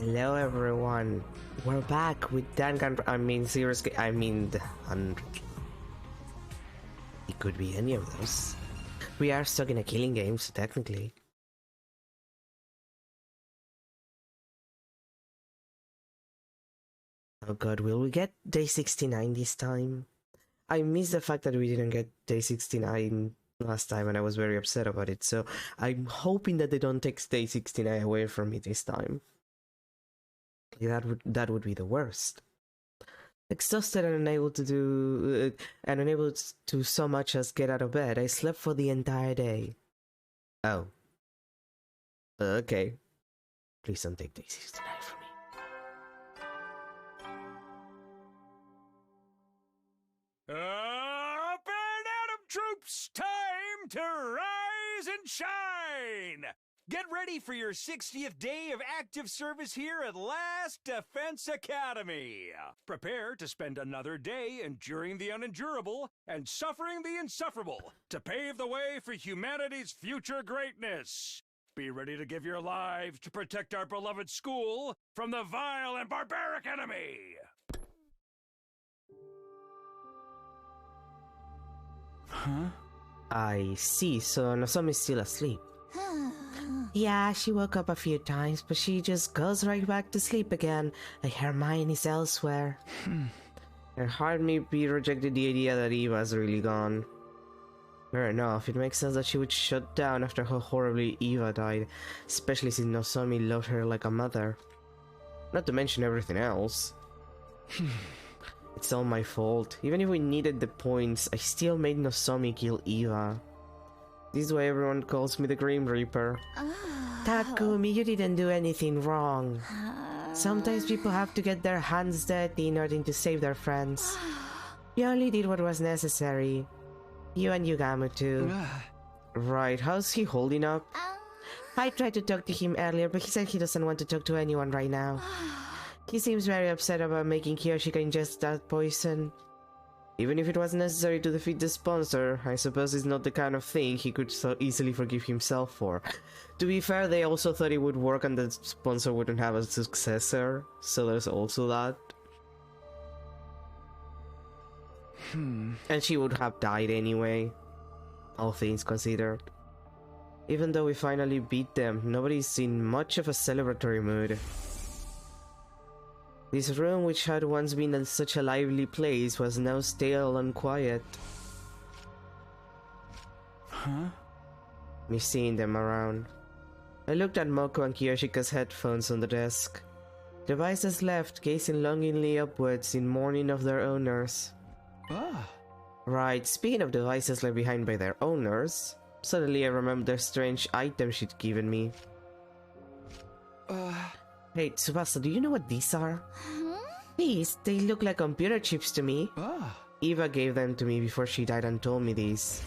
Hello everyone, we're back with seriously, the 100. It could be any of those. We are stuck in a killing game, so technically. Oh god, will we get day 69 this time? I miss the fact that we didn't get day 69 last time and I was very upset about it, so I'm hoping that they don't take day 69 away from me this time. That would be the worst. Exhausted and unable to so much as get out of bed, I slept for the entire day. Oh. Okay. Please don't take day 69 from me. Up and Atom troops, time to rise and shine! Get ready for your 60th day of active service here at Last Defense Academy. Prepare to spend another day enduring the unendurable and suffering the insufferable to pave the way for humanity's future greatness. Be ready to give your lives to protect our beloved school from the vile and barbaric enemy. Huh? I see, so Nozomi's still asleep. Yeah, she woke up a few times, but she just goes right back to sleep again, like Hermione's elsewhere. Her heart may be rejected the idea that Eva's really gone. Fair enough, it makes sense that she would shut down after how horribly Eva died, especially since Nozomi loved her like a mother. Not to mention everything else. It's all my fault. Even if we needed the points, I still made Nozomi kill Eva. This is why everyone calls me the Grim Reaper. Takumi, you didn't do anything wrong. Sometimes people have to get their hands dirty in order to save their friends. You only did what was necessary. You and Yugamu too. Right, how's he holding up? I tried to talk to him earlier, but he said he doesn't want to talk to anyone right now. He seems very upset about making Kiyoshika ingest that poison. Even if it was necessary to defeat the sponsor, I suppose it's not the kind of thing he could so easily forgive himself for. To be fair, they also thought it would work and the sponsor wouldn't have a successor, so there's also that. And she would have died anyway, all things considered. Even though we finally beat them, nobody's in much of a celebratory mood. This room, which had once been such a lively place, was now stale and quiet. Miss seeing them around. I looked at Moko and Kiyoshika's headphones on the desk. Devices left, gazing longingly upwards in mourning of their owners. Right, speaking of devices left behind by their owners, suddenly I remembered the strange item she'd given me. Hey, Tsubasa, do you know what these are? These, they look like computer chips to me. Eva gave them to me before she died and told me these.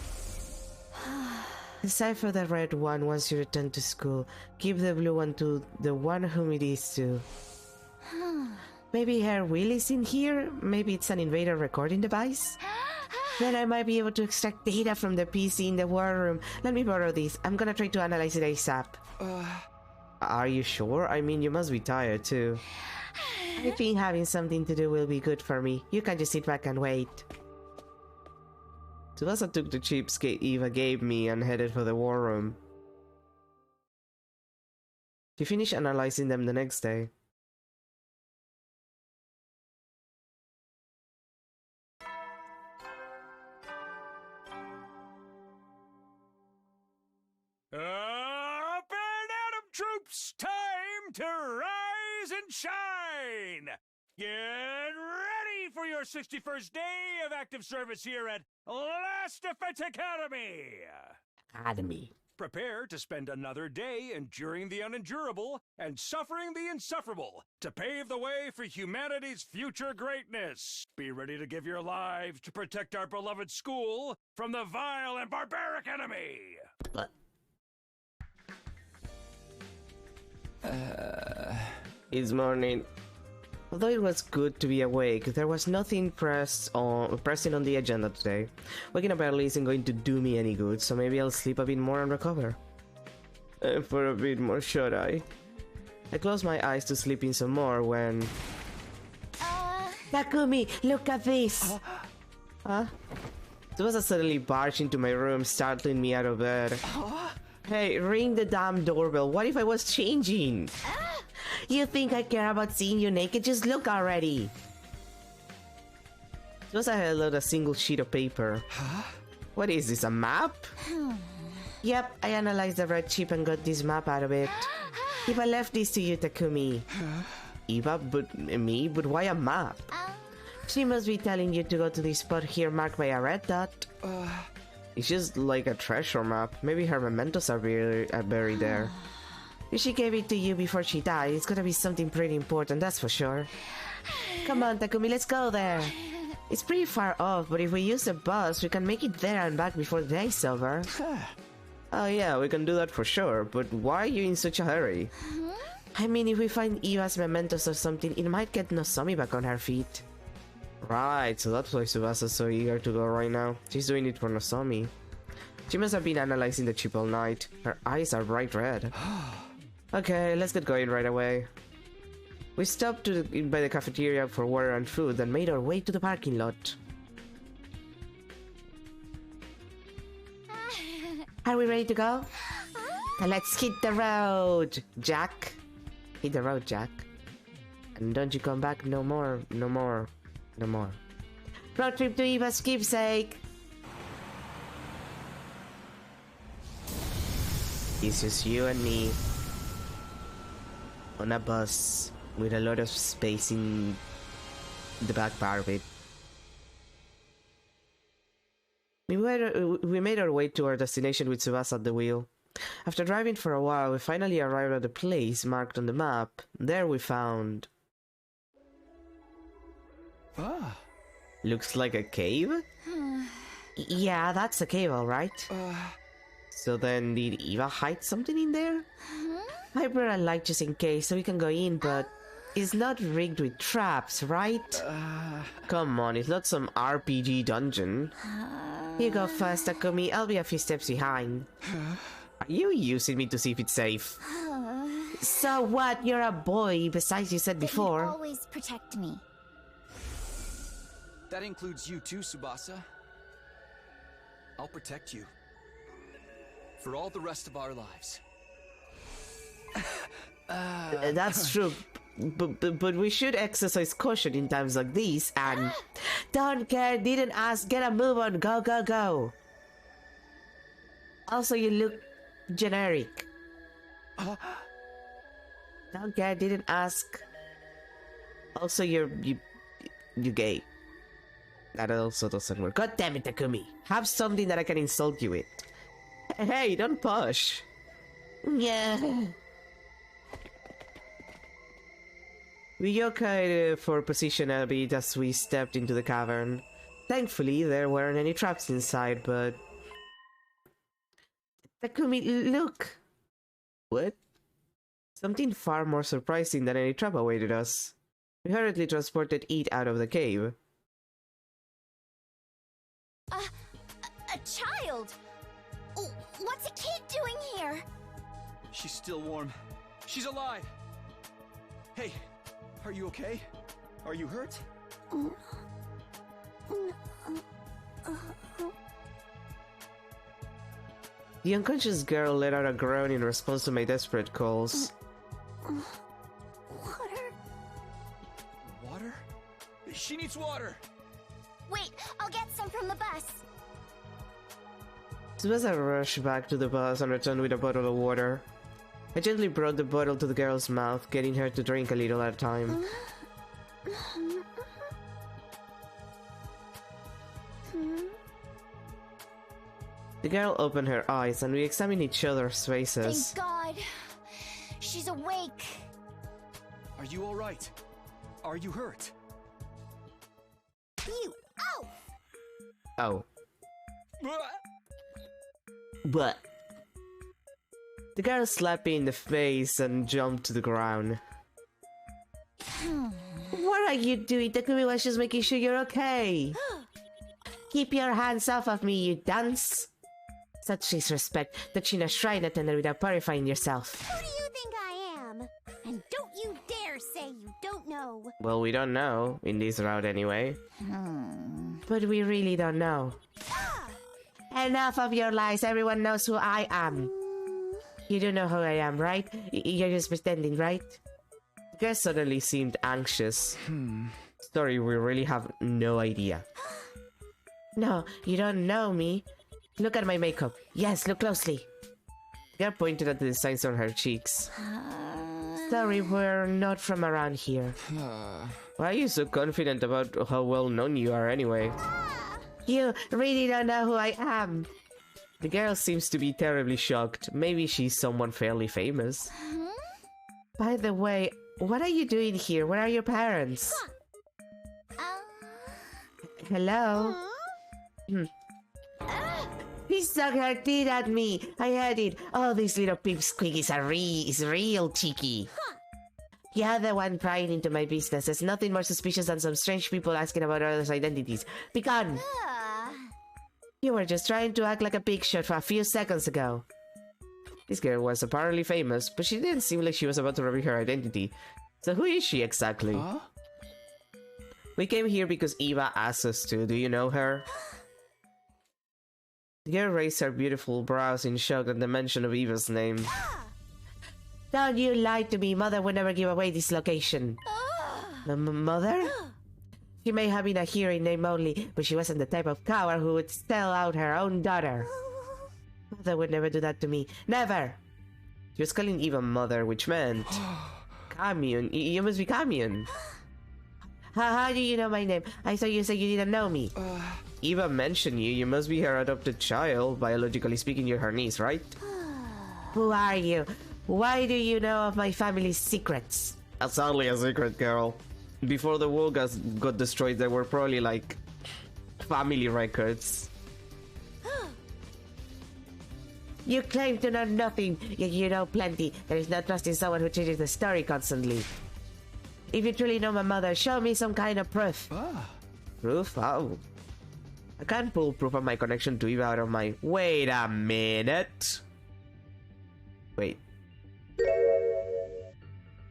Decipher the red one once you return to school. Give the blue one to the one whom it is to. Maybe her will is in here? Maybe it's an invader recording device? Then I might be able to extract data from the PC in the war room. Let me borrow these. I'm gonna try to analyze it ASAP. Are you sure? I mean, you must be tired too. I think having something to do will be good for me. You can just sit back and wait. Tsubasa took the chips Eva gave me and headed for the war room. She finished analyzing them the next day. Troops, time to rise and shine! Get ready for your 61st day of active service here at Last Defense Academy! Prepare to spend another day enduring the unendurable and suffering the insufferable to pave the way for humanity's future greatness. Be ready to give your lives to protect our beloved school from the vile and barbaric enemy! It's morning. Although it was good to be awake, there was nothing pressing on the agenda today. Waking up early isn't going to do me any good, so maybe I'll sleep a bit more and recover. For a bit more, should I? I closed my eyes to sleep in some more when... Takumi, look at this! Huh? Tsubasa suddenly barged into my room, startling me out of bed. Hey, ring the damn doorbell. What if I was changing? You think I care about seeing you naked? Just look already! Tsubasa held out a single sheet of paper. What is this, a map? Yep, I analyzed the red chip and got this map out of it. Eva left this to you, Takumi. Eva? But why a map? She must be telling you to go to this spot here marked by a red dot. It's just like a treasure map. Maybe her mementos are buried there. If she gave it to you before she died, it's gonna be something pretty important, that's for sure. Come on, Takumi, let's go there. It's pretty far off, but if we use a bus, we can make it there and back before the day's over. Oh yeah, we can do that for sure, but why are you in such a hurry? I mean, if we find Eva's mementos or something, it might get Nozomi back on her feet. Right, so that's why Tsubasa's so eager to go right now. She's doing it for Nozomi. She must have been analyzing the chip all night. Her eyes are bright red. Okay, let's get going right away. We stopped by the cafeteria for water and food and made our way to the parking lot. Are we ready to go? Let's hit the road, Jack. Hit the road, Jack. And don't you come back no more, no more, no more. Road trip to Eva's keepsake. It's just you and me on a bus with a lot of space in the back part of it. We made our way to our destination with Tsubasa at the wheel. After driving for a while, we finally arrived at the place marked on the map. There we found... Looks like a cave? Yeah, that's a cave, alright. So then, did Eva hide something in there? I brought a light just in case so we can go in, but it's not rigged with traps, right? Come on, it's not some RPG dungeon. You go first, Takumi. I'll be a few steps behind. Are you using me to see if it's safe? So what? You're a boy. Besides, you said before. You always protect me. That includes you too, Tsubasa. I'll protect you. For all the rest of our lives. That's true. But we should exercise caution in times like these and... Don't care, didn't ask, get a move on, go, go, go. Also, you look generic. Don't care, didn't ask. Also, you gay. That also doesn't work. God damn it, Takumi. Have something that I can insult you with. Hey, don't push. Yeah. We yokai for position a bit as we stepped into the cavern. Thankfully, there weren't any traps inside, but... Takumi, look! What? Something far more surprising than any trap awaited us. We hurriedly transported it out of the cave. A child? What's a kid doing here? She's still warm. She's alive! Hey, are you okay? Are you hurt? The unconscious girl let out a groan in response to my desperate calls. Water? Water? She needs water! Wait, I'll get some from the bus. Tsubasa rushed back to the bus and returned with a bottle of water. I gently brought the bottle to the girl's mouth, getting her to drink a little at a time. The girl opened her eyes and we examined each other's faces. Thank God. She's awake. Are you alright? Are you hurt? You oaf! Oh. But the girl slapped me in the face and jumped to the ground. What are you doing? Takumi was just making sure you're okay. Keep your hands off of me, you dunce. Such disrespect, touching a shrine attendant without purifying yourself. Who do you think I am? And don't you dare say you don't know. Well, we don't know, in this route anyway. But we really don't know. Enough of your lies, everyone knows who I am. You don't know who I am, right? You're just pretending, right? The girl suddenly seemed anxious. Sorry, we really have no idea. No, you don't know me. Look at my makeup. Yes, look closely. The girl pointed at the designs on her cheeks. Sorry, we're not from around here. Why are you so confident about how well known you are anyway? You really don't know who I am. The girl seems to be terribly shocked. Maybe she's someone fairly famous. By the way, what are you doing here? Where are your parents? Hello? He stuck her teeth at me. I heard it. Oh, this little pipsqueak is real cheeky. You're the one prying into my business. There's nothing more suspicious than some strange people asking about others' identities. Be gone! You were just trying to act like a big shot for a few seconds ago. This girl was apparently famous, but she didn't seem like she was about to reveal her identity. So who is she exactly? Huh? We came here because Eva asked us to. Do you know her? The girl raised her beautiful brows in shock at the mention of Eva's name. Don't you lie to me. Mother would never give away this location. Mother? She may have been a hero in name only, but she wasn't the type of coward who would sell out her own daughter. Mother would never do that to me. Never! She was calling Eva mother, which meant... Commune. You must be commune. How do you know my name? I thought you said you didn't know me. Eva mentioned you. You must be her adopted child. Biologically speaking, you're her niece, right? Who are you? Why do you know of my family's secrets? That's hardly a secret, girl. Before the world got destroyed, there were probably, like, family records. You claim to know nothing, yet you know plenty. There is no trust in someone who changes the story constantly. If you truly know my mother, show me some kind of proof. Proof? How? I can't pull proof of my connection to Eva out of my... Wait a minute. Wait.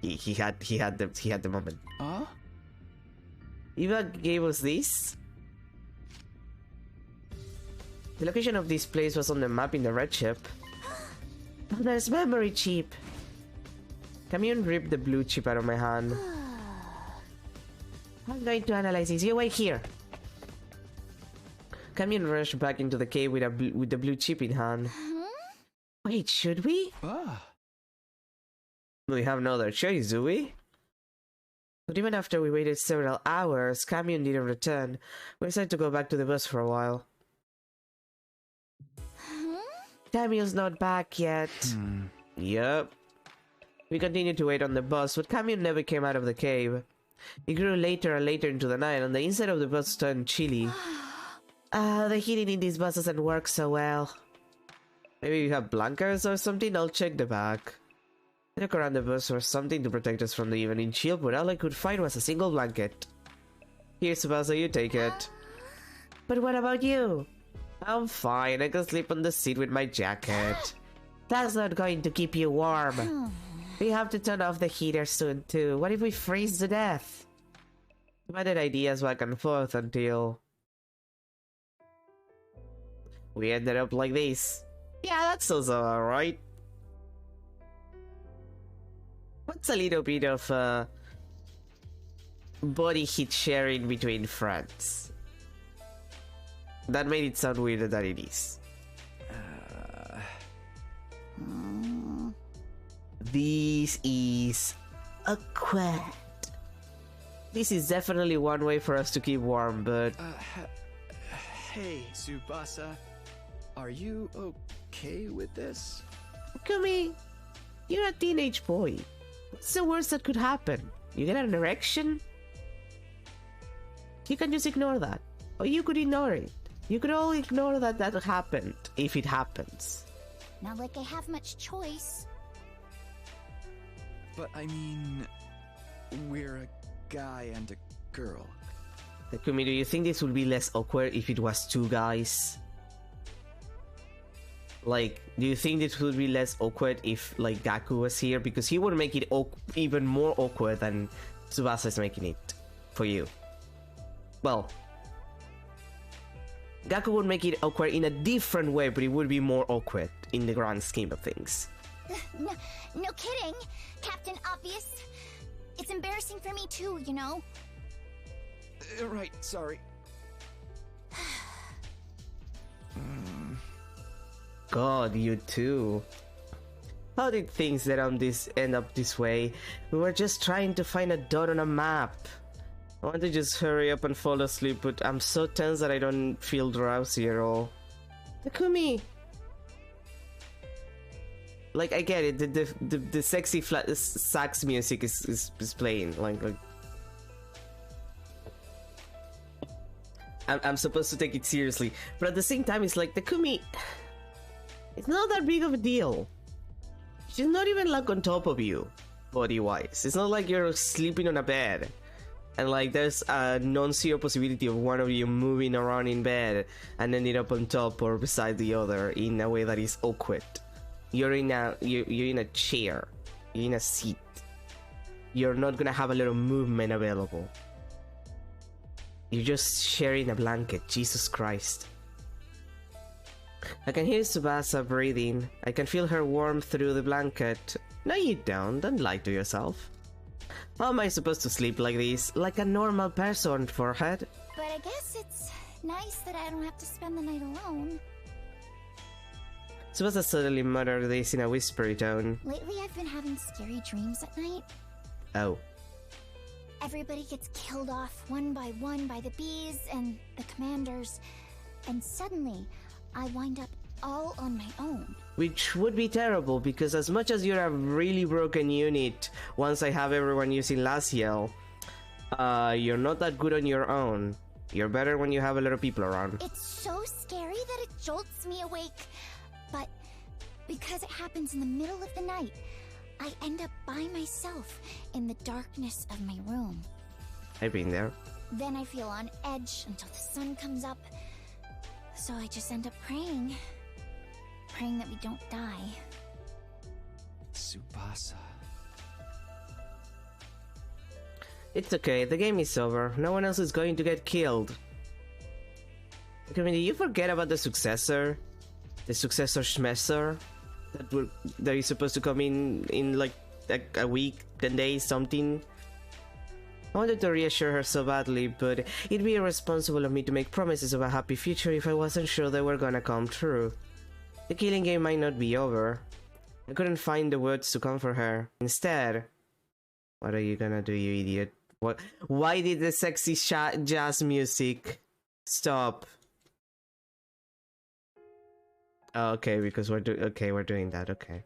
He had the moment. Eva gave us this. The location of this place was on the map in the red chip. Oh, there's memory chip. Commune ripped the blue chip out of my hand. I'm going to analyze this. You wait here. Commune rushed back into the cave with the blue chip in hand. Wait, should we? We have no other choice, do we? But even after we waited several hours, Commune didn't return. We decided to go back to the bus for a while. Camille's not back yet. Yup. We continued to wait on the bus, but Commune never came out of the cave. It grew later and later into the night, and the inside of the bus turned chilly. The heating in these buses doesn't work so well. Maybe we have blankets or something? I'll check the back. I looked around the bus for something to protect us from the evening chill, but all I could find was a single blanket. Here, Tsubasa, you take it. But what about you? I'm fine. I can sleep on the seat with my jacket. That's not going to keep you warm. We have to turn off the heater soon, too. What if we freeze to death? We batted ideas back and forth until... we ended up like this. Yeah, that sounds alright. What's a little bit of body heat sharing between friends? That made it sound weirder than it is. This is a quest. This is definitely one way for us to keep warm, but... Hey, Tsubasa. Are you okay with this? Kumi, you're a teenage boy. What's the worst that could happen? You get an erection? You can just ignore that. Or you could ignore it. You could all ignore that happened, if it happens. Not like I have much choice. But I mean, we're a guy and a girl. Takumi, do you think this would be less awkward if it was two guys? Like, do you think this would be less awkward if, like, Gaku was here? Because he would make it even more awkward than Tsubasa is making it for you. Well, Gaku would make it awkward in a different way, but it would be more awkward in the grand scheme of things. No kidding, Captain Obvious. It's embarrassing for me too, you know? Right, sorry. God, you too. How did things end up this way? We were just trying to find a dot on a map. I want to just hurry up and fall asleep, but I'm so tense that I don't feel drowsy at all. Takumi! Like, I get it, the sexy flat sax music is playing, like I'm supposed to take it seriously, but at the same time, it's like, Takumi, it's not that big of a deal. She's not even like on top of you, body-wise. It's not like you're sleeping on a bed, and like there's a non-zero possibility of one of you moving around in bed and ending up on top or beside the other in a way that is awkward. You're in a chair, you're in a seat. You're not gonna have a little movement available. You're just sharing a blanket. Jesus Christ. I can hear Tsubasa breathing. I can feel her warmth through the blanket. No, you don't lie to yourself. How am I supposed to sleep like this? Like a normal person, forehead? But I guess it's nice that I don't have to spend the night alone. Tsubasa suddenly muttered this in a whispery tone. Lately I've been having scary dreams at night. Oh. Everybody gets killed off one by the bees and the commanders, and suddenly I wind up all on my own. Which would be terrible, because as much as you're a really broken unit, once I have everyone using Laziel, you're not that good on your own. You're better when you have a lot of people around. It's so scary that it jolts me awake, but because it happens in the middle of the night, I end up by myself in the darkness of my room. I've been there. Then I feel on edge until the sun comes up, so I just end up praying that we don't die. Tsubasa. It's okay, the game is over. No one else is going to get killed. I mean, did you forget about the successor? The successor schemessor? That is supposed to come in like a week, 10 days, something? I wanted to reassure her so badly, but it'd be irresponsible of me to make promises of a happy future if I wasn't sure they were gonna come true. The killing game might not be over. I couldn't find the words to comfort her. Instead, what are you gonna do, you idiot? What? Why did the sexy jazz music stop? Oh, okay, because we're doing that. Okay.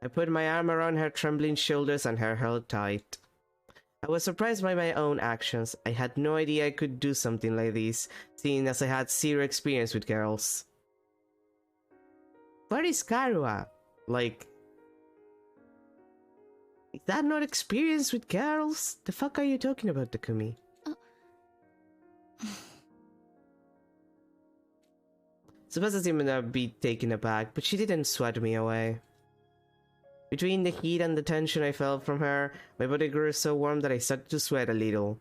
I put my arm around her trembling shoulders and her held tight. I was surprised by my own actions. I had no idea I could do something like this, seeing as I had zero experience with girls. Where is Karua? Like, is that not experience with girls? The fuck are you talking about, Takumi? Tsubasa seemed to be taken aback, but she didn't sweat me away. Between the heat and the tension I felt from her, my body grew so warm that I started to sweat a little.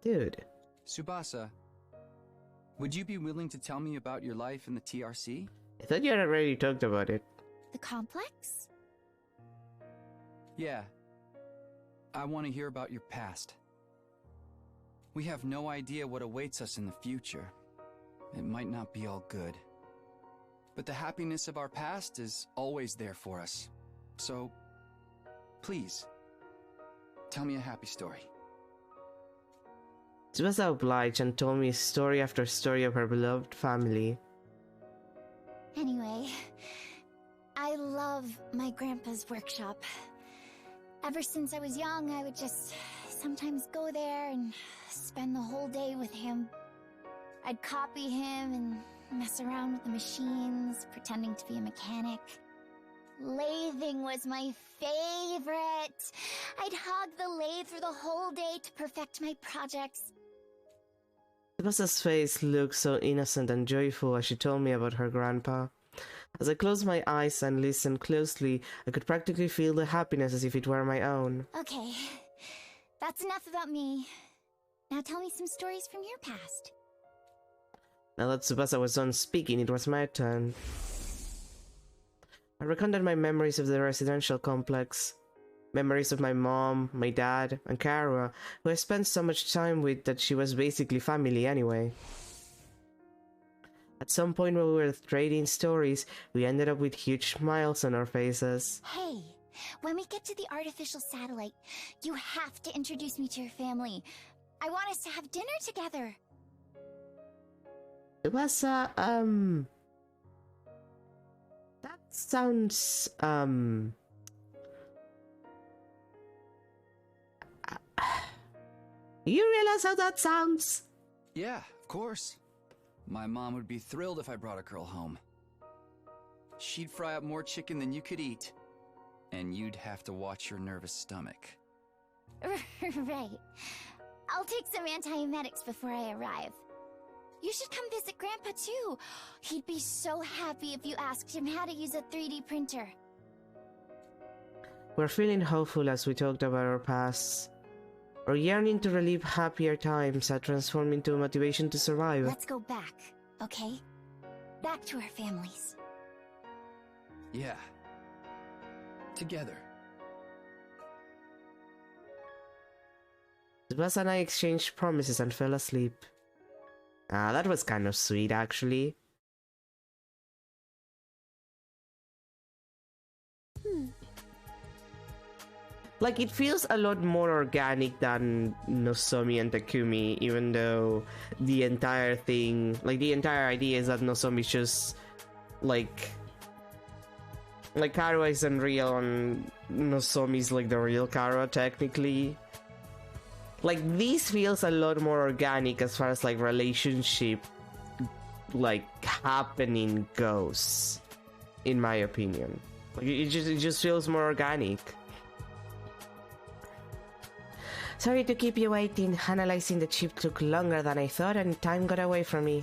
Dude. Tsubasa, would you be willing to tell me about your life in the TRC? I thought you had already talked about it. The complex? Yeah. I want to hear about your past. We have no idea what awaits us in the future. It might not be all good. But the happiness of our past is always there for us. So, please, tell me a happy story. Tsubasa obliged and told me story after story of her beloved family. Anyway, I love my grandpa's workshop. Ever since I was young, I would just sometimes go there and spend the whole day with him. I'd copy him and mess around with the machines, pretending to be a mechanic. Lathing was my favorite. I'd hog the lathe for the whole day to perfect my projects. Tsubasa's face looked so innocent and joyful as she told me about her grandpa. As I closed my eyes and listened closely, I could practically feel the happiness as if it were my own. Okay, that's enough about me. Now tell me some stories from your past. Now that Tsubasa was done speaking, it was my turn. I recounted my memories of the residential complex. Memories of my mom, my dad, and Karua, who I spent so much time with that she was basically family anyway. At some point when we were trading stories, we ended up with huge smiles on our faces. Hey, when we get to the artificial satellite, you have to introduce me to your family. I want us to have dinner together. Tsubasa, that sounds, You realize how that sounds? Yeah, of course. My mom would be thrilled if I brought a girl home. She'd fry up more chicken than you could eat, and you'd have to watch your nervous stomach. Right. I'll take some antiemetics before I arrive. You should come visit Grandpa too. He'd be so happy if you asked him how to use a 3D printer. We're feeling hopeful as we talked about our pasts. Our yearning to relive happier times had transformed into a motivation to survive. Let's go back, okay? Back to our families. Yeah. Together. Tsubasa and I exchanged promises and fell asleep. Ah, that was kind of sweet, actually. Like, it feels a lot more organic than Nozomi and Takumi, even though the entire thing, like, the entire idea is that Nozomi's just, like Karua is unreal and Nozomi's, like, the real Karua, technically. Like, this feels a lot more organic as far as, like, relationship, like, happening goes, in my opinion. Like, it just feels more organic. Sorry to keep you waiting. Analyzing the chip took longer than I thought and time got away from me.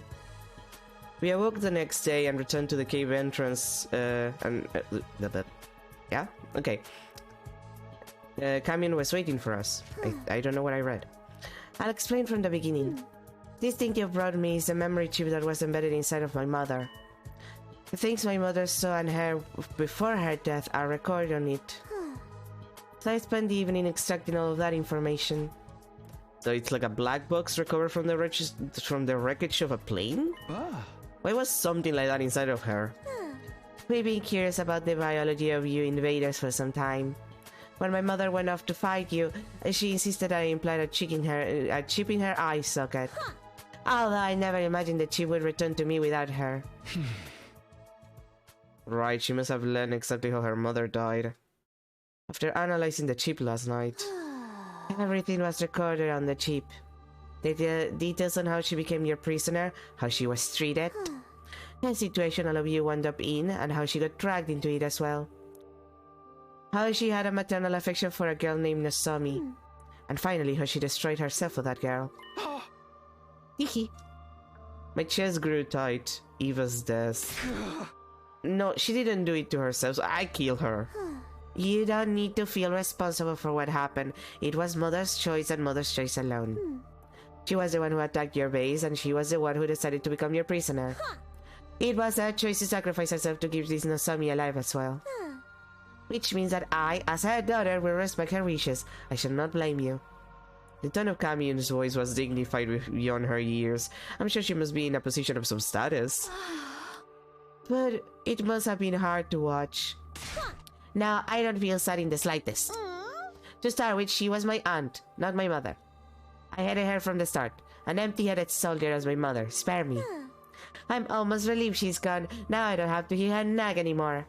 We awoke the next day and returned to the cave entrance, yeah? Okay. Kamion was waiting for us. I don't know what I read. I'll explain from the beginning. This thing you brought me is a memory chip that was embedded inside of my mother. The things my mother saw and heard before her death are recorded on it. So I spent the evening extracting all of that information. So it's like a black box recovered from the wreckage of a plane? Ah. Why was something like that inside of her? We've been curious about the biology of you invaders for some time. When my mother went off to fight you, she insisted I implant a chip in her eye socket. Although I never imagined that she would return to me without her. Right, she must have learned exactly how her mother died. After analyzing the chip last night, everything was recorded on the chip. The details on how she became your prisoner, how she was treated, the situation all of you wound up in, and how she got dragged into it as well. How she had a maternal affection for a girl named Nozomi, and finally how she destroyed herself for that girl. Hihi. My chest grew tight. Eva's death. No, she didn't do it to herself, so I killed her. You don't need to feel responsible for what happened. It was Mother's choice and Mother's choice alone. She was the one who attacked your base, and she was the one who decided to become your prisoner. It was her choice to sacrifice herself to keep this Nozomi alive as well. Which means that I, as her daughter, will respect her wishes. I shall not blame you. The tone of Kamion's voice was dignified beyond her years. I'm sure she must be in a position of some status. But it must have been hard to watch. Now, I don't feel sad in the slightest. To start with, she was my aunt, not my mother. I hated her from the start. An empty-headed soldier as my mother. Spare me. I'm almost relieved she's gone. Now I don't have to hear her nag anymore.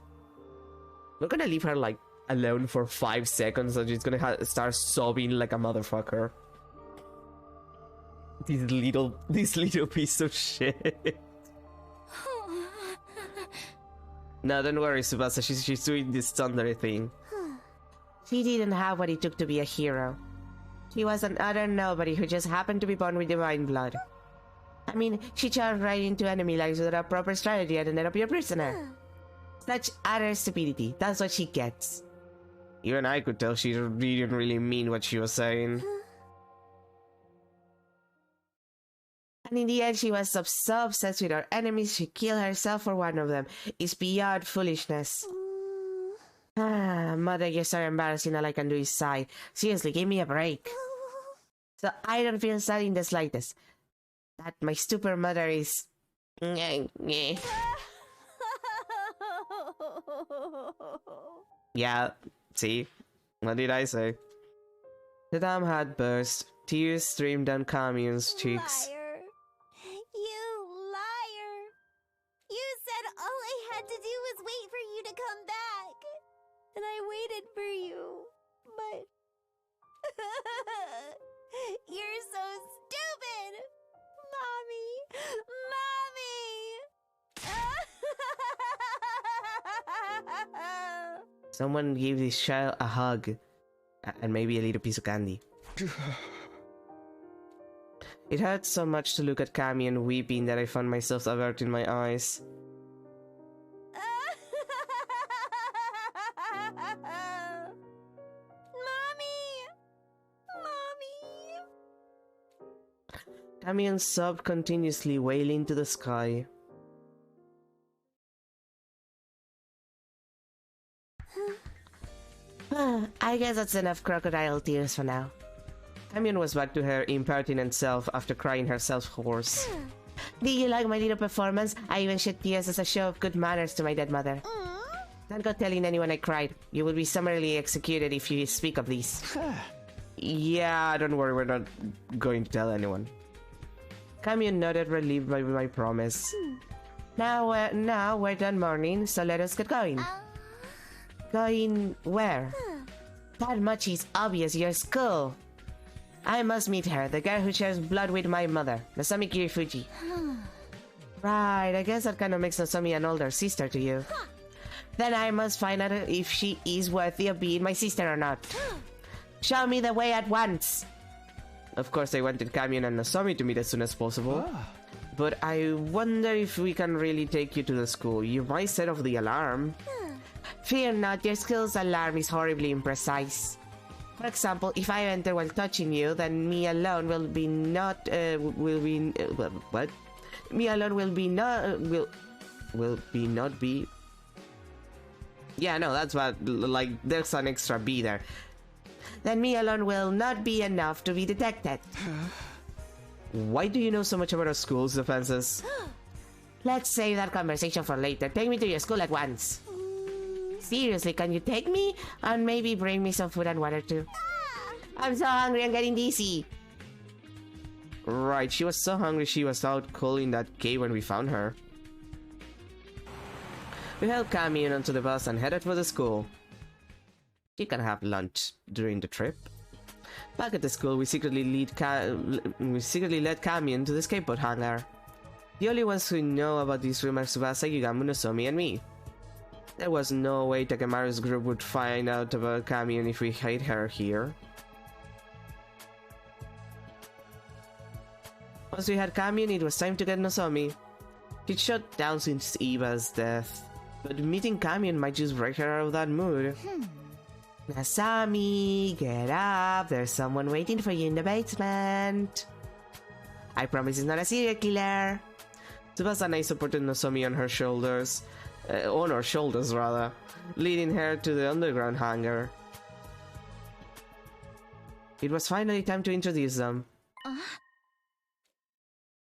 We're gonna leave her, like, alone for 5 seconds and she's gonna start sobbing like a motherfucker. This little piece of shit. No, don't worry, Tsubasa. She's doing this thunder thing. She didn't have what it took to be a hero. She was an utter nobody who just happened to be born with divine blood. I mean, she charged right into enemy lines without proper strategy and ended up your prisoner. Such utter stupidity. That's what she gets. Even I could tell she didn't really mean what she was saying. And in the end, she was so obsessed with her enemies, she killed herself for one of them. It's beyond foolishness. Mother, you're so embarrassing. All I can do is sigh. Seriously, give me a break. So I don't feel sad in the slightest. That my stupid mother is... Yeah, see? What did I say? The dam had burst. Tears streamed down Kamion's cheeks. Liar. You liar. You said all I had to do was wait for you to come back. And I waited for you. But... You're so stupid! Mommy! Mommy! Someone gave this child a hug. And maybe a little piece of candy. It hurt so much to look at Camion weeping that I found myself averting my eyes. Camion sobbed continuously, wailing to the sky. I guess that's enough crocodile tears for now. Camion was back to her impertinent self after crying herself hoarse. Did you like my little performance? I even shed tears as a show of good manners to my dead mother. Don't go telling anyone I cried. You will be summarily executed if you speak of these. Yeah, don't worry, we're not going to tell anyone. Camion nodded, relieved by my promise. Now we're done mourning, so let us get going. Going where? That much is obvious, your school. I must meet her, the girl who shares blood with my mother, Nozomi Kirifuji. Right, I guess that kind of makes Nozomi an older sister to you. Then I must find out if she is worthy of being my sister or not. Show me the way at once! Of course, I wanted Camion and Nozomi to meet as soon as possible. But I wonder if we can really take you to the school. You might set off the alarm. Fear not, your school's alarm is horribly imprecise. For example, if I enter while touching you, then me alone will be not, what? Me alone will be not, will be not be... Yeah, no, that's what, like, there's an extra B there. Then me alone will not be enough to be detected. Why do you know so much about our school's defenses? Let's save that conversation for later. Take me to your school at once. Seriously, can you take me? And maybe bring me some food and water too. I'm so hungry, I'm getting dizzy. Right, she was so hungry she was out cold in that cave when we found her. We helped Camion onto the bus and headed for the school. You can have lunch during the trip. Back at the school, we secretly led Camion to the skateboard hangar. The only ones who know about these rumors were Sagigamu, Nozomi, and me. There was no way Takemaru's group would find out about Camion if we hid her here. Once we had Camion, it was time to get Nozomi. She'd shut down since Eva's death, but meeting Camion might just break her out of that mood. Nozomi, get up, there's someone waiting for you in the basement. I promise it's not a serial killer. Tsubasa and I supported Nozomi on her shoulders. On her shoulders, rather, leading her to the underground hangar. It was finally time to introduce them.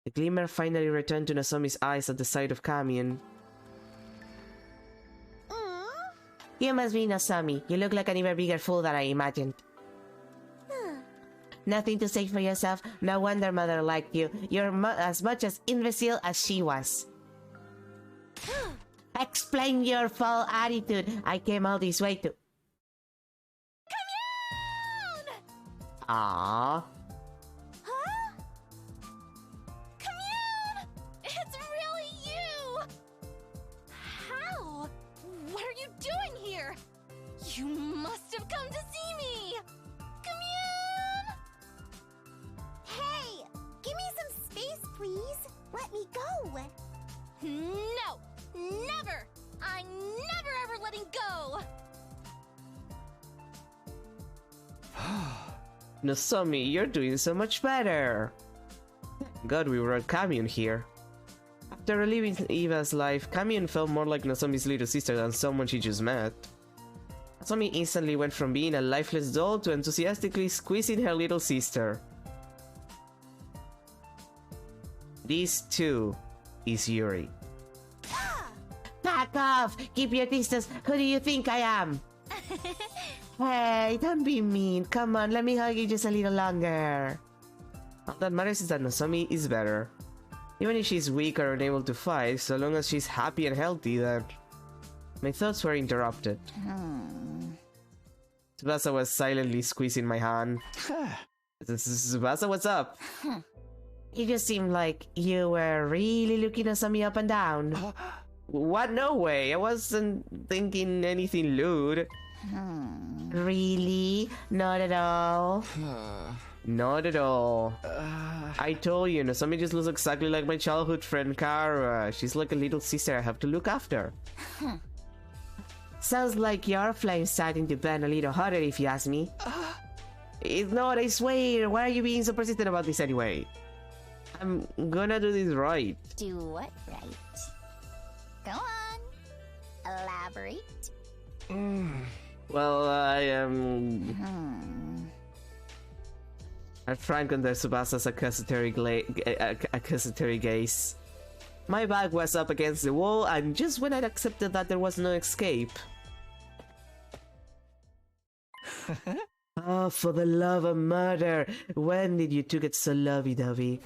The glimmer finally returned to Nozomi's eyes at the sight of Camion. You must be Nozomi. You look like an even bigger fool than I imagined. Nothing to say for yourself? No wonder mother liked you. You're as much as imbecile as she was. Explain your full attitude. I came all this way to... Commune! Aww. Huh? Commune! It's really you! How? What are you doing here? You must have come to see me! Commune! Hey! Give me some space, please! I'm never ever letting go! Nozomi, you're doing so much better! God, we brought Kamiun here. After reliving Eva's life, Kamiun felt more like Nozomi's little sister than someone she just met. Nozomi instantly went from being a lifeless doll to enthusiastically squeezing her little sister. This too is Yuri. Back off! Keep your distance! Who do you think I am? Hey, don't be mean. Come on, let me hug you just a little longer. All that matters is that Nozomi is better. Even if she's weak or unable to fight, so long as she's happy and healthy, then... My thoughts were interrupted. Tsubasa was silently squeezing my hand. Tsubasa, what's up? It just seemed like you were really looking Nozomi up and down. What? No way. I wasn't thinking anything lewd. Really? Not at all? Not at all. I told you, Nozomi just looks exactly like my childhood friend Kara. She's like a little sister I have to look after. Sounds like your flame's starting to burn a little hotter if you ask me. It's not, I swear. Why are you being so persistent about this anyway? I'm gonna do this right. Do what right? Go on. Elaborate. Well, I am... I Frank under Tsubasa's accusatory gaze. My back was up against the wall, and just when I'd accepted that there was no escape... Oh, for the love of murder! When did you two get so lovey-dovey?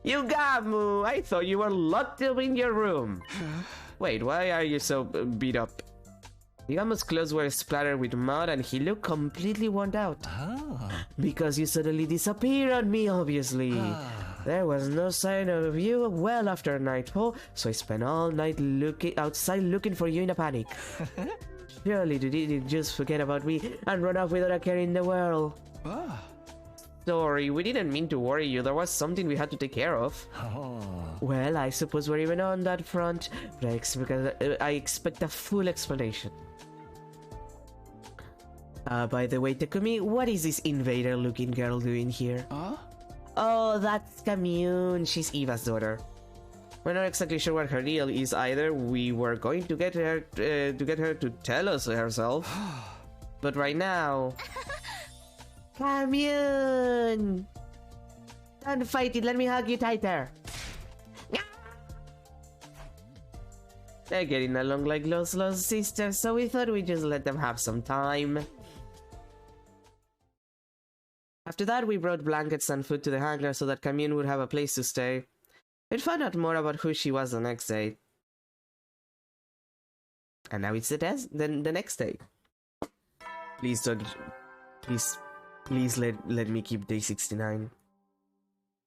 Yugamu! I thought you were locked up in your room! Wait, why are you so beat up? Yugamu's clothes were splattered with mud and he looked completely worn out. Because you suddenly disappeared on me, obviously. There was no sign of you well after nightfall, so I spent all night outside looking for you in a panic. Surely you didn't just forget about me and run off without a care in the world. Sorry, we didn't mean to worry you. There was something we had to take care of. Well, I suppose we're even on that front, but I expect a full explanation. By the way, Takumi, what is this invader-looking girl doing here? Oh, that's Kamiun. She's Eva's daughter. We're not exactly sure what her deal is either. We were going to get her to tell us herself. But right now... Kamiun! Don't fight it, let me hug you tighter. They're getting along like lost sisters, so we thought we'd just let them have some time. After that, we brought blankets and food to the hangar so that Kamiun would have a place to stay. We'd find out more about who she was the next day. And now it's the next day. Please don't... Please let me keep day 69.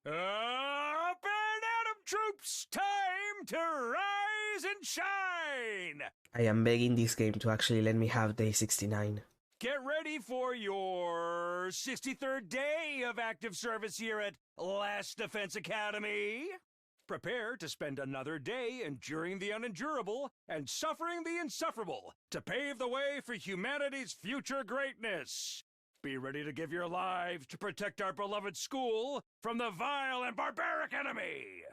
Up and at 'em, troops! Time to rise and shine! I am begging this game to actually let me have day 69. Get ready for your 63rd day of active service here at Last Defense Academy. Prepare to spend another day enduring the unendurable and suffering the insufferable to pave the way for humanity's future greatness. Be ready to give your lives to protect our beloved school from the vile and barbaric enemy!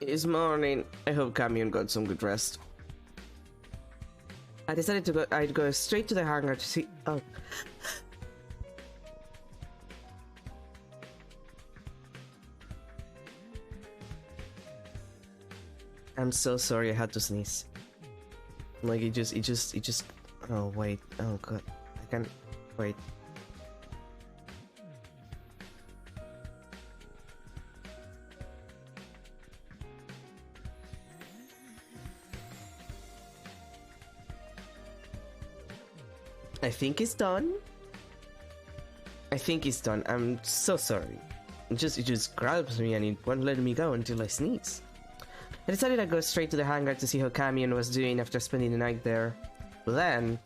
It's morning. I hope Kamiun got some good rest. I decided I'd go straight to the hangar to see... Oh. I'm so sorry I had to sneeze. Like, it just... Oh, wait. Oh, God. I can't... Wait. I think it's done. I think it's done. I'm so sorry. It just grabs me and it won't let me go until I sneeze. I decided I'd go straight to the hangar to see how Kamiun was doing after spending the night there. Then...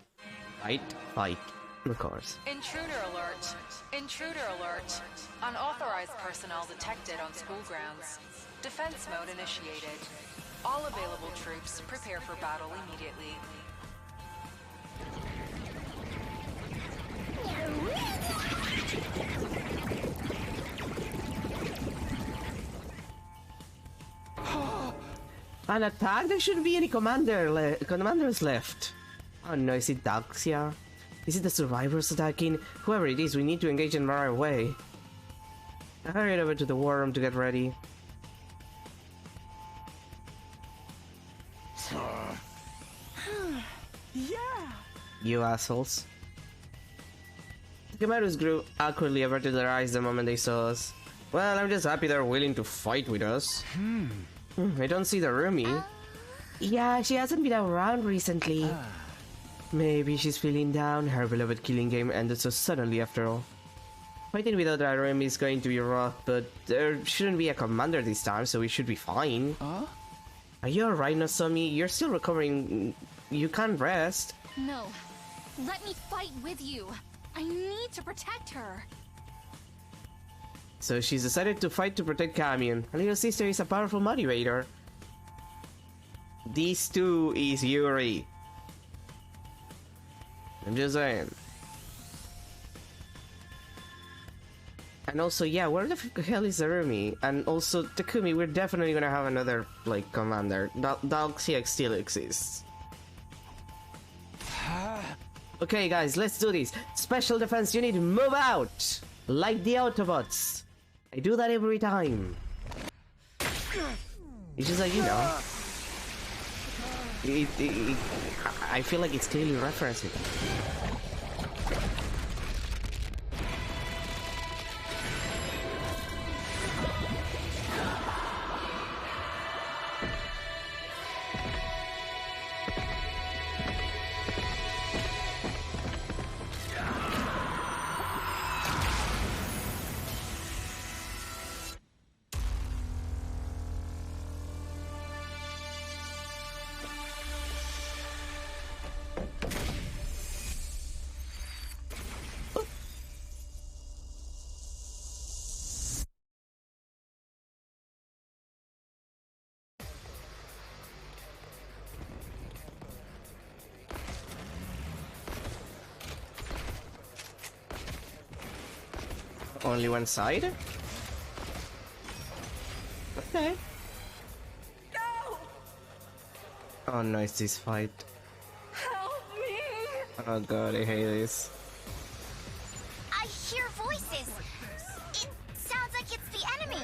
Fight, of course. Intruder alert. Intruder alert. Unauthorized personnel detected on school grounds. Defense mode initiated. All available troops prepare for battle immediately. An attack? There shouldn't be any commanders left. Oh no, is it Daxia? Is it the survivors attacking? Whoever it is, we need to engage them right away. I hurried over to the war room to get ready. Yeah! You assholes. The Camaros grew awkwardly averted their eyes the moment they saw us. Well, I'm just happy they're willing to fight with us. I don't see the roomie. Yeah, she hasn't been around recently. Maybe she's feeling down. Her beloved killing game ended so suddenly after all. Fighting without our roomie is going to be rough, but there shouldn't be a commander this time, so we should be fine. Are you alright, Nozomi? You're still recovering. You can't rest. No. Let me fight with you. I need to protect her. So she's decided to fight to protect Camion. Her little sister is a powerful motivator. These two is Yuri. I'm just saying. And also, yeah, where the hell is Zarumi? And also, Takumi, we're definitely gonna have another, like, commander. Dalxiax still exists. Okay, guys, let's do this. Special defense unit, move out! Like the Autobots. I do that every time. It's just like, you know. I feel like it's clearly referencing. Only one side? Okay. No! Oh no, it's this fight. Help me! Oh god, I hate this. I hear voices. It sounds like it's the enemy.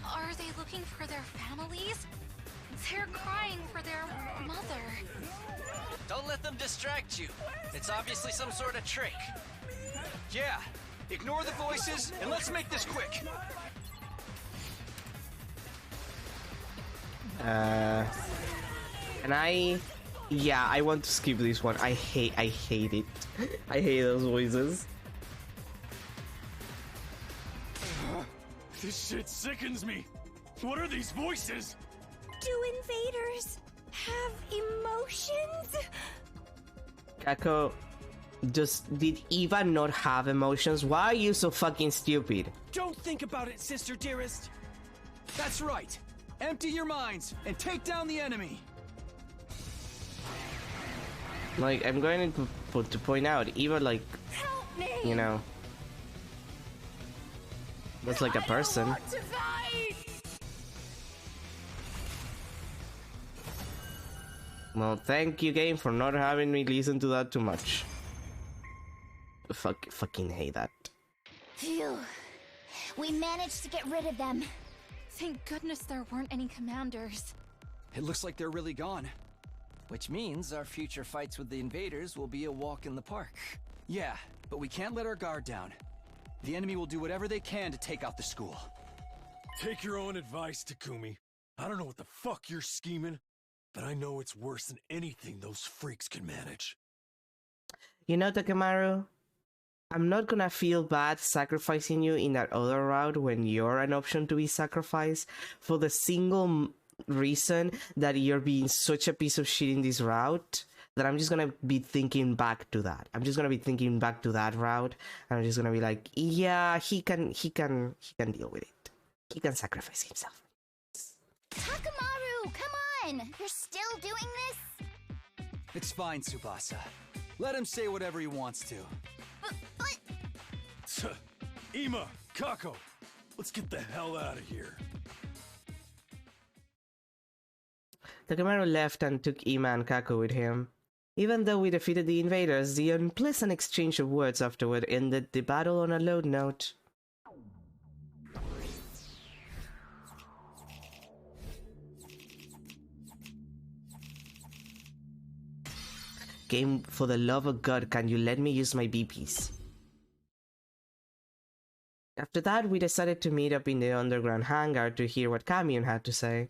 Are they looking for their families? They're crying for their mother. Don't let them distract you. It's obviously some sort of trick. Yeah! Ignore the voices, and let's make this quick! And yeah, I want to skip this one. I hate it. I hate those voices. This shit sickens me! What are these voices? Do invaders have emotions? Kako, did Eva not have emotions? Why are you so fucking stupid? Don't think about it, sister dearest. That's right. Empty your minds and take down the enemy. Like, I'm going to point out, Eva, like, Help me! you know, that's like a person. I don't want to fight! Well, thank you, game, for not having me listen to that too much. Fucking hate that. Phew. We managed to get rid of them. Thank goodness there weren't any commanders. It looks like they're really gone. Which means our future fights with the invaders will be a walk in the park. Yeah, but we can't let our guard down. The enemy will do whatever they can to take out the school. Take your own advice, Takumi. I don't know what the fuck you're scheming, but I know it's worse than anything those freaks can manage. You know, Takamaru, I'm not gonna feel bad sacrificing you in that other route when you're an option to be sacrificed for the single reason that you're being such a piece of shit in this route that I'm just gonna be thinking back to that. I'm just gonna be thinking back to that route, and I'm just gonna be like, yeah, he can deal with it. He can sacrifice himself. Takamaru, come on! You're still doing this? It's fine, Tsubasa. Let him say whatever he wants to. But... Ima, Kako, let's get the hell out of here. Takamaru left and took Ima and Kako with him. Even though we defeated the invaders, the unpleasant exchange of words afterward ended the battle on a low note. Game, for the love of God, can you let me use my BPs? After that, we decided to meet up in the underground hangar to hear what Kamiun had to say.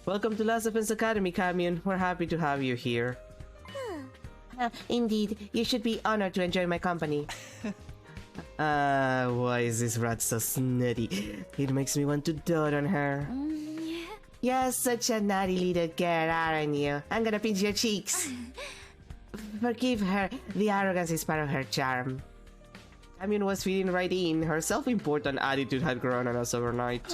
Welcome to Last Defense Academy, Kamiun. We're happy to have you here. Indeed, you should be honored to enjoy my company. Why is this rat so snotty? It makes me want to dote on her. You're such a naughty little girl, aren't you? I'm gonna pinch your cheeks. Forgive her, the arrogance is part of her charm. Kamiun was fitting right in. Her self-important attitude had grown on us overnight.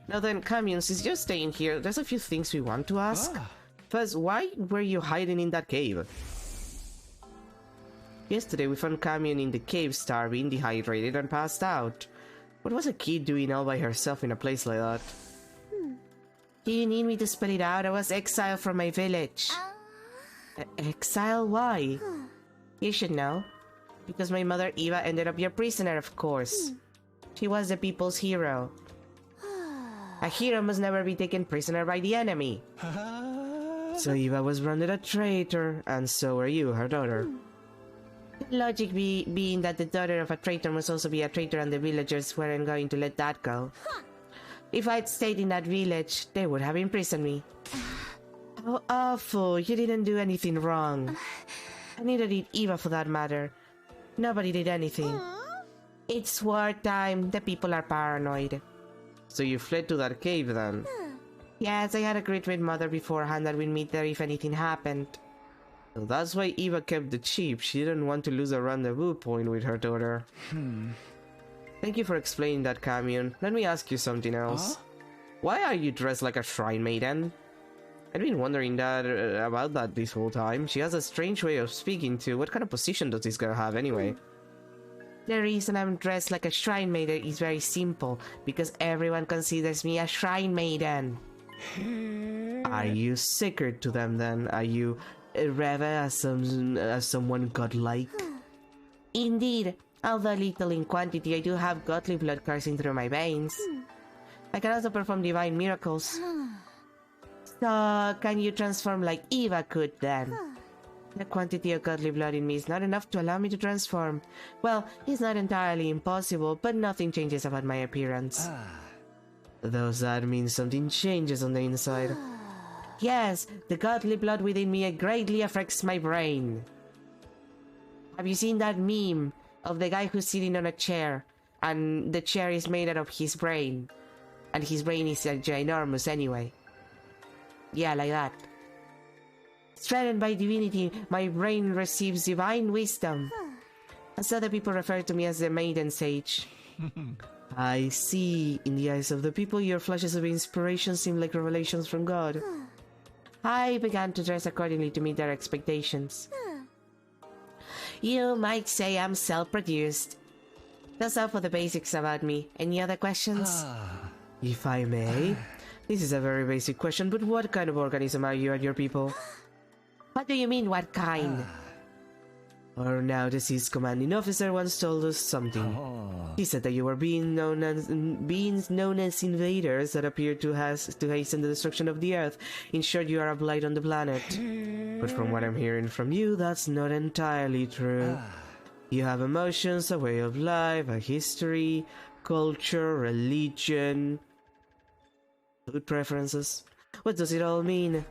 Now then, Kamiun, since you're staying here, there's a few things we want to ask. First, why were you hiding in that cave? Yesterday we found Kamiun in the cave starving, dehydrated, and passed out. What was a kid doing all by herself in a place like that? Do you need me to spell it out? I was exiled from my village. Exile? Why? You should know. Because my mother Eva ended up your prisoner, of course. She was the people's hero. A hero must never be taken prisoner by the enemy. So Eva was branded a traitor, and so were you, her daughter. Logic being that the daughter of a traitor must also be a traitor, and the villagers weren't going to let that go. If I'd stayed in that village, they would have imprisoned me. How awful, you didn't do anything wrong. And neither did Eva, for that matter. Nobody did anything. It's wartime, the people are paranoid. So you fled to that cave then? Yes, I had agreed with Mother beforehand that we'd meet there if anything happened. So that's why Eva kept the chip. She didn't want to lose a rendezvous point with her daughter. Thank you for explaining that, Kamiun. Let me ask you something else. Why are you dressed like a shrine maiden? I've been wondering about that this whole time. She has a strange way of speaking too. What kind of position does this girl have anyway? The reason I'm dressed like a shrine maiden is very simple. Because everyone considers me a shrine maiden. Are you sacred to them then? Are you revered as someone godlike? Indeed. Although little in quantity, I do have godly blood coursing through my veins. I can also perform divine miracles. So, can you transform like Eva could then? The quantity of godly blood in me is not enough to allow me to transform. Well, it's not entirely impossible, but nothing changes about my appearance. Does that mean something changes on the inside? Yes, the godly blood within me greatly affects my brain. Have you seen that meme of the guy who's sitting on a chair, and the chair is made out of his brain, and his brain is ginormous anyway? Yeah, like that. Strengthened by divinity, my brain receives divine wisdom. And so the people refer to me as the Maiden Sage. I see. In the eyes of the people, your flashes of inspiration seem like revelations from God. I began to dress accordingly to meet their expectations. You might say I'm self-produced. That's all for the basics about me. Any other questions? If I may. This is a very basic question, but what kind of organism are you and your people? What do you mean, what kind? Our now deceased commanding officer once told us something. He said that you were beings known as invaders that appeared to hasten the destruction of the Earth. In short, you are a blight on the planet. But from what I'm hearing from you, that's not entirely true. You have emotions, a way of life, a history, culture, religion, food preferences. What does it all mean?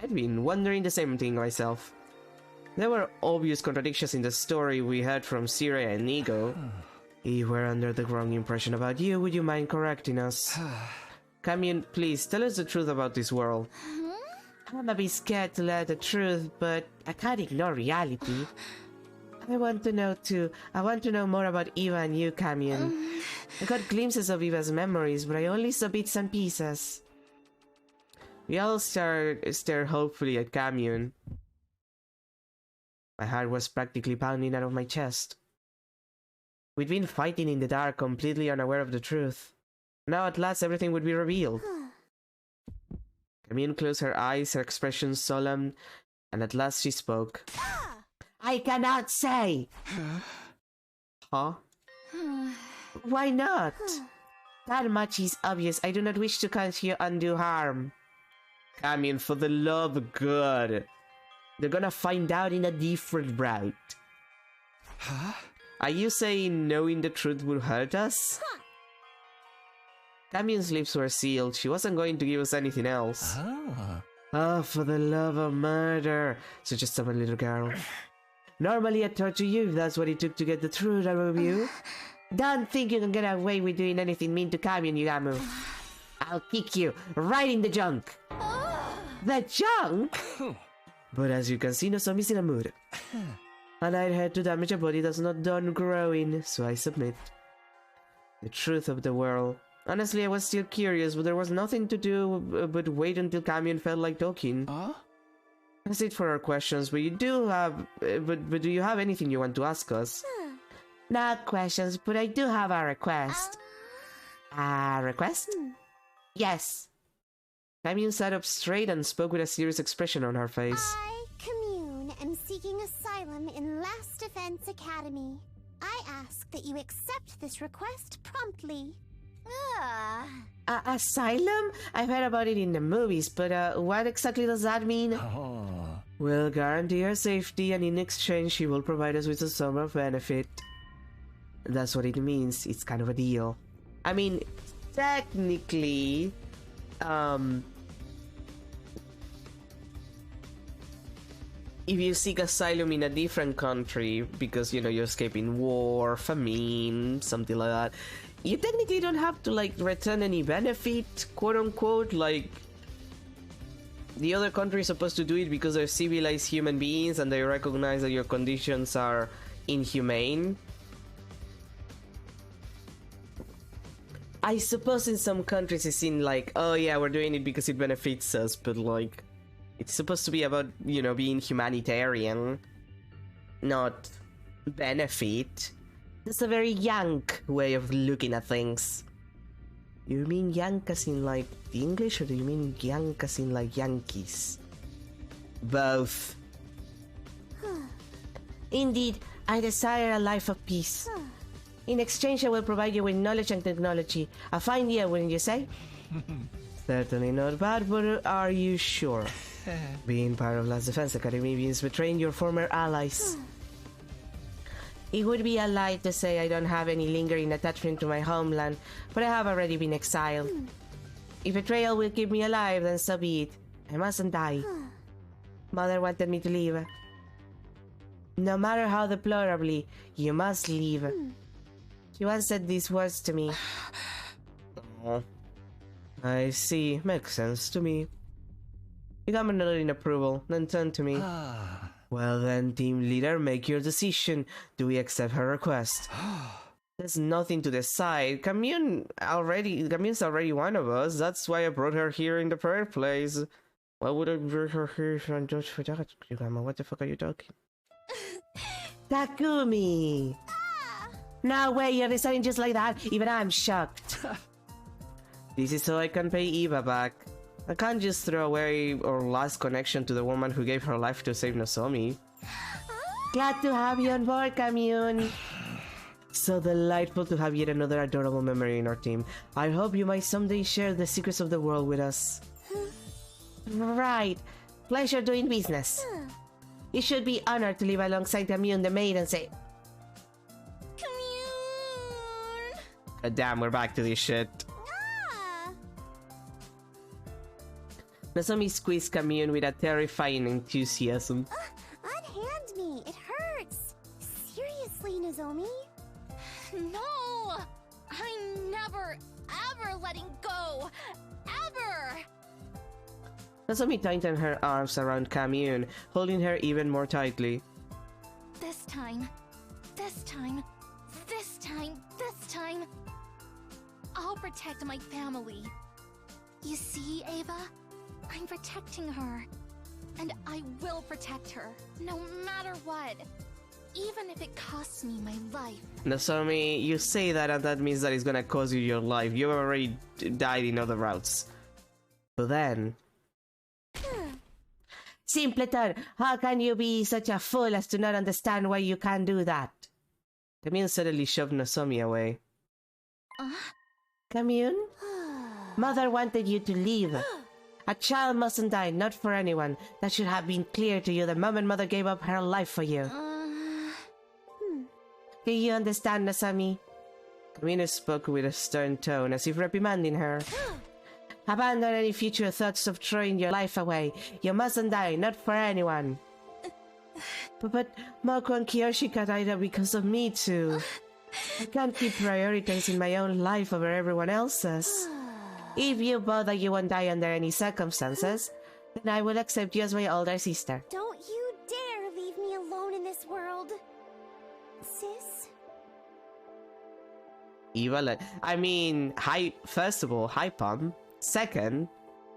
I've been wondering the same thing myself. There were obvious contradictions in the story we heard from Siraya and Nigo. If we're under the wrong impression about you, would you mind correcting us? Kamiun, please, tell us the truth about this world. I'm a bit scared to learn the truth, but I can't ignore reality. I want to know too. I want to know more about Eva and you, Camion. I got glimpses of Eva's memories, but I only saw bits and pieces. We all stare hopefully at Camion. My heart was practically pounding out of my chest. We'd been fighting in the dark, completely unaware of the truth. Now at last everything would be revealed. Camille closed her eyes, her expression solemn, and at last she spoke. I cannot say! Huh? Why not? That much is obvious. I do not wish to cause you undue harm. Camille, for the love of God. They're gonna find out in a different route. Huh? Are you saying knowing the truth would hurt us? Camille's lips were sealed. She wasn't going to give us anything else. Oh, for the love of murder. Such a stubborn little girl. Normally I'd torture you if that's what it took to get the truth out of you. Don't think you can get away with doing anything mean to Camille, Yugamu. I'll kick you right in the junk. The junk? But as you can see, Nozomi's in a mood. And I'd had to damage a body that's not done growing, so I submit. The truth of the world. Honestly, I was still curious, but there was nothing to do but wait until Camion felt like talking. That's it for our questions, but you do have... But do you have anything you want to ask us? Not questions, but I do have a request. A request? Yes. Camion sat up straight and spoke with a serious expression on her face. I, Commune, am seeking asylum in Last Defense Academy. I ask that you accept this request promptly. Asylum? I've heard about it in the movies, but what exactly does that mean? We'll guarantee her safety, and in exchange she will provide us with a sum of benefit. That's what it means. It's kind of a deal. I mean, technically... if you seek asylum in a different country because, you know, you're escaping war, famine, something like that, you technically don't have to, like, return any benefit, quote-unquote. Like, the other country is supposed to do it because they're civilized human beings and they recognize that your conditions are inhumane. I suppose in some countries it's seen like, oh yeah, we're doing it because it benefits us, but, like, it's supposed to be about, you know, being humanitarian, not benefit. That's a very yank way of looking at things. You mean yank as in, like, the English, or do you mean yank as in, like, Yankees? Both. Indeed, I desire a life of peace. In exchange, I will provide you with knowledge and technology. A fine deal, wouldn't you say? Certainly not bad, but are you sure? Being part of Last Defense Academy means betraying your former allies. It would be a lie to say I don't have any lingering attachment to my homeland, but I have already been exiled. If betrayal will keep me alive, then so be it. I mustn't die. Mother wanted me to leave. No matter how deplorably, you must leave. She once said these words to me. Oh, I see. Makes sense to me. You got another in approval, then turn to me. Well then, team leader, make your decision. Do we accept her request? There's nothing to decide. Camille's already one of us. That's why I brought her here in the first place. Why would I bring her here just for that? Yugama, what the fuck are you talking? Takumi! No way, you're deciding just like that. Even I'm shocked. This is so I can pay Eva back. I can't just throw away our last connection to the woman who gave her life to save Nozomi. Glad to have you on board, Camille. So delightful to have yet another adorable memory in our team. I hope you might someday share the secrets of the world with us. Right. Pleasure doing business. You should be honored to live alongside Camille the maid and say... Commune! God damn, we're back to this shit. Nozomi squeezed Camille with a terrifying enthusiasm. Unhand me! It hurts! Seriously, Nozomi? No! I'm never, ever letting go! Ever! Nasami tightened her arms around Kamyun, holding her even more tightly. This time, I'll protect my family. You see, Ava? I'm protecting her. And I will protect her, no matter what. Even if it costs me my life. Nasami, you say that and that means that it's gonna cost you your life. You already died in other routes. But then... Simpleton, how can you be such a fool as to not understand why you can't do that? Kamyun suddenly shoved Nasami away. Kamyun? Mother wanted you to leave. A child mustn't die, not for anyone. That should have been clear to you the moment Mother gave up her life for you. Do you understand, Nasami? Kamina spoke with a stern tone, as if reprimanding her. Abandon any future thoughts of throwing your life away. You mustn't die, not for anyone. But Moko and Kiyoshika died because of me too. I can't keep prioritizing my own life over everyone else's. If you both that you won't die under any circumstances, then I will accept you as my older sister. Don't you dare leave me alone in this world, sis. Eva, I mean, first of all, hi Pom. Second,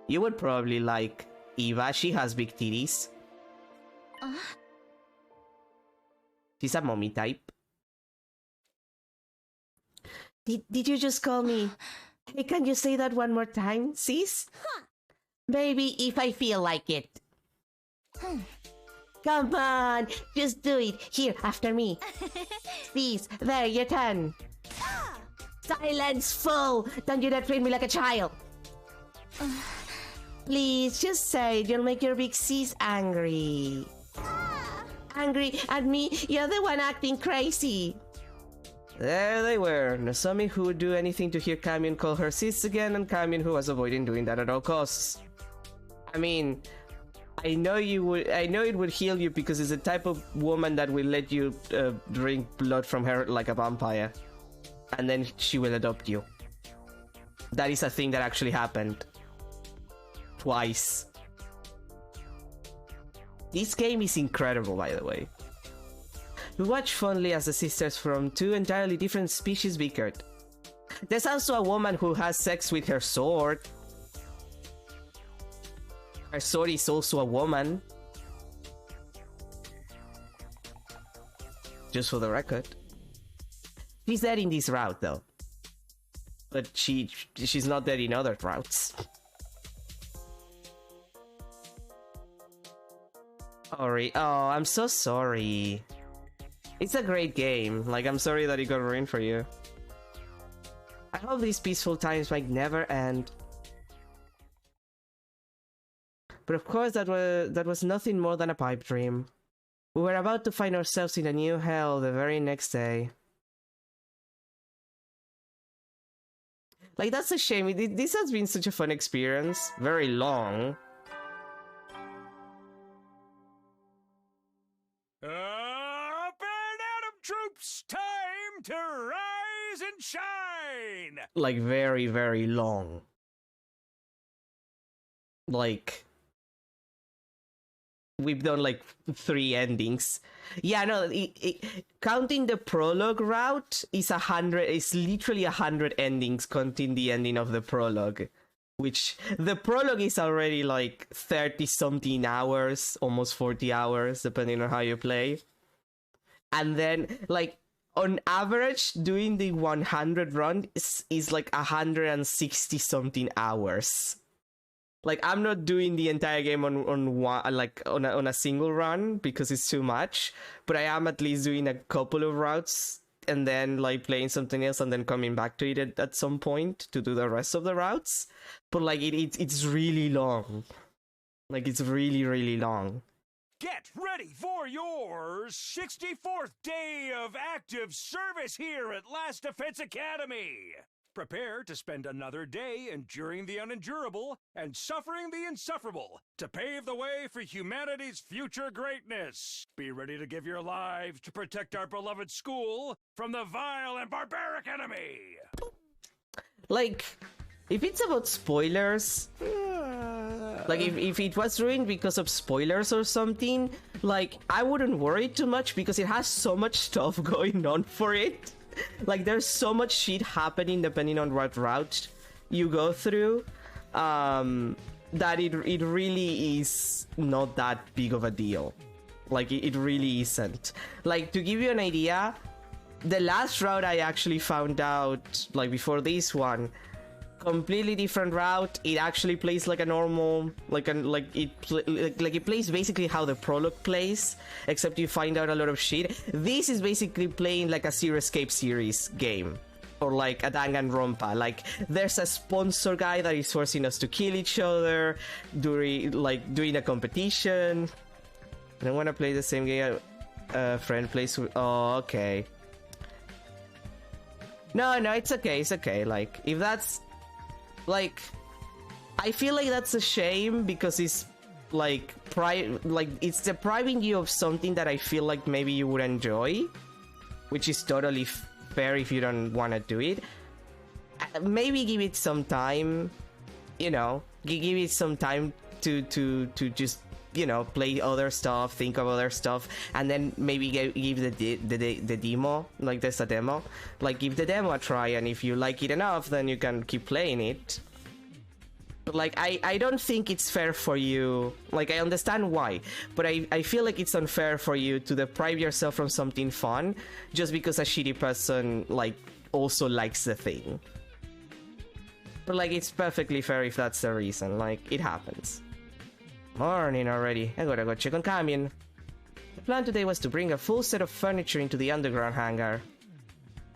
you would probably like Eva. She has big titties. She's a mommy type. Did you just call me? Hey, can you say that one more time, sis? Maybe if I feel like it. Come on, just do it. Here, after me. Sis, there, your turn. Silence, fool! Don't you dare treat me like a child. Please, just say it. You'll make your big sis angry. Angry at me? You're the one acting crazy. There they were, Nasami who would do anything to hear Kamyun call her sis again, and Kamyun who was avoiding doing that at all costs. I mean, I know it would heal you because it's the type of woman that will let you drink blood from her like a vampire. And then she will adopt you. That is a thing that actually happened. Twice. This game is incredible, by the way. We watch fondly as the sisters from two entirely different species bickered. There's also a woman who has sex with her sword. Her sword is also a woman. Just for the record. She's dead in this route though. But she's not dead in other routes. Ori, oh, I'm so sorry. It's a great game. Like, I'm sorry that it got ruined for you. I hope these peaceful times might never end. But of course that was nothing more than a pipe dream. We were about to find ourselves in a new hell the very next day. Like, that's a shame. This has been such a fun experience. Very long. Troops, time to rise and shine! Like, very, very long. Like, we've done like 3 endings. Yeah, no, counting the prologue route is 100. It's literally 100 endings, counting the ending of the prologue. Which, the prologue is already like 30-something hours, almost 40 hours, depending on how you play. And then, like, on average, doing the 100 run is like 160-something hours. Like, I'm not doing the entire game on a single run because it's too much, but I am at least doing a couple of routes and then like playing something else and then coming back to it at some point to do the rest of the routes. But like, it's really long. Like, it's really, really long. Get ready for your 64th day of active service here at Last Defense Academy. Prepare to spend another day enduring the unendurable and suffering the insufferable to pave the way for humanity's future greatness. Be ready to give your lives to protect our beloved school from the vile and barbaric enemy. Like, if it's about spoilers, Like, if it was ruined because of spoilers or something, like, I wouldn't worry too much because it has so much stuff going on for it. Like, there's so much shit happening depending on what route you go through, that it really is not that big of a deal. Like, it really isn't. Like, to give you an idea, the last route I actually found out, like, before this one, completely different route. It actually plays like a normal, it plays basically how the prologue plays, except you find out a lot of shit. This is basically playing like a Zero Escape series game, or like a Danganronpa. Like, there's a sponsor guy that is forcing us to kill each other during a competition. I don't want to play the same game a friend plays with. Oh, okay. No, it's okay. Like, if that's... Like, I feel like that's a shame because it's like it's depriving you of something that I feel like maybe you would enjoy, which is totally fair if you don't want to do it. Maybe give it some time, you know, give it some time to just, you know, play other stuff, think of other stuff, and then maybe give the demo, like there's a demo, like give the demo a try, and if you like it enough, then you can keep playing it. But like, I don't think it's fair for you, like, I understand why, but I feel like it's unfair for you to deprive yourself from something fun just because a shitty person, like, also likes the thing. But like, it's perfectly fair if that's the reason, like, it happens. Morning already. I gotta go check on Camion. The plan today was to bring a full set of furniture into the underground hangar.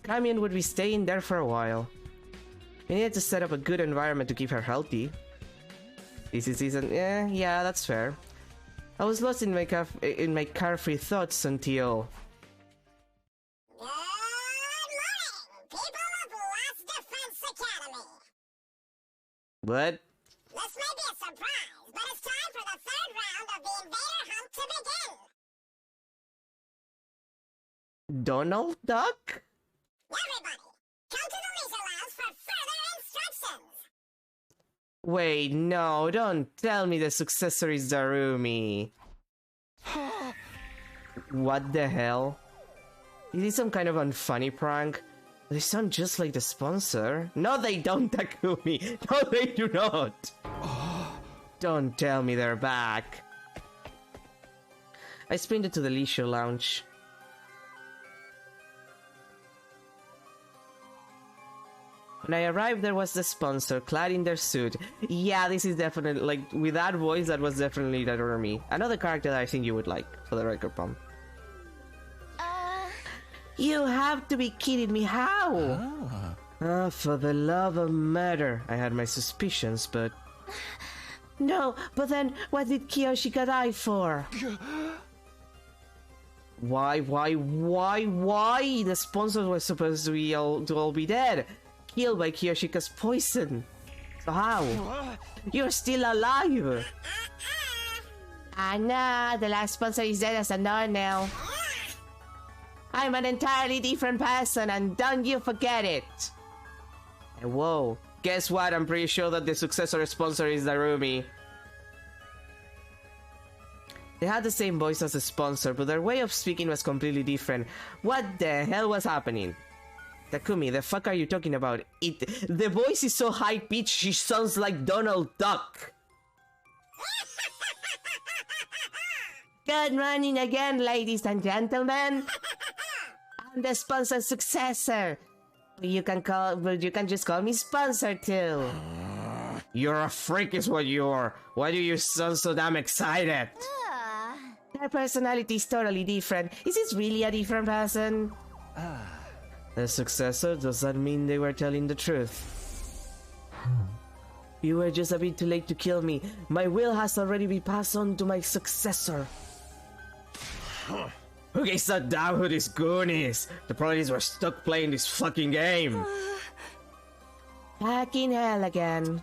Camion would be staying there for a while. We needed to set up a good environment to keep her healthy. This season, yeah, that's fair. I was lost in my carefree thoughts until... Good morning, people of Last Defense Academy! What? This may be a surprise, but it's time for the third round of the Invader Hunt to begin! Donald Duck? Everybody, come to the leisure lounge for further instructions! Wait, no, don't tell me the successor is Darumi. What the hell? Is this some kind of unfunny prank? They sound just like the sponsor. No, they don't, Takumi. No, they do not. Don't tell me they're back. I sprinted to the leisure lounge. When I arrived, there was the sponsor, clad in their suit. Yeah, this is definitely, like, with that voice, that was definitely Darumi. Another character that I think you would like, for the record, Pom. You have to be kidding me, how? For the love of murder. I had my suspicions, but... No, but then, what did Kiyoshika die for? Why? The sponsors were supposed to all be dead. Killed by Kiyoshika's poison. So how? You're still alive! Nah, the last sponsor is dead as a no now. I'm an entirely different person, and don't you forget it! And whoa, guess what? I'm pretty sure that the successor sponsor is Darumi. They had the same voice as the sponsor, but their way of speaking was completely different. What the hell was happening? Takumi, the fuck are you talking about? The voice is so high-pitched, she sounds like Donald Duck. Good morning again, ladies and gentlemen. I'm the sponsor's successor. You can just call me Sponsor too. You're a freak is what you are. Why do you sound so damn excited? Their personality is totally different. Is this really a different person? The successor? Does that mean they were telling the truth? You were just a bit too late to kill me. My will has already been passed on to my successor. Okay, sit down who this goon is. The problem is we're stuck playing this fucking game. Back in hell again.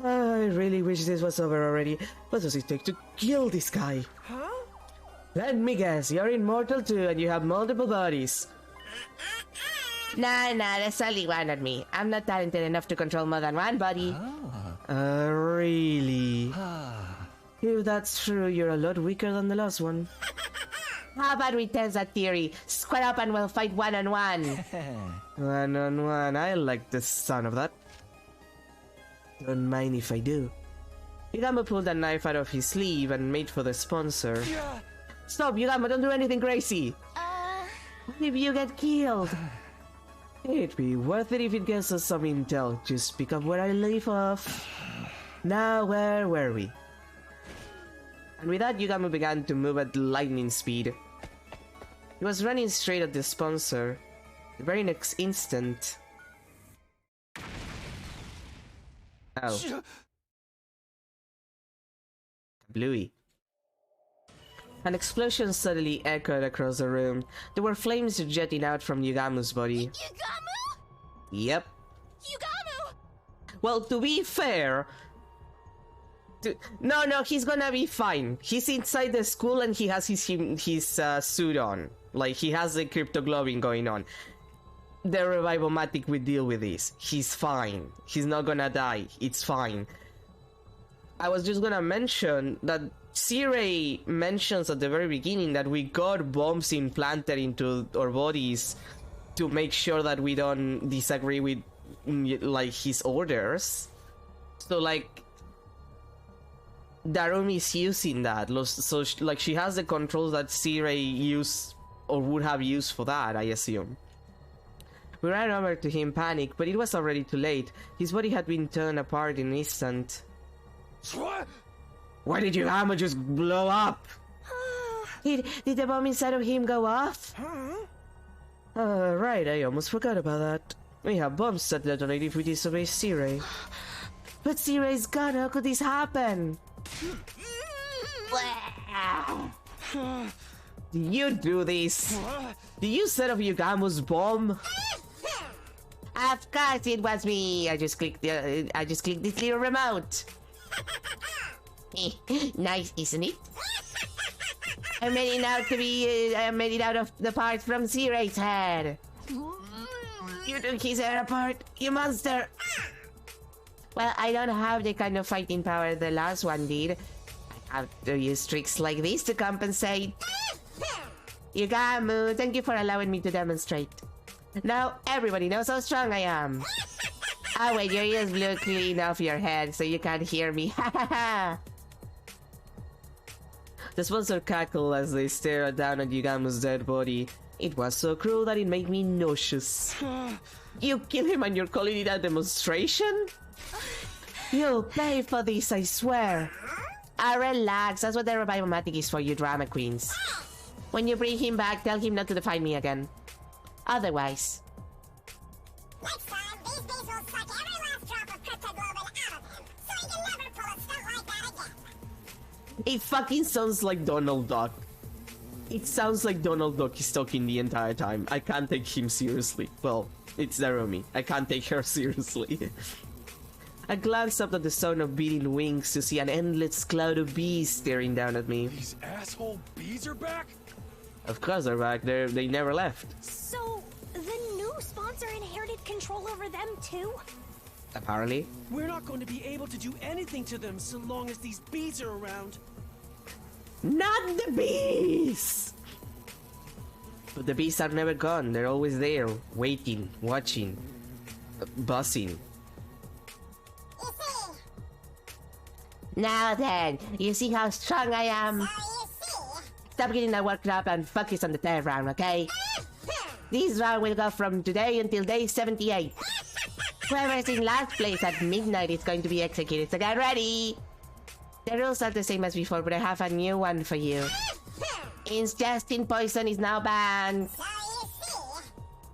I really wish this was over already. What does it take to kill this guy? Let me guess, you're immortal too and you have multiple bodies. Nah, that's only one on me. I'm not talented enough to control more than one body. Really? If that's true, you're a lot weaker than the last one. How about we test that theory? Square up and we'll fight one-on-one. One-on-one, I like the sound of that. Don't mind if I do. Yugamo pulled a knife out of his sleeve and made for the sponsor. Stop, Yugamo, don't do anything crazy! What if you get killed? It'd be worth it if it gives us some intel. Just pick up where I leave off. Now, where were we? And with that, Yugamo began to move at lightning speed. He was running straight at the sponsor. The very next instant... Oh. Bluey. An explosion suddenly echoed across the room. There were flames jetting out from Yugamu's body. Yugamu? Yep. Yugamu! Well, to be fair... No, he's gonna be fine. He's inside the school and he has his suit on. Like, he has the cryptoglobin going on. The Revivomatic will deal with this. He's fine. He's not gonna die. It's fine. I was just gonna mention that Cirei mentions at the very beginning that we got bombs implanted into our bodies to make sure that we don't disagree with, like, his orders. So, like, Darumi is using that. So, like, she has the controls that Cirei used or would have used for that, I assume. We ran over to him, panicked, but it was already too late. His body had been torn apart in an instant. What? Why did Yugamo just blow up? Did the bomb inside of him go off? Right, I almost forgot about that. We have bombs that detonate if we disobey Cirei. But Cirei's gone, how could this happen? Did you do this? Did you set off Yugamo's bomb? Of course it was me. I just clicked this little remote. Nice, isn't it? I made it out of the parts from Cirei's head. You took his hair apart, you monster. Well, I don't have the kind of fighting power the last one did. I have to use tricks like this to compensate. Yugamu, thank you for allowing me to demonstrate. Now everybody knows how strong I am. Oh wait, your ears blew clean off your head so you can't hear me. The sponsor cackled as they stared down at Yugamu's dead body. It was so cruel that it made me nauseous. You killed him and you're calling it a demonstration? You'll pay for this, I swear. Relax, that's what the Revivomatic is for, you drama queens. When you bring him back, tell him not to define me again. Otherwise... Next time, these bees will suck every last drop of cryptoglobin out of him, so he can never pull a stunt like that again. It fucking sounds like Donald Duck. It sounds like Donald Duck is talking the entire time. I can't take him seriously. Well, it's Darumi. I can't take her seriously. I glanced up at the sound of beating wings to see an endless cloud of bees staring down at me. These asshole bees are back? Of course they're back. They never left. So, the new sponsor inherited control over them too? Apparently. We're not going to be able to do anything to them so long as these bees are around. Not the bees! But the bees are never gone. They're always there, waiting, watching, buzzing. Now then, you see how strong I am? Stop getting that worked up and focus on the third round, okay? This round will go from today until day 78. Whoever's in last place at midnight is going to be executed, so get ready! The rules are the same as before, but I have a new one for you. Ingesting poison is now banned.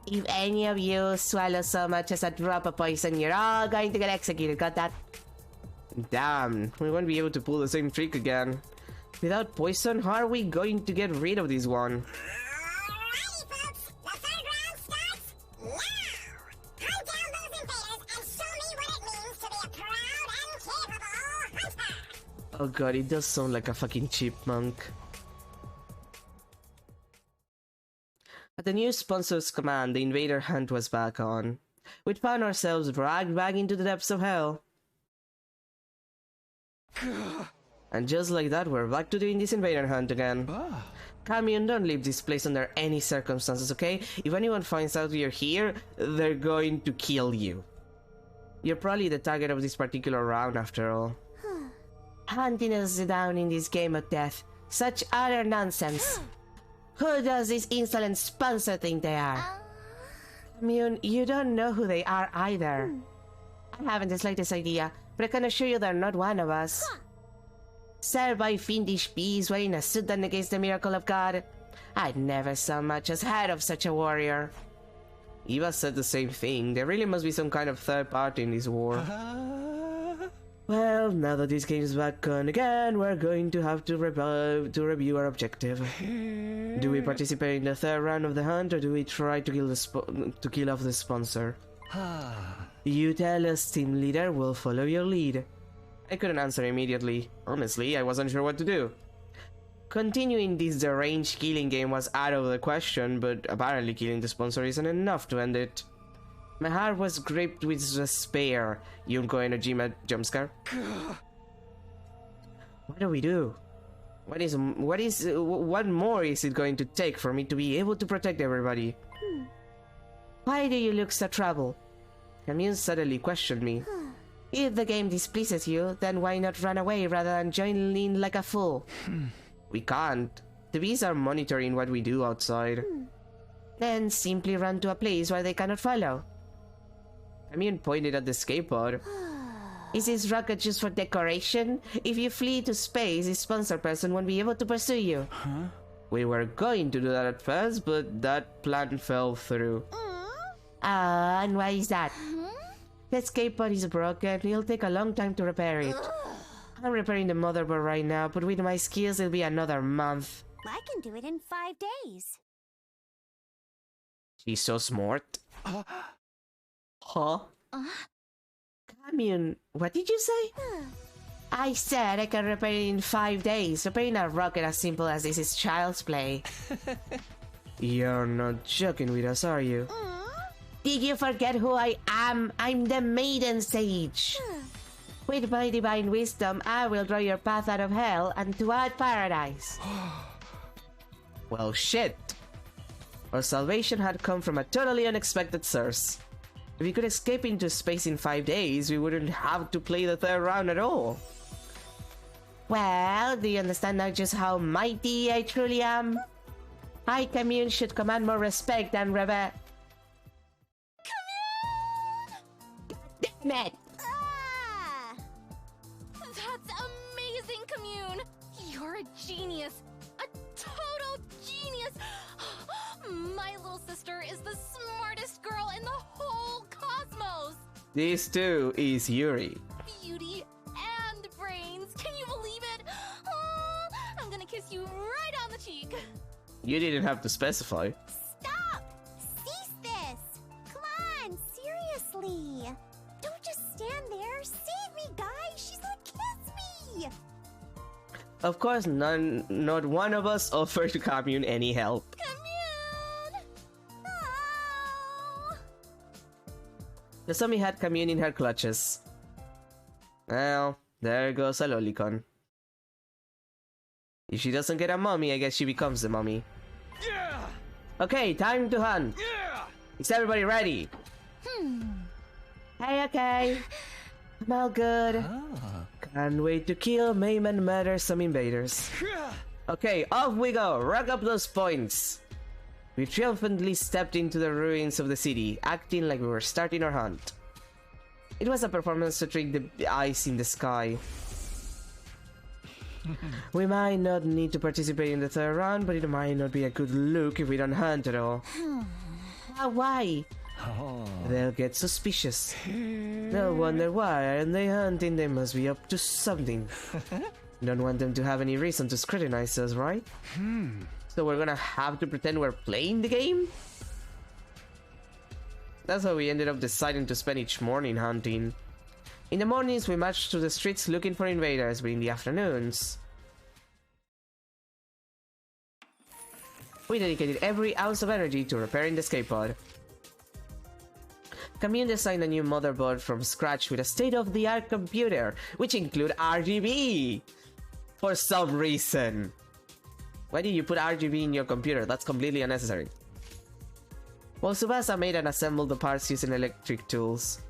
If any of you swallow so much as a drop of poison, you're all going to get executed, got that? Damn, we won't be able to pull the same trick again. Without poison, how are we going to get rid of this one? Alrighty, folks. The third round starts now. Hunt down those invaders and show me what it means to be a proud and capable hunter. Oh god, it does sound like a fucking chipmunk. At the new sponsor's command, the invader hunt was back on. We'd found ourselves dragged back into the depths of hell. And just like that, we're back to doing this invader hunt again. Camion, don't leave this place under any circumstances, okay? If anyone finds out you're here, they're going to kill you. You're probably the target of this particular round after all. Hunting us down in this game of death. Such utter nonsense. Who does this insolent sponsor think they are? Camion, you don't know who they are either. I haven't the slightest idea, but I can assure you they're not one of us. Served by fiendish bees wearing a suit that negates the miracle of God. I'd never so much as heard of such a warrior. Eva said the same thing. There really must be some kind of third party in this war. Well, now that this game's back on again, we're going to have to review our objective. Do we participate in the third round of the hunt, or do we try to kill off the sponsor? You tell us, team leader. We'll follow your lead. I couldn't answer immediately. Honestly, I wasn't sure what to do. Continuing this deranged killing game was out of the question, but apparently killing the sponsor isn't enough to end it. My heart was gripped with despair. Yunko Enojima jumpscare. What do we do? What more is it going to take for me to be able to protect everybody? Why do you look so troubled? Camille suddenly questioned me. If the game displeases you, then why not run away rather than join in like a fool? We can't. The bees are monitoring what we do outside. Then simply run to a place where they cannot follow. Camille pointed at the skateboard. Is this rocket just for decoration? If you flee to space, the sponsor person won't be able to pursue you. We were going to do that at first, but that plan fell through. And why is that? The skateboard is broken. It'll take a long time to repair it. I'm repairing the motherboard right now, but with my skills, it'll be another month. I can do it in 5 days. She's so smart. Huh? Camion, what did you say? I said I can repair it in 5 days. Repairing a rocket as simple as this is child's play. You're not joking with us, are you? Did you forget who I am? I'm the Maiden Sage. With my divine wisdom, I will draw your path out of hell and toward paradise. Well, shit. Our salvation had come from a totally unexpected source. If we could escape into space in 5 days, we wouldn't have to play the third round at all. Well, do you understand now just how mighty I truly am? I, Commune, should command more respect than Reve. Damn it! That's amazing, Commune! You're a genius! A total genius! My little sister is the smartest girl in the whole cosmos! This too is Yuri. Beauty and brains! Can you believe it? I'm gonna kiss you right on the cheek! You didn't have to specify. Stop! Cease this! Come on, seriously! Don't just stand there! Save me, guys! She's gonna kiss me! Of course, not one of us offered to Commune any help. Commune! Oh! The Sumi had Commune in her clutches. Well, there goes a lolicon. If she doesn't get a mommy, I guess she becomes the mommy. Yeah! Okay, time to hunt. Yeah! Is everybody ready? Hey, okay. I'm all good. Can't wait to kill, maim, and murder some invaders. Okay, off we go. Rack up those points. We triumphantly stepped into the ruins of the city, acting like we were starting our hunt. It was a performance to trick the eyes in the sky. We might not need to participate in the third round, but it might not be a good look if we don't hunt at all. Why? They'll get suspicious. They'll wonder why aren't they hunting? They must be up to something. Don't want them to have any reason to scrutinize us, right? So we're gonna have to pretend we're playing the game? That's how we ended up deciding to spend each morning hunting. In the mornings we marched through the streets looking for invaders, but in the afternoons We dedicated every ounce of energy to repairing the escape pod. Camille designed a new motherboard from scratch with a state-of-the-art computer, which include RGB! For some reason. Why did you put RGB in your computer? That's completely unnecessary. While Tsubasa made and assembled the parts using electric tools,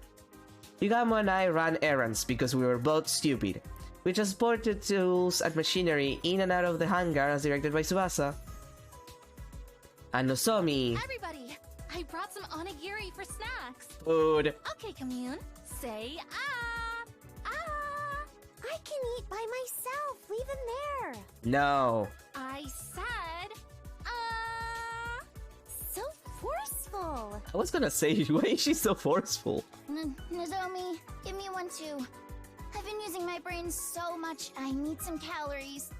Yugamo and I ran errands because we were both stupid. We transported tools and machinery in and out of the hangar as directed by Tsubasa. And Nozomi... Everybody! I brought some onigiri for snacks! Food! Okay, Commune. Say ah! Ah! I can eat by myself. Leave him there. No! I said ah! So forceful. I was gonna say, why is she so forceful? Nozomi, give me one too. I've been using my brain so much, I need some calories.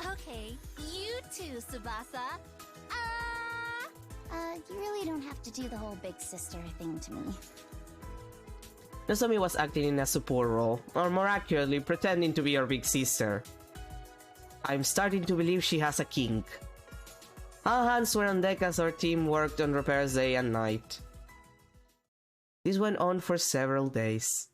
Okay, you too, Tsubasa. You really don't have to do the whole big sister thing to me. Nozomi was acting in a support role, or more accurately, pretending to be her big sister. I'm starting to believe she has a kink. All hands were on deck as our team worked on repairs day and night. This went on for several days.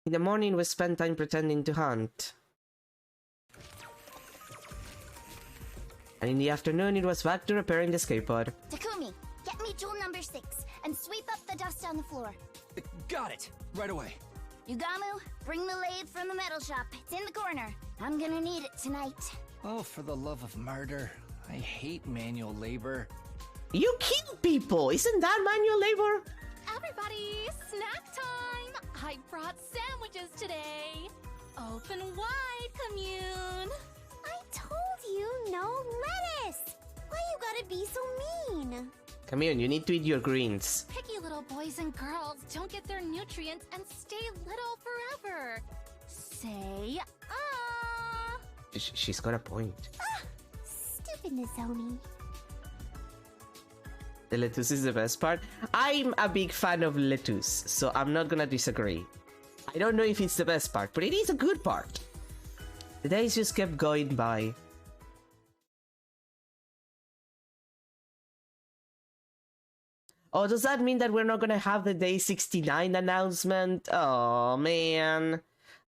In the morning, we spent time pretending to hunt. And in the afternoon, it was back to repairing the escape pod. Takumi, get me tool number 6 and sweep up the dust on the floor. Got it! Right away. Yugamu, bring the lathe from the metal shop. It's in the corner. I'm gonna need it tonight. Oh, for the love of murder. I hate manual labor. You kill people! Isn't that manual labor? Everybody, snack time! I brought sandwiches today. Open wide, Commune. I told you no lettuce. Why you gotta be so mean? Come here, you need to eat your greens. Picky little boys and girls don't get their nutrients and stay little forever. Say ah. She's got a point. Stupid Nozomi. The lettuce is the best part. I'm a big fan of lettuce, so I'm not gonna disagree. I don't know if it's the best part, but it is a good part. The days just kept going by. Oh, does that mean that we're not gonna have the day 69 announcement? Oh man,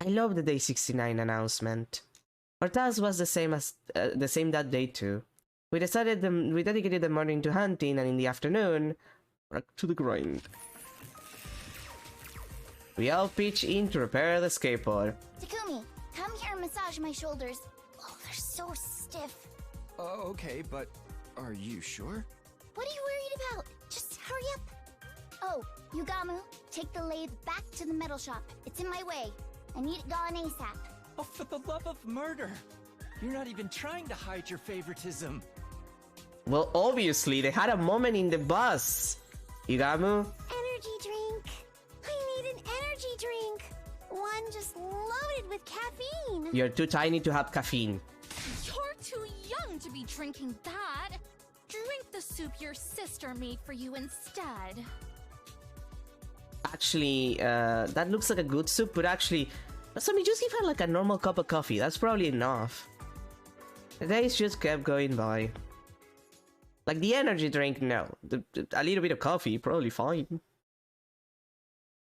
I love the day 69 announcement. Our task was the same that day too. We dedicated the morning to hunting, and in the afternoon, back to the grind. We all pitch in to repair the skateboard. Takumi, come here and massage my shoulders. Oh, they're so stiff. Okay, but are you sure? What are you worried about? Just hurry up. Oh, Yugamu, take the lathe back to the metal shop. It's in my way. I need it gone ASAP. Oh, for the love of murder. You're not even trying to hide your favoritism. Well, obviously, they had a moment in the bus. Yugamu? Energy drink. I need an energy drink. One just loaded with caffeine. You're too tiny to have caffeine. You're too young to be drinking that. Drink the soup your sister made for you instead. Actually, that looks like a good soup, but actually, Nozomi, just give her like a normal cup of coffee. That's probably enough. The days just kept going by. Like the energy drink, no. A little bit of coffee, probably fine.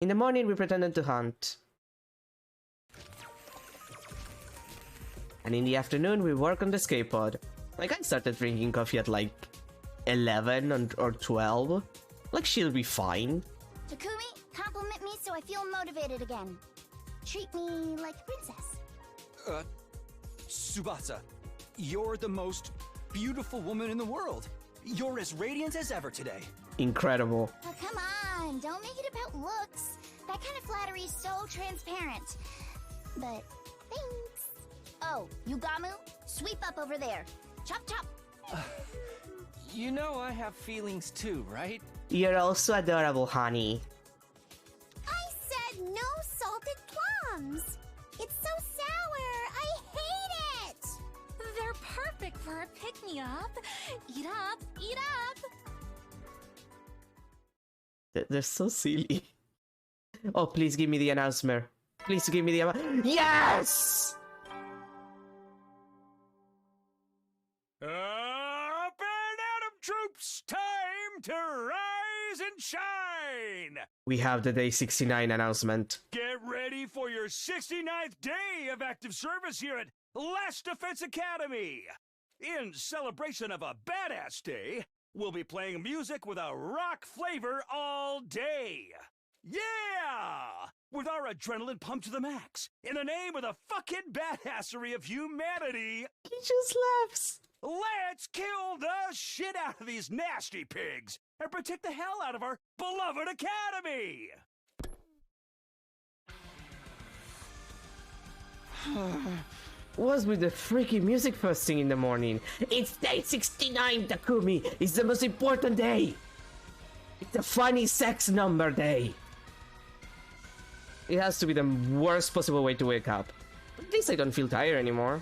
In the morning, we pretended to hunt. And in the afternoon, we work on the skateboard. Like, I started drinking coffee at like 11 or 12. Like, she'll be fine. Takumi, compliment me so I feel motivated again. Treat me like a princess. Tsubasa, you're the most beautiful woman in the world. You're as radiant as ever today. Incredible. Oh, come on, don't make it about looks. That kind of flattery is so transparent. But, thanks. Oh, Yugamu, sweep up over there. Chop, chop. You know I have feelings too, right? You're also adorable, honey. I said no salted plums. It's so sour. I hate it. They're perfect for a pick-me-up. Eat up, eat up. They're so silly. Oh, please give me the announcement. Please give me the amount. Yes! Up and Atom troops, time to rise and shine! We have the day 69 announcement. Get ready for your 69th day of active service here at Last Defense Academy! In celebration of a badass day, we'll be playing music with a rock flavor all day! Yeah! With our adrenaline pumped to the max, in the name of the fucking badassery of humanity! He just laughs. Let's kill the shit out of these nasty pigs and protect the hell out of our beloved academy! What's with the freaky music first thing in the morning? It's day 69, Takumi! It's the most important day! It's a funny sex number day! It has to be the worst possible way to wake up. At least I don't feel tired anymore.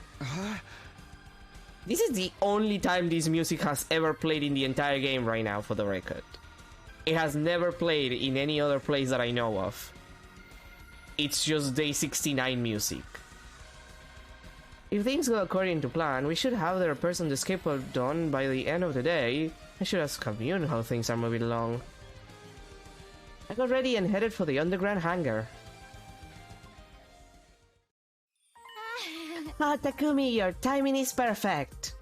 This is the only time this music has ever played in the entire game right now, for the record. It has never played in any other place that I know of. It's just day 69 music. If things go according to plan, we should have the repairs on the skateboard done by the end of the day. I should ask Commune how things are moving along. I got ready and headed for the underground hangar. Ah, Takumi, your timing is perfect!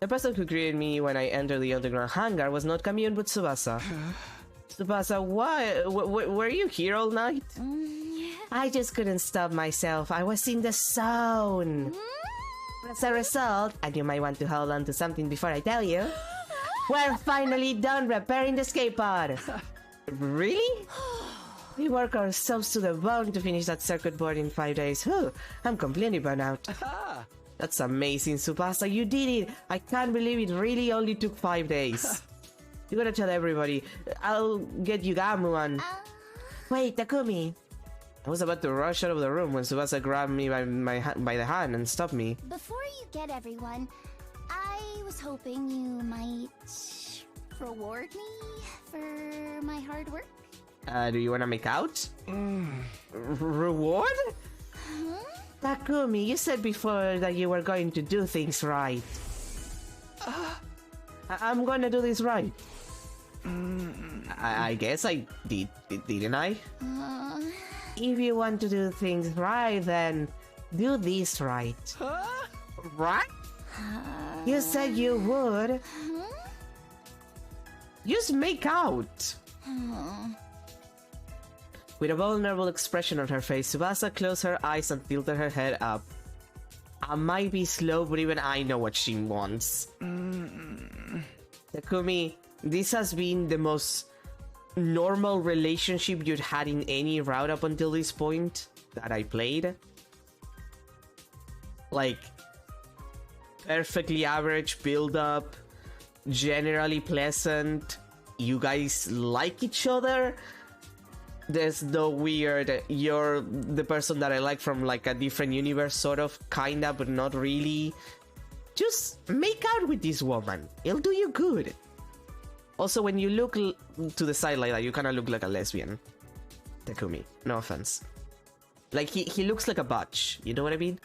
The person who greeted me when I entered the underground hangar was not Commune but Tsubasa. Tsubasa, why? Were you here all night? I just couldn't stop myself. I was in the zone. As a result, and you might want to hold on to something before I tell you, we're finally done repairing the skateboard. Really? We work ourselves to the bone to finish that circuit board in 5 days. Whew, I'm completely burnt out. That's amazing, Tsubasa. You did it. I can't believe it really only took 5 days. You gotta tell everybody. I'll get you Gamu and... Wait, Takumi. I was about to rush out of the room when Tsubasa grabbed me by the hand and stopped me. Before you get everyone, I was hoping you might reward me for my hard work. Do you wanna make out? Reward? Huh? Takumi, you said before that you were going to do things right. I'm gonna do this right. I guess I did, didn't I? If you want to do things right, then do this right. Right? You said you would. Just make out. With a vulnerable expression on her face, Tsubasa closed her eyes and tilted her head up. I might be slow, but even I know what she wants. Takumi, this has been the most normal relationship you'd had in any route up until this point that I played. Like, perfectly average build-up, generally pleasant, you guys like each other. There's no weird, you're the person that I like from like a different universe, sort of, kinda, but not really. Just make out with this woman. It'll do you good. Also, when you look to the side like that, you kinda look like a lesbian. Takumi, no offense. Like, he looks like a butch, you know what I mean?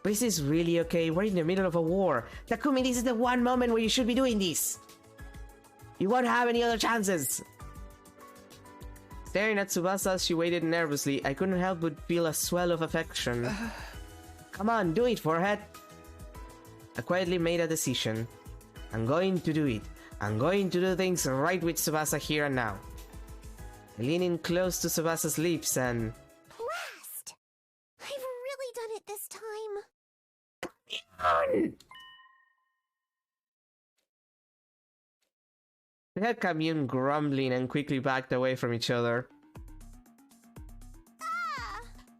But this is really okay, we're in the middle of a war. Takumi, this is the one moment where you should be doing this. You won't have any other chances. Staring at Tsubasa as she waited nervously, I couldn't help but feel a swell of affection. Come on, do it, forehead. I quietly made a decision. I'm going to do it. I'm going to do things right with Tsubasa here and now. I leaned in close to Tsubasa's lips and... Blast! I've really done it this time. We had Commune grumbling and quickly backed away from each other.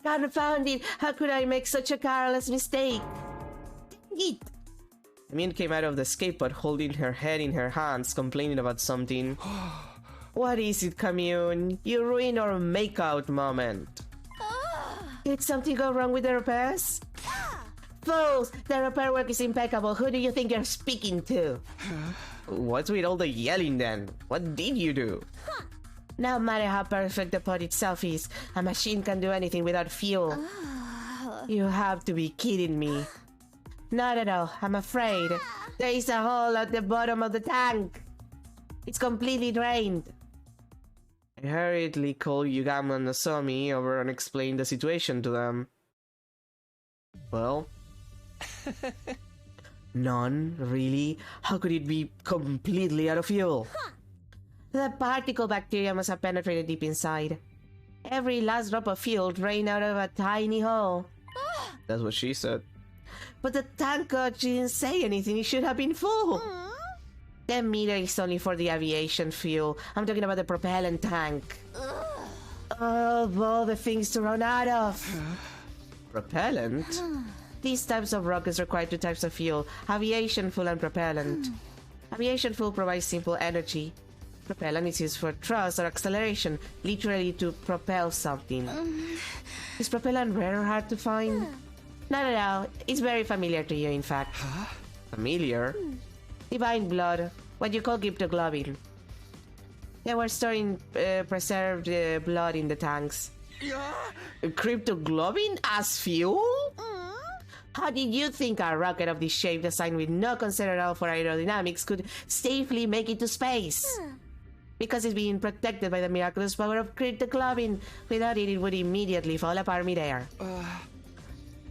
Confound it! How could I make such a careless mistake? Dang it! Commune came out of the skateboard holding her head in her hands, complaining about something. What is it, Commune? You ruined our makeout moment. Did something go wrong with the repairs? Fools! The repair work is impeccable. Who do you think you're speaking to? What's with all the yelling then? What did you do? No matter how perfect the pod itself is, a machine can do anything without fuel. You have to be kidding me. Not at all, I'm afraid. There is a hole at the bottom of the tank. It's completely drained. I hurriedly called Yugamo and Nozomi over and explained the situation to them. Well? None, really? How could it be completely out of fuel? The particle bacteria must have penetrated deep inside. Every last drop of fuel drained out of a tiny hole. That's what she said. But the tank god didn't say anything. It should have been full. The meter is only for the aviation fuel. I'm talking about the propellant tank. Of all the things to run out of. Propellant? These types of rockets require two types of fuel. Aviation fuel and propellant. Aviation fuel provides simple energy. Propellant is used for thrust or acceleration, literally to propel something. Is propellant rare or hard to find? Not at all. It's very familiar to you, in fact. Familiar? Divine blood, what you call cryptoglobin. They were storing preserved blood in the tanks. Cryptoglobin as fuel? How did you think a rocket of this shape, designed with no concern at all for aerodynamics, could safely make it to space? Because it's being protected by the miraculous power of cryptoglobin. Without it, it would immediately fall apart midair.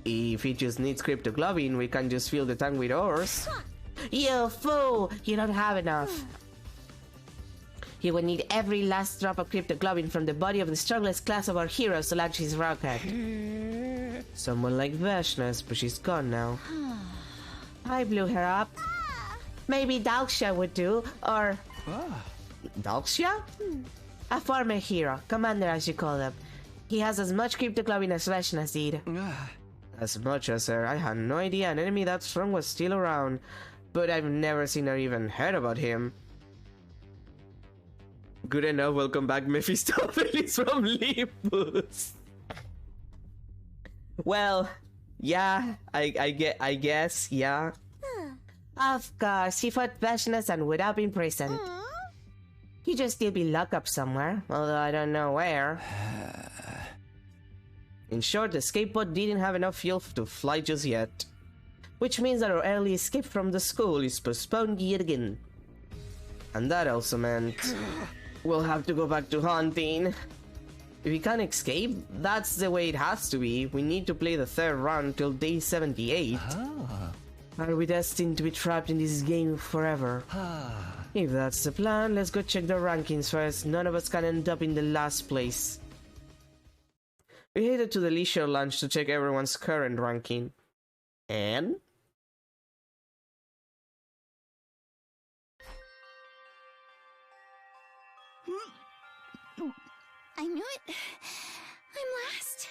If it just needs cryptoglobin, we can just fill the tank with ores. You fool! You don't have enough. He would need every last drop of cryptoglobin from the body of the strongest class of our heroes to launch his rocket. Someone like Vashna's, but she's gone now. I blew her up. Maybe Dalxia would do, or... Dalxia? A former hero, commander as you call him. He has as much cryptoglobin as Vashna's did. As much as her. I had no idea an enemy that strong was still around. But I've never seen or even heard about him. Good enough, welcome back Mephistopheles from Olympus. Well, yeah, I guess, yeah. Of course, he fought Vashnas and would have been imprisoned. He'd just still be locked up somewhere, although I don't know where. In short, the escape pod didn't have enough fuel to fly just yet. Which means that our early escape from the school is postponed yet again. And that also meant we'll have to go back to hunting. If we can't escape, that's the way it has to be. We need to play the third round till day 78. Are we destined to be trapped in this game forever? If that's the plan, let's go check the rankings first. None of us can end up in the last place. We headed to the leisure lunch to check everyone's current ranking. And... I knew it. I'm last.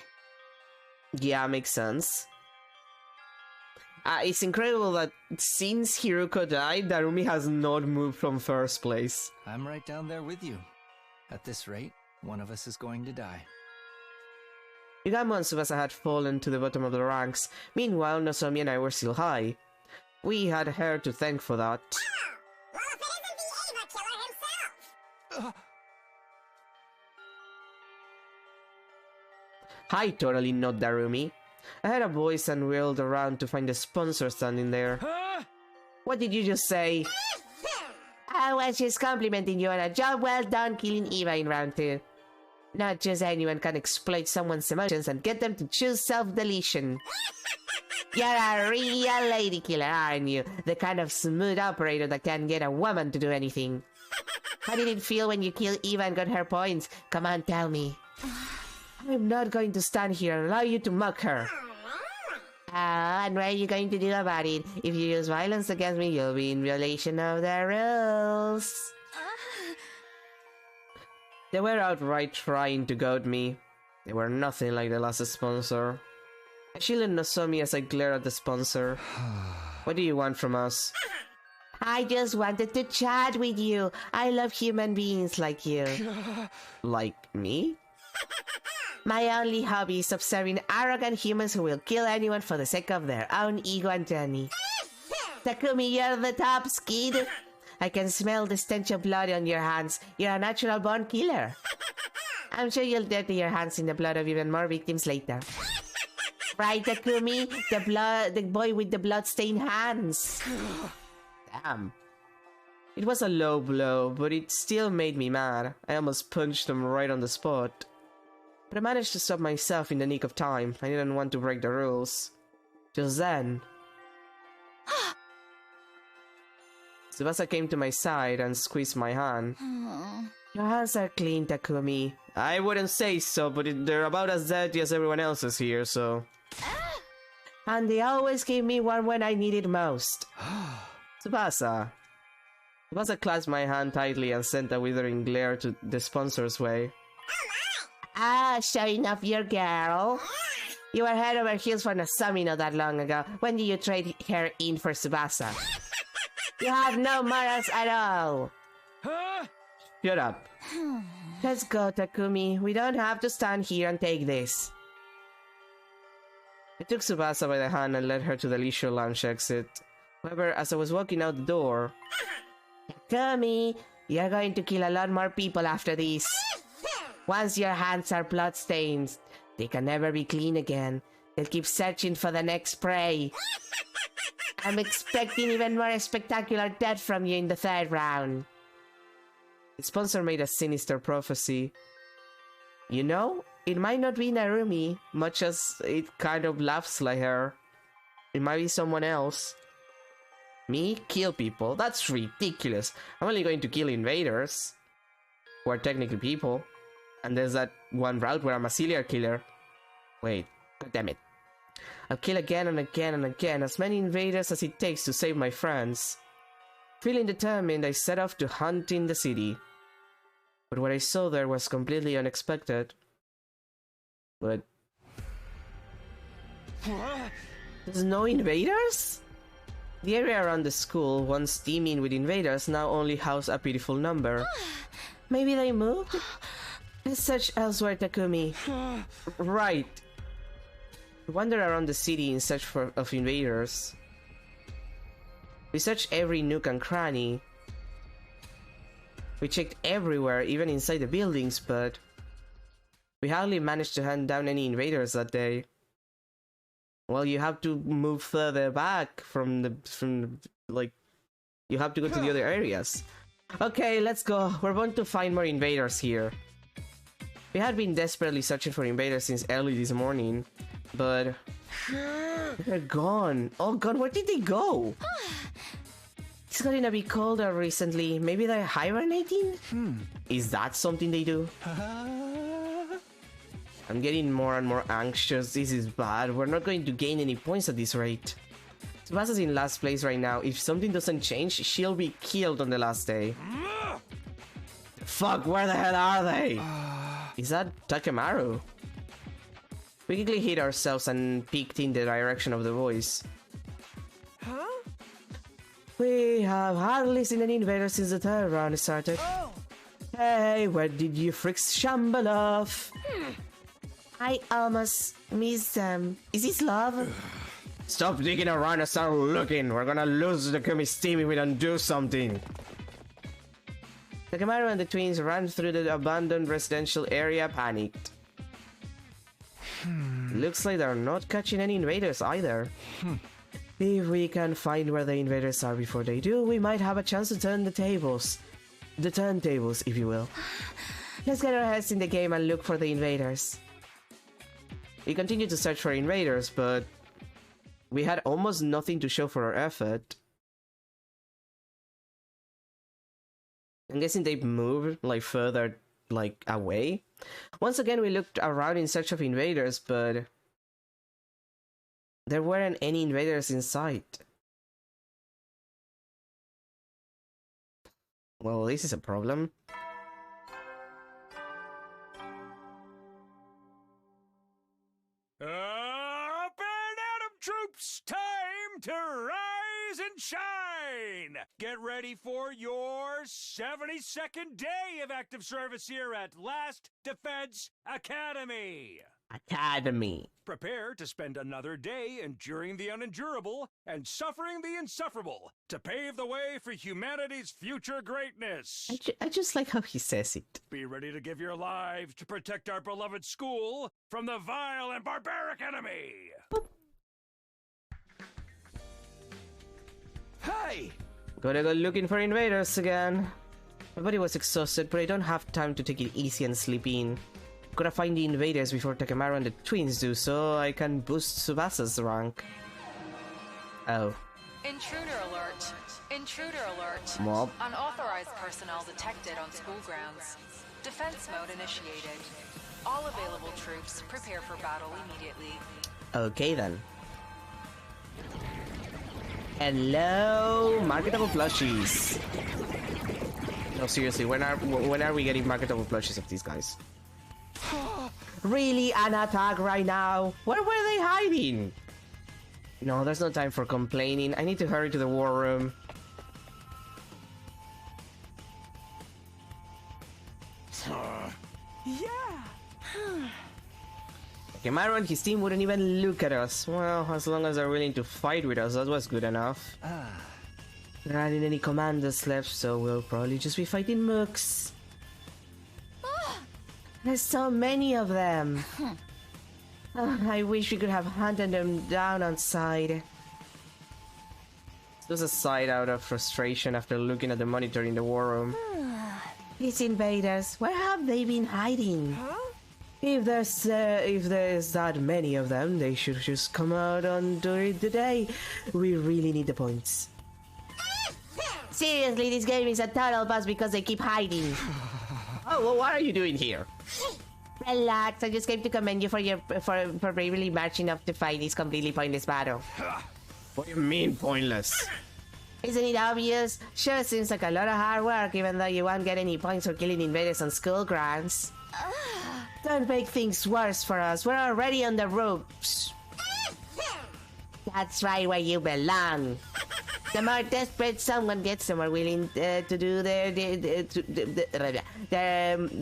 Yeah, makes sense. It's incredible that since Hiruko died, Darumi has not moved from first place. I'm right down there with you. At this rate, one of us is going to die. Yugamo and Tsubasa had fallen to the bottom of the ranks. Meanwhile, Nozomi and I were still high. We had her to thank for that. Well, if it isn't the Eva killer himself! Hi, totally not Darumi. I heard a voice and wheeled around to find the sponsor standing there. What did you just say? I was just complimenting you on a job well done killing Eva in round 2. Not just anyone can exploit someone's emotions and get them to choose self-deletion. You're a real lady killer, aren't you? The kind of smooth operator that can get a woman to do anything. How did it feel when you killed Eva and got her points? Come on, tell me. I'm not going to stand here and allow you to mock her. And what are you going to do about it? If you use violence against me, you'll be in violation of the rules. They were outright trying to goad me. They were nothing like the last sponsor. I shielded Nozomi as I glared at the sponsor. What do you want from us? I just wanted to chat with you. I love human beings like you. Like me? My only hobby is observing arrogant humans who will kill anyone for the sake of their own ego and journey. Takumi, you're the top, kid. I can smell the stench of blood on your hands. You're a natural born killer. I'm sure you'll dirty your hands in the blood of even more victims later. Right, Takumi? The boy with the blood-stained hands. Damn. It was a low blow, but it still made me mad. I almost punched him right on the spot. But I managed to stop myself in the nick of time. I didn't want to break the rules. Just then... Tsubasa came to my side and squeezed my hand. Your hands are clean, Takumi. I wouldn't say so, but they're about as dirty as everyone else's here, so... And they always gave me one when I needed most. Tsubasa. Tsubasa clasped my hand tightly and sent a withering glare to the sponsor's way. Ah, showing off your girl. You were head over heels for Nasami not that long ago. When did you trade her in for Tsubasa? You have no morals at all. Huh? Shut up. Let's go, Takumi. We don't have to stand here and take this. I took Tsubasa by the hand and led her to the leisure lounge exit. However, as I was walking out the door... Takumi, you're going to kill a lot more people after this. Once your hands are bloodstained, they can never be clean again. They'll keep searching for the next prey. I'm expecting even more spectacular death from you in the third round. The sponsor made a sinister prophecy. You know, it might not be Narumi, much as it kind of laughs like her. It might be someone else. Me? Kill people? That's ridiculous. I'm only going to kill invaders. Who are technically people. And there's that one route where I'm a serial killer. Wait, god damn it. I'll kill again and again and again, as many invaders as it takes to save my friends. Feeling determined, I set off to hunt in the city. But what I saw there was completely unexpected. But... There's no invaders? The area around the school, once teeming with invaders, now only house a pitiful number. Maybe they moved? Let's search elsewhere, Takumi. Right. We wander around the city in search of invaders. We searched every nook and cranny. We checked everywhere, even inside the buildings, but we hardly managed to hunt down any invaders that day. Well, you have to move further back like, you have to go to the other areas. Okay, let's go. We're going to find more invaders here. We had been desperately searching for invaders since early this morning, but they're gone. Oh god, where did they go? It's gotten a bit colder recently. Maybe they're hibernating? Is that something they do? I'm getting more and more anxious. This is bad. We're not going to gain any points at this rate. Tsubasa's in last place right now. If something doesn't change, she'll be killed on the last day. Fuck, where the hell are they? Is that Takemaru? We quickly hid ourselves and peeked in the direction of the voice. Huh? We have hardly seen any invaders since the third round started. Oh. Hey, where did you freaks shamble off? I almost missed them. Is this love? Stop digging around and start looking. We're gonna lose the Kumi's team if we don't do something. Takemaru and the twins ran through the abandoned residential area panicked. Looks like they're not catching any invaders either. If we can find where the invaders are before they do, we might have a chance to turn the tables. The turntables, if you will. Let's get our heads in the game and look for the invaders. We continued to search for invaders, but we had almost nothing to show for our effort. I'm guessing they moved, like, further, like, away. Once again, we looked around in search of invaders, but there weren't any invaders in sight. Well, this is a problem. Up and at 'em, troops! Time to rise and shine! Get ready for your 72nd day of active service here at Last Defense Academy! Academy. Prepare to spend another day enduring the unendurable and suffering the insufferable to pave the way for humanity's future greatness. I just like how he says it. Be ready to give your lives to protect our beloved school from the vile and barbaric enemy. Hey! Gotta go looking for invaders again. My body was exhausted, but I don't have time to take it easy and sleep in. Gotta find the invaders before Takemaru and the twins do, so I can boost Tsubasa's rank. Oh. Intruder alert. Intruder alert. Mob. Unauthorized personnel detected on school grounds. Defense mode initiated. All available troops prepare for battle immediately. Okay then. Hello, marketable plushies. No, seriously, when are we getting marketable plushies of these guys? Really, an attack right now? Where were they hiding? No, there's no time for complaining. I need to hurry to the war room. Yeah. Takemaru and his team wouldn't even look at us. Well, as long as they're willing to fight with us, that was good enough. There aren't any commanders left, so we'll probably just be fighting mooks. There's so many of them. I wish we could have hunted them down on sight. It was a sigh out of frustration after looking at the monitor in the war room. These invaders, where have they been hiding? If there's that many of them, they should just come out on during the day. We really need the points. Seriously, this game is a total bust because they keep hiding. Oh, well, what are you doing here? Relax, I just came to commend you for bravely marching up to fight this completely pointless battle. What do you mean, pointless? Isn't it obvious? Sure seems like a lot of hard work, even though you won't get any points for killing invaders on school grounds. Don't make things worse for us, we're already on the ropes. That's right where you belong. The more desperate someone gets, the more willing to do the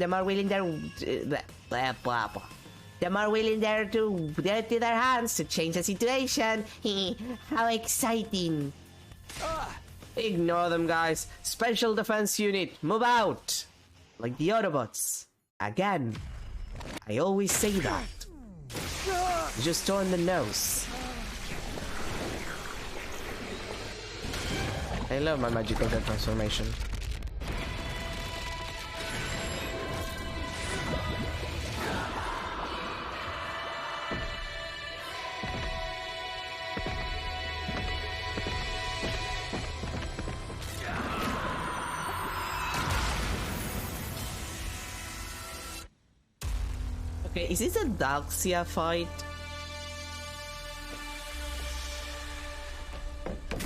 more willing they're to dirty their hands to change the situation. How exciting! Ignore them, guys. Special defense unit, move out! Like the Autobots. Again. I always say that. Just turn the nose. I love my magical gun transformation. Okay, is this a Daxia fight?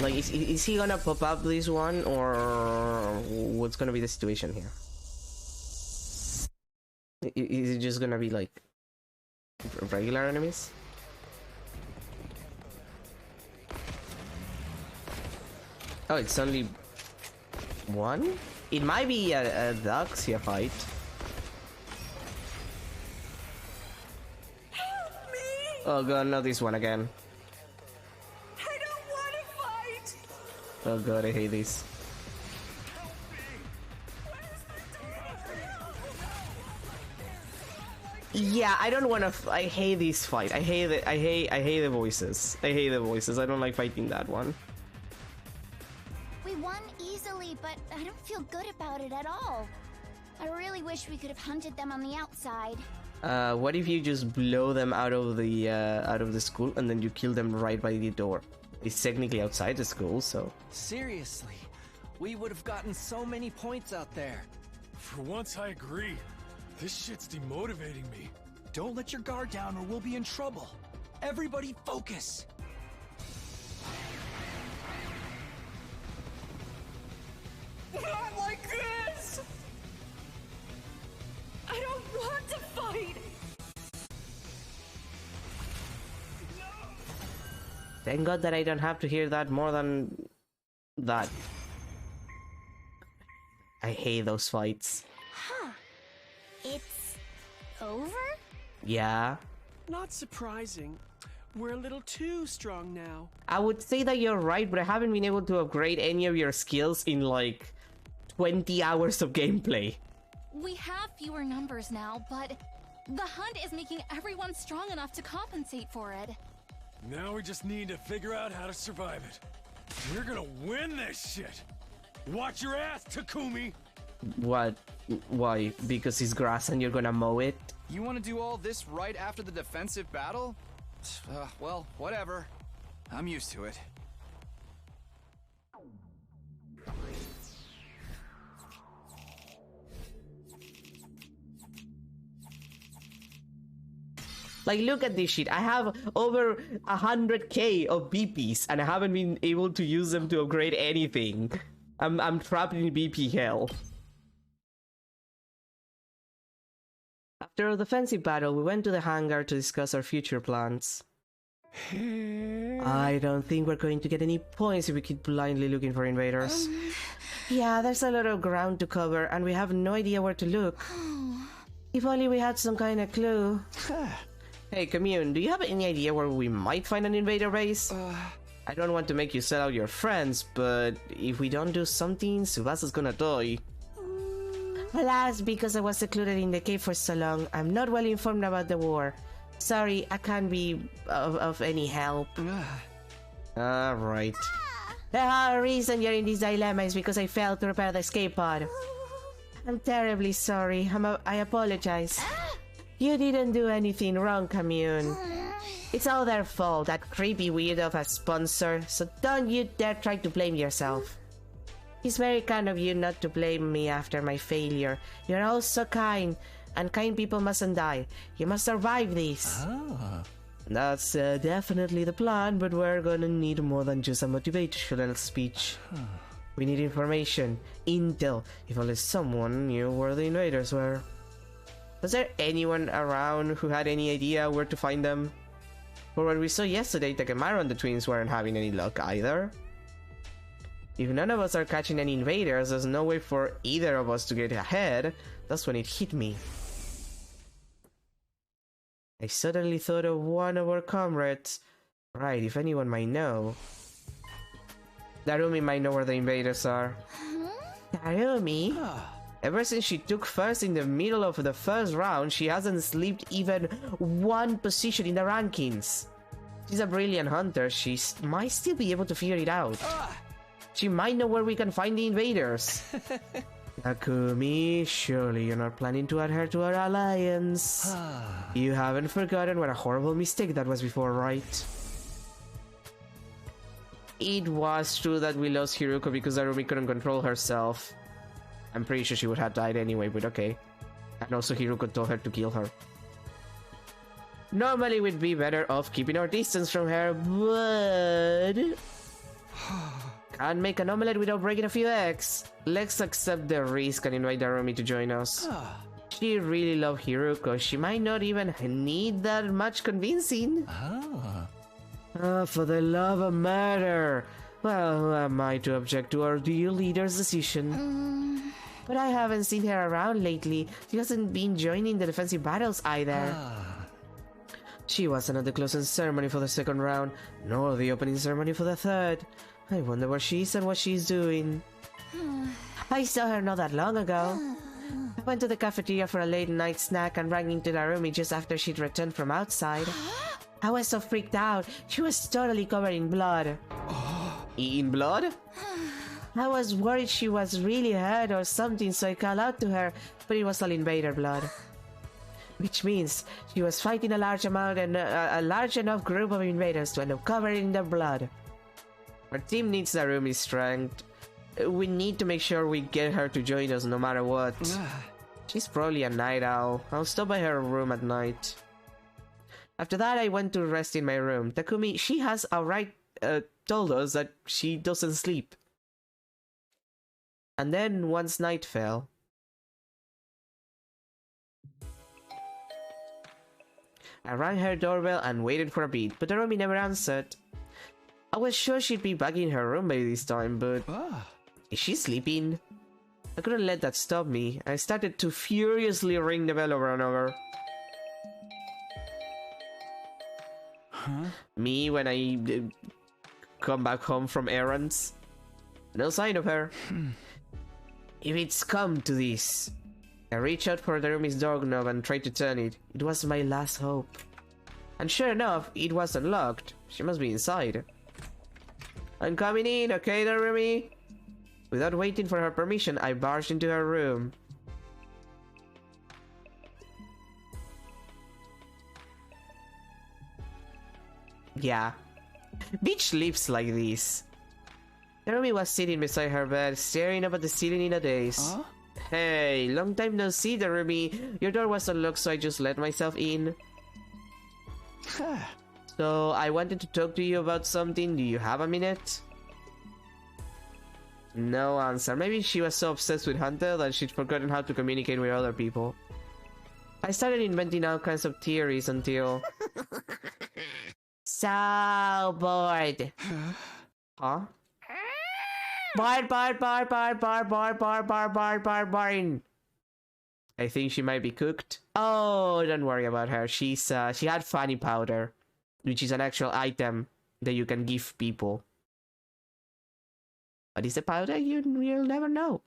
Like, is he gonna pop up this one, or what's gonna be the situation here? Is it just gonna be like regular enemies? Oh, it's only one? It might be a Daxia fight. Help me! Oh god, not this one again. I don't want to fight. Oh god, I hate this. Yeah, I don't want to. I hate this fight. I hate it. I hate the voices. I hate the voices. I don't like fighting that one. We won easily, but I don't feel good about it at all. I really wish we could have hunted them on the outside. What if you just blow them out of the school and then you kill them right by the door? It's technically outside the school, so. Seriously, we would have gotten so many points out there. For once, I agree. This shit's demotivating me. Don't let your guard down or we'll be in trouble. Everybody focus! Not like this! I don't want to fight! Thank God that I don't have to hear that more than that. I hate those fights. Huh. It's over? Yeah. Not surprising. We're a little too strong now. I would say that you're right, but I haven't been able to upgrade any of your skills in like 20 hours of gameplay. We have fewer numbers now, but the hunt is making everyone strong enough to compensate for it. Now we just need to figure out how to survive it. We're gonna win this shit! Watch your ass, Takumi! What? Why? Because it's grass and you're gonna mow it? You want to do all this right after the defensive battle? Well, whatever. I'm used to it. Like, look at this shit. I have over 100k of BPs and I haven't been able to use them to upgrade anything. I'm trapped in BP hell. After a defensive battle, we went to the hangar to discuss our future plans. I don't think we're going to get any points if we keep blindly looking for invaders. Yeah, there's a lot of ground to cover and we have no idea where to look. If only we had some kind of clue. Hey, Commune, do you have any idea where we might find an invader base? I don't want to make you sell out your friends, but if we don't do something, Tsubasa's gonna die. Alas, because I was secluded in the cave for so long, I'm not well informed about the war. Sorry, I can't be of any help. Alright. The whole reason you're in this dilemma is because I failed to repair the escape pod. I'm terribly sorry. I apologize. You didn't do anything wrong, Commune. It's all their fault, that creepy weirdo of a sponsor, so don't you dare try to blame yourself. It's very kind of you not to blame me after my failure. You're all so kind, and kind people mustn't die. You must survive this. That's definitely the plan, but we're gonna need more than just a motivational speech. We need information, intel, if only someone knew where the invaders were. Was there anyone around who had any idea where to find them? For what we saw yesterday, Takemaru and the twins weren't having any luck either. If none of us are catching any invaders, there's no way for either of us to get ahead. That's when it hit me. I suddenly thought of one of our comrades. Right, if anyone might know. Darumi might know where the invaders are. Darumi? Ever since she took first in the middle of the first round, she hasn't slipped even one position in the rankings. She's a brilliant hunter. She might still be able to figure it out. She might know where we can find the invaders. Takumi, surely you're not planning to add her to our alliance. You haven't forgotten what a horrible mistake that was before, right? It was true that we lost Hiruko because Darumi couldn't control herself. I'm pretty sure she would have died anyway, but okay. And also Hiruko told her to kill her. Normally we'd be better off keeping our distance from her, but... Can't make an omelette without breaking a few eggs. Let's accept the risk and invite Darumi to join us. She really loves Hiruko. She might not even need that much convincing. For the love of murder. Well, who am I to object to our dear leader's decision? But I haven't seen her around lately. She hasn't been joining the defensive battles either. She wasn't at the closing ceremony for the second round, nor the opening ceremony for the third. I wonder where she is and what she's doing. I saw her not that long ago. I went to the cafeteria for a late night snack and ran into Darumi just after she'd returned from outside. I was so freaked out. She was totally covered in blood. In blood? I was worried she was really hurt or something, so I called out to her, but it was all invader blood. Which means she was fighting a large enough group of invaders to end up covered in their blood. Our team needs Darumi's strength. We need to make sure we get her to join us no matter what. She's probably a night owl. I'll stop by her room at night. After that, I went to rest in my room. Takumi, she has outright told us that she doesn't sleep. And then once night fell, I rang her doorbell and waited for a bit, but Darumi never answered. I was sure she'd be back in her room by this time, but... Is she sleeping? I couldn't let that stop me. I started to furiously ring the bell over and over. Me when I come back home from errands. No sign of her. If it's come to this, I reached out for Narumi's doorknob and tried to turn it. It was my last hope. And sure enough, it was unlocked. She must be inside. I'm coming in, okay, Narumi? Without waiting for her permission, I barged into her room. Yeah. Bitch lives like this. Narumi was sitting beside her bed, staring up at the ceiling in a daze. Huh? Hey, long time no see, Narumi. Your door was unlocked, so I just let myself in. So, I wanted to talk to you about something. Do you have a minute? No answer. Maybe she was so obsessed with Hunter that she'd forgotten how to communicate with other people. I started inventing all kinds of theories until... So bored. Huh? Barn. I think she might be cooked. Oh, don't worry about her. She had funny powder, which is an actual item that you can give people. What is the powder? You'll never know.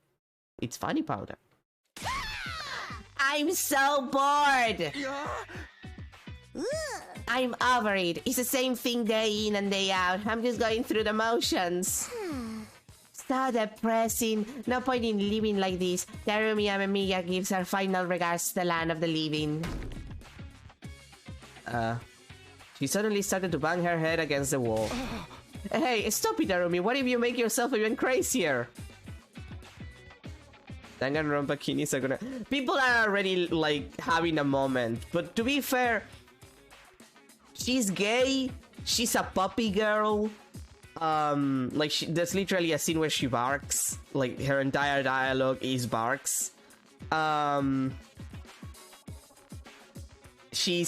It's funny powder. I'm so bored. I'm over it. It's the same thing day in and day out. I'm just going through the motions. So depressing. No point in living like this. Narumi Amemiya gives her final regards to the land of the living. She suddenly started to bang her head against the wall. Hey, stop it, Narumi. What if you make yourself even crazier? Danganronpa Kinis are gonna... People are already, like, having a moment. But to be fair... She's gay. She's a puppy girl. Like, there's literally a scene where she barks. Like, her entire dialogue is barks. She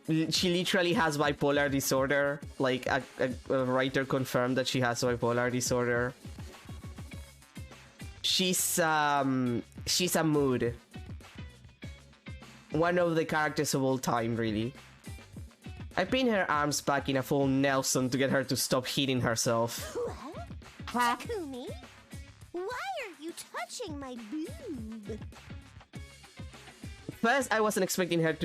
literally has bipolar disorder. Like, a writer confirmed that she has bipolar disorder. She's a mood. One of the characters of all time, really. I pinned her arms back in a full Nelson to get her to stop hitting herself. What? Takumi? Why are you touching my boob? First, I wasn't expecting her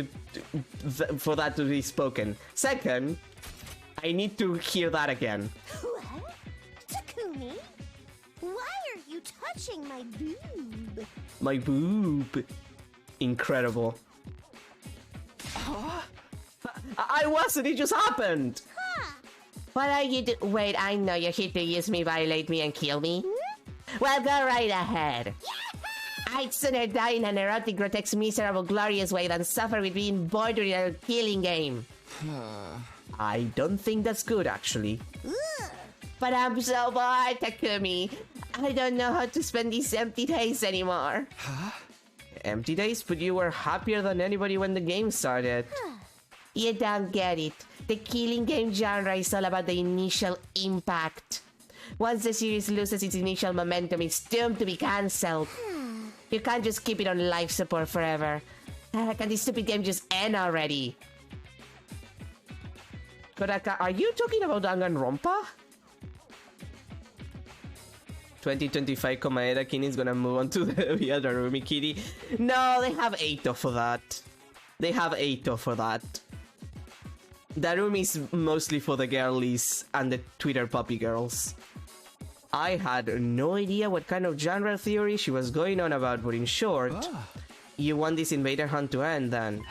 for that to be spoken. Second, I need to hear that again. What? Takumi? Why are you touching my boob? My boob. Incredible. I wasn't, it just happened! Huh. What are you Wait, I know you're here to use me, violate me, and kill me? Well, go right ahead. I'd sooner die in an erotic, grotesque, miserable, glorious way than suffer with being bored in a killing game. I don't think that's good, actually. But I'm so bored, Takumi. I don't know how to spend these empty days anymore. Huh? Empty days? But you were happier than anybody when the game started. You don't get it. The killing game genre is all about the initial impact. Once the series loses its initial momentum, it's doomed to be cancelled. You can't just keep it on life support forever. Can this stupid game just end already? Kodaka, are you talking about Danganronpa? 2025 Komaeda Kin is gonna move on to the other Narumi Kitty. No, they have Eito for that. They have Eito for that. Darumi's mostly for the girlies and the Twitter puppy girls. I had no idea what kind of genre theory she was going on about, but in short, you want this invader hunt to end then?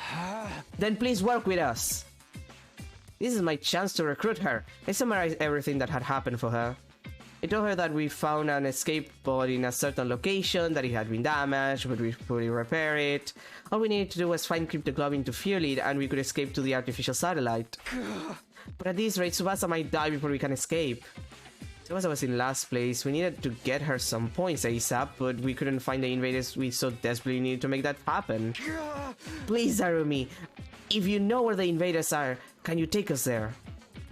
Then please work with us. This is my chance to recruit her. I summarized everything that had happened for her. I told her that we found an escape pod in a certain location, that it had been damaged, but we could repair it. All we needed to do was find cryptoglobin to fuel it, and we could escape to the artificial satellite. But at this rate, Tsubasa might die before we can escape. Tsubasa was in last place. We needed to get her some points ASAP, but we couldn't find the invaders we so desperately needed to make that happen. Please, Narumi, if you know where the invaders are, can you take us there?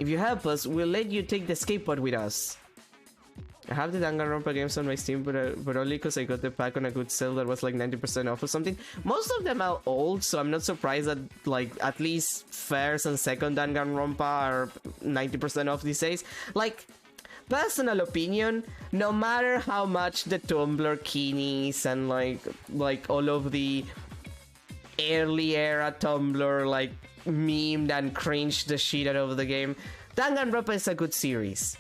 If you help us, we'll let you take the escape pod with us. I have the Danganronpa games on my Steam, but only because I got the pack on a good sale that was like 90% off or something. Most of them are old, so I'm not surprised that like at least first and second Danganronpa are 90% off these days. Like, personal opinion, no matter how much the Tumblr Kinis and like all of the early era Tumblr like memed and cringed the shit out of the game, Danganronpa is a good series.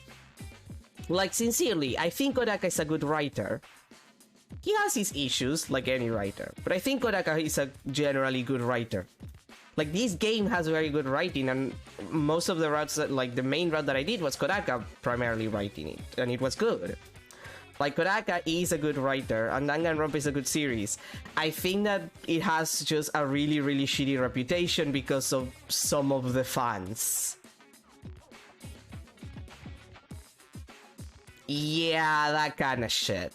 Like, sincerely, I think Kodaka is a good writer. He has his issues, like any writer, but I think Kodaka is a generally good writer. Like, this game has very good writing, and most of the routes, like the main route that I did was Kodaka primarily writing it, and it was good. Like, Kodaka is a good writer, and Danganronpa is a good series. I think that it has just a really, really shitty reputation because of some of the fans. Yeah, that kind of shit.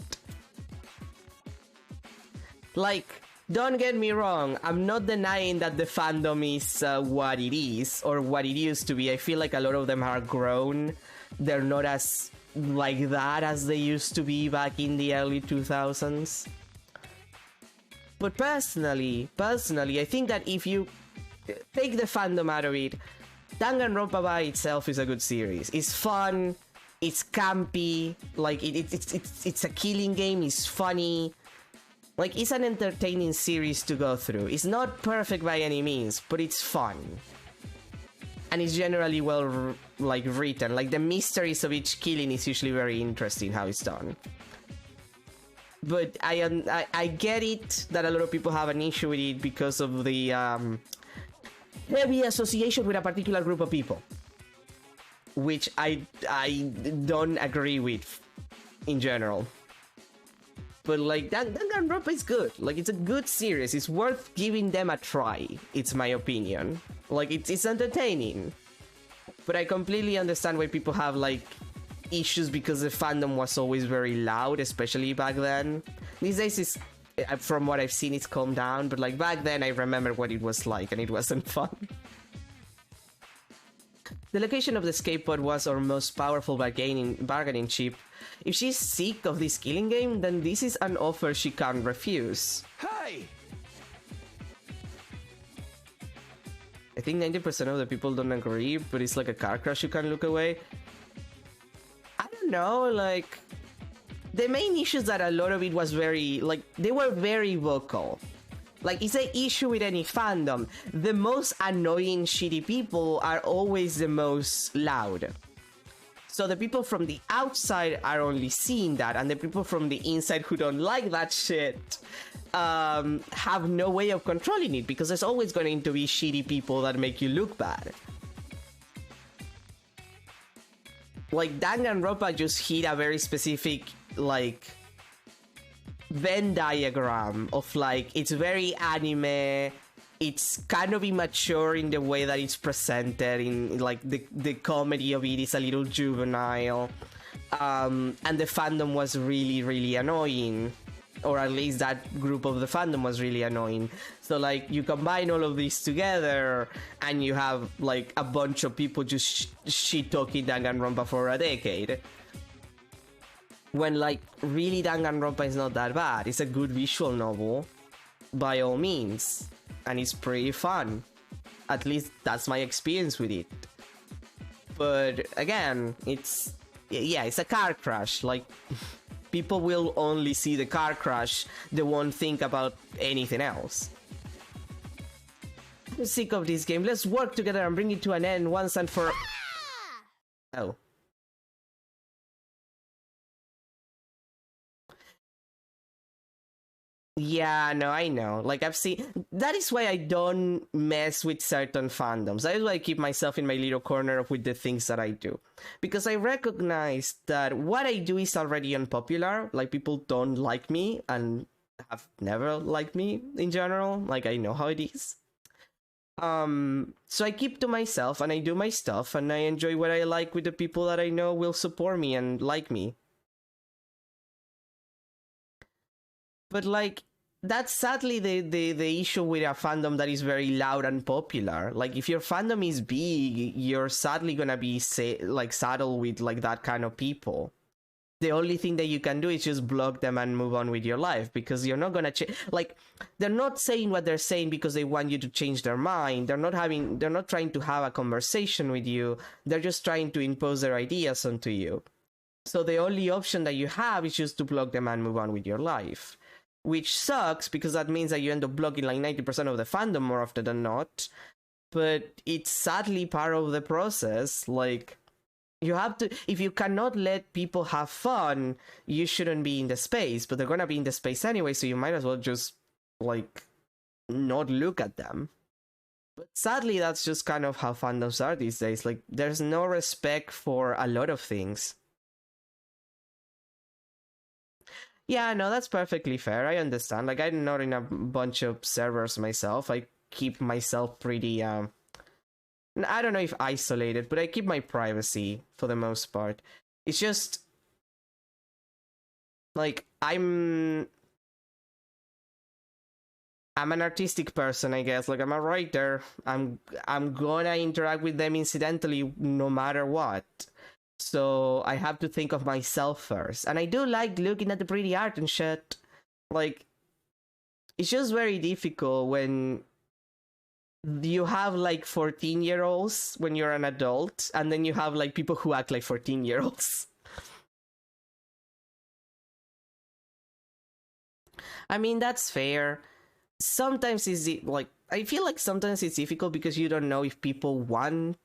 Like, don't get me wrong, I'm not denying that the fandom is what it is, or what it used to be. I feel like a lot of them are grown. They're not as like that as they used to be back in the early 2000s. But personally, I think that if you take the fandom out of it, Danganronpa by itself is a good series. It's fun, it's campy, like it's a killing game, it's funny. Like, it's an entertaining series to go through. It's not perfect by any means, but it's fun. And it's generally well, like, written. Like, the mysteries of each killing is usually very interesting how it's done. But I get it that a lot of people have an issue with it because of the heavy association with a particular group of people. Which I don't agree with in general. But like, Danganronpa is good. Like, it's a good series. It's worth giving them a try. It's my opinion. Like, it's entertaining. But I completely understand why people have like issues because the fandom was always very loud, especially back then. These days, it's, from what I've seen, it's calmed down. But like back then, I remember what it was like, and it wasn't fun. The location of the skateboard was our most powerful bargaining chip. If she's sick of this killing game, then this is an offer she can't refuse. Hey! I think 90% of the people don't agree, but it's like a car crash, you can't look away. I don't know, like, the main issue is that a lot of it was very, like, they were very vocal. Like, it's an issue with any fandom. The most annoying, shitty people are always the most loud. So the people from the outside are only seeing that, and the people from the inside who don't like that shit have no way of controlling it, because there's always going to be shitty people that make you look bad. Like, Danganronpa just hit a very specific, like, Venn diagram of, like, it's very anime, it's kind of immature in the way that it's presented, in like the comedy of it is a little juvenile, and the fandom was really, really annoying, or at least that group of the fandom was really annoying. So like, you combine all of these together and you have like a bunch of people just shit talking Danganronpa for a decade. When like, really, Danganronpa is not that bad. It's a good visual novel, by all means, and it's pretty fun. At least that's my experience with it. But again, it's a car crash. Like, people will only see the car crash, they won't think about anything else. I'm sick of this game. Let's work together and bring it to an end once and for... Oh. Yeah, no, I know. Like, I've seen... That is why I don't mess with certain fandoms. That is why I keep myself in my little corner with the things that I do. Because I recognize that what I do is already unpopular. Like, people don't like me and have never liked me in general. Like, I know how it is. So I keep to myself and I do my stuff and I enjoy what I like with the people that I know will support me and like me. But like, that's sadly the issue with a fandom that is very loud and popular. Like, if your fandom is big, you're sadly gonna be saddled with like that kind of people. the only thing that you can do is just block them and move on with your life, because you're not gonna like, they're not saying what they're saying because they want you to change their mind. They're not trying to have a conversation with you. They're just trying to impose their ideas onto you. So the only option that you have is just to block them and move on with your life, which sucks because that means that you end up blocking like 90% of the fandom more often than not. But it's sadly part of the process. Like, you have to, if you cannot let people have fun, you shouldn't be in the space, but they're gonna be in the space anyway, so you might as well just, like, not look at them. But sadly, that's just kind of how fandoms are these days. Like, there's no respect for a lot of things. Yeah, no, that's perfectly fair. I understand. Like, I'm not in a bunch of servers myself. I keep myself pretty, I don't know if isolated, but I keep my privacy for the most part. It's just, like, I'm an artistic person, I guess. Like, I'm a writer. I'm gonna interact with them incidentally no matter what. So I have to think of myself first. And I do like looking at the pretty art and shit. Like, it's just very difficult when you have like 14-year-olds when you're an adult, and then you have like people who act like 14-year-olds. I mean, that's fair. Sometimes I feel like sometimes it's difficult because you don't know if people want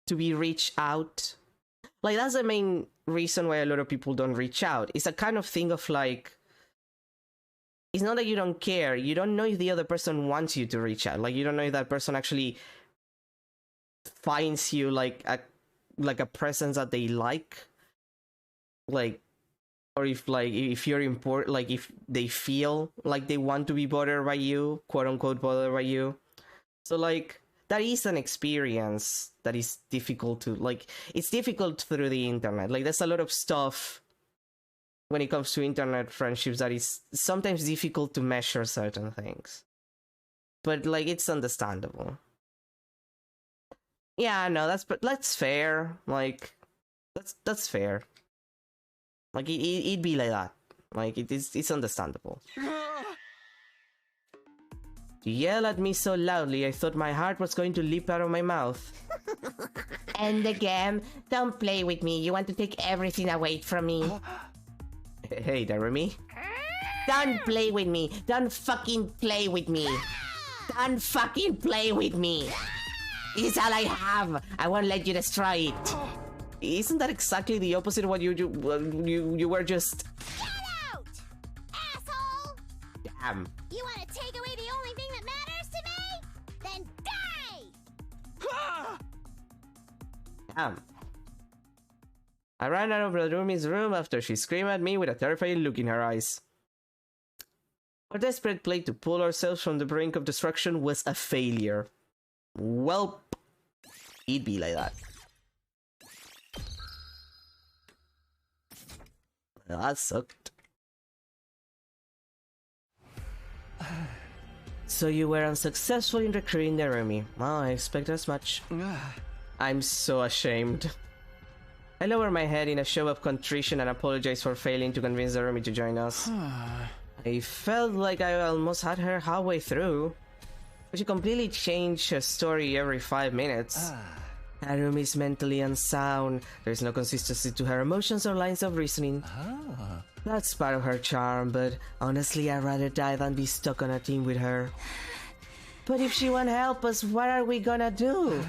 to be reached out. Like, that's the main reason why a lot of people don't reach out. It's a kind of thing of like, it's not that you don't care. You don't know if the other person wants you to reach out. Like, you don't know if that person actually finds you like a presence that they like, or if you're important, like if they feel like they want to be bothered by you, quote unquote bothered by you. So like, that is an experience that is difficult to, like, it's difficult through the internet. Like, there's a lot of stuff when it comes to internet friendships that is sometimes difficult to measure certain things. But, like, it's understandable. Yeah, no, that's fair. Like, that's fair. Like, it'd be like that. Like, it's understandable. You yell at me so loudly, I thought my heart was going to leap out of my mouth. And again, don't play with me. You want to take everything away from me. Hey, Jeremy. Don't play with me. Don't fucking play with me. Don't fucking play with me. It's all I have. I won't let you destroy it. Isn't that exactly the opposite of what you were just... Get out! Asshole! Damn. You want to take away the only thing that matters to me? Then die! Damn. I ran out of Rumi's room after she screamed at me with a terrifying look in her eyes. Our desperate play to pull ourselves from the brink of destruction was a failure. Well, it'd be like that. Well, that sucked. So you were unsuccessful in recruiting Jeremy. Well, I expect as much. I'm so ashamed. I lower my head in a show of contrition and apologize for failing to convince Jeremy to join us. I felt like I almost had her halfway through. But she completely changed her story every 5 minutes. Jeremy is mentally unsound. There's no consistency to her emotions or lines of reasoning. That's part of her charm, but honestly, I'd rather die than be stuck on a team with her. But if she won't help us, what are we gonna do?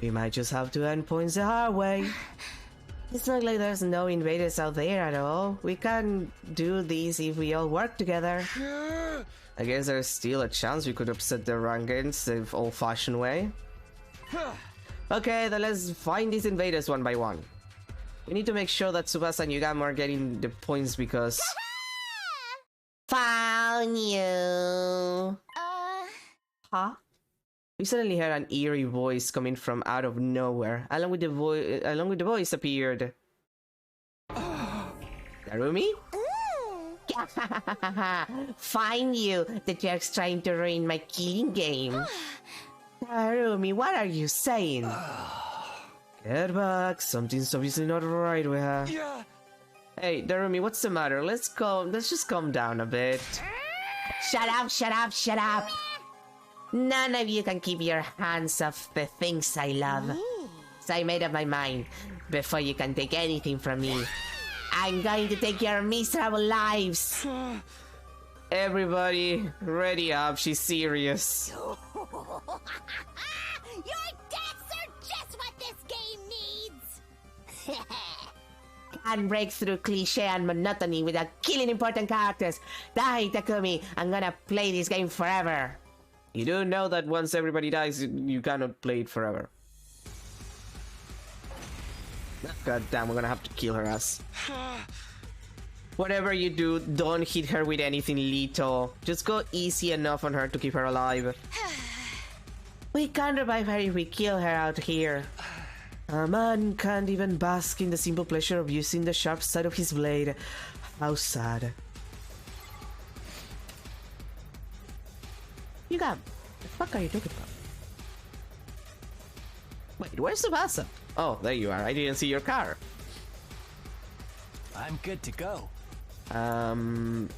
We might just have to earn points the hard way. It's not like there's no invaders out there at all. We can do this if we all work together. I guess there's still a chance we could upset the Rangans the old-fashioned way. Okay, then let's find these invaders one by one. We need to make sure that Tsubasa and Yugamo are getting the points because... Found you! Huh? We suddenly heard an eerie voice coming from out of nowhere. Along with the voice appeared... Narumi? Find you! The jerk's trying to ruin my killing game. Narumi, what are you saying? Get back, something's obviously not right with her. Hey, Darumi, what's the matter? Let's just calm down a bit. Shut up, shut up, shut up! None of you can keep your hands off the things I love. So I made up my mind. Before you can take anything from me, I'm going to take your miserable lives. Everybody, ready up. She's serious. Your deaths are just what this game needs. Can't break through cliche and monotony without killing important characters. Die, Takumi. I'm gonna play this game forever. You do know that once everybody dies, you cannot play it forever. God damn, we're gonna have to kill her ass. Whatever you do, don't hit her with anything lethal. Just go easy enough on her to keep her alive. We can't revive her if we kill her out here. A man can't even bask in the simple pleasure of using the sharp side of his blade. How sad. You got... The fuck are you talking about? Wait, where's Tsubasa? Oh, there you are. I didn't see your car. I'm good to go. Yeah. I'm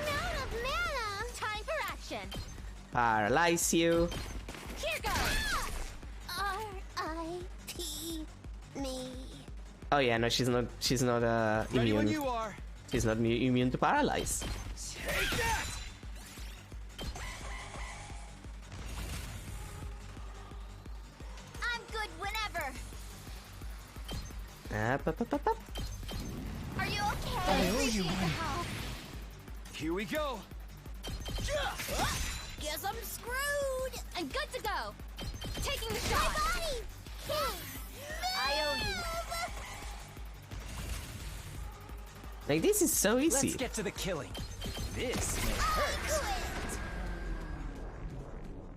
out of mana. Time for action. Paralyze you. Here goes. R.I.P. me. Oh yeah, no, she's not Ready when immune. you are. She's not immune to paralyze. Take that! I'm good whenever. Up. Are you okay? I owe you one. Here we go. Guess I'm screwed. I'm good to go. Taking the My shot. body. I owe you. Like, this is so easy. Let's get to the killing. This may hurt.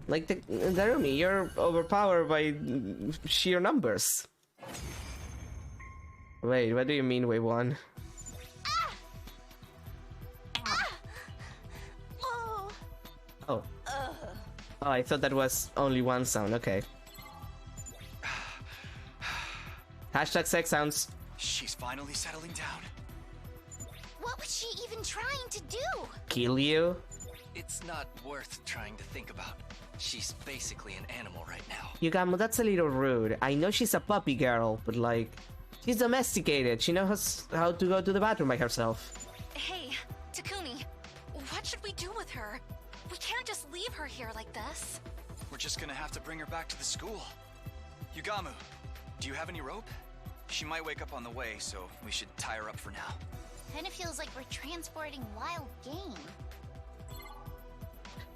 Like, Darumi, you're overpowered by sheer numbers. Wait, what do you mean, wave 1? Oh. Oh. Oh, I thought that was only one sound, okay. Hashtag sex sounds. She's finally settling down. What was she even trying to do? Kill you? It's not worth trying to think about. She's basically an animal right now. Yugamo, that's a little rude. I know she's a puppy girl, but like, she's domesticated. She knows how to go to the bathroom by herself. Hey, Takumi, what should we do with her? We can't just leave her here like this. We're just gonna have to bring her back to the school. Yugamu, do you have any rope? She might wake up on the way, so we should tie her up for now. Kinda feels like we're transporting wild game.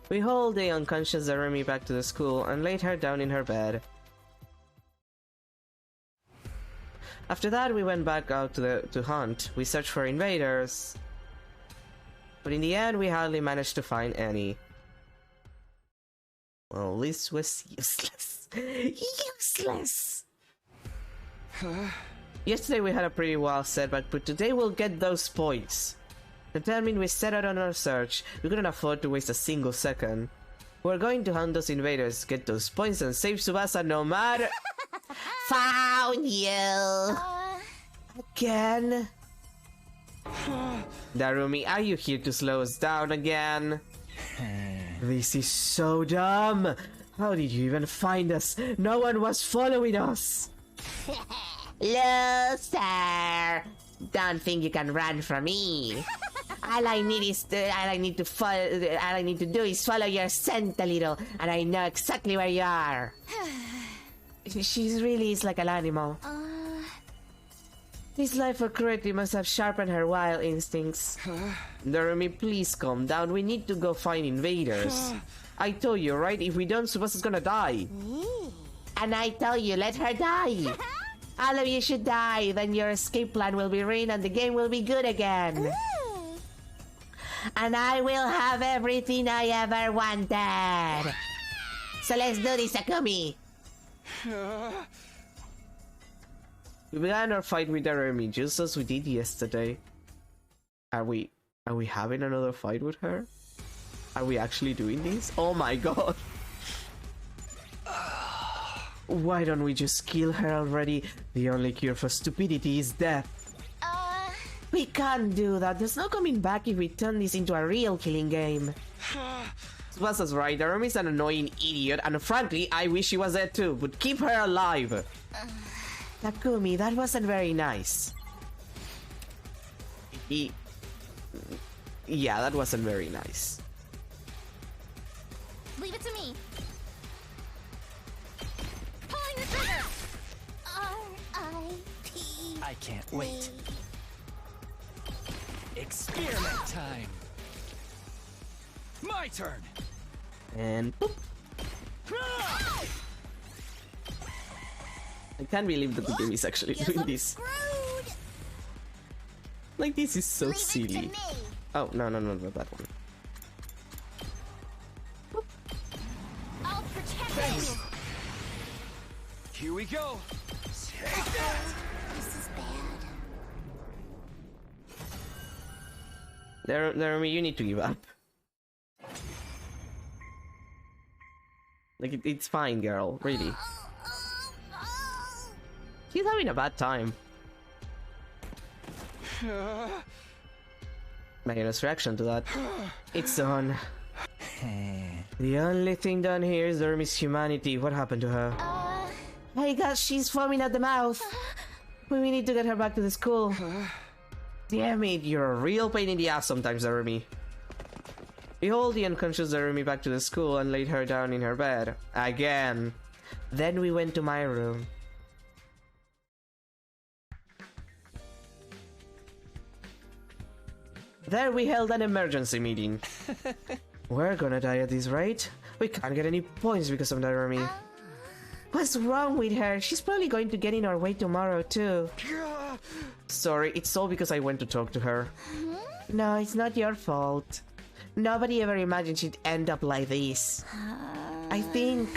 We hauled the unconscious Zaremi back to the school and laid her down in her bed. After that, we went back out to hunt. We searched for invaders, but in the end, we hardly managed to find any. Well, this was useless. Useless! Yesterday we had a pretty wild setback, but today we'll get those points. Determined, we set out on our search. We couldn't afford to waste a single second. We're going to hunt those invaders, get those points, and save Tsubasa no matter. Found you! Again? Darumi, are you here to slow us down again? This is so dumb! How did you even find us? No one was following us! Loser! Don't think you can run from me. All I need to do is follow your scent a little, and I know exactly where you are. She really is like an animal. This life for cruelty must have sharpened her wild instincts. Darumi, please calm down. We need to go find invaders. I told you, right? If we don't, Tsubasa's gonna die. And I tell you, let her die. All of you should die, then your escape plan will be ruined and the game will be good again. And I will have everything I ever wanted. So let's do this, Takumi. We began our fight with Darumi just as we did yesterday. Are we having another fight with her? Are we actually doing this? Oh my god. Why don't we just kill her already? The only cure for stupidity is death. We can't do that. There's no coming back if we turn this into a real killing game. Tsubasa's right. Narumi's an annoying idiot, and frankly, I wish she was dead too, but keep her alive. Takumi, that wasn't very nice. Yeah, that wasn't very nice. Leave it to me. Pulling the trigger. R.I.P. I can't wait. Experiment time. My turn. And boop. I can't believe that the game is actually doing this. Screwed. Like, this is so Leave it silly. to me. Oh, no, not that one. I'll protect you. Here we go. Take that. This is bad. Narumi, you need to give up. Like, it's fine, girl. Really. She's having a bad time. Mayonnaise reaction to that. It's done. The only thing done here is Narumi's humanity. What happened to her? Hey guys, she's foaming at the mouth. We need to get her back to the school. Damn it, you're a real pain in the ass sometimes, Narumi. We hauled the unconscious Narumi back to the school and laid her down in her bed. Again. Then we went to my room. There we held an emergency meeting. We're gonna die at this rate. We can't get any points because of Narumi. What's wrong with her? She's probably going to get in our way tomorrow too. Sorry, it's all because I went to talk to her. No, it's not your fault. Nobody ever imagined she'd end up like this. I think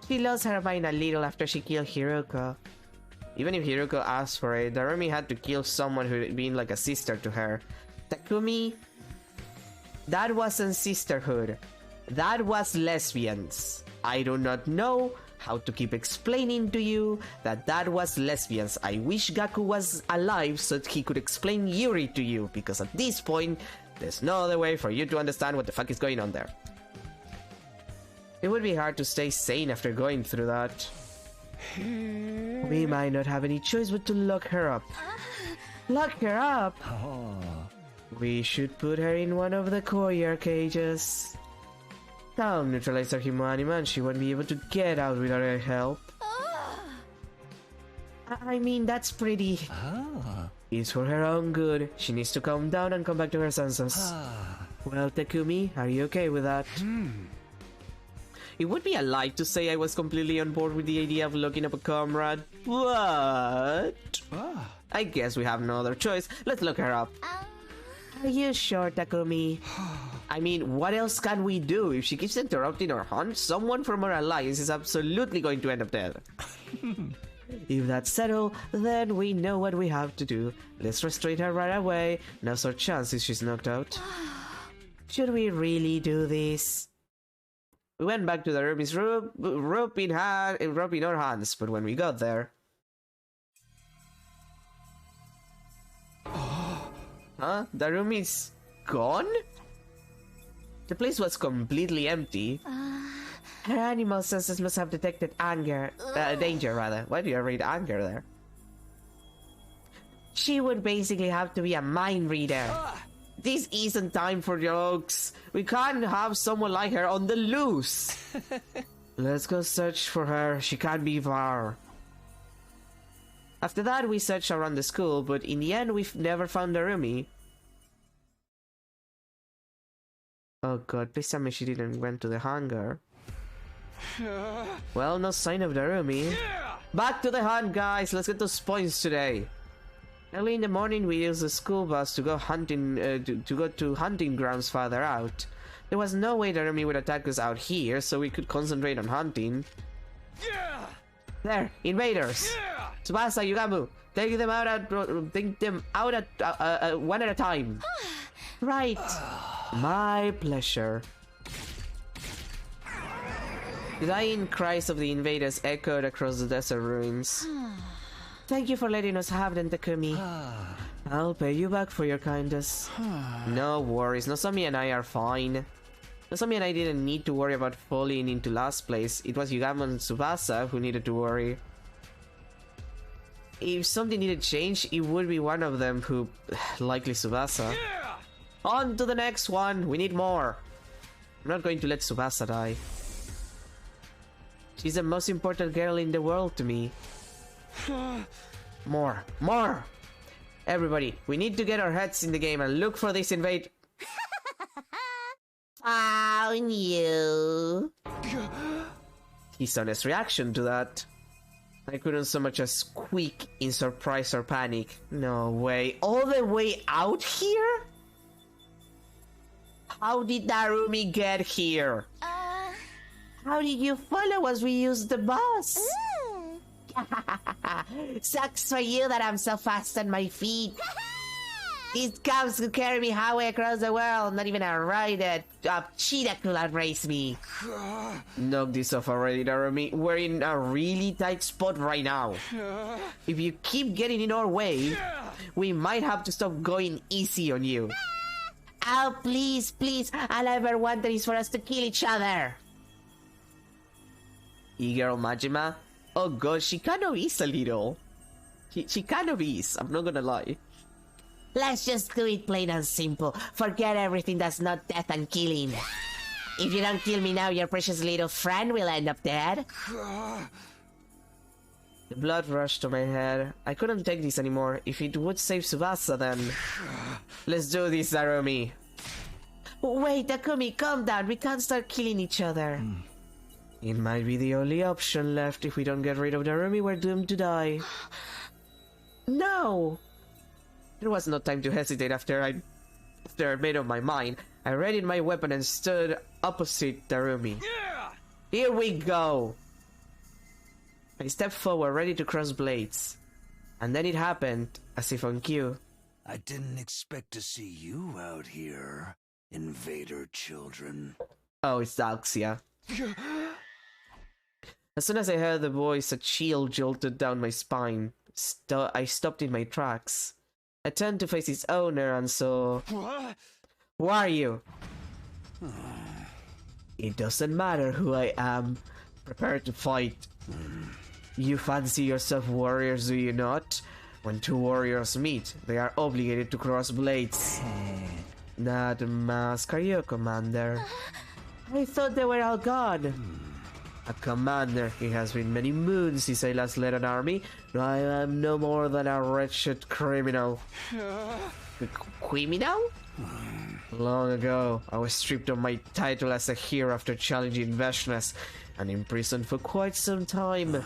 she lost her mind a little after she killed Hiruko. Even if Hiruko asked for it, Narumi had to kill someone who'd been like a sister to her. Takumi, that wasn't sisterhood. That was lesbians. I do not know how to keep explaining to you that was lesbians. I wish Gaku was alive so that he could explain Yuri to you, because at this point, there's no other way for you to understand what the fuck is going on there. It would be hard to stay sane after going through that. We might not have any choice but to lock her up. Lock her up? We should put her in one of the courtyard cages. That'll neutralize her humanity, and she won't be able to get out without our help. I mean, that's pretty... It's for her own good. She needs to calm down and come back to her senses. Well, Takumi, are you okay with that? It would be a lie to say I was completely on board with the idea of looking up a comrade, but... I guess we have no other choice. Let's look her up. Are you sure, Takumi? I mean, what else can we do? If she keeps interrupting our hunt, someone from our alliance is absolutely going to end up dead. If that's settled, then we know what we have to do. Let's restrain her right away. Now's our chance if she's knocked out. Should we really do this? We went back to the Narumi's room, rope in our hands, but when we got there... Huh? The Narumi's gone? The place was completely empty. Her animal senses must have detected danger rather. Why do you read anger there? She would basically have to be a mind reader. This isn't time for jokes. We can't have someone like her on the loose. Let's go search for her. She can't be far. After that, we searched around the school, but in the end, we've never found Narumi. Oh god, please tell me she didn't went to the hangar. Well, no sign of Narumi. Back to the hunt, guys. Let's get those points today. Early in the morning, we used the school bus to go hunting, to go to hunting grounds farther out. There was no way Narumi would attack us out here, so we could concentrate on hunting. There, invaders. Tsubasa, Yugamu, take them out at one at a time. Right. My pleasure. The dying cries of the invaders echoed across the desert ruins. Thank you for letting us have them, Takumi. I'll pay you back for your kindness. No worries, Nozomi and I are fine. Nozomi and I didn't need to worry about falling into last place. It was Yugamo and Tsubasa who needed to worry. If something needed change, it would be one of them who... likely Tsubasa. Yeah! On to the next one! We need more! I'm not going to let Tsubasa die. She's the most important girl in the world to me. More! More! Everybody, we need to get our heads in the game and look for this invade... Found you! His honest reaction to that. I couldn't so much as squeak in surprise or panic. No way. All the way out here? How did Narumi get here? How did you follow us? We used the bus. Sucks for you that I'm so fast on my feet. These cows could carry me halfway across the world. Not even a rider, a cheetah could outrace me. Knock this off already, Narumi. We're in a really tight spot right now. If you keep getting in our way, we might have to stop going easy on you. Oh, please, please. All I ever wanted is for us to kill each other. E-girl Majima? Oh god, she kind of is a little. She kind of is, I'm not gonna lie. Let's just do it plain and simple. Forget everything that's not death and killing. If you don't kill me now, your precious little friend will end up dead. The blood rushed to my head. I couldn't take this anymore. If it would save Tsubasa, then... Let's do this, Narumi. Wait, Takumi, calm down. We can't start killing each other. It might be the only option left. If we don't get rid of Narumi, we're doomed to die. No! There was no time to hesitate after I made up my mind. I readied my weapon and stood opposite Narumi. Yeah! Here we go! I stepped forward, ready to cross blades. And then it happened, as if on cue. I didn't expect to see you out here, invader children. Oh, it's Daxia. As soon as I heard the voice, a chill jolted down my spine. I stopped in my tracks. I turned to face its owner and saw... What? Who are you? It doesn't matter who I am. Prepare to fight. You fancy yourself warriors, do you not? When two warriors meet, they are obligated to cross blades. That mask, are you a commander? I thought they were all gone. A commander. It has been many moons since I last led an army. I am no more than a wretched criminal. Criminal? Long ago, I was stripped of my title as a hero after challenging Veshnas and imprisoned for quite some time.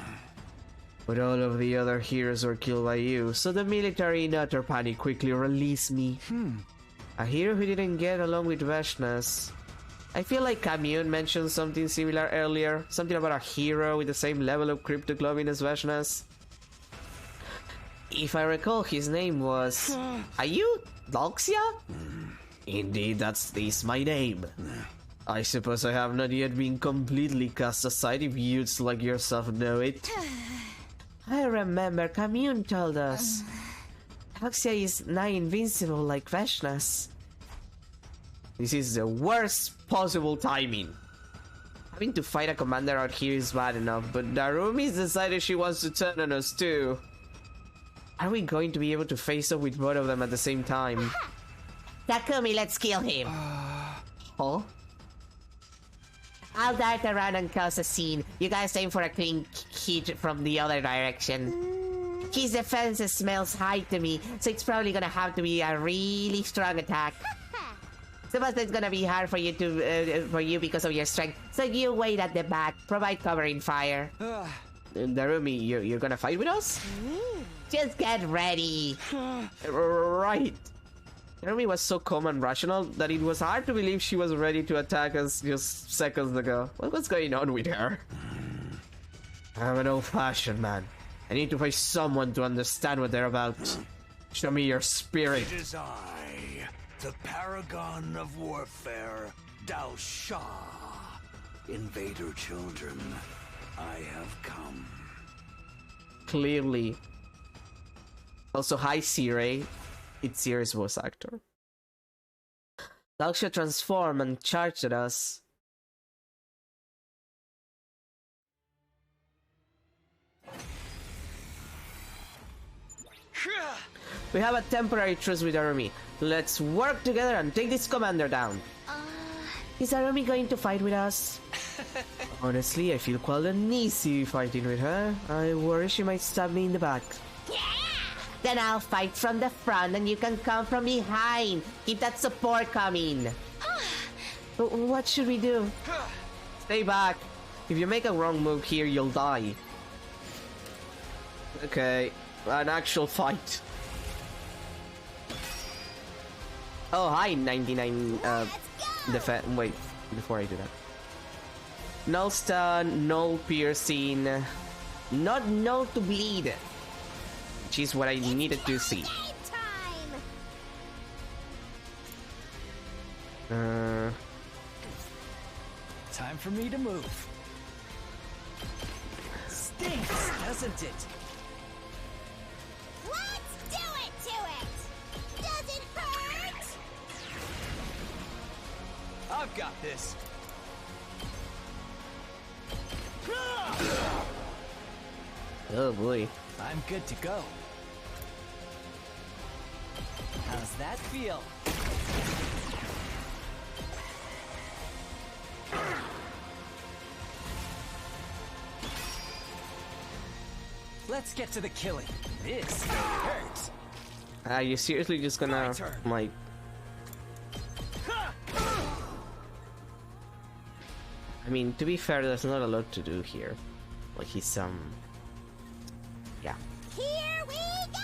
But all of the other heroes were killed by you, so the military in utter panic quickly released me. A hero who didn't get along with Veshnas. I feel like Kamune mentioned something similar earlier. Something about a hero with the same level of cryptoglobin as Veshnas. If I recall, his name was... Are you Daxia? Indeed, that's my name. I suppose I have not yet been completely cast aside if youths like yourself know it. I remember Kamune told us. Daxia is nigh invincible like Veshnas. This is the worst possible timing. Having to fight a commander out here is bad enough, but Narumi's decided she wants to turn on us too. Are we going to be able to face off with both of them at the same time? Takumi, let's kill him. Huh? I'll dart around and cause a scene. You guys aim for a clean hit from the other direction. His defenses smells high to me, so it's probably gonna have to be a really strong attack. Suppose it's gonna be hard for you to for you because of your strength. So you wait at the back, provide covering fire. Narumi, you're gonna fight with us? Just get ready. Right. Narumi was so calm and rational that it was hard to believe she was ready to attack us just seconds ago. What's going on with her? I'm an old-fashioned man. I need to find someone to understand what they're about. Show me your spirit. It is I, the paragon of warfare, Dao Sha. Invader children, I have come. Clearly. Also, hi Sire. It's Sire's voice actor. Dalksha transformed and charged at us. We have a temporary truce with Arumi. Let's work together and take this commander down. Is Arumi going to fight with us? Honestly, I feel quite uneasy fighting with her. I worry she might stab me in the back. Yeah! Then I'll fight from the front and you can come from behind. Keep that support coming. What should we do? Stay back. If you make a wrong move here, you'll die. Okay, an actual fight. Oh, hi, 99, wait, before I do that. Null stun, null piercing, not null to bleed. Which is what I needed to see. Time for me to move. Stinks, doesn't it? Let's do it to it! Does it hurt? I've got this. Oh boy. I'm good to go. How's that feel? Let's get to the killing. This hurts. Are you seriously just gonna, like... I mean, to be fair, there's not a lot to do here. Like, he's, yeah. Here we go!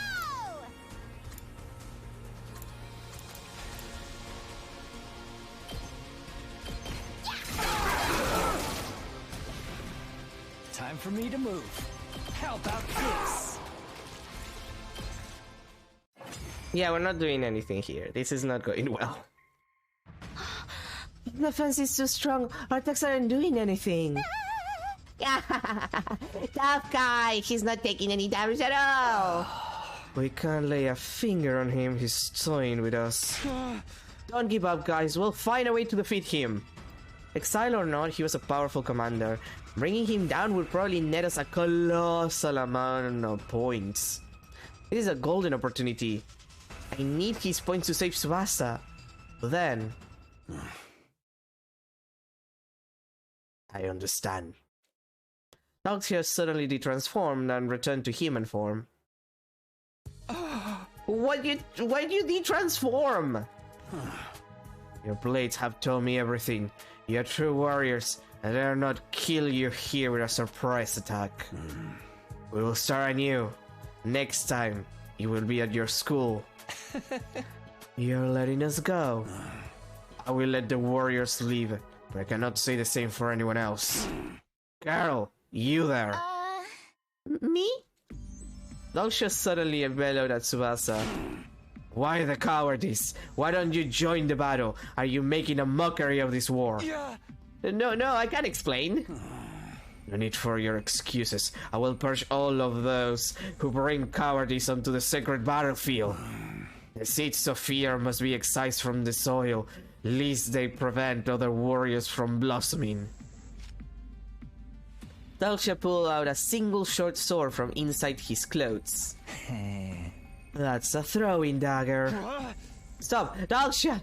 Time for me to move. How about this? Yeah, we're not doing anything here. This is not going well. The fence is too strong. Our attacks aren't doing anything. Tough guy. He's not taking any damage at all. We can't lay a finger on him. He's toying with us. Don't give up, guys. We'll find a way to defeat him. Exile or not, he was a powerful commander. Bringing him down would probably net us a colossal amount of points. This is a golden opportunity. I need his points to save Tsubasa. But then... I understand. Dalksha suddenly detransformed and returned to human form. Why do you detransform? Your blades have told me everything. You're true warriors, and I dare not kill you here with a surprise attack. We will start anew. Next time, you will be at your school. You're letting us go. I will let the warriors leave, but I cannot say the same for anyone else. Carol, you there. Me? Dalksha suddenly bellowed at Tsubasa. Why the cowardice? Why don't you join the battle? Are you making a mockery of this war? Yeah. No, I can't explain. No need for your excuses. I will purge all of those who bring cowardice onto the sacred battlefield. The seeds of fear must be excised from the soil, lest they prevent other warriors from blossoming. Dalksha pulled out a single short sword from inside his clothes. That's a throwing dagger. Stop, Dalksha!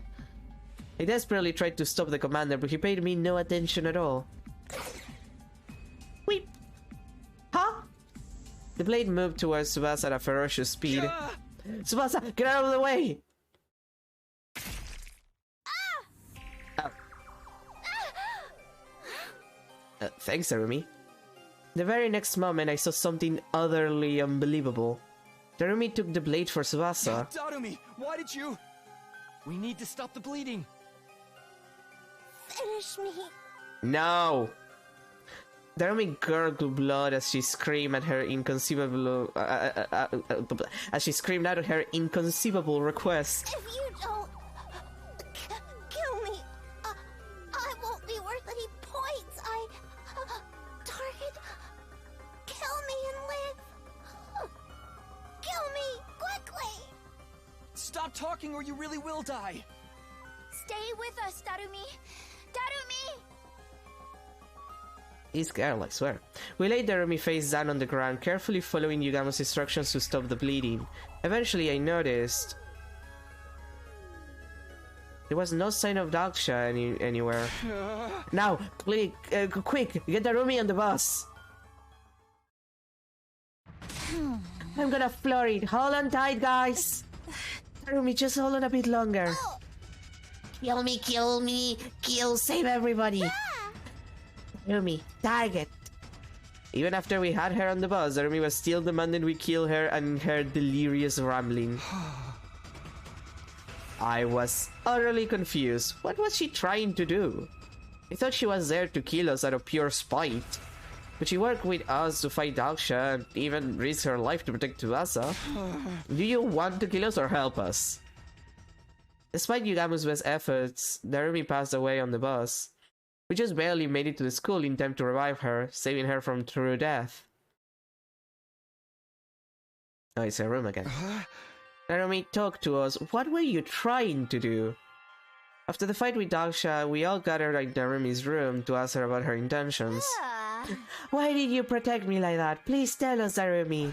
I desperately tried to stop the commander, but he paid me no attention at all. Weep! Huh? The blade moved towards Tsubasa at a ferocious speed. Tsubasa, get out of the way! Thanks, Arumi. The very next moment, I saw something utterly unbelievable. Arumi took the blade for Tsubasa. Arumi, why did you? We need to stop the bleeding. Finish me. No! Arumi gurgled blood as she screamed at her inconceivable as she screamed out her inconceivable request. If you don't kill me, I won't be worth any points. I Stop talking or you really will die. Stay with us, Darumi. Darumi! He's scared, I swear. We laid Darumi face down on the ground, carefully following Yugamo's instructions to stop the bleeding. Eventually, I noticed there was no sign of Daksha anywhere. Now, quick, get Darumi on the bus. I'm gonna floor it. Hold on tight, guys. Darumi, just hold on a bit longer. Kill me, save everybody. Darumi, target. Even after we had her on the bus, Darumi was still demanding we kill her and her delirious rambling. I was utterly confused. What was she trying to do? I thought she was there to kill us out of pure spite. But she worked with us to fight Daksha and even risked her life to protect Tsubasa. Do you want to kill us or help us? Despite Yugamo's best efforts, Darumi passed away on the bus. We just barely made it to the school in time to revive her, saving her from true death. Oh, it's a room again. Darumi, talk to us. What were you trying to do? After the fight with Daksha, we all gathered in Darumi's room to ask her about her intentions. Why did you protect me like that? Please tell us, Darumi.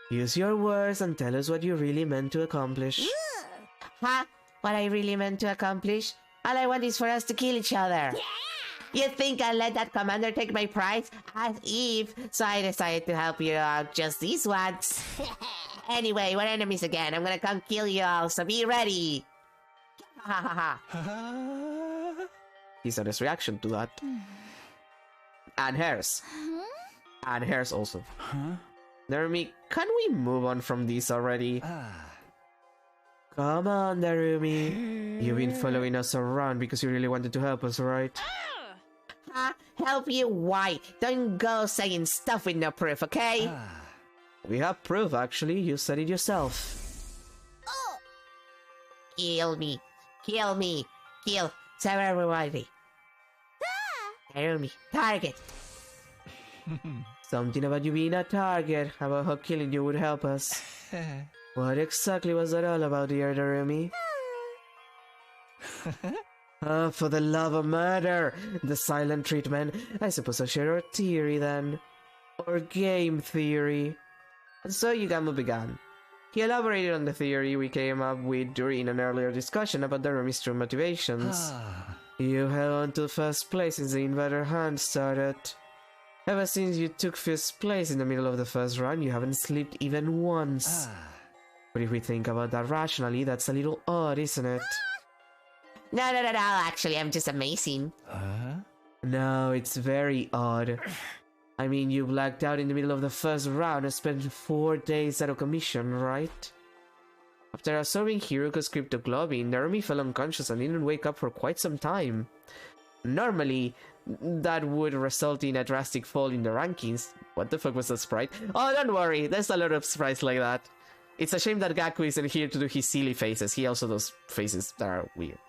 Use your words and tell us what you really meant to accomplish. Huh? What I really meant to accomplish? All I want is for us to kill each other. You think I'll let that commander take my prize? As if. So I decided to help you out just these once. Anyway, we're enemies again. I'm gonna come kill you all, so be ready. Ha ha ha. His honest reaction to that. And hers. And hers also. Darumi, can we move on from this already? Come on, Darumi. You've been following us around because you really wanted to help us, right? Help you? Why? Don't go saying stuff with no proof, okay? We have proof, actually. You said it yourself. Kill me. Kill. Save everybody. Darumi, target. Something about you being a target, about how killing you would help us. What exactly was that all about, dear Darumi? For the love of murder! The silent treatment. I suppose I share our theory then. Or game theory. And so Yugamo began. He elaborated on the theory we came up with during an earlier discussion about Darumi's true motivations. You held on to first place since the invader hunt started. Ever since you took first place in the middle of the first round, you haven't slept even once. But if we think about that rationally, that's a little odd, isn't it? No, actually, I'm just amazing. No, it's very odd. I mean, you blacked out in the middle of the first round and spent 4 days out of commission, right? After absorbing Hiruko's cryptoglobin, Darumi fell unconscious and didn't wake up for quite some time. Normally, that would result in a drastic fall in the rankings. What the fuck was that sprite? Oh, don't worry, there's a lot of sprites like that. It's a shame that Gaku isn't here to do his silly faces. He also does faces that are weird.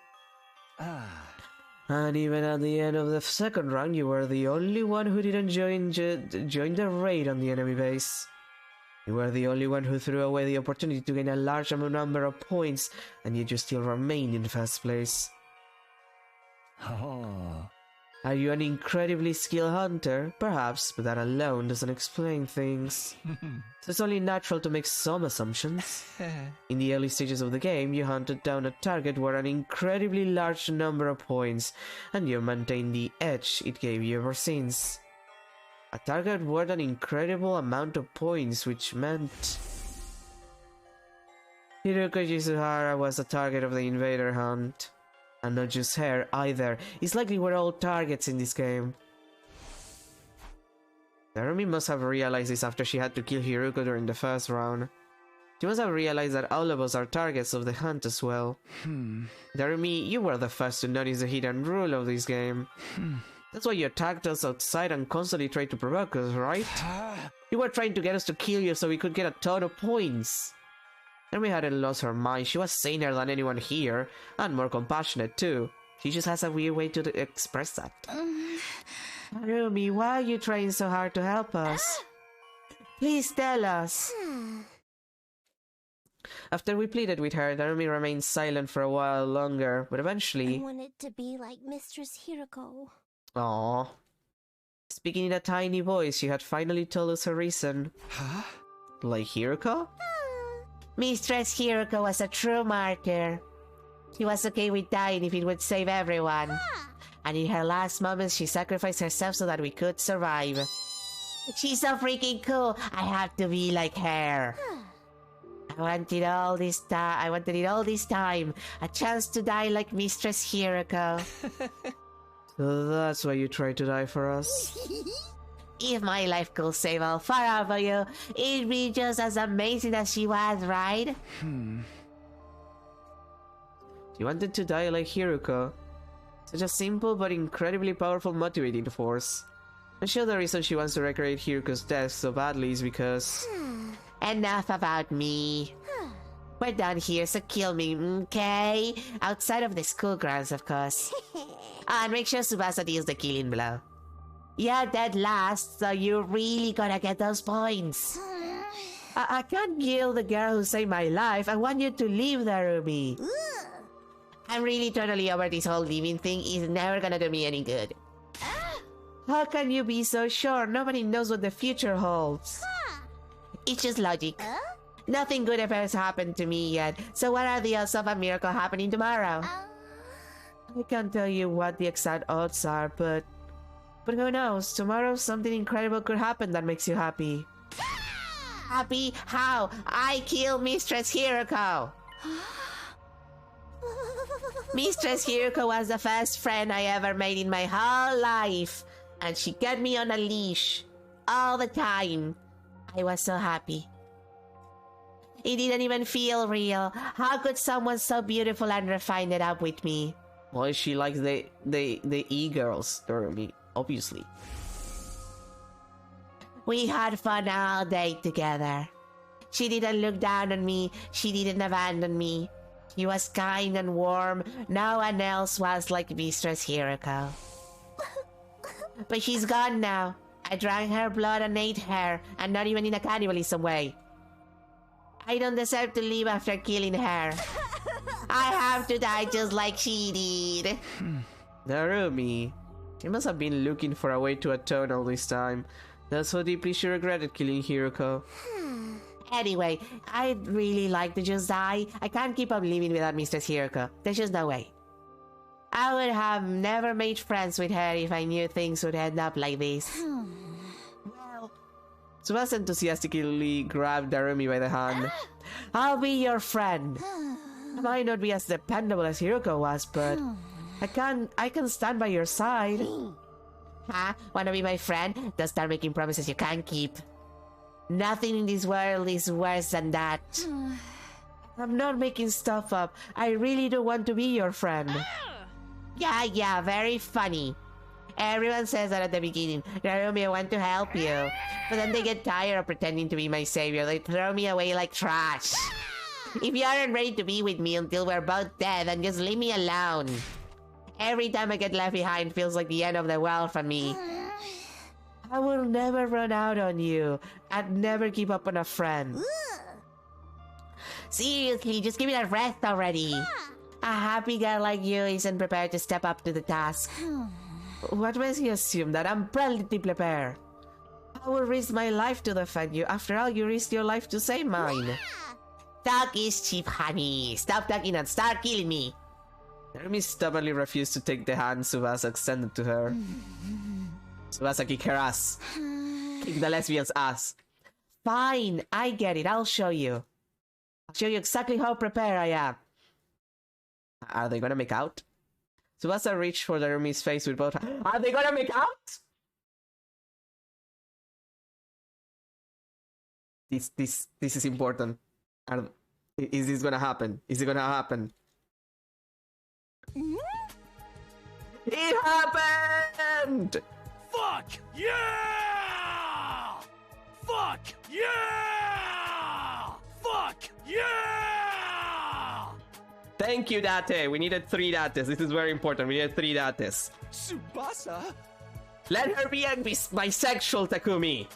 And even at the end of the second round, you were the only one who didn't join the raid on the enemy base. You were the only one who threw away the opportunity to gain a large number of points, and yet you still remained in first place. Are you an incredibly skilled hunter? Perhaps, but that alone doesn't explain things. So it's only natural to make some assumptions. In the early stages of the game, you hunted down a target worth an incredibly large number of points, and you maintained the edge it gave you ever since. A target worth an incredible amount of points, which meant... Hiruko Yasuhara was the target of the invader hunt. And not just her, either. It's likely we're all targets in this game. Darumi must have realized this after she had to kill Hiruko during the first round. She must have realized that all of us are targets of the hunt as well. Darumi, you were the first to notice the hidden rule of this game. That's why you attacked us outside and constantly tried to provoke us, right? You were trying to get us to kill you so we could get a ton of points. Darumi hadn't lost her mind. She was saner than anyone here, and more compassionate too. She just has a weird way to express that. Darumi, why are you trying so hard to help us? Please tell us. After we pleaded with her, Narumi remained silent for a while longer, but eventually... I wanted to be like Mistress Hiroko. Aww. Speaking in a tiny voice, she had finally told us her reason. Huh? Like Hiroko? Mistress Hiroko was a true martyr. She was okay with dying if it would save everyone. And in her last moments, she sacrificed herself so that we could survive. She's so freaking cool. I have to be like her. I wanted it all this time. A chance to die like Mistress Hiroko. So that's why you tried to die for us? If my life could save all four of you, it'd be just as amazing as she was, right? She wanted to die like Hiroko. Such a simple but incredibly powerful motivating force. I'm sure the reason she wants to recreate Hiroko's death so badly is because... Enough about me. We're done here, so kill me, okay? Outside of the school grounds, of course. And make sure Tsubasa deals the killing blow. You're dead last, so you're really gonna get those points. I can't kill the girl who saved my life. I want you to leave there, Ruby. I'm really totally over this whole leaving thing. It's never gonna do me any good. How can you be so sure? Nobody knows what the future holds. It's just logic. Nothing good ever has happened to me yet, so what are the odds of a miracle happening tomorrow? I can't tell you what the exact odds are, but who knows? Tomorrow something incredible could happen that makes you happy. Happy? How? I killed Mistress Hiroko! Mistress Hiroko was the first friend I ever made in my whole life, and she kept me on a leash all the time. I was so happy. It didn't even feel real. How could someone so beautiful and refined it up with me? Well, she likes the e-girls, Narumi, obviously. We had fun all day together. She didn't look down on me. She didn't abandon me. She was kind and warm. No one else was like Mistress Hiroko. But she's gone now. I drank her blood and ate her, and not even in a cannibalism way. I don't deserve to live after killing her. I have to die just like she did. Narumi. She must have been looking for a way to atone all this time. That's how deeply she regretted killing Hiroko. Anyway, I'd really like to just die. I can't keep up living without Mistress Hiroko. There's just no way. I would have never made friends with her if I knew things would end up like this. Well, Tsubasa enthusiastically grabbed Narumi by the hand. I'll be your friend. I might not be as dependable as Hiroko was, but I can stand by your side. Huh? Wanna be my friend? Don't start making promises you can't keep. Nothing in this world is worse than that. I'm not making stuff up. I really do want to be your friend. Yeah, very funny. Everyone says that at the beginning. Narumi, I want to help you. But then they get tired of pretending to be my savior. They throw me away like trash. If you aren't ready to be with me until we're both dead, then just leave me alone. Every time I get left behind feels like the end of the world for me. I will never run out on you. I'd never give up on a friend. Seriously, just give me that rest already. A happy guy like you isn't prepared to step up to the task. What makes you assume that I'm plenty prepared? I will risk my life to defend you. After all, you risked your life to save mine. Talk is cheap, honey. Stop talking and start killing me. Narumi stubbornly refused to take the hand Tsubasa extended to her. Tsubasa kick her ass. Kick the lesbian's ass. Fine, I get it. I'll show you. I'll show you exactly how prepared I am. Are they gonna make out? Tsubasa reached for Narumi's face with both hands. Are they gonna make out? This is important. Is this gonna happen? Is it gonna happen? It happened! Fuck yeah! Fuck yeah! Fuck yeah! Thank you, Date. We needed 3 dates. This is very important. We needed 3 dates. Tsubasa? Let her be a bisexual Takumi.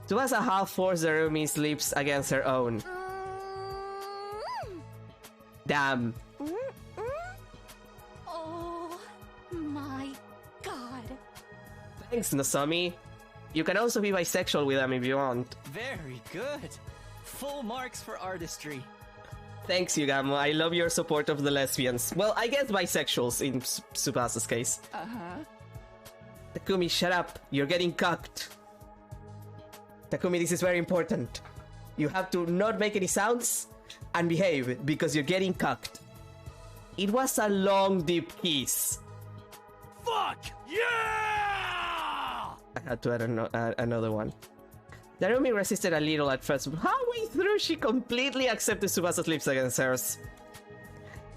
Tsubasa half forced Narumi's lips against her own. Damn. Oh my god. Thanks, Nozomi. You can also be bisexual with them if you want. Very good. Full marks for artistry. Thanks, Yugamo. I love your support of the lesbians. Well, I guess bisexuals in Tsubasa's case. Takumi, shut up. You're getting cucked. Takumi, this is very important. You have to not make any sounds and behave because you're getting cucked. It was a long, deep kiss. Fuck! Yeah! I had to add another one. Narumi resisted a little at first, but halfway through she completely accepted Tsubasa's lips against hers.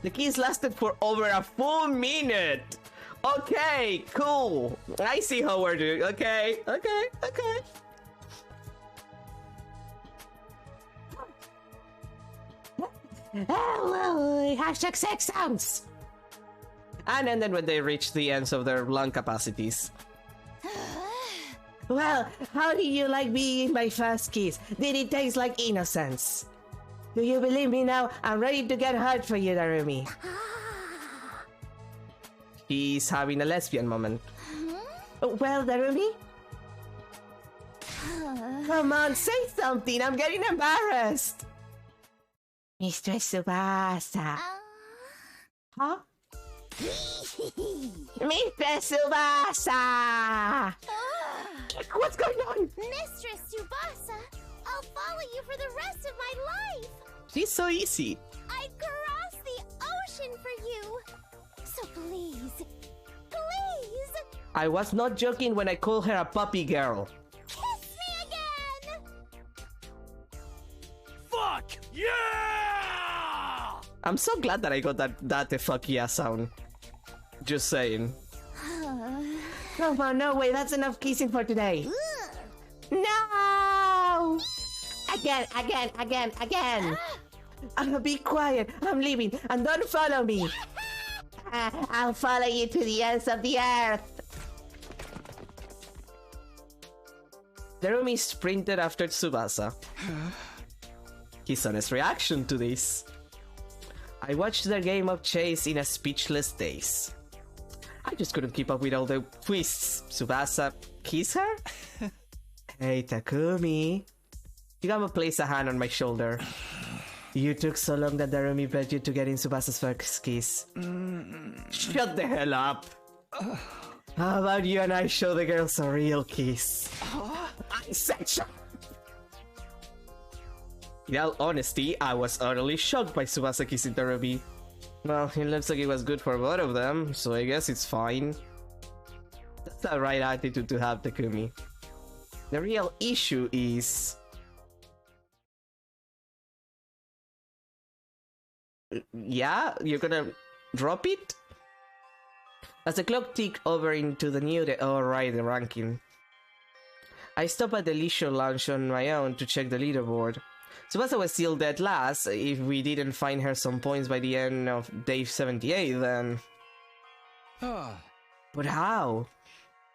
The kiss lasted for over a full minute! Okay, cool. I see how we're doing. Okay. Hashtag sex sounds! And then when they reached the ends of their lung capacities. Well, how do you like being my first kiss? Did it taste like innocence? Do you believe me now? I'm ready to get hard for you, Narumi. He's having a lesbian moment. Well, Narumi? Come on, say something. I'm getting embarrassed. Mr. Tsubasa. Huh? Mr. Tsubasa! What's going on? Mistress Tsubasa, I'll follow you for the rest of my life. She's so easy. I'd cross the ocean for you. So please, please. I was not joking when I called her a puppy girl. Kiss me again. Fuck! Yeah! I'm so glad that I got that fuck yeah sound. Just saying. Come on, no way, that's enough kissing for today. No! Again. Be quiet, I'm leaving, and don't follow me. I'll follow you to the ends of the earth. Narumi sprinted after Tsubasa. His honest reaction to this. I watched their game of chase in a speechless daze. I just couldn't keep up with all the twists. Tsubasa kiss her? Hey, Takumi. Yugamo placed a hand on my shoulder. You took so long that Narumi begged you to get in Tsubasa's first kiss. Shut the hell up. How about you and I show the girls a real kiss? I said shut. In all honesty, I was utterly shocked by Tsubasa kissing Narumi. Well, it looks like it was good for both of them, so I guess it's fine. That's the right attitude to have, Takumi. The real issue is... Yeah? You're gonna drop it? As the clock ticked over into the new day... Oh, right, the ranking. I stopped at the leisure lounge on my own to check the leaderboard. Tsubasa was still dead last. If we didn't find her some points by the end of day 78, then... But how?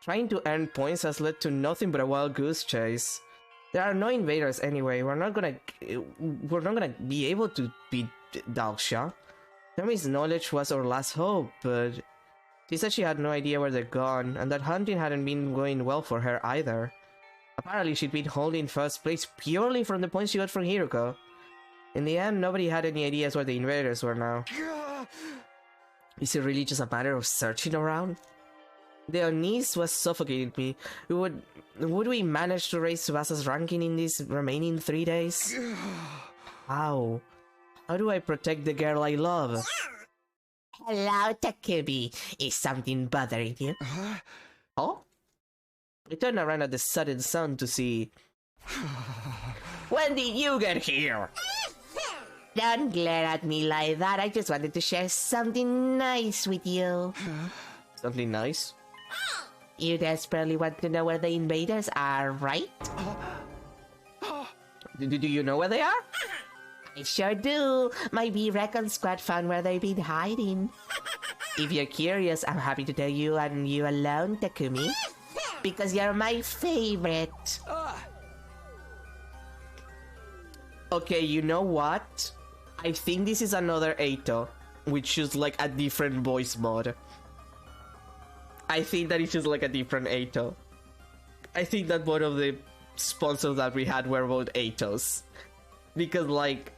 Trying to earn points has led to nothing but a wild goose chase. There are no invaders anyway. We're not gonna be able to beat Dalksha. Narumi's knowledge was our last hope, but she said she had no idea where they're gone, and that hunting hadn't been going well for her either. Apparently she'd been holding first place purely from the points she got from Hiruko. In the end, nobody had any ideas where the invaders were now. Is it really just a matter of searching around? The unease was suffocating me. Would we manage to raise Tsubasa's ranking in these remaining 3 days? How? How do I protect the girl I love? Hello, Takumi. Is something bothering you? Oh? I turned around at the sudden sound to see... When did you get here? Don't glare at me like that. I just wanted to share something nice with you. Something nice? You desperately want to know where the invaders are, right? Do you know where they are? I sure do. My B-Recon squad found where they've been hiding. If you're curious, I'm happy to tell you and you alone, Takumi. Because you're my favorite. Okay, you know what? I think this is another Ato, which is like a different voice mod. I think that it's just like a different Ato. I think that one of the sponsors that we had were both Atos. Because like,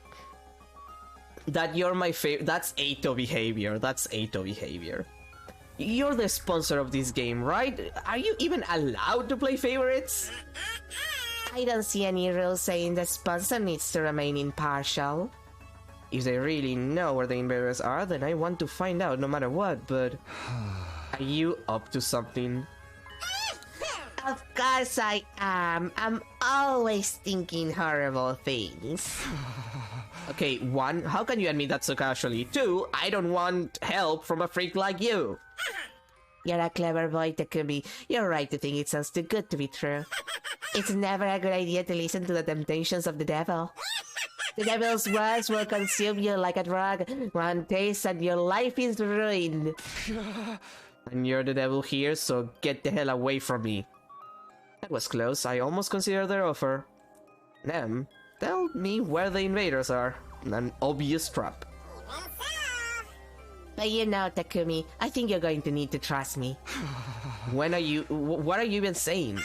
that you're my favorite, that's Ato behavior, that's Ato behavior. You're the sponsor of this game, right? Are you even allowed to play favorites? I don't see any rules saying the sponsor needs to remain impartial. If they really know where the invaders are, then I want to find out no matter what, but... Are you up to something? Of course I am. I'm always thinking horrible things. Okay, 1, how can you admit that so casually? 2, I don't want help from a freak like you. You're a clever boy, Takumi. You're right to think it sounds too good to be true. It's never a good idea to listen to the temptations of the devil. The devil's words will consume you like a drug. One taste and your life is ruined. And you're the devil here, so get the hell away from me. That was close. I almost considered their offer. Nem, tell me where the invaders are. An obvious trap. But you know, Takumi, I think you're going to need to trust me. What are you even saying?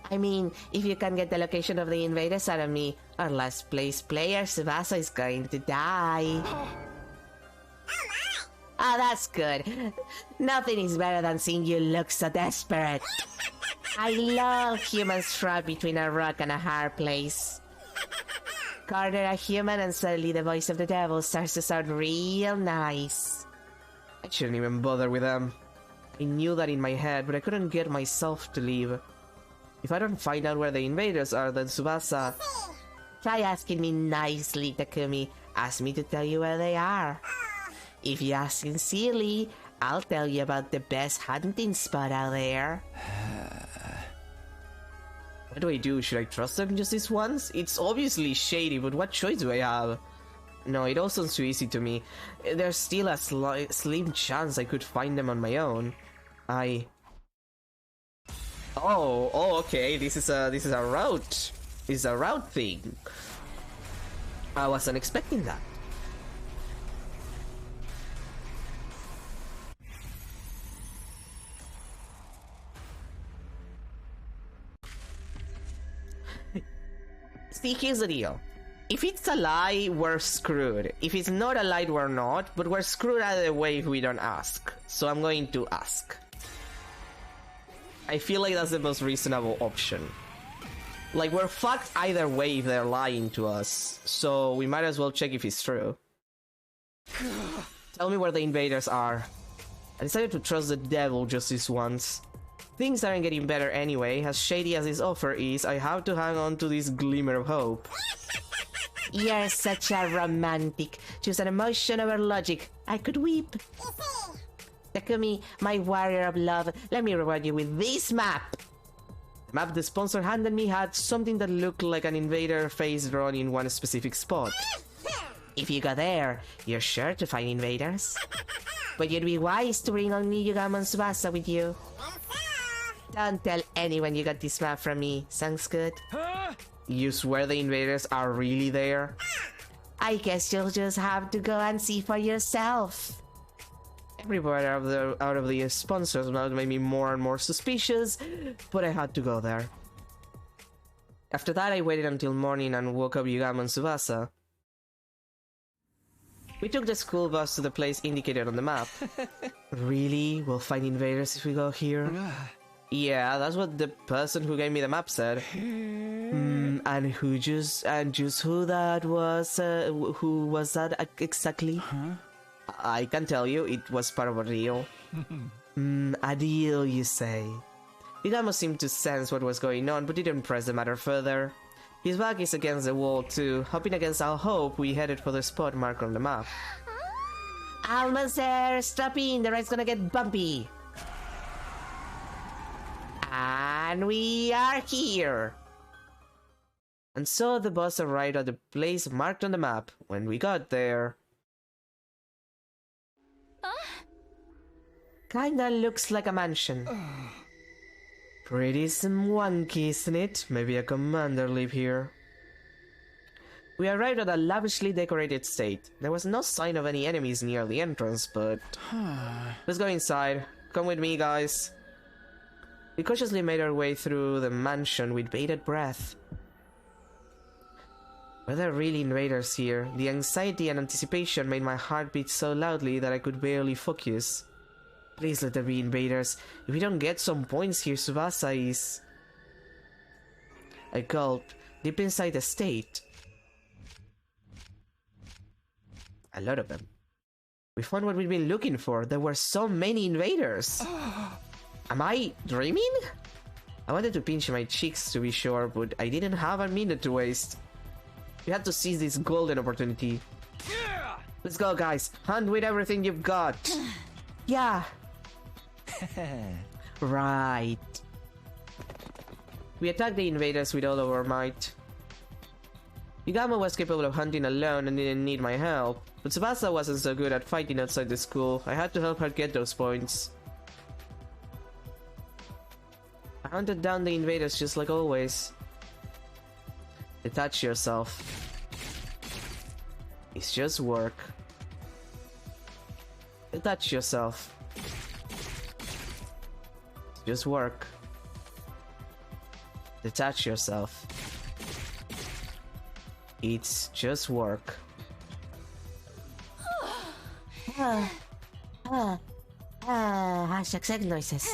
I mean, if you can get the location of the invaders out of me, our last place player, Tsubasa, is going to die. Ah, that's good. Nothing is better than seeing you look so desperate. I love humans trapped between a rock and a hard place. Corner a human and suddenly the voice of the devil starts to sound real nice. I shouldn't even bother with them. I knew that in my head, but I couldn't get myself to leave. If I don't find out where the invaders are, then Tsubasa... Try asking me nicely, Takumi. Ask me to tell you where they are. If you ask sincerely, I'll tell you about the best hunting spot out there. What do I do? Should I trust them just this once? It's obviously shady, but what choice do I have? No, it all sounds too easy to me. There's still a slim chance I could find them on my own. Oh, okay. This is a route. This is a route thing. I wasn't expecting that. See, here's the deal. If it's a lie, we're screwed. If it's not a lie, we're not, but we're screwed either way if we don't ask. So I'm going to ask. I feel like that's the most reasonable option. Like, we're fucked either way if they're lying to us, so we might as well check if it's true. Tell me where the invaders are. I decided to trust the devil just this once. Things aren't getting better anyway. As shady as this offer is, I have to hang on to this glimmer of hope. You're such a romantic. Choose an emotion over logic. I could weep. Takumi, my warrior of love, let me reward you with this map. The map the sponsor handed me had something that looked like an invader face drawn in one specific spot. If you go there, you're sure to find invaders. But you'd be wise to bring only Yugamon Tsubasa with you. Don't tell anyone you got this map from me. Sounds good? You swear the invaders are really there? I guess you'll just have to go and see for yourself. Every word out of the sponsors mouth made me more and more suspicious, but I had to go there. After that, I waited until morning and woke up Yugamon Tsubasa. We took the school bus to the place indicated on the map. Really? We'll find invaders if we go here? Yeah, that's what the person who gave me the map said. And just who that was? Who was that exactly? I can tell you, it was part of a deal. A deal, you say? Igamo seemed to sense what was going on, but didn't press the matter further. His back is against the wall too. Hoping against our hope, we headed for the spot marked on the map. Almost there! Strap in, the ride's gonna get bumpy! And we are here! And so the bus arrived at the place marked on the map. When we got there... Kinda looks like a mansion. Pretty swanky, isn't it? Maybe a commander live here. We arrived at a lavishly decorated state. There was no sign of any enemies near the entrance, but... Let's go inside. Come with me, guys. We cautiously made our way through the mansion with bated breath. Were there really invaders here? The anxiety and anticipation made my heart beat so loudly that I could barely focus. Please let there be invaders. If we don't get some points here, Tsubasa is... I gulped. Deep inside the state. A lot of them. We found what we've been looking for. There were so many invaders. Am I dreaming? I wanted to pinch my cheeks to be sure, but I didn't have a minute to waste. We had to seize this golden opportunity. Let's go, guys. Hunt with everything you've got. Yeah. Right. We attacked the invaders with all of our might. Yugamo was capable of hunting alone and didn't need my help, but Tsubasa wasn't so good at fighting outside the school. I had to help her get those points. I hunted down the invaders just like always. Detach yourself. It's just work. Detach yourself. It's just work. Detach yourself. It's just work. Success noises.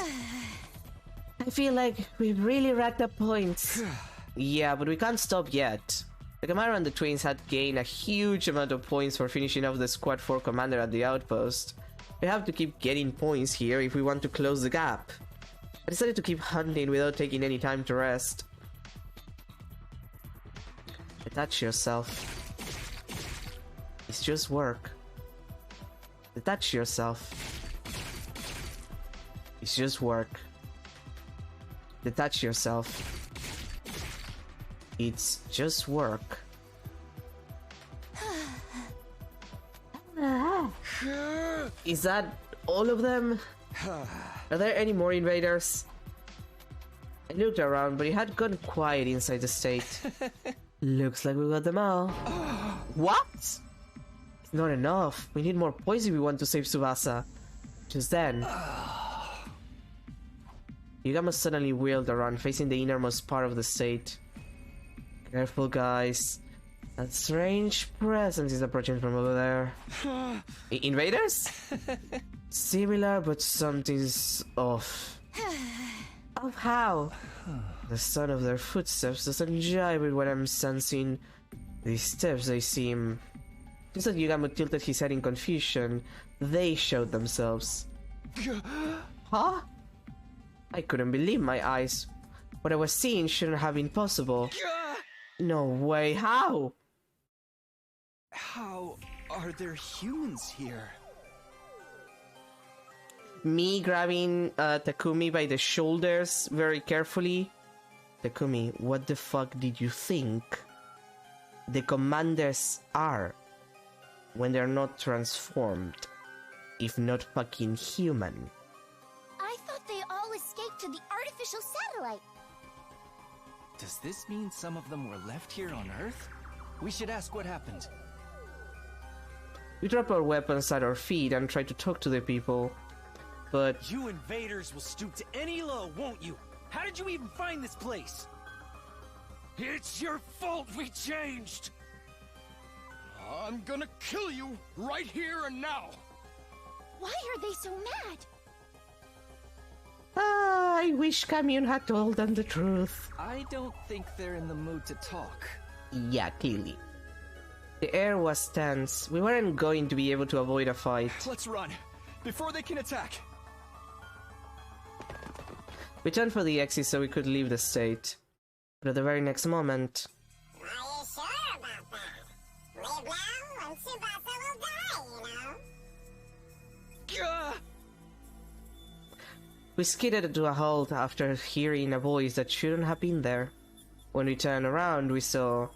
I feel like we've really racked up points. Yeah, but we can't stop yet. The Camaro and the twins had gained a huge amount of points for finishing off the Squad 4 commander at the outpost. We have to keep getting points here if we want to close the gap. I decided to keep hunting without taking any time to rest. Detach yourself. It's just work. Detach yourself. It's just work. Detach yourself. It's just work. Is that all of them? Are there any more invaders? I looked around, but it had gone quiet inside the state. Looks like we got them all. What? It's not enough. We need more points if we want to save Tsubasa. Just then, Yugamo suddenly wheeled around, facing the innermost part of the state. Careful, guys. A strange presence is approaching from over there. Invaders? Similar, but something's off. Off how? The sound of their footsteps doesn't jive with what I'm sensing. These steps, they seem... Just as Yugamo tilted his head in confusion, they showed themselves. Huh? I couldn't believe my eyes. What I was seeing shouldn't have been possible. No way, how? How are there humans here? Me grabbing Takumi by the shoulders very carefully. Takumi, what the fuck did you think the commanders are when they're not transformed, if not fucking human? I thought they all escaped to the artificial satellite. Does this mean some of them were left here on Earth? We should ask what happened. We drop our weapons at our feet and try to talk to the people, but... You invaders will stoop to any low, won't you? How did you even find this place? It's your fault we changed! I'm gonna kill you right here and now! Why are they so mad? I wish Kamyun had told them the truth. I don't think they're in the mood to talk. Yeah, clearly. The air was tense. We weren't going to be able to avoid a fight. Let's run, before they can attack! We turned for the exit so we could leave the state. But at the very next moment... Are you sure about that? Live now and Tsubasa will die, you know? We skidded to a halt after hearing a voice that shouldn't have been there. When we turned around, we saw...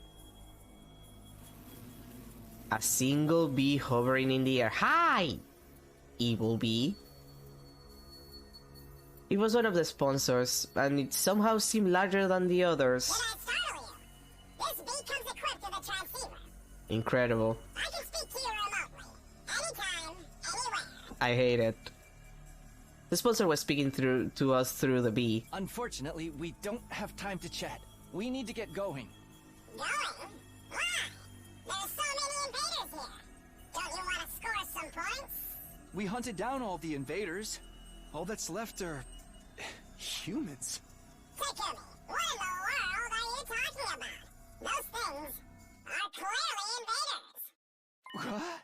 a single bee hovering in the air. Hi! Evil bee. It was one of the sponsors, and it somehow seemed larger than the others. Did I startle you? This bee comes equipped with a transceiver. Incredible. I can speak to you remotely. Anytime, anywhere. I hate it. The sponsor was speaking to us through the bee. Unfortunately, we don't have time to chat. We need to get going. Going? Why? There's so many invaders here. Don't you want to score some points? We hunted down all the invaders. All that's left are... humans. Takumi, what in the world are you talking about? Those things are clearly invaders. What?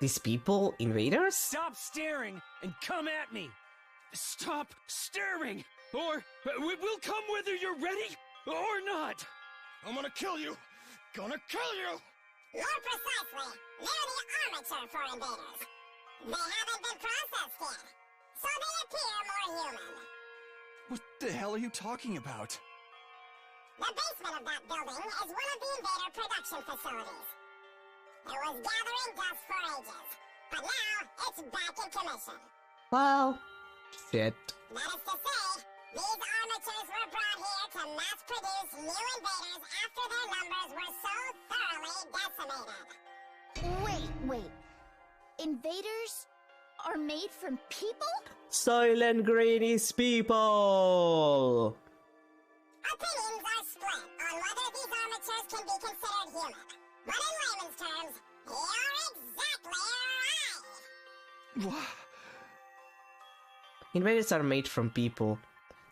These people invaders? Stop staring and come at me! Stop staring! Or we'll come whether you're ready or not! I'm gonna kill you! Gonna kill you! More precisely, they're the armature for invaders. They haven't been processed yet, so they appear more human. What the hell are you talking about? The basement of that building is one of the invader production facilities. It was gathering dust for ages, but now it's back in commission. Well, shit. That is to say, these armatures were brought here to mass-produce new invaders after their numbers were so thoroughly decimated. Wait. Invaders are made from people? Silent Granny's people! Opinions are split on whether these armatures can be considered human. But in layman's terms, you're exactly right. What? Invaders are made from people.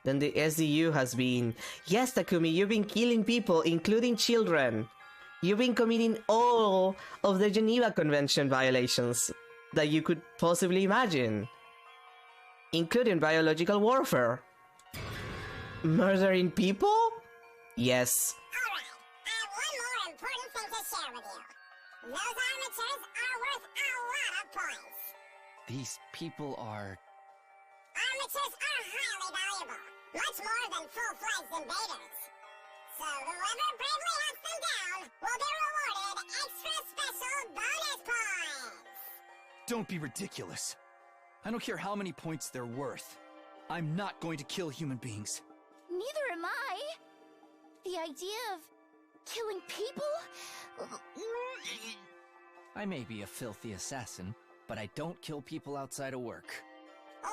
Then the SDU has been... Yes, Takumi, you've been killing people, including children. You've been committing all of the Geneva Convention violations that you could possibly imagine. Including biological warfare. Murdering people? Yes. Alright, I have one more important thing to share with you. Those armatures are worth a lot of points. These people are... Armatures are highly valuable, much more than full-fledged invaders. So whoever bravely hunts them down will be rewarded extra special bonus points. Don't be ridiculous. I don't care how many points they're worth. I'm not going to kill human beings. Neither am I. The idea of killing people? I may be a filthy assassin, but I don't kill people outside of work. Wow,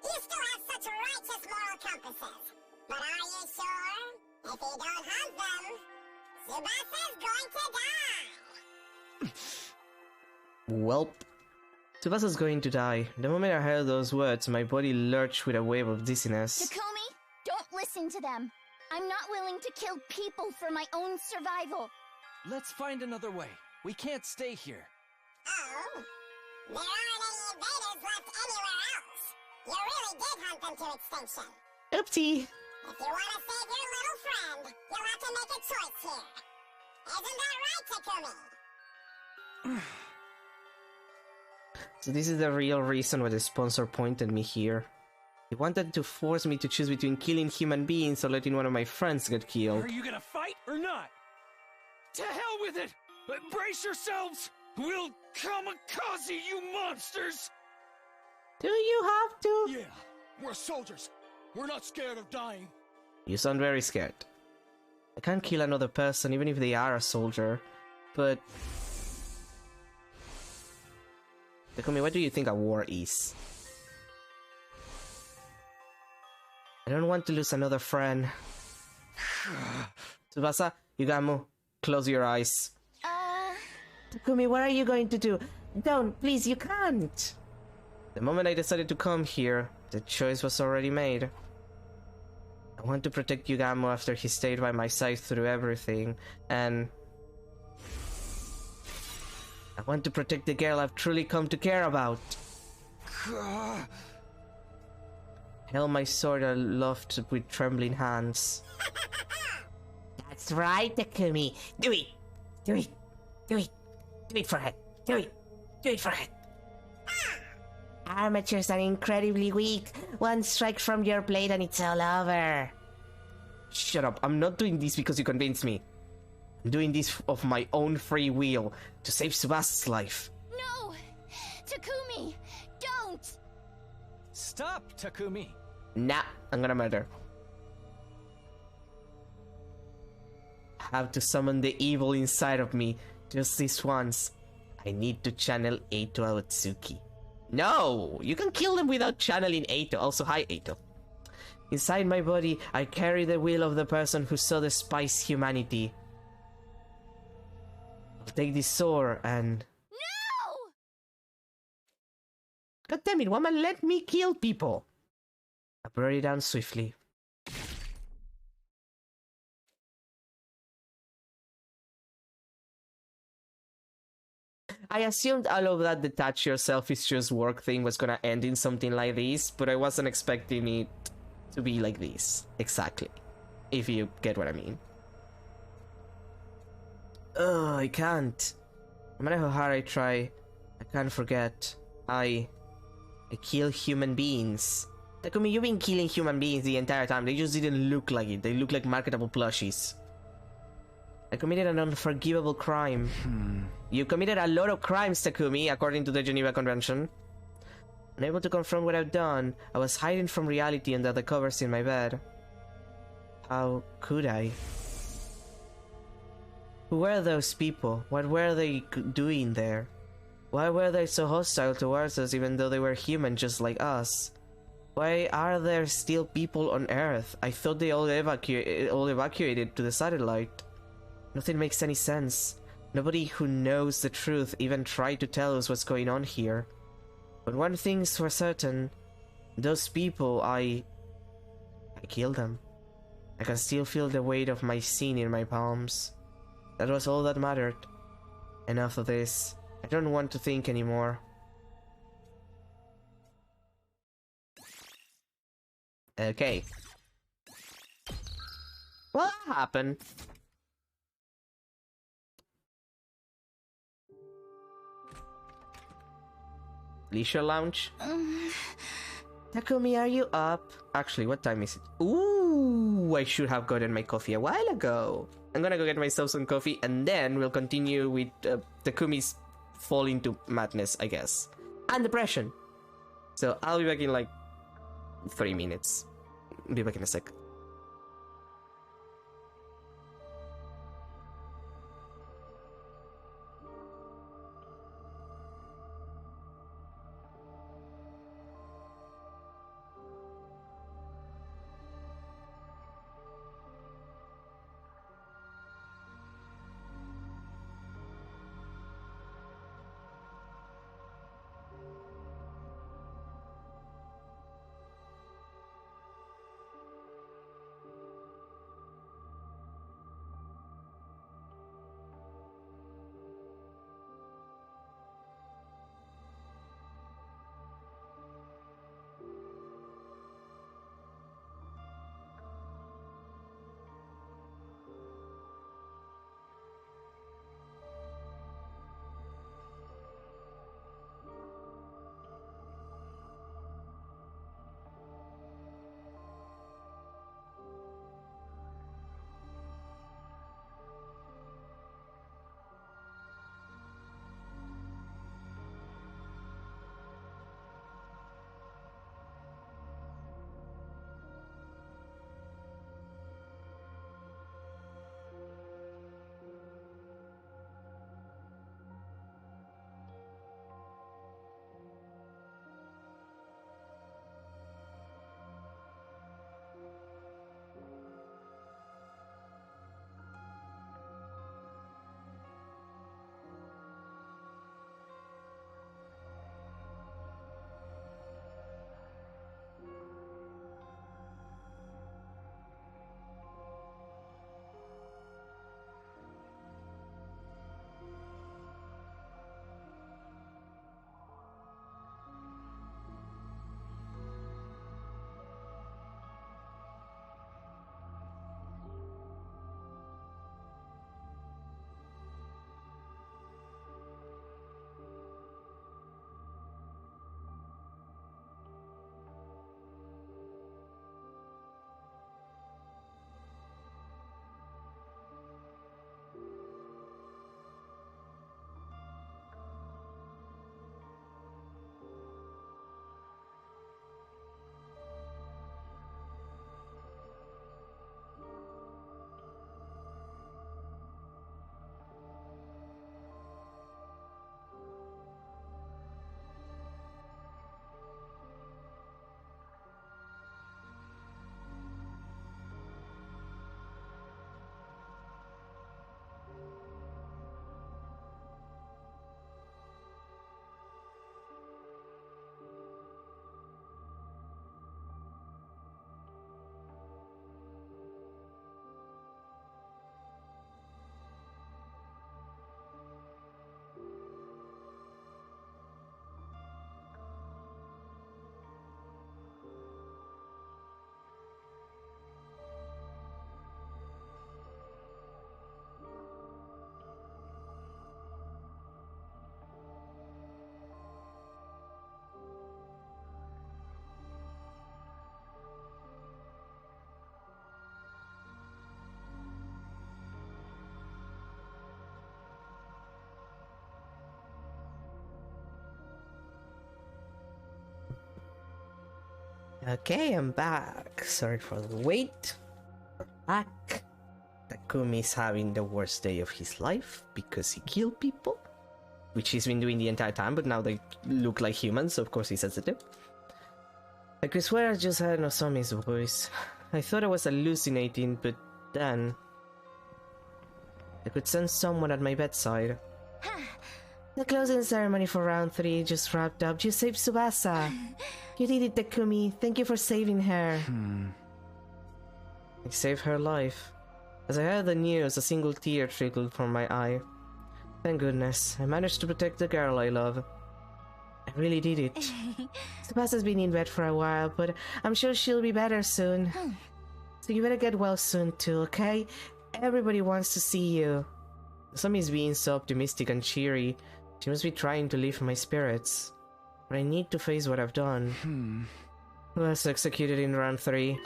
you still have such righteous moral compasses. But are you sure? If you don't hunt them, Tsubasa's going to die. Welp. Tsubasa's going to die. The moment I heard those words, my body lurched with a wave of dizziness. Takumi, don't listen to them. I'm not willing to kill people for my own survival. Let's find another way. We can't stay here. Oh? There aren't any invaders left anywhere else. You really did hunt them to extinction. Oopsie. If you want to save your little friend, you'll have to make a choice here. Isn't that right, Takumi? So this is the real reason why the sponsor pointed me here. He wanted to force me to choose between killing human beings or letting one of my friends get killed. Are you gonna fight or not? To hell with it! Brace yourselves! We'll kamikaze you monsters! Do you have to? Yeah, we're soldiers. We're not scared of dying. You sound very scared. I can't kill another person even if they are a soldier, but... Takumi, what do you think a war is? I don't want to lose another friend. Tsubasa, you gotta move. Close your eyes. Takumi, what are you going to do? Don't, please, you can't! The moment I decided to come here, the choice was already made. I want to protect Yugamo after he stayed by my side through everything, and... I want to protect the girl I've truly come to care about. Held my sword aloft with trembling hands. That's right, Takumi. Do it! Do it! Do it! Do it for her! Do it! Do it for her! Armatures are incredibly weak. One strike from your blade and it's all over. Shut up. I'm not doing this because you convinced me. I'm doing this of my own free will to save Tsubasa's life. No! Takumi! Don't! Stop, Takumi! Nah, I'm gonna murder. have to summon the evil inside of me just this once. I need to channel Eito Awatsuki. No! You can kill them without channeling Eito. Also, hi, Eito. Inside my body, I carry the will of the person who so despised humanity. I'll take this sword and... No! God damn it, woman, let me kill people! I brought it down swiftly. I assumed all of that detach yourself is just work thing was gonna end in something like this, but I wasn't expecting it to be like this. Exactly. If you get what I mean. Ugh, I can't. No matter how hard I try, I can't forget. I kill human beings. Takumi, you've been killing human beings the entire time. They just didn't look like it. They look like marketable plushies. I committed an unforgivable crime. You committed a lot of crimes, Takumi, according to the Geneva Convention. Unable to confront what I've done, I was hiding from reality under the covers in my bed. How could I? Who were those people? What were they doing there? Why were they so hostile towards us even though they were human just like us? Why are there still people on Earth? I thought they all evacuated to the satellite. Nothing makes any sense. Nobody who knows the truth even tried to tell us what's going on here. But one thing's for certain. Those people, I killed them. I can still feel the weight of my sin in my palms. That was all that mattered. Enough of this. I don't want to think anymore. Okay. What happened? Leisure lounge? Takumi, are you up? Actually, what time is it? Ooh, I should have gotten my coffee a while ago. I'm gonna go get myself some coffee and then we'll continue with Takumi's fall into madness, I guess. And depression. So I'll be back in like 3 minutes. Be back in a sec. Okay, I'm back. Sorry for the wait. We're back. Takumi's having the worst day of his life because he killed people, which he's been doing the entire time, but now they look like humans, so of course he's sensitive. I could swear I just heard Nozomi's voice. I thought I was hallucinating, but then I could sense someone at my bedside. The closing ceremony for round 3 just wrapped up. You saved Tsubasa. You did it, Takumi. Thank you for saving her. I saved her life. As I heard the news, a single tear trickled from my eye. Thank goodness, I managed to protect the girl I love. I really did it. Tsubasa's been in bed for a while, but I'm sure she'll be better soon. So you better get well soon too, okay? Everybody wants to see you. Nozomi's being so optimistic and cheery. She must be trying to lift my spirits. But I need to face what I've done. Who was executed in round 3?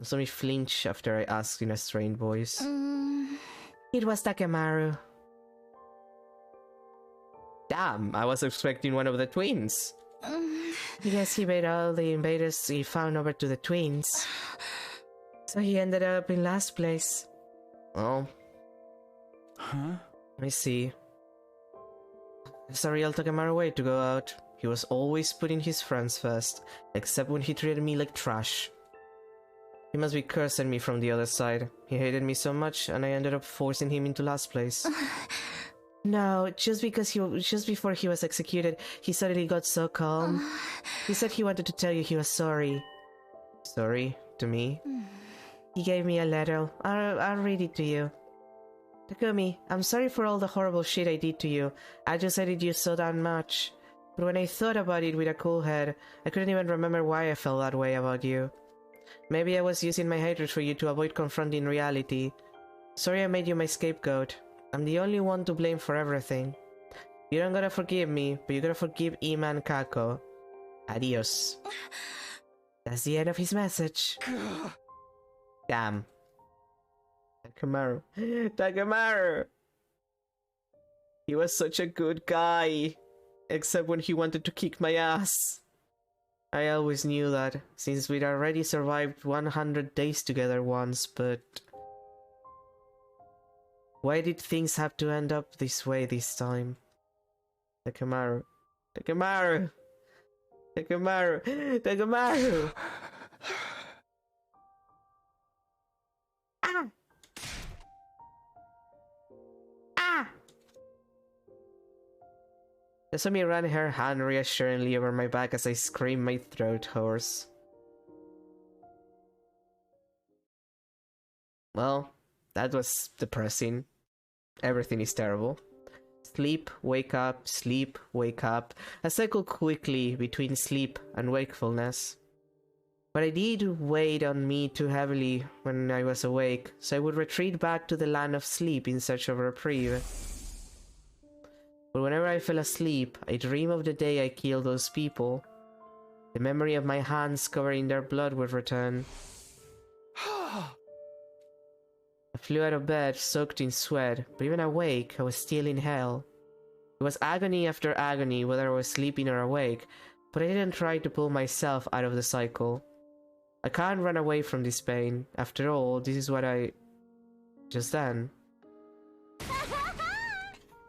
Nozomi flinched after I asked in a strained voice. It was Takemaru. Damn, I was expecting one of the twins. Yes, he made all the invaders he found over to the twins. So he ended up in last place. Oh. Huh? I see. It's a real Takemaru way to go out. He was always putting his friends first, except when he treated me like trash. He must be cursing me from the other side. He hated me so much, and I ended up forcing him into last place. No, just before he was executed, he suddenly got so calm. He said he wanted to tell you he was sorry. Sorry? To me? He gave me a letter. I'll read it to you. Takumi, I'm sorry for all the horrible shit I did to you. I just hated you so damn much. But when I thought about it with a cool head, I couldn't even remember why I felt that way about you. Maybe I was using my hatred for you to avoid confronting reality. Sorry I made you my scapegoat. I'm the only one to blame for everything. You don't gotta forgive me, but you gotta forgive Ima and Kako. Adios. That's the end of his message. Damn. Takemaru. Takemaru! He was such a good guy. Except when he wanted to kick my ass. I always knew that, since we'd already survived 100 days together once, but... Why did things have to end up this way this time? Takemaru. Takemaru! Takemaru! Takemaru! Ah! Ah! Nozomi ran her hand reassuringly over my back as I screamed my throat hoarse. Well, that was depressing. Everything is terrible. Sleep, wake up, sleep, wake up. I cycle quickly between sleep and wakefulness. But I did weigh on me too heavily when I was awake, so I would retreat back to the land of sleep in search of reprieve. But whenever I fell asleep, I dream of the day I killed those people. The memory of my hands covered in their blood would return. I flew out of bed, soaked in sweat, but even awake, I was still in hell. It was agony after agony, whether I was sleeping or awake, but I didn't try to pull myself out of the cycle. I can't run away from this pain. After all, this is what I... just then.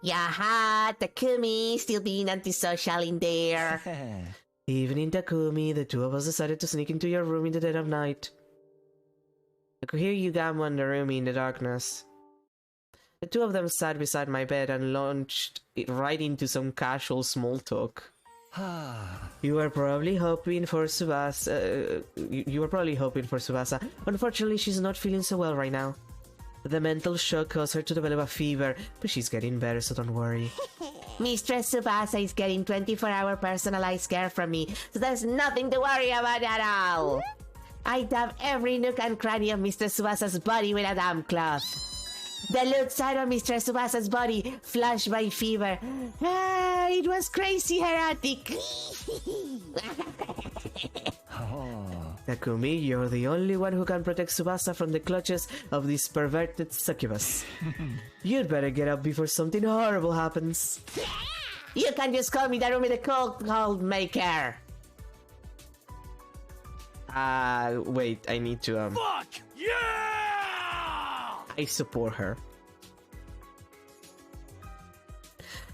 Yaha, Takumi, still being antisocial in there. Evening, Takumi, the two of us decided to sneak into your room in the dead of night. I could hear Yugamo and Narumi in the darkness. The two of them sat beside my bed and launched it right into some casual small talk. You were probably hoping for Tsubasa. You were probably hoping for Tsubasa. Unfortunately, she's not feeling so well right now. The mental shock caused her to develop a fever, but she's getting better, so don't worry. Mistress Tsubasa is getting 24-hour personalized care from me, so there's nothing to worry about at all. I dab every nook and cranny of Mr. Tsubasa's body with a damn cloth. The left side of Mr. Tsubasa's body flushed by fever. Ah, it was crazy heretic. Takumi, you're the only one who can protect Tsubasa from the clutches of this perverted succubus. You'd better get up before something horrible happens. You can just call me the room with the cold maker. Wait, I need to, Fuck! Yeah! I support her.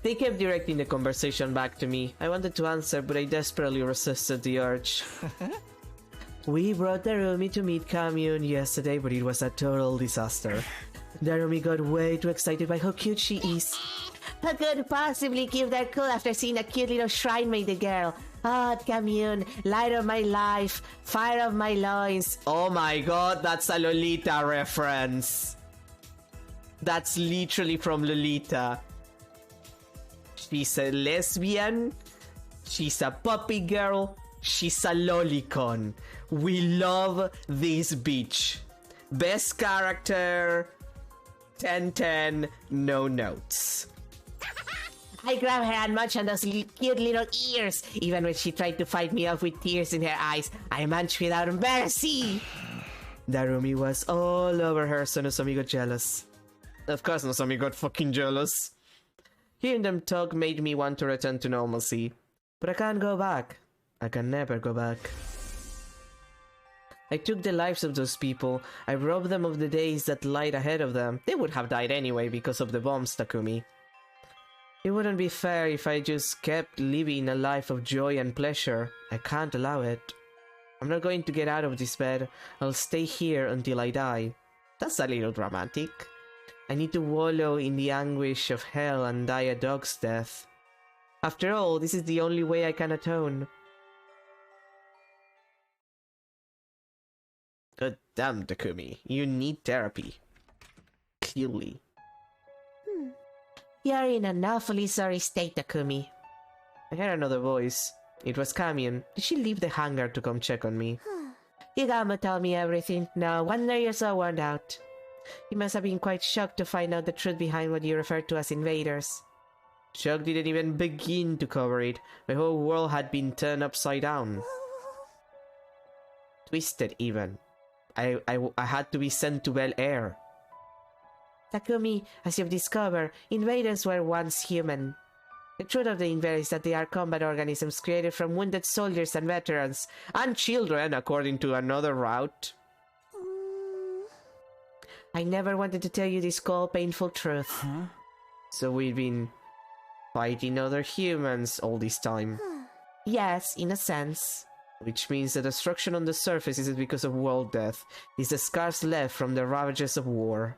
They kept directing the conversation back to me. I wanted to answer, but I desperately resisted the urge. We brought Darumi to meet Commune yesterday, but it was a total disaster. Darumi got way too excited by how cute she is. Who could possibly keep that cool after seeing a cute little shrine maiden girl? Ah, Commune, light of my life, fire of my loins. Oh my god, that's a Lolita reference. That's literally from Lolita. She's a lesbian. She's a puppy girl. She's a lolicon. We love this bitch. Best character. 10/10, no notes. I grabbed her and munched on those cute little ears. Even when she tried to fight me off with tears in her eyes, I munched without mercy. Darumi was all over her, so Nozomi got jealous. Of course Nozomi got fucking jealous. Hearing them talk made me want to return to normalcy. But I can't go back. I can never go back. I took the lives of those people. I robbed them of the days that lied ahead of them. They would have died anyway because of the bombs, Takumi. It wouldn't be fair if I just kept living a life of joy and pleasure. I can't allow it. I'm not going to get out of this bed. I'll stay here until I die. That's a little dramatic. I need to wallow in the anguish of hell and die a dog's death. After all, this is the only way I can atone. God damn, Takumi. You need therapy. Clearly. You're in an awfully sorry state, Takumi. I heard another voice. It was Kamiun. Did she leave the hangar to come check on me? Yagama told me everything. No wonder you're so worn out. You must have been quite shocked to find out the truth behind what you referred to as invaders. Shock didn't even begin to cover it. My whole world had been turned upside down. Twisted even. I had to be sent to Bel Air. Takumi, as you've discovered, invaders were once human. The truth of the invaders is that they are combat organisms created from wounded soldiers and veterans, and children, according to another route. I never wanted to tell you this cold, painful truth. Huh? So we've been fighting other humans all this time? Yes, in a sense. Which means the destruction on the surface isn't because of world death. It's the scars left from the ravages of war.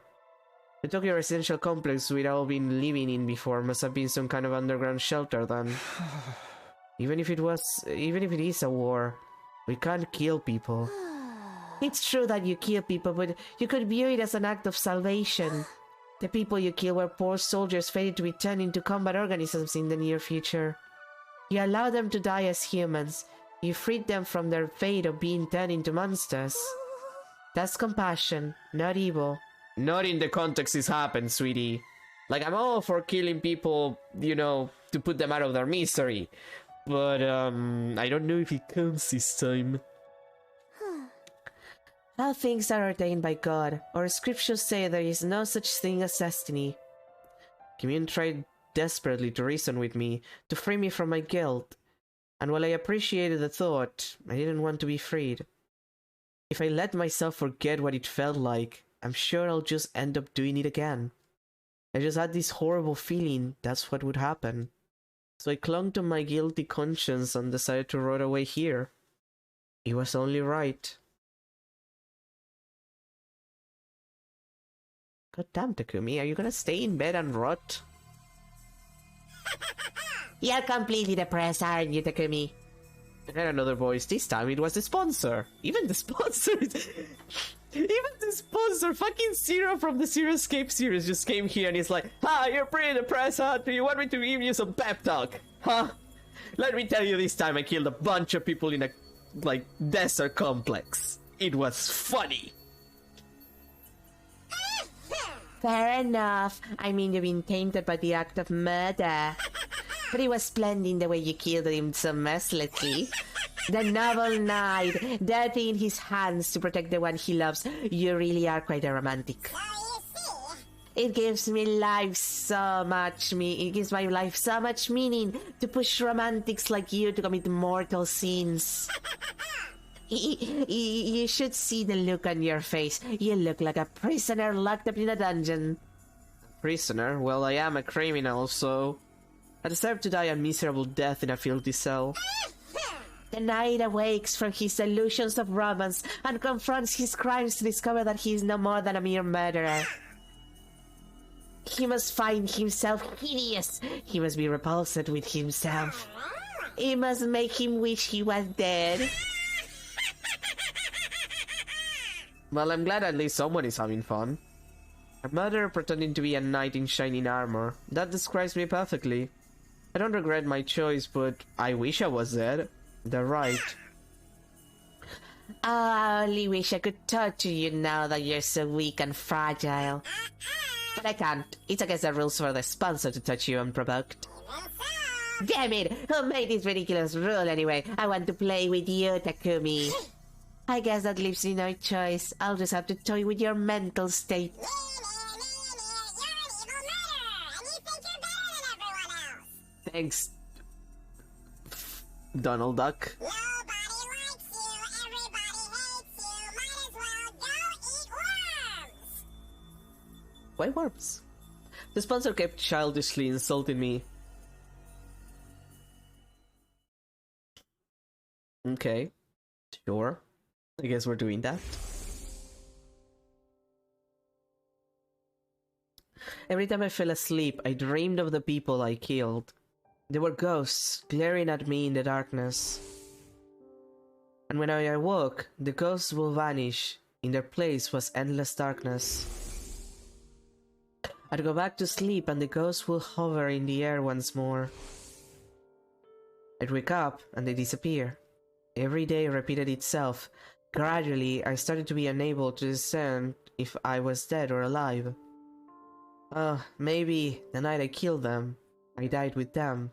The Tokyo residential complex we'd all been living in before must have been some kind of underground shelter then. Even if it is a war, we can't kill people. It's true that you kill people, but you could view it as an act of salvation. The people you kill were poor soldiers fated to be turned into combat organisms in the near future. You allowed them to die as humans. You freed them from their fate of being turned into monsters. That's compassion, not evil. Not in the context this happened, sweetie. Like, I'm all for killing people, you know, to put them out of their misery. But, I don't know if it counts this time. All things are ordained by God. Our scriptures say there is no such thing as destiny. Kimiun tried desperately to reason with me, to free me from my guilt. And while I appreciated the thought, I didn't want to be freed. If I let myself forget what it felt like, I'm sure I'll just end up doing it again. I just had this horrible feeling that's what would happen. So I clung to my guilty conscience and decided to rot away here. It was only right. God damn, Takumi, are you gonna stay in bed and rot? You're completely depressed, aren't you, Takumi? I heard another voice. This time it was the sponsor. Even the sponsor fucking Zero from the Zero Escape series just came here and he's like, you're pretty depressed, huh? Do you want me to give you some pep talk? Huh? Let me tell you, this time I killed a bunch of people in a, like, desert complex. It was funny. Fair enough. I mean, you've been tainted by the act of murder. But it was splendid the way you killed him so mercilessly. The noble knight, dirty in his hands to protect the one he loves. You really are quite a romantic. It gives me life so much it gives my life so much meaning to push romantics like you to commit mortal sins. You should see the look on your face. You look like a prisoner locked up in a dungeon. Prisoner? Well, I am a criminal, so I deserve to die a miserable death in a filthy cell. The knight awakes from his illusions of romance and confronts his crimes to discover that he is no more than a mere murderer. He must find himself hideous. He must be repulsed with himself. It must make him wish he was dead. Well, I'm glad at least someone is having fun. A murderer pretending to be a knight in shining armor. That describes me perfectly. I don't regret my choice, but I wish I was dead. They're right. I only wish I could torture you now that you're so weak and fragile. But I can't. It's against the rules for the sponsor to touch you unprovoked. Damn it! Who made this ridiculous rule anyway? I want to play with you, Takumi. I guess that leaves me no choice. I'll just have to toy with your mental state. Thanks, Donald Duck. Why worms? The sponsor kept childishly insulting me. Okay, sure. I guess we're doing that. Every time I fell asleep, I dreamed of the people I killed. They were ghosts, glaring at me in the darkness. And when I awoke, the ghosts will vanish. In their place was endless darkness. I'd go back to sleep and the ghosts will hover in the air once more. I'd wake up and they disappear. Every day repeated itself. Gradually, I started to be unable to discern if I was dead or alive. Maybe the night I killed them, I died with them.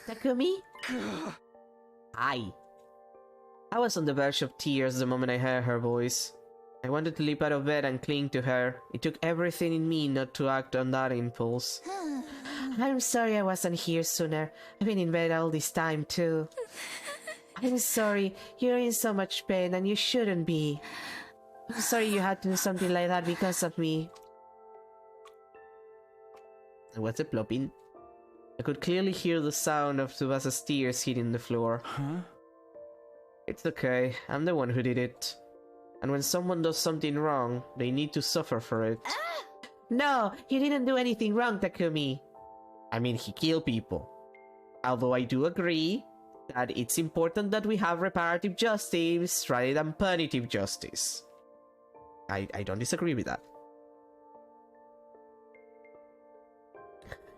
Takumi? I was on the verge of tears the moment I heard her voice. I wanted to leap out of bed and cling to her. It took everything in me not to act on that impulse. I'm sorry I wasn't here sooner. I've been in bed all this time too. I'm sorry, you're in so much pain and you shouldn't be. I'm sorry you had to do something like that because of me. What's it plopping? I could clearly hear the sound of Tsubasa's tears hitting the floor. Huh? It's okay, I'm the one who did it. And when someone does something wrong, they need to suffer for it. No, you didn't do anything wrong, Takumi. I mean, he killed people. Although I do agree that it's important that we have reparative justice rather than punitive justice. I don't disagree with that.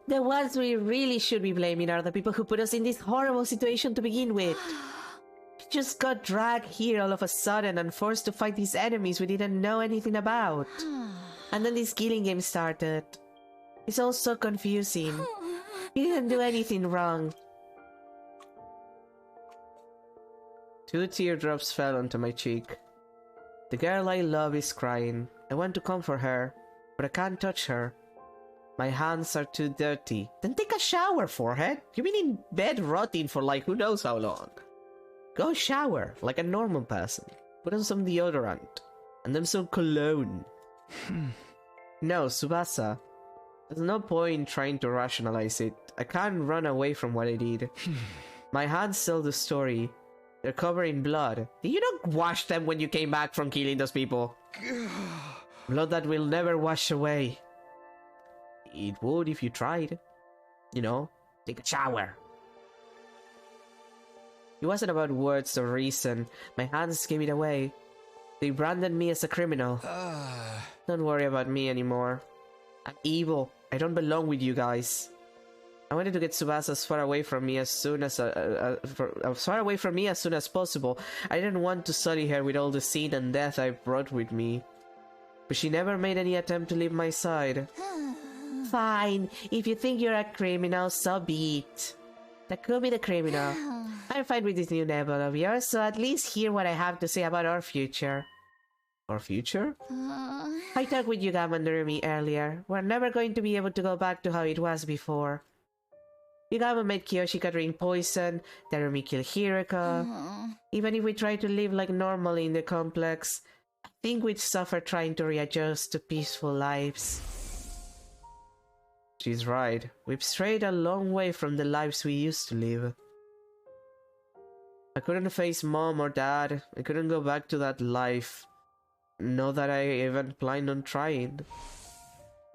The ones we really should be blaming are the people who put us in this horrible situation to begin with. We just got dragged here all of a sudden and forced to fight these enemies we didn't know anything about. And then this killing game started. It's all so confusing. You didn't do anything wrong. 2 teardrops fell onto my cheek. The girl I love is crying. I want to comfort her, but I can't touch her. My hands are too dirty. Then take a shower, forehead. You've been in bed rotting for like who knows how long. Go shower, like a normal person. Put on some deodorant. And then some cologne. No, Tsubasa. There's no point trying to rationalize it. I can't run away from what I did. My hands tell the story. They're covered in blood. Did you not wash them when you came back from killing those people? Blood that will never wash away. It would if you tried. You know, take a shower. It wasn't about words or reason. My hands gave it away. They branded me as a criminal. Don't worry about me anymore. I'm evil. I don't belong with you guys. I wanted to get Tsubasa as far away from me as soon as possible. I didn't want to sully her with all the sin and death I brought with me. But she never made any attempt to leave my side. Fine. If you think you're a criminal, so be it. Takumi the criminal. I'm fine with this new level of yours, so at least hear what I have to say about our future. Our future? I talked with Yugama and Narumi earlier. We're never going to be able to go back to how it was before. Yugamo made Kiyoshika drink poison, Darumi killed Hiroko. Even if we try to live like normally in the complex, I think we'd suffer trying to readjust to peaceful lives. She's right. We've strayed a long way from the lives we used to live. I couldn't face mom or dad. I couldn't go back to that life. Not that I even planned on trying.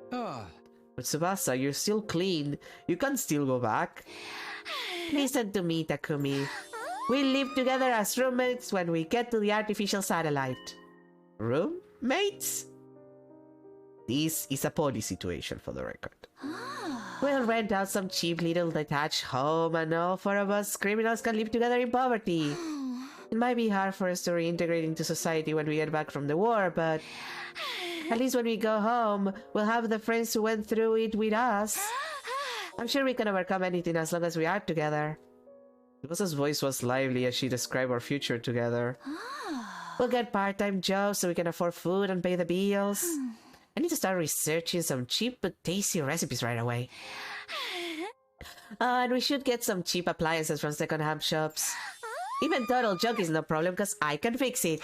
But Tsubasa, you're still clean. You can still go back. Listen to me, Takumi. We'll live together as roommates when we get to the artificial satellite. Roommates? This is a poly situation, for the record. We'll rent out some cheap little detached home and all four of us criminals can live together in poverty. It might be hard for us to reintegrate into society when we get back from the war, but at least when we go home, we'll have the friends who went through it with us. I'm sure we can overcome anything as long as we are together. Rosa's voice was lively as she described our future together. We'll get part-time jobs so we can afford food and pay the bills. I need to start researching some cheap but tasty recipes right away. And we should get some cheap appliances from second-hand shops. Even total junk is no problem because I can fix it.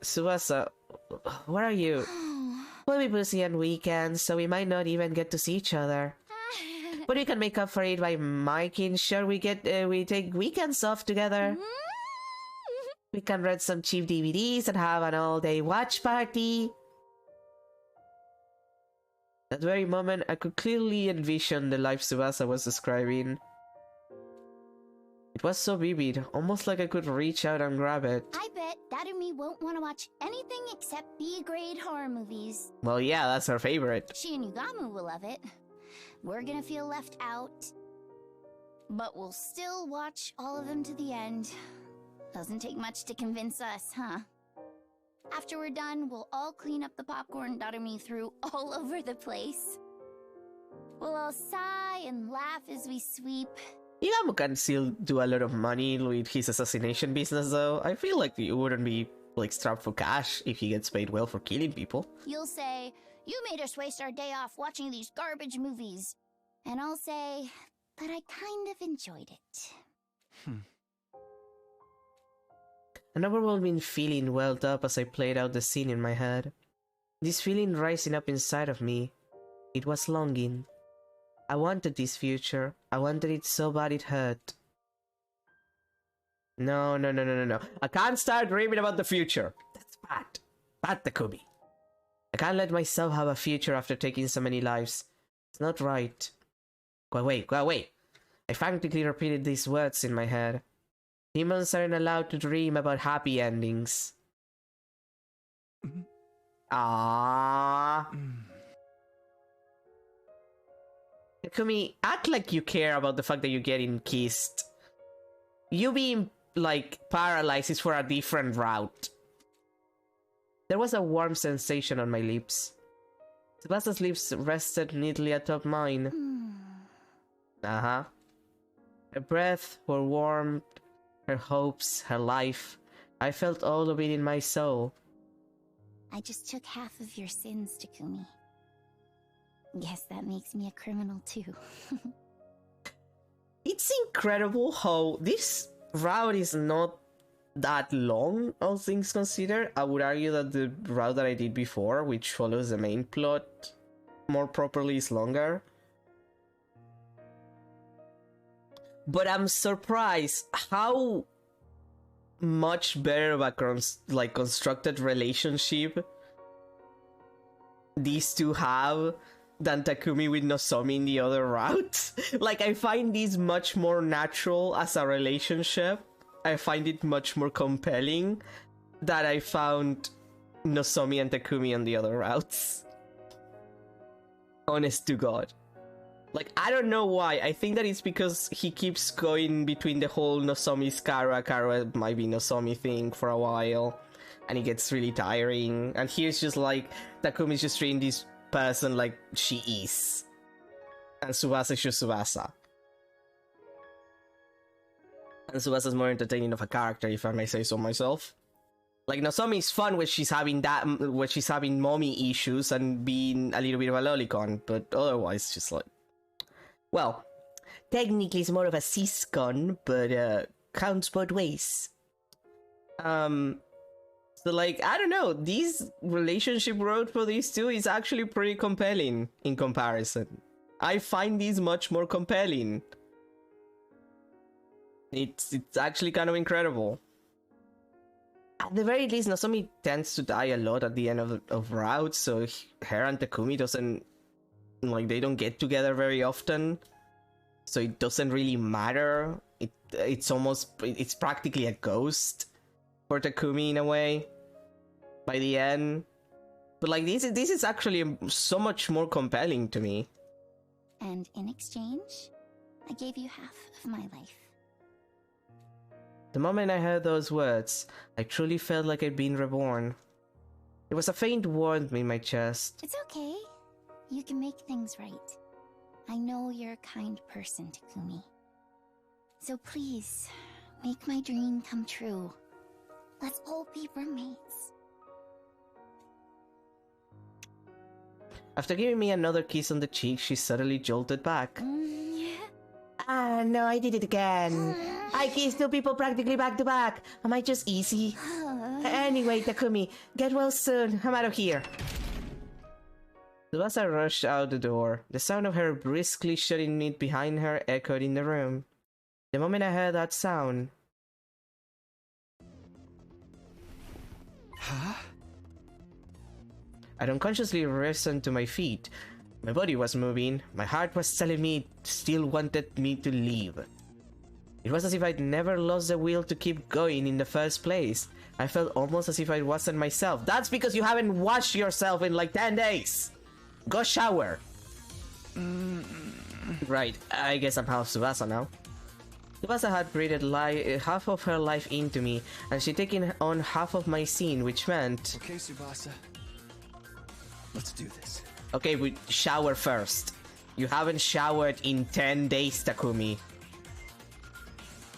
Tsubasa, where are you? We'll be busy on weekends, so we might not even get to see each other. But we can make up for it by making sure we take weekends off together. We can rent some cheap DVDs and have an all-day watch party. That very moment, I could clearly envision the life Tsubasa was describing. It was so vivid, almost like I could reach out and grab it. I bet Darumi won't want to watch anything except B-grade horror movies. Well, yeah, that's her favorite. She and Yugamu will love it. We're gonna feel left out. But we'll still watch all of them to the end. Doesn't take much to convince us, huh? After we're done, we'll all clean up the popcorn Darumi threw all over the place. We'll all sigh and laugh as we sweep. Yugamu can still do a lot of money with his assassination business, though. I feel like he wouldn't be, like, strapped for cash if he gets paid well for killing people. You'll say, you made us waste our day off watching these garbage movies. And I'll say, but I kind of enjoyed it. An overwhelming feeling welled up as I played out the scene in my head. This feeling rising up inside of me. It was longing. I wanted this future. I wanted it so bad it hurt. No. I can't start dreaming about the future. That's bad. Bad, Takumi. I can't let myself have a future after taking so many lives. It's not right. Go away. I frantically repeated these words in my head. Demons aren't allowed to dream about happy endings. Takumi, act like you care about the fact that you're getting kissed. You being, like, paralyzed is for a different route. There was a warm sensation on my lips. Tsubasa's lips rested neatly atop mine. Her breath, her warmth, her hopes, her life. I felt all of it in my soul. I just took half of your sins, Takumi. Guess that makes me a criminal too. It's incredible how this route is not that long, all things considered. I would argue that the route that I did before, which follows the main plot more properly, is longer. But I'm surprised how much better of a constructed relationship these two have than Takumi with Nozomi in the other route. Like, I find these much more natural as a relationship. I find it much more compelling that I found Nozomi and Takumi on the other routes. Honest to God. Like, I don't know why. I think that it's because he keeps going between the whole Nozomi's Kara might be Nozomi thing for a while. And it gets really tiring. And here's just like, Takumi's just treating this person like she is. And Tsubasa is just Tsubasa. And Tsubasa's more entertaining of a character, if I may say so myself. Like, Nozomi's fun when she's having mommy issues and being a little bit of a lolicon, but otherwise just like... Well, technically is more of a cis-con, but counts both ways. So like, I don't know, these relationship road for these two is actually pretty compelling in comparison. I find these much more compelling. It's actually kind of incredible. At the very least, Nozomi tends to die a lot at the end of routes, so her and Takumi doesn't, like, they don't get together very often. So it doesn't really matter. It's practically a ghost for Takumi in a way by the end. But like, this is actually so much more compelling to me. And in exchange, I gave you half of my life. The moment I heard those words, I truly felt like I'd been reborn. There was a faint warmth in my chest. It's okay. You can make things right. I know you're a kind person, Takumi. So please, make my dream come true. Let's all be roommates. After giving me another kiss on the cheek, she suddenly jolted back. Ah, no, I did it again. I kissed two people practically back to back. Am I just easy? Anyway, Takumi, get well soon. I'm out of here. Tsubasa rushed out the door. The sound of her briskly shutting it behind her echoed in the room. The moment I heard that sound... Huh? I'd unconsciously risen to my feet. My body was moving. My heart was telling me it still wanted me to leave. It was as if I'd never lost the will to keep going in the first place. I felt almost as if I wasn't myself. That's because you haven't washed yourself in like 10 days. Go shower. Right, I guess I'm half Tsubasa now. Tsubasa had breathed half of her life into me, and she'd taken on half of my scene, which meant... Okay, Tsubasa. Let's do this. Okay, we shower first. You haven't showered in 10 days, Takumi.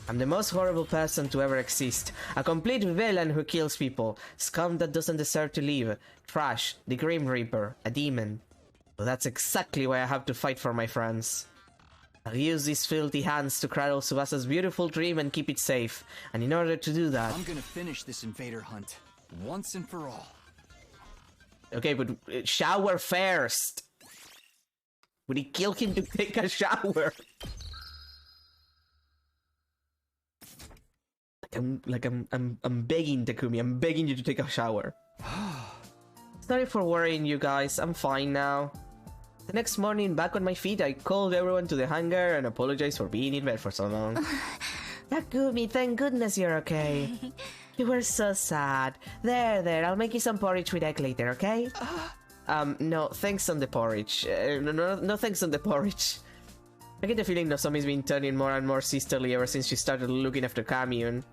I'm the most horrible person to ever exist. A complete villain who kills people. Scum that doesn't deserve to live. Trash. The Grim Reaper. A demon. But that's exactly why I have to fight for my friends. I'll use these filthy hands to cradle Tsubasa's beautiful dream and keep it safe. And in order to do that... I'm gonna finish this invader hunt. Once and for all. Okay, but shower first. Would he kill him to take a shower? I'm begging, Takumi. I'm begging you to take a shower. Sorry for worrying you guys. I'm fine now. The next morning, back on my feet, I called everyone to the hangar and apologized for being in bed for so long. Takumi, thank goodness you're okay. You were so sad. There, I'll make you some porridge with egg later, okay? No, thanks on the porridge. No thanks on the porridge. I get the feeling Nozomi's been turning more and more sisterly ever since she started looking after Kamiyun.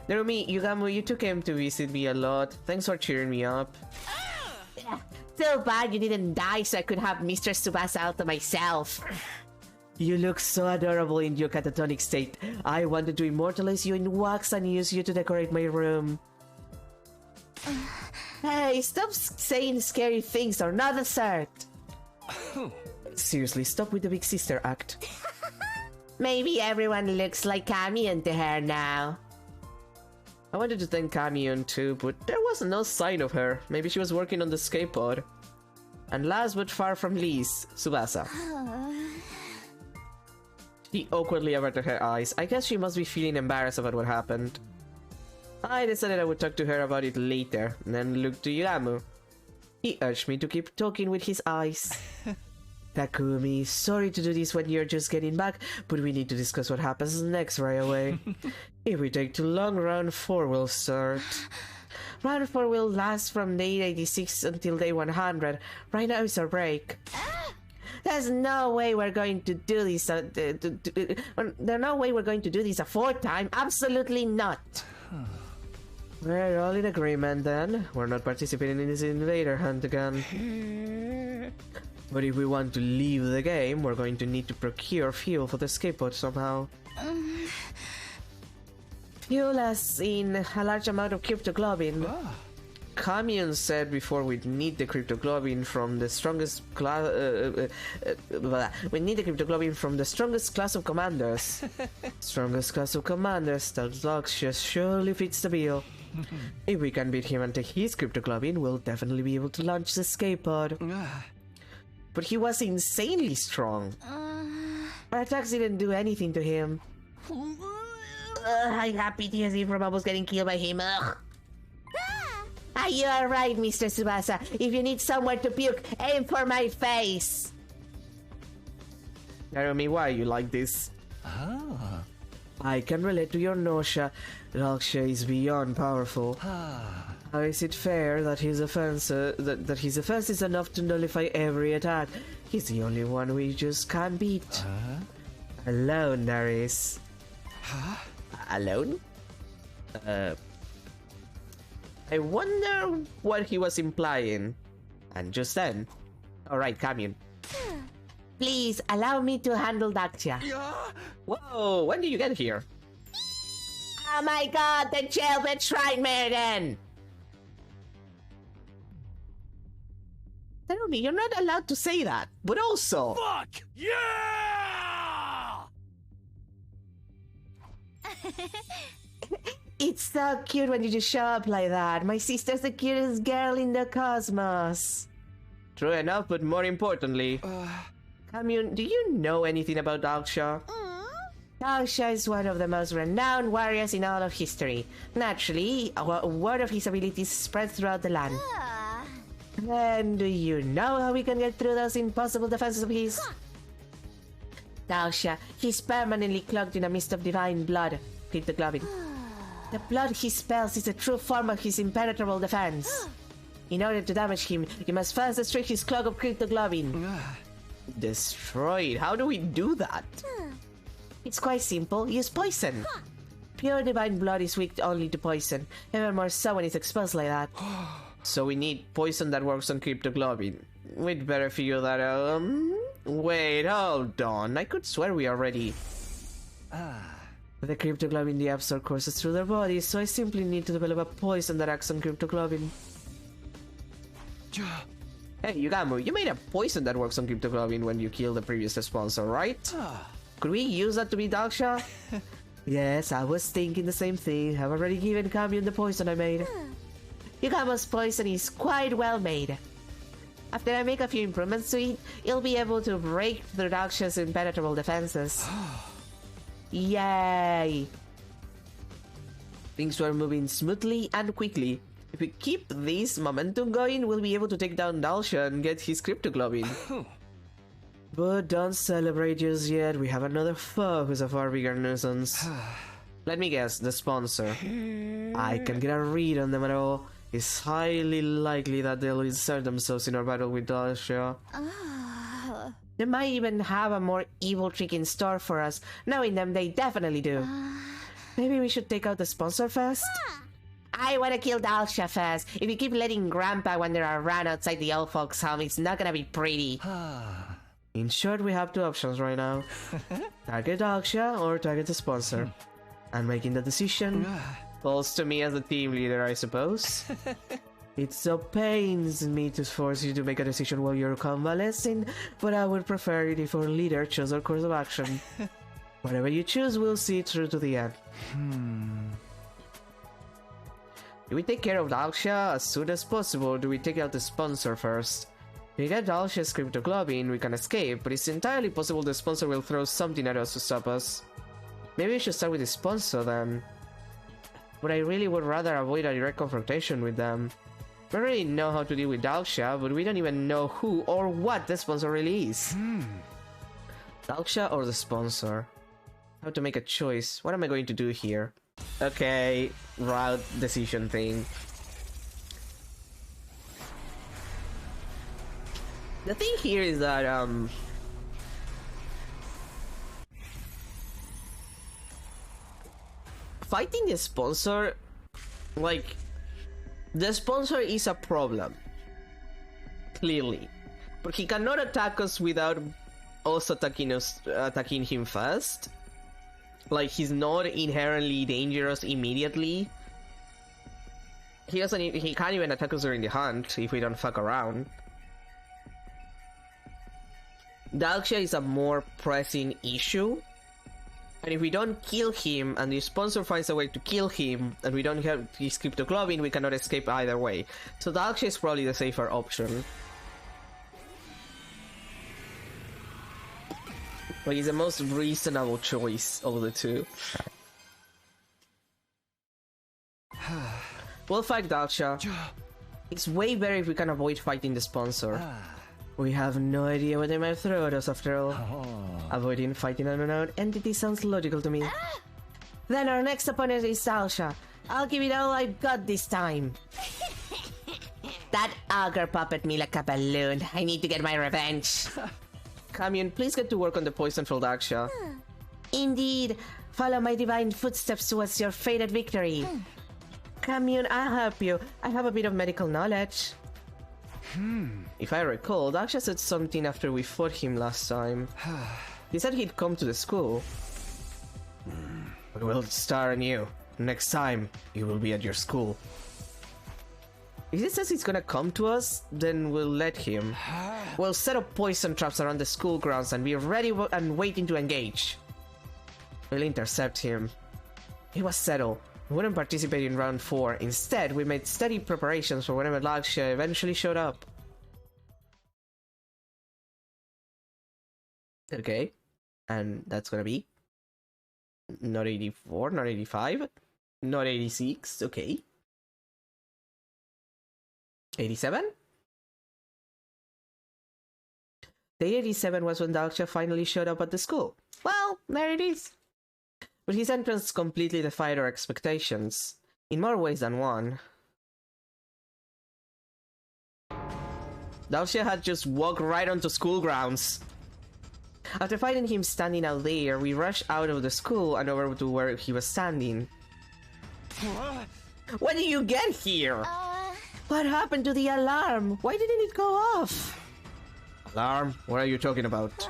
Narumi, Yugamu, you two came to visit me a lot. Thanks for cheering me up. So bad you didn't die so I could have Mr. Tsubasa out to myself. You look so adorable in your catatonic state. I wanted to immortalize you in wax and use you to decorate my room. Hey, stop saying scary things or not dessert. Seriously, stop with the big sister act. Maybe everyone looks like Kamiyun to her now. I wanted to thank Kamiyun too, but there was no sign of her. Maybe she was working on the skateboard. And last but far from least, Tsubasa. She awkwardly averted her eyes. I guess she must be feeling embarrassed about what happened. I decided I would talk to her about it later, and then looked to Yugamu. He urged me to keep talking with his eyes. Takumi, sorry to do this when you're just getting back, but we need to discuss what happens next right away. If we take too long, round 4 will start. Round 4 will last from day 86 until day 100. Right now is our break. There's no way we're going to do this. There's no way we're going to do this a 4th time. Absolutely not. We're all in agreement then. We're not participating in this invader hunt again. But if we want to leave the game, we're going to need to procure fuel for the skateboard somehow. Fuel as in a large amount of cryptoglobin. Kamian said before, we need the cryptoglobin from the strongest class. We need the cryptoglobin from the strongest class of commanders. Strongest class of commanders. That looks just surely fits the bill. If we can beat him and take his cryptoglobin, we'll definitely be able to launch the escape pod. But he was insanely strong. Our attacks didn't do anything to him. I have PTSD from almost getting killed by him. You are right, Mr. Tsubasa. If you need somewhere to puke, aim for my face. Tell me why you like this. I can relate to your nausea. Dalksha is beyond powerful. How is it fair that his offense is enough to nullify every attack? He's the only one we just can't beat. Alone, there is. Alone? I wonder what he was implying. And just then... Alright, Kamian. Please, allow me to handle Daksha. Whoa, when did you get here? Oh my god, the jailbird shrine maiden! Tell me, you're not allowed to say that, but also... Fuck! Yeah! It's so cute when you just show up like that. My sister's the cutest girl in the cosmos. True enough, but more importantly... Kamiun, do you know anything about Dalksha? Dalksha is one of the most renowned warriors in all of history. Naturally, word of his abilities spread throughout the land. And do you know how we can get through those impossible defenses of his? Dalksha, he's permanently cloaked in a mist of divine blood. Cryptoglobin. The blood he spells is a true form of his impenetrable defense. In order to damage him, you must first destroy his cloak of cryptoglobin. Destroyed? How do we do that? It's quite simple. Use poison. Pure divine blood is weak only to poison, even more so when it's exposed like that. So we need poison that works on cryptoglobin. We'd better figure that out. Wait, hold on. I could swear we already... The cryptoglobin the absorb courses through their bodies, so I simply need to develop a poison that acts on cryptoglobin. Hey, Yugamu, you made a poison that works on cryptoglobin when you killed the previous sponsor, right? Could we use that to beat Dalksha? Yes, I was thinking the same thing. I've already given Kamiun the poison I made. Yugamu's poison is quite well made. After I make a few improvements to it, you'll be able to break through Dalksha's impenetrable defenses. Yay! Things were moving smoothly and quickly. If we keep this momentum going, we'll be able to take down Dalksha and get his cryptoglobin. But don't celebrate just yet. We have another foe who's a far bigger nuisance. Let me guess, the sponsor. I can get a read on them at all. It's highly likely that they'll insert themselves in our battle with Dalksha. They might even have a more evil trick in store for us. Knowing them, they definitely do. Maybe we should take out the sponsor first? I want to kill Dalksha first. If you keep letting Grandpa wander around outside the old folks' home, it's not gonna be pretty. In short, we have two options right now. Target Dalksha or target the sponsor. And making the decision falls to me as the team leader, I suppose. It so pains me to force you to make a decision while you're convalescing, but I would prefer it if our leader chose our course of action. Whatever you choose, we'll see it through to the end. Do we take care of Dalksha as soon as possible, or do we take out the sponsor first? If we get Dalksha's cryptoglobin, we can escape, but it's entirely possible the sponsor will throw something at us to stop us. Maybe we should start with the sponsor then. But I really would rather avoid a direct confrontation with them. We already know how to deal with Dalksha, but we don't even know who or what the sponsor really is. Dalksha or the sponsor? How to make a choice. What am I going to do here? Okay, route decision thing. The thing here is that, fighting the sponsor, like, the sponsor is a problem. Clearly. But he cannot attack us without also attacking him first. Like, he's not inherently dangerous immediately. He doesn't. He can't even attack us during the hunt if we don't fuck around. Dalksha is a more pressing issue, and if we don't kill him, and the sponsor finds a way to kill him, and we don't have his cryptoglobin, we cannot escape either way. So Dalksha is probably the safer option. But he's the most reasonable choice of the two. We'll fight Dalksha. It's way better if we can avoid fighting the sponsor. We have no idea what they might throw at us after all. Avoiding fighting an unknown entity sounds logical to me. Then our next opponent is Dalksha. I'll give it all I've got this time. That ogre puppet me like a balloon. I need to get my revenge. Kamiun, please get to work on the poison for Dalksha. Indeed. Follow my divine footsteps towards your fated victory. Kamiun, I'll help you. I have a bit of medical knowledge. If I recall, Dalksha said something after we fought him last time. He said he'd come to the school. But we'll start anew. Next time, he will be at your school. If he says he's gonna come to us, then we'll let him. We'll set up poison traps around the school grounds and be ready and waiting to engage. We'll intercept him. It was settled. We wouldn't participate in round 4. Instead, we made steady preparations for whenever Dalksha eventually showed up. Okay. And that's gonna be... not 84, not 85, not 86, okay. 87? Day 87 was when Dalksha finally showed up at the school. Well, there it is. But his entrance completely defied our expectations, in more ways than one. Dalksha had just walked right onto school grounds. After finding him standing out there, we rushed out of the school and over to where he was standing. When did you get here? What happened to the alarm? Why didn't it go off? Alarm? What are you talking about?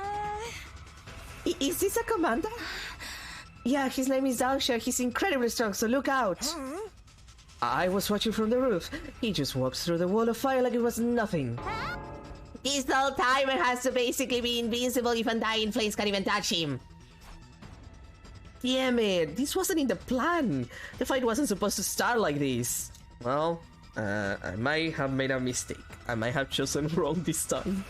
Is this a commander? Yeah, his name is Dalksha. He's incredibly strong, so look out. I was watching from the roof. He just walks through the wall of fire like it was nothing. This whole timer has to basically be invincible if undying flames can't even touch him. Damn it, this wasn't in the plan. The fight wasn't supposed to start like this. Well, I might have made a mistake. I might have chosen wrong this time.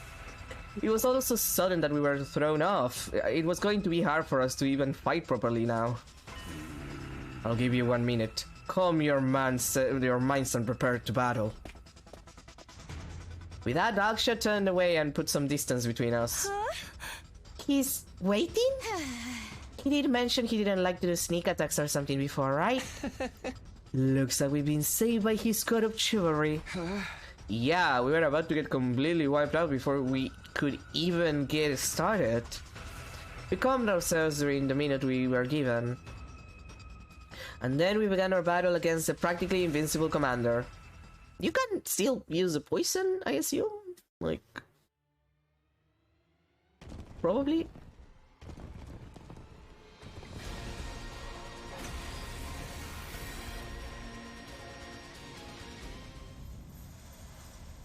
It was all so sudden that we were thrown off. It was going to be hard for us to even fight properly now. I'll give you 1 minute. Calm your minds and prepare to battle. With that, Dalksha turned away and put some distance between us. He's waiting? He did mention he didn't like to do sneak attacks or something before, right? Looks like we've been saved by his code of chivalry. Yeah, we were about to get completely wiped out before we could even get started. We calmed ourselves during the minute we were given. And then we began our battle against the practically invincible commander. You can still use the poison, I assume? Like... probably?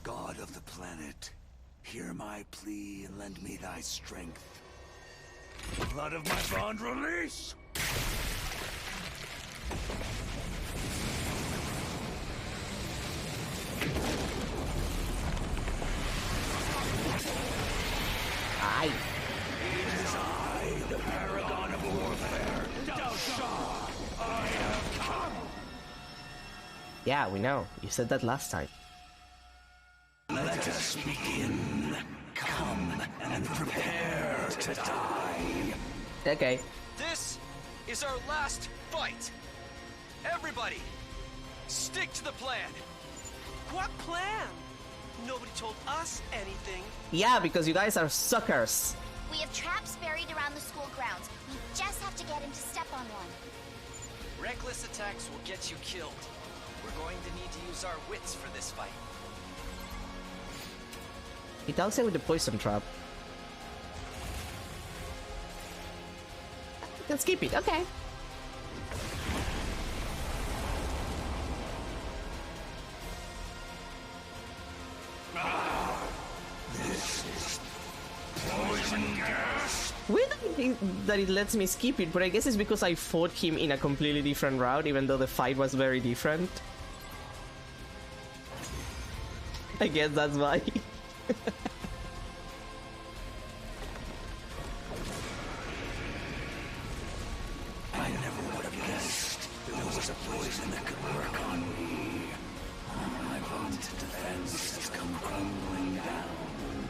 God of the planet, hear my plea and lend me thy strength. Blood of my bond release! Aye. It is I, the paragon of warfare, Dalksha! I have come! Yeah, we know. You said that last time. Let us begin. Come and prepare to die. Okay. This is our last fight. Everybody, stick to the plan. What plan? Nobody told us anything. Yeah, because you guys are suckers. We have traps buried around the school grounds. We just have to get him to step on one. Reckless attacks will get you killed. We're going to need to use our wits for this fight. He talks it with the poison trap. Let's keep it, okay. poison gas? Weird that it lets me skip it, but I guess it's because I fought him in a completely different route, even though the fight was very different. I guess that's why. I never would have guessed there was a poison that could work on me. My vaunted defense has come crumbling down.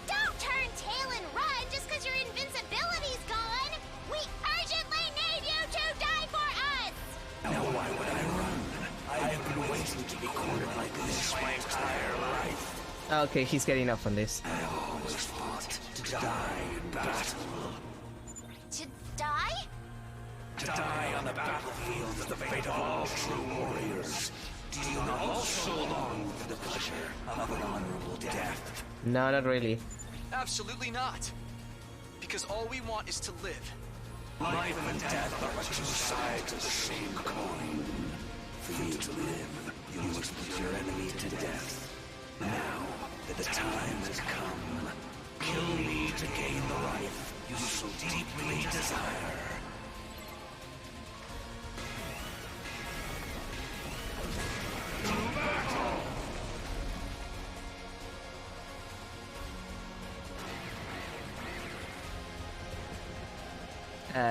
Don't turn tail and run just because your invincibility's gone! We urgently need you to die for us! Now why would I run? I have been waiting to be cornered like this my entire life. Okay, he's getting off on this. I always fought to die in battle. To die? To die on the battlefield is the fate of all true warriors. Do you not also long for the pleasure of an honorable death? No, not really. Absolutely not. Because all we want is to live. Life and death are two sides of the same coin. For you to live, you must put your enemy to death. Now that the time has come, kill me to gain the life you so deeply desire.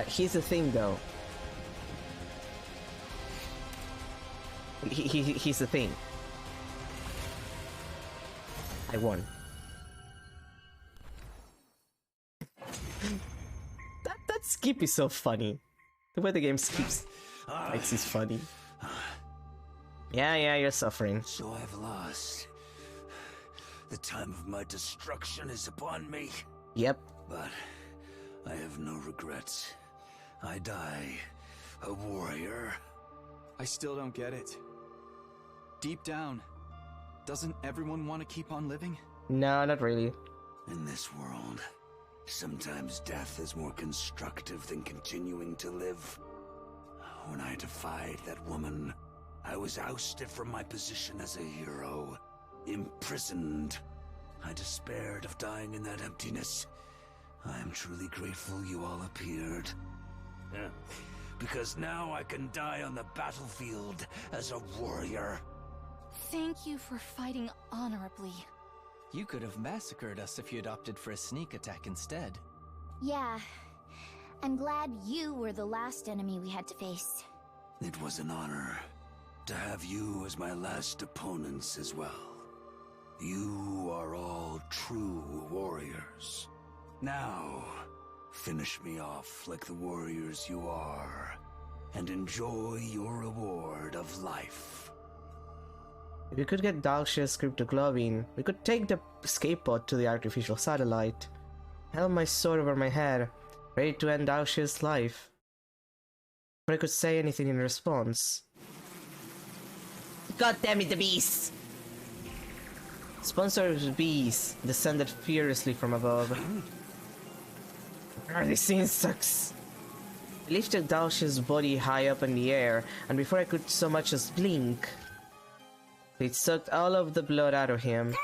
Here's the thing, though. Here's the thing. I won. That skip is so funny. The way the game skips makes it funny. Yeah, you're suffering. So I've lost. The time of my destruction is upon me. Yep. But I have no regrets. I die a warrior. I still don't get it. Deep down, doesn't everyone want to keep on living? No, not really. In this world, sometimes death is more constructive than continuing to live. When I defied that woman, I was ousted from my position as a hero, imprisoned. I despaired of dying in that emptiness. I am truly grateful you all appeared. Because now I can die on the battlefield as a warrior. Thank you for fighting honorably. You could have massacred us if you'd opted for a sneak attack instead. Yeah. I'm glad you were the last enemy we had to face. It was an honor to have you as my last opponents as well. You are all true warriors. Now, finish me off like the warriors you are, and enjoy your reward of life. If we could get Dalshia's cryptoglobin, we could take the escape pod to the artificial satellite. Held my sword over my head, ready to end Dalshia's life. But I could say anything in response. God damn it, the beast! Sponsor's bees descended furiously from above. These insects! I lifted Dalshia's body high up in the air, and before I could so much as blink, it sucked all of the blood out of him. Bravo!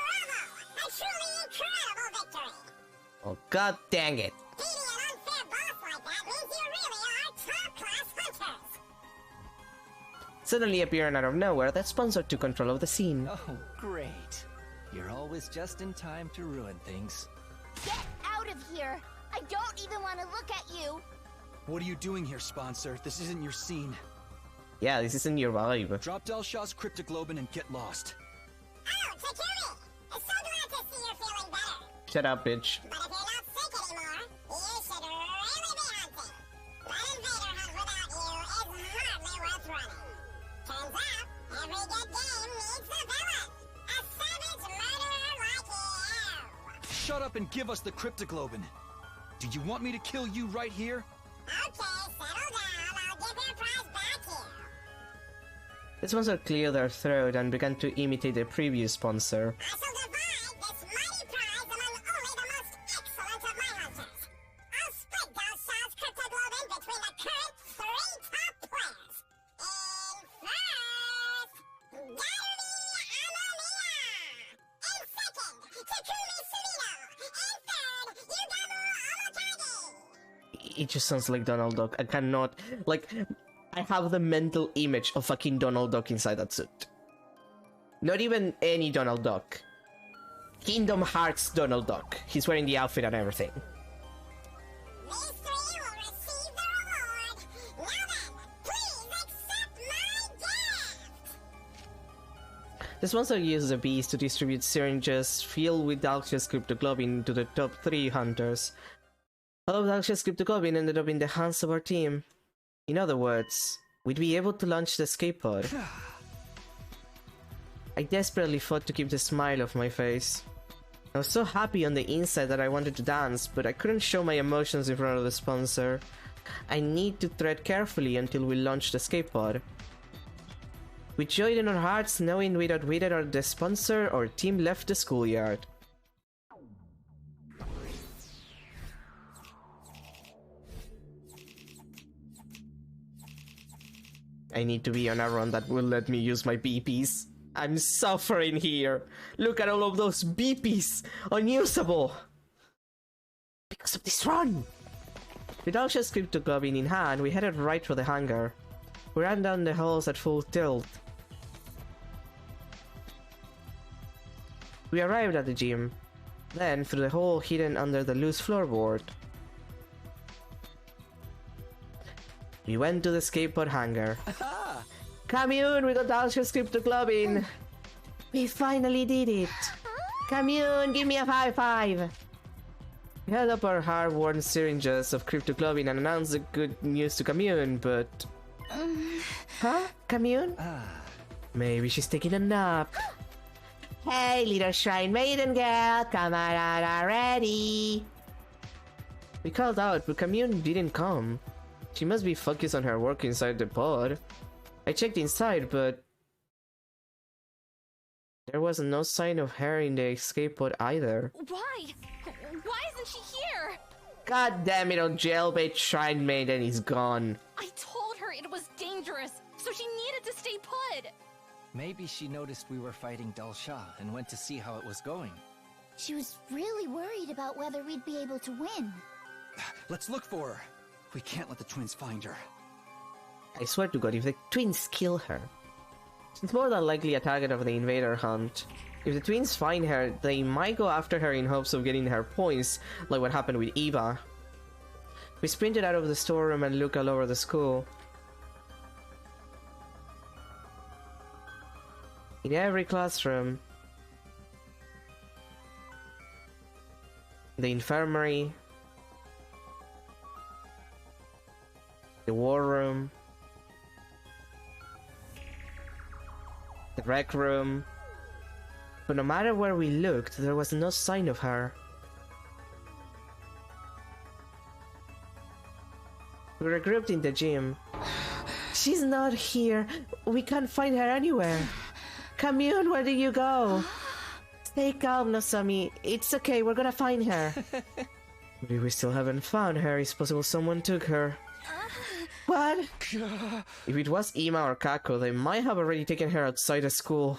A truly incredible victory! Oh, god dang it! Beating an unfair boss like that means you really are top-class hunters! Suddenly appearing out of nowhere, that sponsor took control of the scene. Oh, great. You're always just in time to ruin things. Get out of here! I don't even want to look at you! What are you doing here, sponsor? This isn't your scene. Yeah, this isn't your vibe. Drop Delshaw's cryptoglobin and get lost. Oh, Takumi! It's so glad to see you're feeling better! Shut up, bitch. But if you're not sick anymore, you should really be hunting. An invader hunt without you is hardly worth running. Turns out, every good game needs a villain. A savage murderer like you! Shut up and give us the cryptoglobin. Do you want me to kill you right here? Okay, settle down. I'll give your prize back to you. The sponsor cleared their throat and began to imitate their previous sponsor. I shall divide this mighty prize among only the most excellent of my hunters. I'll split Dalshaw's cryptoglobin between the current 3 top players. In first, Gary Amamiya. In second, Takumi Surino. In third, It just sounds like Donald Duck. I cannot... Like, I have the mental image of fucking Donald Duck inside that suit. Not even any Donald Duck. Kingdom Hearts Donald Duck. He's wearing the outfit and everything. These three will receive the reward. Now then, please accept my gift! The sponsor uses the bees to distribute syringes filled with Dalxia's cryptoglobin to the top 3 hunters. All of Dalxia's cryptoglobin ended up in the hands of our team. In other words, we'd be able to launch the escape pod. I desperately fought to keep the smile off my face. I was so happy on the inside that I wanted to dance, but I couldn't show my emotions in front of the sponsor. I need to tread carefully until we launch the escape pod. With joy in our hearts, knowing without whether the sponsor or team left the schoolyard. I need to be on a run that will let me use my BPs. I'm suffering here. Look at all of those BPs. Unusable. Because of this run. With Dalxia's cryptoglobin in hand, we headed right for the hangar. We ran down the halls at full tilt. We arrived at the gym. Then through the hole hidden under the loose floorboard. We went to the escape pod hangar. Commune, we got Dalxia's cryptoglobin! We finally did it! Commune, give me a high five! We held up our hard-worn syringes of cryptoglobin and announced the good news to Commune, but... Huh? Commune? Maybe she's taking a nap. Hey, little shrine maiden girl, come on out already! We called out, but Commune didn't come. She must be focused on her work inside the pod. I checked inside, but there was no sign of her in the escape pod either. Why? Why isn't she here? God damn it, old jailbait shrine maiden is gone. I told her it was dangerous, so she needed to stay put. Maybe she noticed we were fighting Dalsha and went to see how it was going. She was really worried about whether we'd be able to win. Let's look for her. We can't let the twins find her. I swear to God, if the twins kill her, she's more than likely a target of the invader hunt. If the twins find her, they might go after her in hopes of getting her points, like what happened with Eva. We sprinted out of the storeroom and looked all over the school. In every classroom, the infirmary, the war room, the rec room, but no matter where we looked, there was no sign of her. We regrouped in the gym. She's not here. We can't find her anywhere. Commune, where did you go? Stay calm, Nozomi. It's okay, we're gonna find her. But if we still haven't found her, it's possible someone took her. What? If it was Ima or Kako, they might have already taken her outside the school.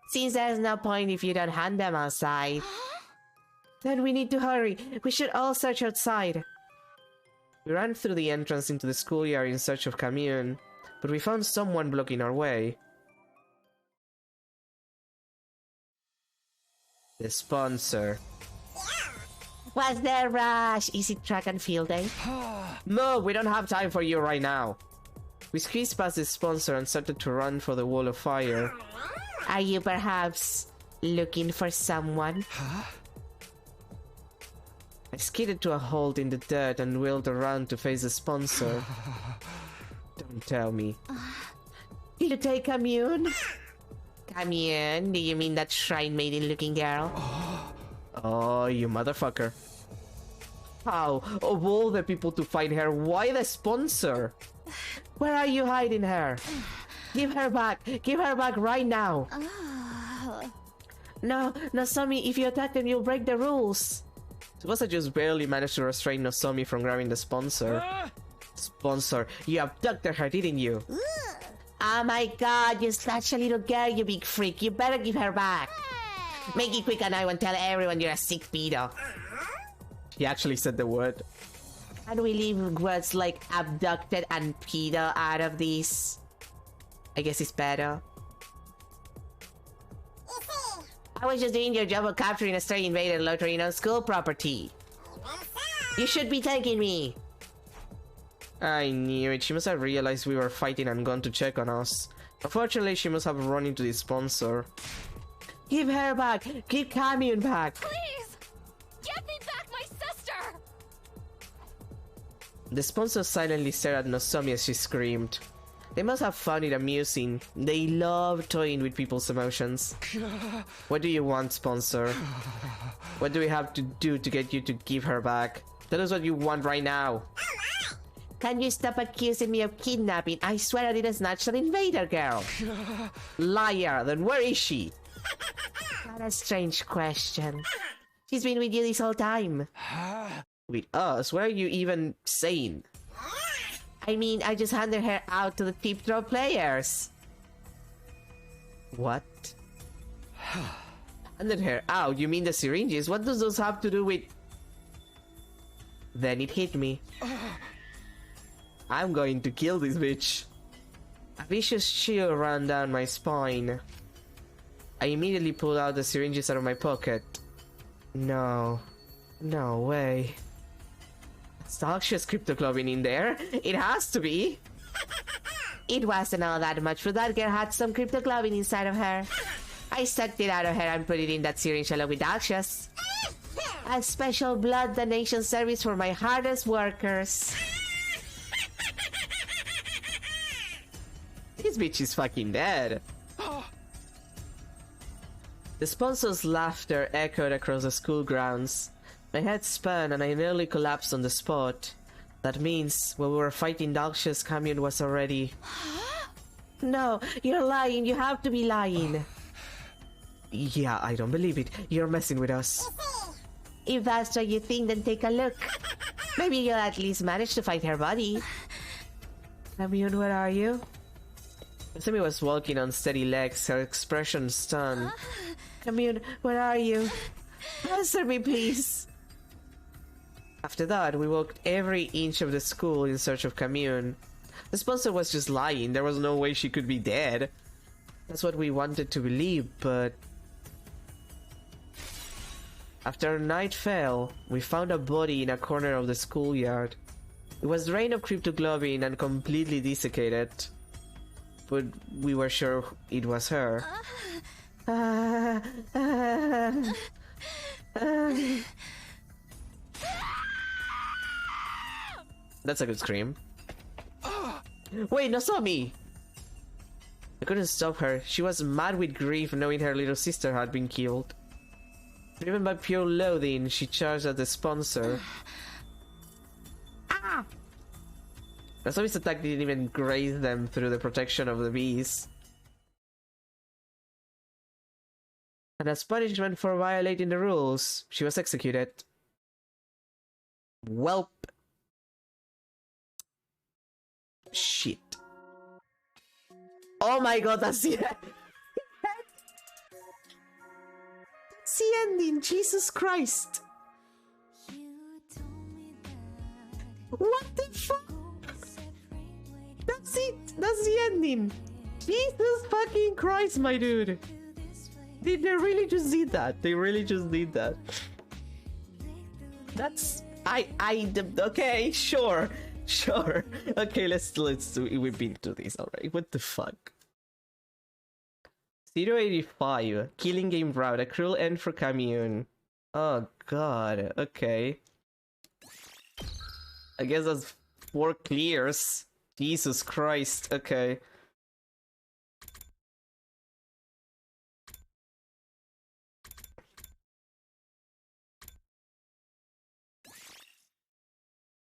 Since there's no point if you don't hand them outside. Then we need to hurry. We should all search outside. We ran through the entrance into the schoolyard in search of Commune, but we found someone blocking our way. The sponsor. What's the rush? Is it track and field day? No, we don't have time for you right now. We squeezed past the sponsor and started to run for the wall of fire. Are you perhaps looking for someone? I skidded to a halt in the dirt and wheeled around to face the sponsor. Don't tell me. You take Commune? Commune? Do you mean that shrine maiden looking girl? Oh, you motherfucker. How? Of all the people to find her, why the sponsor? Where are you hiding her? Give her back! Give her back right now! No, Nozomi, if you attack them, you'll break the rules! Tsubasa just barely managed to restrain Nozomi from grabbing the sponsor. Sponsor, you abducted her, didn't you? Oh my god, you're such a little girl, you big freak. You better give her back. Make it quick and I won't tell everyone you're a sick pedo. He actually said the word. And we leave words like abducted and pedo out of these. I guess it's better. I was just doing your job of capturing a stray invader loitering on school property. You should be thanking me. I knew it. She must have realized we were fighting and gone to check on us. Unfortunately, she must have run into the sponsor. Give her back! Give Camion back! Please! Get me back my sister! The sponsor silently stared at Nozomi as she screamed. They must have found it amusing. They love toying with people's emotions. What do you want, sponsor? What do we have to do to get you to give her back? Tell us what you want right now. Can you stop accusing me of kidnapping? I swear I didn't snatch that invader girl. Liar, then where is she? What a strange question. She's been with you this whole time. With us? What are you even saying? I mean, I just handed her out to the tip throw players. What? Handed her out? You mean the syringes? What does those have to do with... Then it hit me. I'm going to kill this bitch. A vicious chill ran down my spine. I immediately pulled out the syringes out of my pocket. No. No way. Stalkshia's cryptoglobin in there? It has to be! It wasn't all that much, but that girl had some cryptoglobin inside of her. I sucked it out of her and put it in that syringe along with Dalxia's. A special blood donation service for my hardest workers. This bitch is fucking dead. The sponsor's laughter echoed across the school grounds. My head spun and I nearly collapsed on the spot. That means when we were fighting Dalxia's Camion was already... No, you're lying. You have to be lying. Yeah, I don't believe it. You're messing with us. If that's what you think, then take a look. Maybe you'll at least manage to find her body. Camion, where are you? Nozomi was walking on steady legs, her expression stunned. Camion, where are you? Answer me, please. After that, we walked every inch of the school in search of Camion. The sponsor was just lying. There was no way she could be dead. That's what we wanted to believe, but... After night fell, we found a body in a corner of the schoolyard. It was drained of cryptoglobin and completely desiccated. But we were sure it was her. That's a good scream. Wait, Nozomi! I couldn't stop her. She was mad with grief knowing her little sister had been killed. Driven by pure loathing, she charged at the sponsor. Nozomi's attack didn't even graze them through the protection of the bees. And as punishment for violating the rules, she was executed. Welp. Shit. Oh my god, that's the end. That's the ending, Jesus Christ. What the fuck? That's it. That's the ending. Jesus fucking Christ, my dude. They really just did that. They really just did that. That's... okay, sure. Sure. Okay, let's do it. We've been to this already. What the fuck? 085. Killing game route. A cruel end for Camion. Oh god. Okay. I guess that's 4 clears. Jesus Christ. Okay.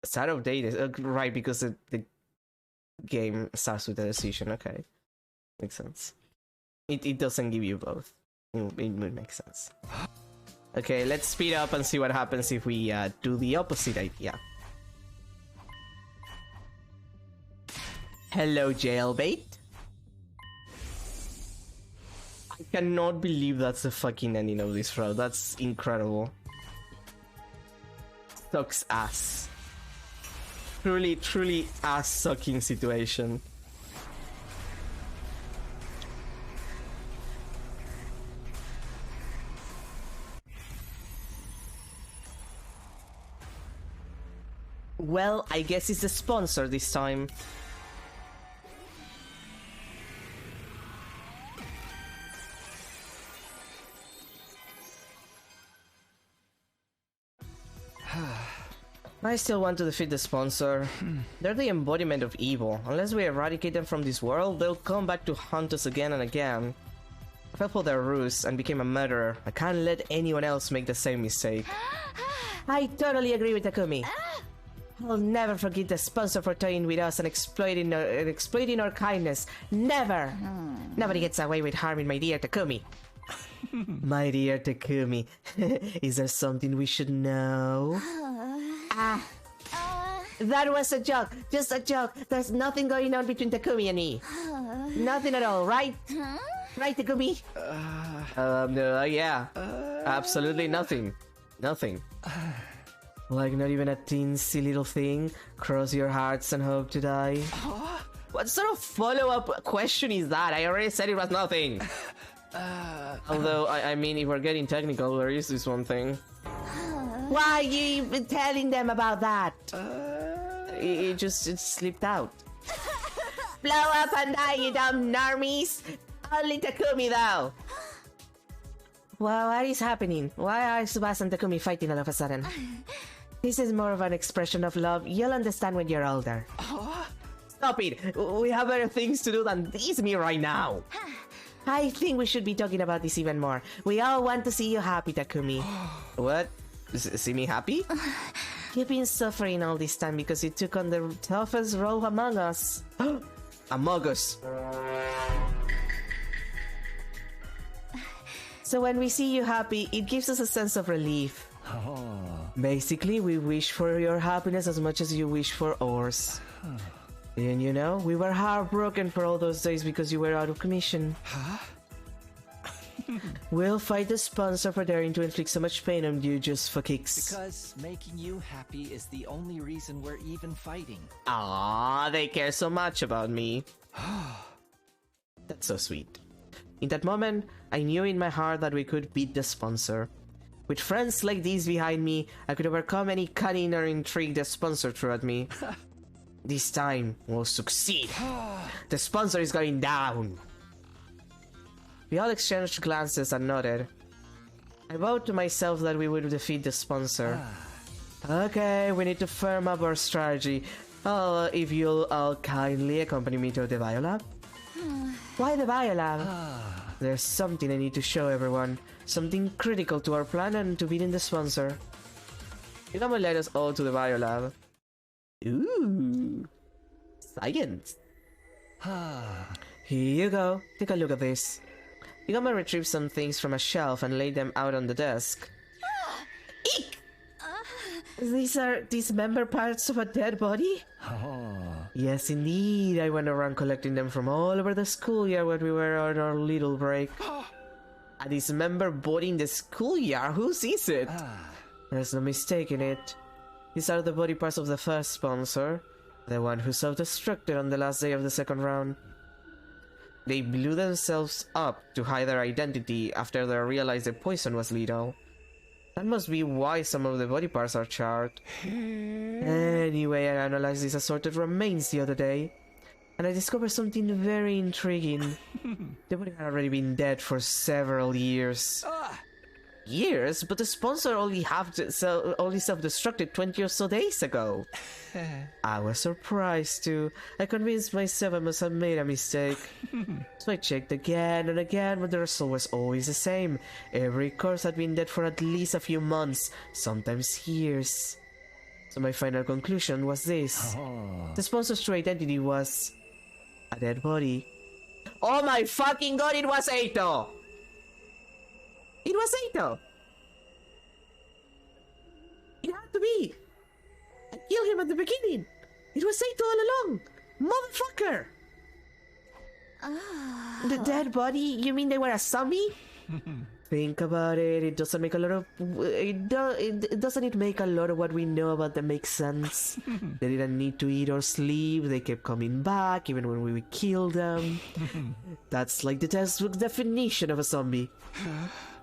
Start of date is right, because the game starts with a decision. Okay, makes sense. It doesn't give you both. It would make sense. Okay, let's speed up and see what happens if we do the opposite idea. Hello, jailbait. I cannot believe that's the fucking ending of this route. That's incredible. Sucks ass. truly ass-sucking situation. Well, I guess it's the sponsor this time. I still want to defeat the sponsor. They're the embodiment of evil. Unless we eradicate them from this world, they'll come back to haunt us again and again. I fell for their ruse and became a murderer. I can't let anyone else make the same mistake. I totally agree with Takumi. I'll never forgive the sponsor for toying with us and exploiting our kindness. Never! Nobody gets away with harming my dear Takumi. My dear Takumi, is there something we should know? That was a joke. Just a joke. There's nothing going on between Takumi and me. Nothing at all, right? Right, Takumi? Yeah. Absolutely nothing. Nothing. Like not even a teensy little thing? Cross your hearts and hope to die? What sort of follow-up question is that? I already said it was nothing. Although, I mean, if we're getting technical, there is this one thing. Why are you even telling them about that? It slipped out. Blow up and die, you dumb normies! Only Takumi, though! Well, what is happening? Why are Tsubasa and Takumi fighting all of a sudden? This is more of an expression of love. You'll understand when you're older. Stop it! We have better things to do than tease me right now! I think we should be talking about this even more. We all want to see you happy, Takumi. What? See me happy? You've been suffering all this time because you took on the toughest role among us. Among us. So when we see you happy, it gives us a sense of relief. Basically, we wish for your happiness as much as you wish for ours. And you know, we were heartbroken for all those days because you were out of commission. We'll fight the sponsor for daring to inflict so much pain on you just for kicks. Because making you happy is the only reason we're even fighting. Ah, they care so much about me. That's so sweet. In that moment, I knew in my heart that we could beat the sponsor. With friends like these behind me, I could overcome any cunning or intrigue the sponsor threw at me. This time, we'll succeed. The sponsor is going down. We all exchanged glances and nodded. I vowed to myself that we would defeat the sponsor. Okay, we need to firm up our strategy. If you'll all kindly accompany me to the biolab. Why the biolab? There's something I need to show everyone. Something critical to our plan and to beating the sponsor. Igama led us all to the biolab. Ooh, science. Here you go. Take a look at this. Igama retrieved some things from a shelf and laid them out on the desk. Eek! These are dismembered parts of a dead body? Yes, indeed. I went around collecting them from all over the schoolyard when we were on our little break. A dismembered body in the schoolyard? Who sees it? There's no mistaking it. These are the body parts of the first sponsor, the one who self-destructed on the last day of the second round. They blew themselves up to hide their identity after they realized the poison was lethal. That must be why some of the body parts are charred. Anyway, I analyzed these assorted remains the other day, and I discovered something very intriguing. The body had already been dead for several years. Years? But the sponsor only self-destructed 20 or so days ago. I was surprised too. I convinced myself I must have made a mistake. So I checked again and again, but the result was always the same. Every corpse had been dead for at least a few months, sometimes years. So my final conclusion was this. The sponsor's true identity was a dead body. Oh my fucking god, it was Eito! It was Eito! It had to be! I killed him at the beginning! It was Eito all along! Motherfucker! The dead body? You mean they were a zombie? think about it, it doesn't make a lot of it doesn't make a lot of what we know about them make sense. They didn't need to eat or sleep. They kept coming back even when we would kill them. That's like the textbook definition of a zombie.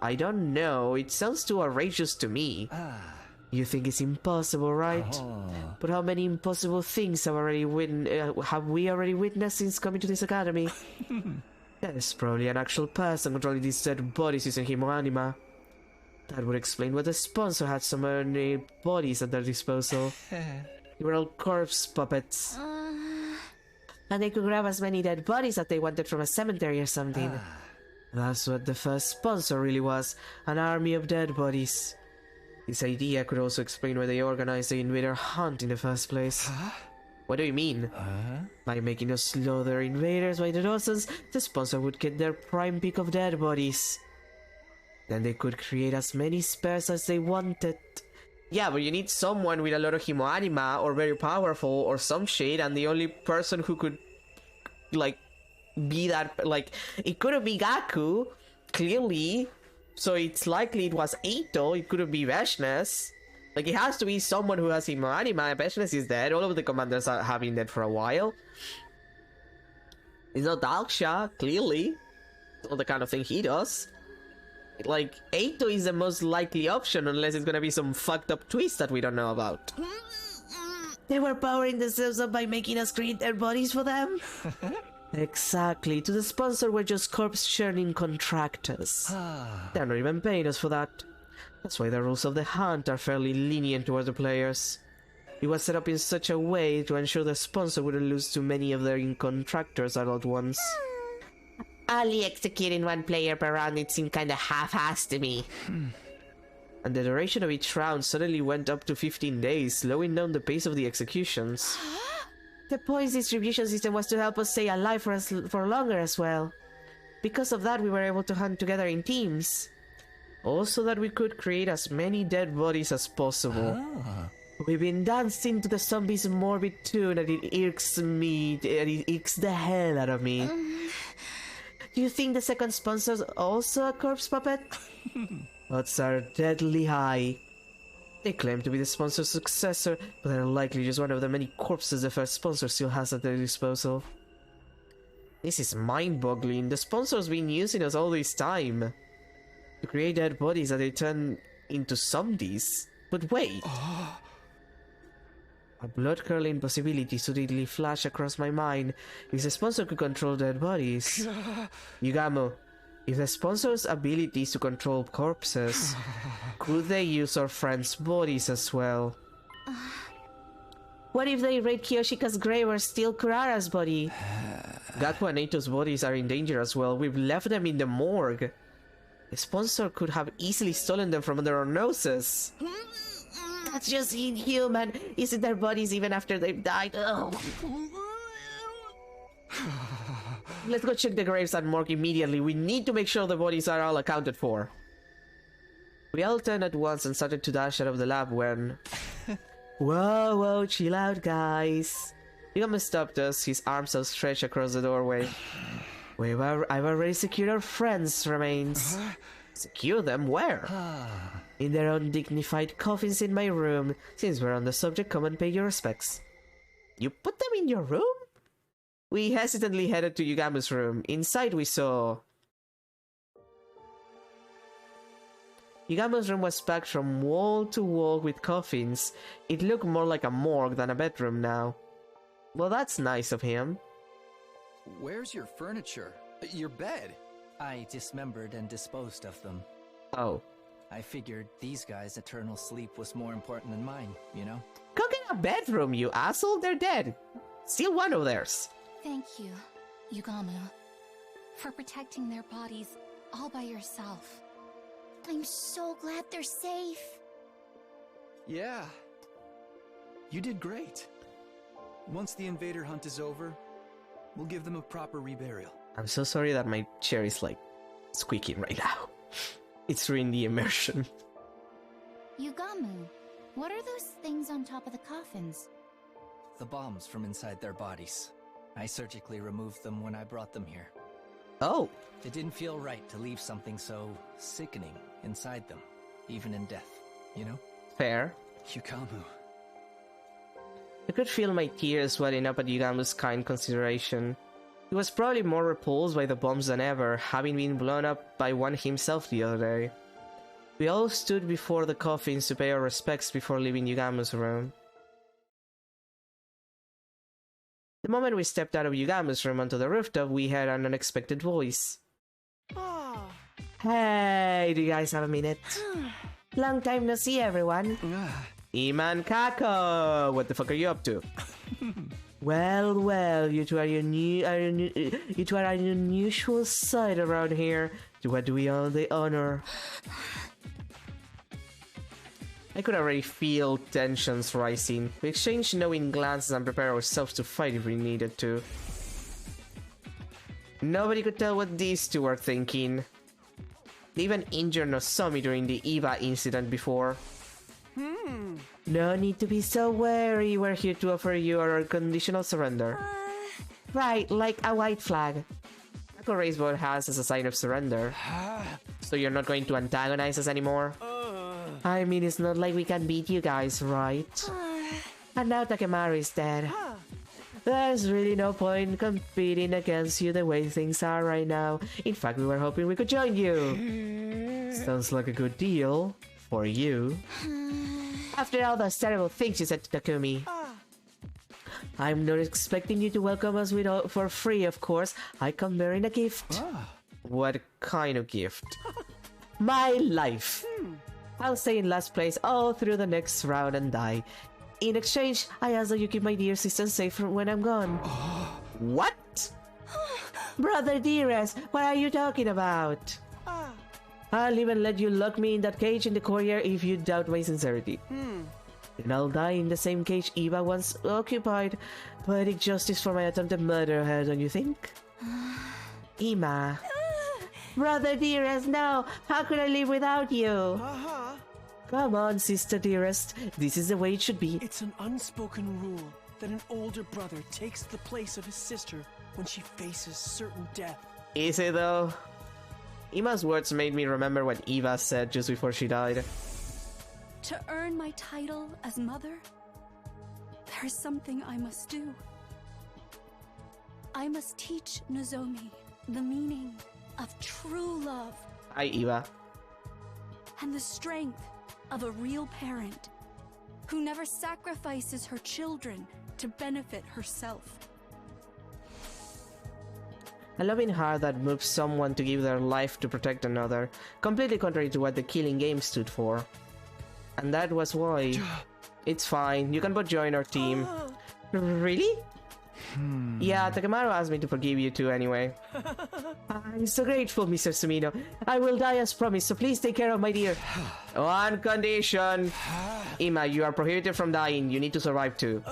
I don't know. It sounds too outrageous to me. You think it's impossible, right? But how many impossible things have we already witnessed since coming to this academy? There's probably an actual person controlling these dead bodies using hemoanima. That would explain why the sponsor had so many bodies at their disposal. They were all corpse puppets. And they could grab as many dead bodies as they wanted from a cemetery or something. That's what the first sponsor really was, an army of dead bodies. This idea could also explain why they organized the invader hunt in the first place. What do you mean? By making us slaughter invaders by the dozens, the sponsor would get their prime pick of dead bodies. Then they could create as many spares as they wanted. Yeah, but you need someone with a lot of hemoanima or very powerful or some shit, and the only person who could, like, be that, like, it couldn't be Gaku, clearly, so it's likely it was Eito, it couldn't be Veshnes. Like, it has to be someone who has hemoanima. Veshnes is dead, all of the commanders have been dead for a while. It's not Dalksha, clearly. It's not the kind of thing he does. Like, Eito is the most likely option unless it's gonna be some fucked up twist that we don't know about. They were powering themselves up by making us create their bodies for them? Exactly. To the sponsor, we're just corpse churning contractors. They're not even paying us for that. That's why the rules of the hunt are fairly lenient towards the players. It was set up in such a way to ensure the sponsor wouldn't lose too many of their contractors all at once. Only executing one player per round, it seemed kinda half-assed to me. And the duration of each round suddenly went up to 15 days, slowing down the pace of the executions. The points distribution system was to help us stay alive for longer as well. Because of that, we were able to hunt together in teams. Also that we could create as many dead bodies as possible. We've been dancing to the zombies' morbid tune and it irks me, and it irks the hell out of me. Do you think the second sponsor's also a corpse puppet? Odds are deadly high. They claim to be the sponsor's successor, but they're likely just one of the many corpses the first sponsor still has at their disposal. This is mind-boggling. The sponsor's been using us all this time to create dead bodies that they turn into zombies. But wait! A blood-curdling possibility suddenly flashed across my mind. If the sponsor could control dead bodies... Yugamo, if the sponsor's ability is to control corpses, could they use our friends' bodies as well? What if they raid Kiyoshika's grave or steal Kurara's body? Gaku and Eito's bodies are in danger as well. We've left them in the morgue. The sponsor could have easily stolen them from under our noses. That's just inhuman. Isn't their bodies even after they've died? Ugh. Let's go check the graves and morgue immediately. We need to make sure the bodies are all accounted for. We all turned at once and started to dash out of the lab when... Whoa, chill out, guys. Yugamo stopped us, his arms outstretched across the doorway. I've already secured our friends' remains. Secure them where? In their undignified coffins in my room. Since we're on the subject, come and pay your respects. You put them in your room? We hesitantly headed to Yugamo's room. Inside we saw... Yugamo's room was packed from wall to wall with coffins. It looked more like a morgue than a bedroom now. Well, that's nice of him. Where's your furniture? Your bed? I dismembered and disposed of them. Oh. I figured these guys' eternal sleep was more important than mine, you know? Go get a bedroom, you asshole! They're dead! Steal one of theirs! Thank you, Yugamo, for protecting their bodies all by yourself. I'm so glad they're safe. Yeah. You did great. Once the invader hunt is over, we'll give them a proper reburial. I'm so sorry that my chair is like squeaking right now. It's ruining the immersion. Yugamo, what are those things on top of the coffins? The bombs from inside their bodies. I surgically removed them when I brought them here. Oh. It didn't feel right to leave something so sickening inside them, even in death, you know? Fair. Yukamu. I could feel my tears welling up at Yugamu's kind consideration. He was probably more repulsed by the bombs than ever, having been blown up by one himself the other day. We all stood before the coffins to pay our respects before leaving Yugamu's room. The moment we stepped out of Yugamu's room onto the rooftop, we heard an unexpected voice. Oh. Hey, do you guys have a minute? Long time no see, everyone. Iman Kako, what the fuck are you up to? Well, you two are an unusual sight around here. To what do we owe the honor? I could already feel tensions rising. We exchanged knowing glances and prepared ourselves to fight if we needed to. Nobody could tell what these two were thinking. They even injured Nozomi during the Eva incident before. No need to be so wary. We're here to offer you our unconditional surrender. Right, like a white flag. Kako raised both hands as a sign of surrender. So you're not going to antagonize us anymore? I mean, it's not like we can beat you guys, right? And now Takemaru is dead. There's really no point competing against you the way things are right now. In fact, we were hoping we could join you. Sounds like a good deal. For you. After all those terrible things you said to Takumi. I'm not expecting you to welcome us for free, of course. I come bearing a gift. What kind of gift? My life. I'll stay in last place all through the next round and die. In exchange, I ask that you keep my dear sister safe when I'm gone. What? Brother dearest, what are you talking about? I'll even let you lock me in that cage in the courtyard if you doubt my sincerity. And I'll die in the same cage Eva once occupied. Poetic justice for my attempted murder, don't you think? Ima. Brother dearest, no! How could I live without you? Come on, sister dearest. This is the way it should be. It's an unspoken rule that an older brother takes the place of his sister when she faces certain death. Is it though? Ima's words made me remember what Eva said just before she died. To earn my title as mother, there is something I must do. I must teach Nozomi the meaning of true love. Hi, Eva. And the strength of a real parent who never sacrifices her children to benefit herself. A loving heart that moves someone to give their life to protect another, completely contrary to what the killing game stood for. And that was why. It's fine, you can both join our team. Really? Yeah, Takemaru asked me to forgive you too anyway. I'm so grateful, Mr. Sumino. I will die as promised, so please take care of my dear. On condition. Ima, you are prohibited from dying. You need to survive too.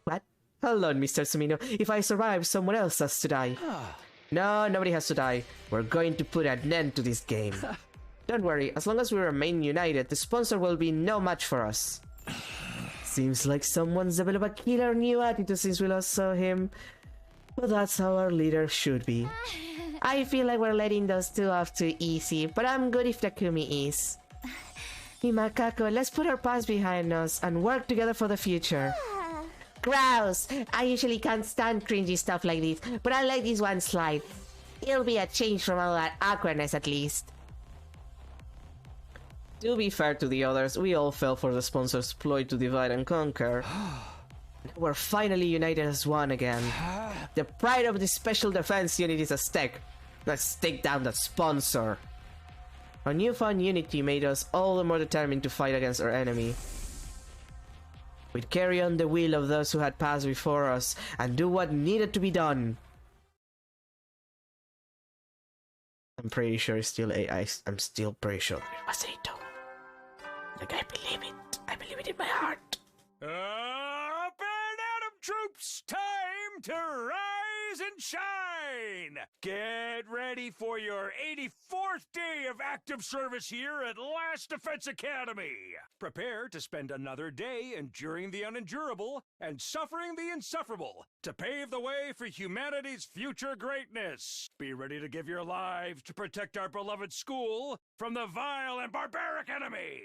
What? Hold on, Mr. Sumino. If I survive, someone else has to die. No, nobody has to die. We're going to put an end to this game. Don't worry, as long as we remain united, the sponsor will be no match for us. Seems like someone's developed a killer new attitude since we last saw him. But that's how our leader should be. I feel like we're letting those two off too easy, but I'm good if Takumi is. Ima, Kako, let's put our past behind us and work together for the future. Grouse! I usually can't stand cringy stuff like this, but I let this one slide. It'll be a change from all that awkwardness at least. To be fair to the others, we all fell for the sponsor's ploy to divide and conquer. We're finally united as one again. The pride of the Special Defense Unit is at stake. Let's take down that sponsor. Our newfound unity made us all the more determined to fight against our enemy. We'd carry on the will of those who had passed before us and do what needed to be done. I'm pretty sure it's still AI. I'm still pretty sure it was Aito. Like, I believe it. I believe it in my heart. Up and Adam troops, time to rise and shine! Get ready for your 84th day of active service here at Last Defense Academy. Prepare to spend another day enduring the unendurable and suffering the insufferable to pave the way for humanity's future greatness. Be ready to give your lives to protect our beloved school from the vile and barbaric enemy.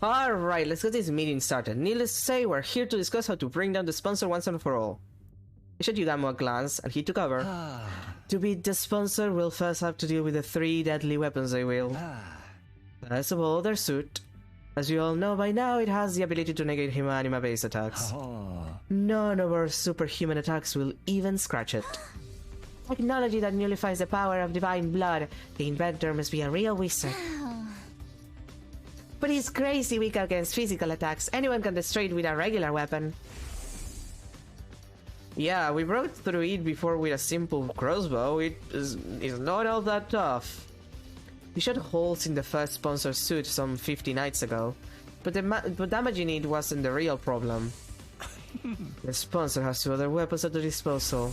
Alright, let's get this meeting started. Needless to say, we're here to discuss how to bring down the sponsor once and for all. I shot Yugamo a glance, and he took over. To beat the sponsor, we'll first have to deal with the 3 deadly weapons they wield. First of all, their suit. As you all know by now, it has the ability to negate human-anima-based attacks. None of our superhuman attacks will even scratch it. Technology that nullifies the power of divine blood. The inventor must be a real wizard. But he's crazy weak against physical attacks. Anyone can destroy it with a regular weapon. Yeah, we broke through it before with a simple crossbow. It is not all that tough. We shot holes in the first sponsor's suit some 50 nights ago, but damaging it wasn't the real problem. The sponsor has 2 other weapons at their disposal.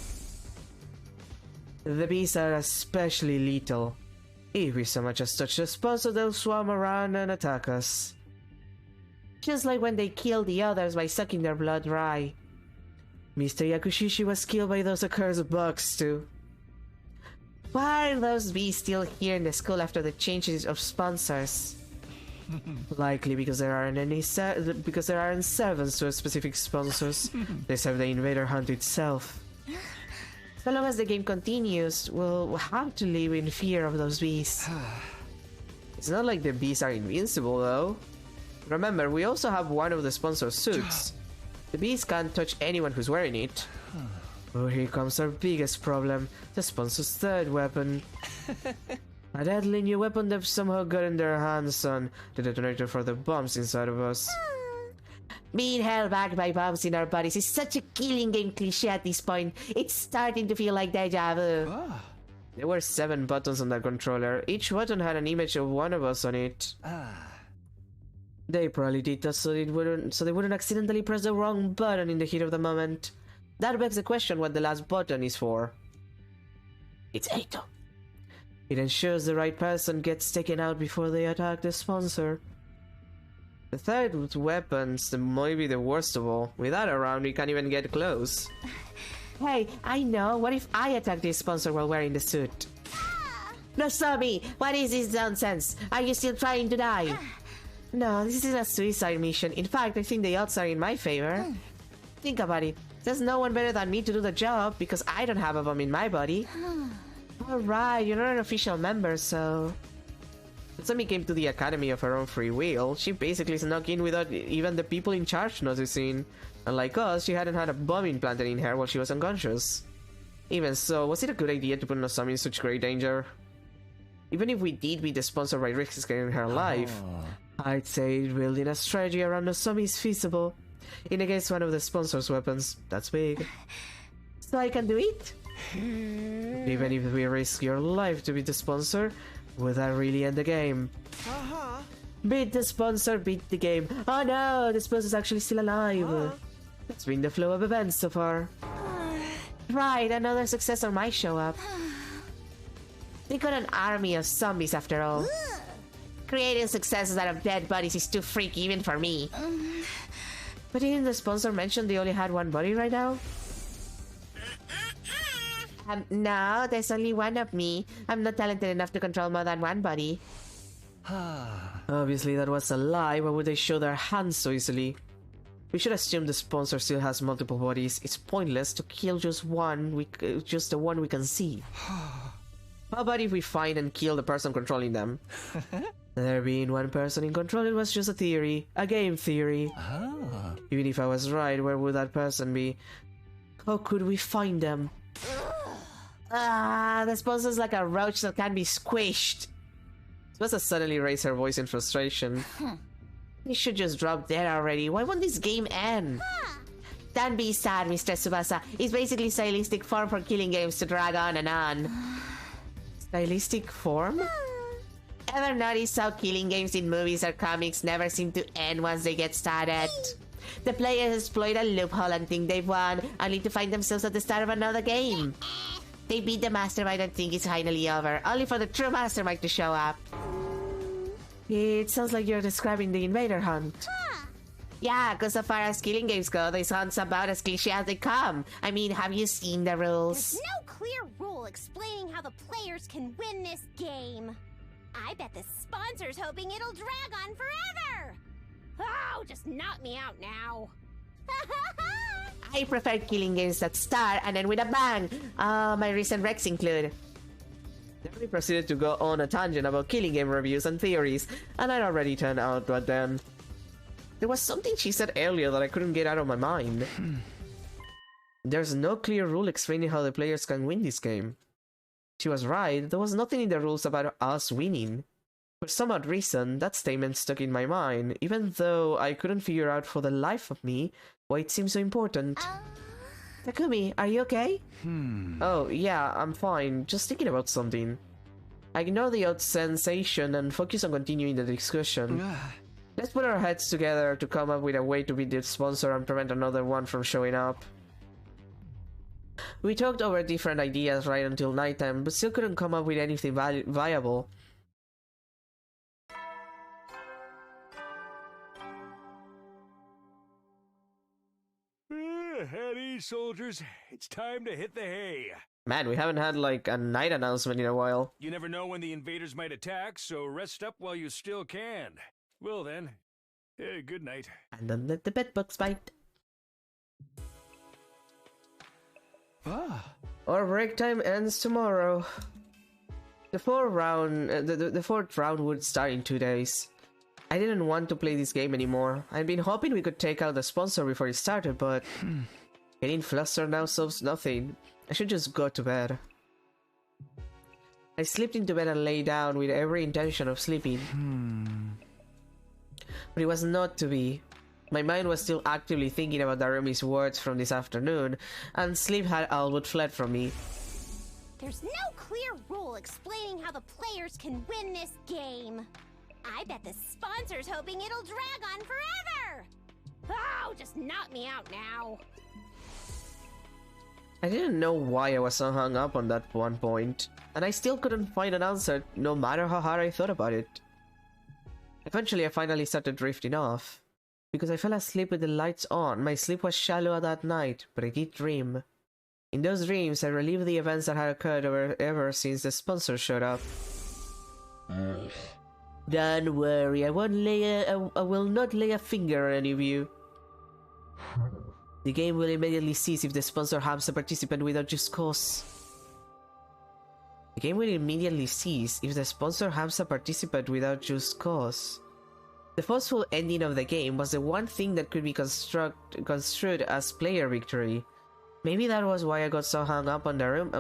The beasts are especially lethal. If we so much as touch the sponsor, they'll swarm around and attack us. Just like when they killed the others by sucking their blood dry. Mr. Yakushishi was killed by those accursed bugs too. Why are those bees still here in the school after the changes of sponsors? Likely because there aren't servants to a specific sponsors. They serve the invader hunt itself. So long as the game continues, we'll have to live in fear of those bees. It's not like the bees are invincible though. Remember, we also have one of the sponsor's suits. The bees can't touch anyone who's wearing it. Oh, here comes our biggest problem, the sponsor's 3rd weapon. A deadly new weapon they've somehow gotten their hands on, the detonator for the bombs inside of us. Being held back by bombs in our bodies is such a killing game cliche at this point. It's starting to feel like deja vu. There were 7 buttons on the controller. Each button had an image of one of us on it. They probably did that so they wouldn't accidentally press the wrong button in the heat of the moment. That begs the question what the last button is for. It's Eito. It ensures the right person gets taken out before they attack the sponsor. The 3rd weapon's maybe the worst of all. With that around, we can't even get close. Hey, I know. What if I attack this sponsor while wearing the suit? Nozomi, what is this nonsense? Are you still trying to die? No, this is a suicide mission. In fact, I think the odds are in my favor. Think about it. There's no one better than me to do the job because I don't have a bomb in my body. Alright, you're not an official member, so... Nozomi came to the academy of her own free will. She basically snuck in without even the people in charge noticing. Unlike us, she hadn't had a bomb implanted in her while she was unconscious. Even so, was it a good idea to put Nozomi in such great danger? Even if we did beat the sponsor by risking her life, I'd say building a strategy around Nozomi is feasible. In against one of the sponsor's weapons, that's big. So I can do it? Even if we risk your life to beat the sponsor, would that really end the game? Beat the sponsor, beat the game. Oh no, the sponsor's actually still alive. That's been the flow of events so far. Right, another successor might show up. They got an army of zombies after all. Creating successors out of dead bodies is too freaky even for me. But didn't the sponsor mention they only had 1 body right now? No, there's only 1 of me. I'm not talented enough to control more than 1 body. Obviously that was a lie. Why would they show their hands so easily? We should assume the sponsor still has multiple bodies. It's pointless to kill just the one we can see. How about if we find and kill the person controlling them? There being 1 person in control, it was just a theory. A game theory. Even if I was right, where would that person be? How could we find them? The sponsor's like a roach that can be squished. Tsubasa suddenly raised her voice in frustration. You should just drop dead already. Why won't this game end? Don't be sad, Mr. Tsubasa. It's basically stylistic form for killing games to drag on and on. Stylistic form? Ever notice how killing games in movies or comics never seem to end once they get started? The players exploit a loophole and think they've won, only to find themselves at the start of another game. They beat the mastermind and think it's finally over, only for the true mastermind to show up. It sounds like you're describing the invader hunt. Yeah, because so far as killing games go, this hunt's about as cliche as they come. I mean, have you seen the rules? There's no clear rule explaining how the players can win this game. I bet the sponsor's hoping it'll drag on forever. Oh, just knock me out now. I prefer killing games that start and end with a bang. My recent recs include... We proceeded to go on a tangent about killing game reviews and theories, and I'd already turned out but then. There was something she said earlier that I couldn't get out of my mind. There's no clear rule explaining how the players can win this game. She was right, there was nothing in the rules about us winning. For some odd reason, that statement stuck in my mind, even though I couldn't figure out for the life of me why it seemed so important. Takumi, are you okay? Oh, yeah, I'm fine, just thinking about something. I ignore the odd sensation and focus on continuing the discussion. Let's put our heads together to come up with a way to beat the sponsor and prevent another one from showing up. We talked over different ideas right until nighttime, but still couldn't come up with anything viable. At ease, soldiers. It's time to hit the hay. Man, we haven't had like a night announcement in a while. You never know when the invaders might attack, so rest up while you still can. Well then, good night. And then let the bedbugs bite. Our break time ends tomorrow. The fourth round would start in 2 days. I didn't want to play this game anymore. I'd been hoping we could take out the sponsor before it started, but getting flustered now solves nothing. I should just go to bed. I slipped into bed and lay down with every intention of sleeping. But it was not to be. My mind was still actively thinking about Darumi's words from this afternoon, and sleep had all but fled from me. There's no clear rule explaining how the players can win this game. I bet the sponsor's hoping it'll drag on forever. Oh, just knock me out now. I didn't know why I was so hung up on that one point, and I still couldn't find an answer no matter how hard I thought about it. Eventually I finally started drifting off. Because I fell asleep with the lights on, my sleep was shallow that night, but I did dream. In those dreams, I relived the events that had occurred ever since the sponsor showed up. Don't worry, I will not lay a finger on any of you. The game will immediately cease if the sponsor harms a participant without just cause. The game will immediately cease if the sponsor harms a participant without just cause. The forceful ending of the game was the one thing that could be construed as player victory. Maybe that was why I got so hung up on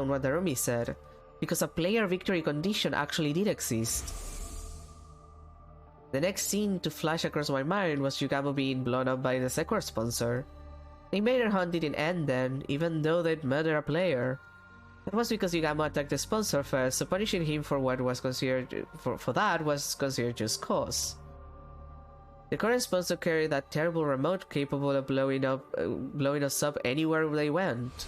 what Darumi said, because a player victory condition actually did exist. The next scene to flash across my mind was Yugamo being blown up by the Sequor sponsor. The invader hunt didn't end then, even though they'd murder a player. That was because Yugamo attacked the sponsor first, so punishing him for what was considered was considered just cause. The current sponsor carried that terrible remote capable of blowing us up anywhere they went.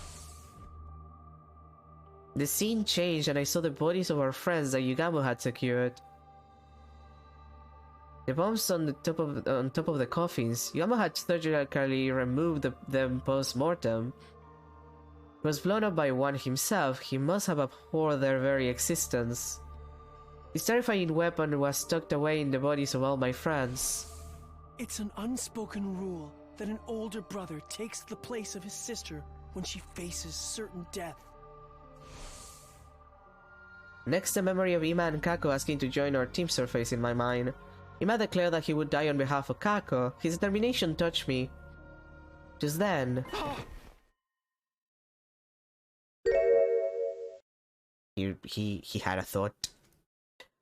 The scene changed and I saw the bodies of our friends that Yugamo had secured. The bombs on top of the coffins, Yugamo had surgically removed them post-mortem. He was blown up by one himself. He must have abhorred their very existence. This terrifying weapon was tucked away in the bodies of all my friends. It's an unspoken rule that an older brother takes the place of his sister when she faces certain death. Next, the memory of Ima and Kako asking to join our team surfaced in my mind. Ima declared that he would die on behalf of Kako. His determination touched me. Just then... He had a thought.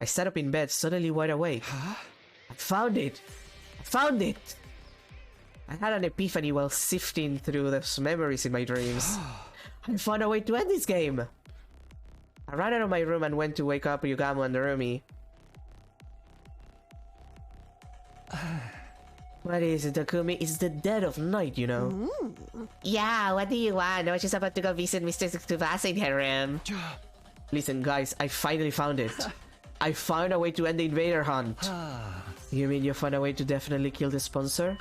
I sat up in bed, suddenly wide awake. I found it! I found it! I had an epiphany while sifting through those memories in my dreams. I found a way to end this game! I ran out of my room and went to wake up Yugamo and Narumi. What is it, Takumi? It's the dead of night, you know. Yeah, what do you want? I was just about to go visit Mr. Tsubasa in her room. Listen, guys, I finally found it. I found a way to end the invader hunt. You mean you found a way to definitely kill the sponsor?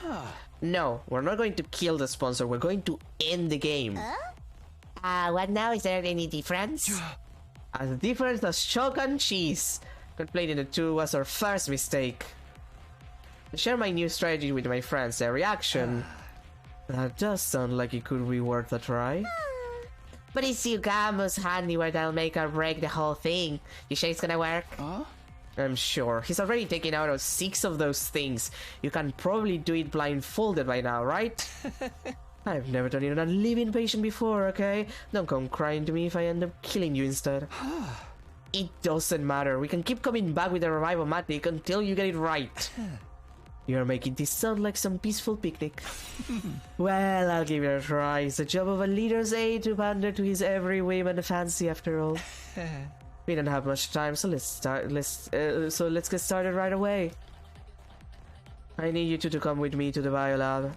No, we're not going to kill the sponsor. We're going to end the game. What now? Is there any difference? As different as chalk and cheese. Conflating the two was our first mistake. I share my new strategy with my friends. Their reaction... That does sound like it could be worth a try. But it's Yugamu's handiwork that'll make or break the whole thing. You sure it's gonna work? I'm sure. He's already taken out 6 of those things. You can probably do it blindfolded by now, right? I've never done it on a living patient before, okay? Don't come crying to me if I end up killing you instead. It doesn't matter. We can keep coming back with the revival-matic until you get it right. You're making this sound like some peaceful picnic. Well, I'll give it a try. It's the job of a leader's aide to pander to his every whim and fancy, after all. We don't have much time, so let's get started right away. I need you two to come with me to the biolab.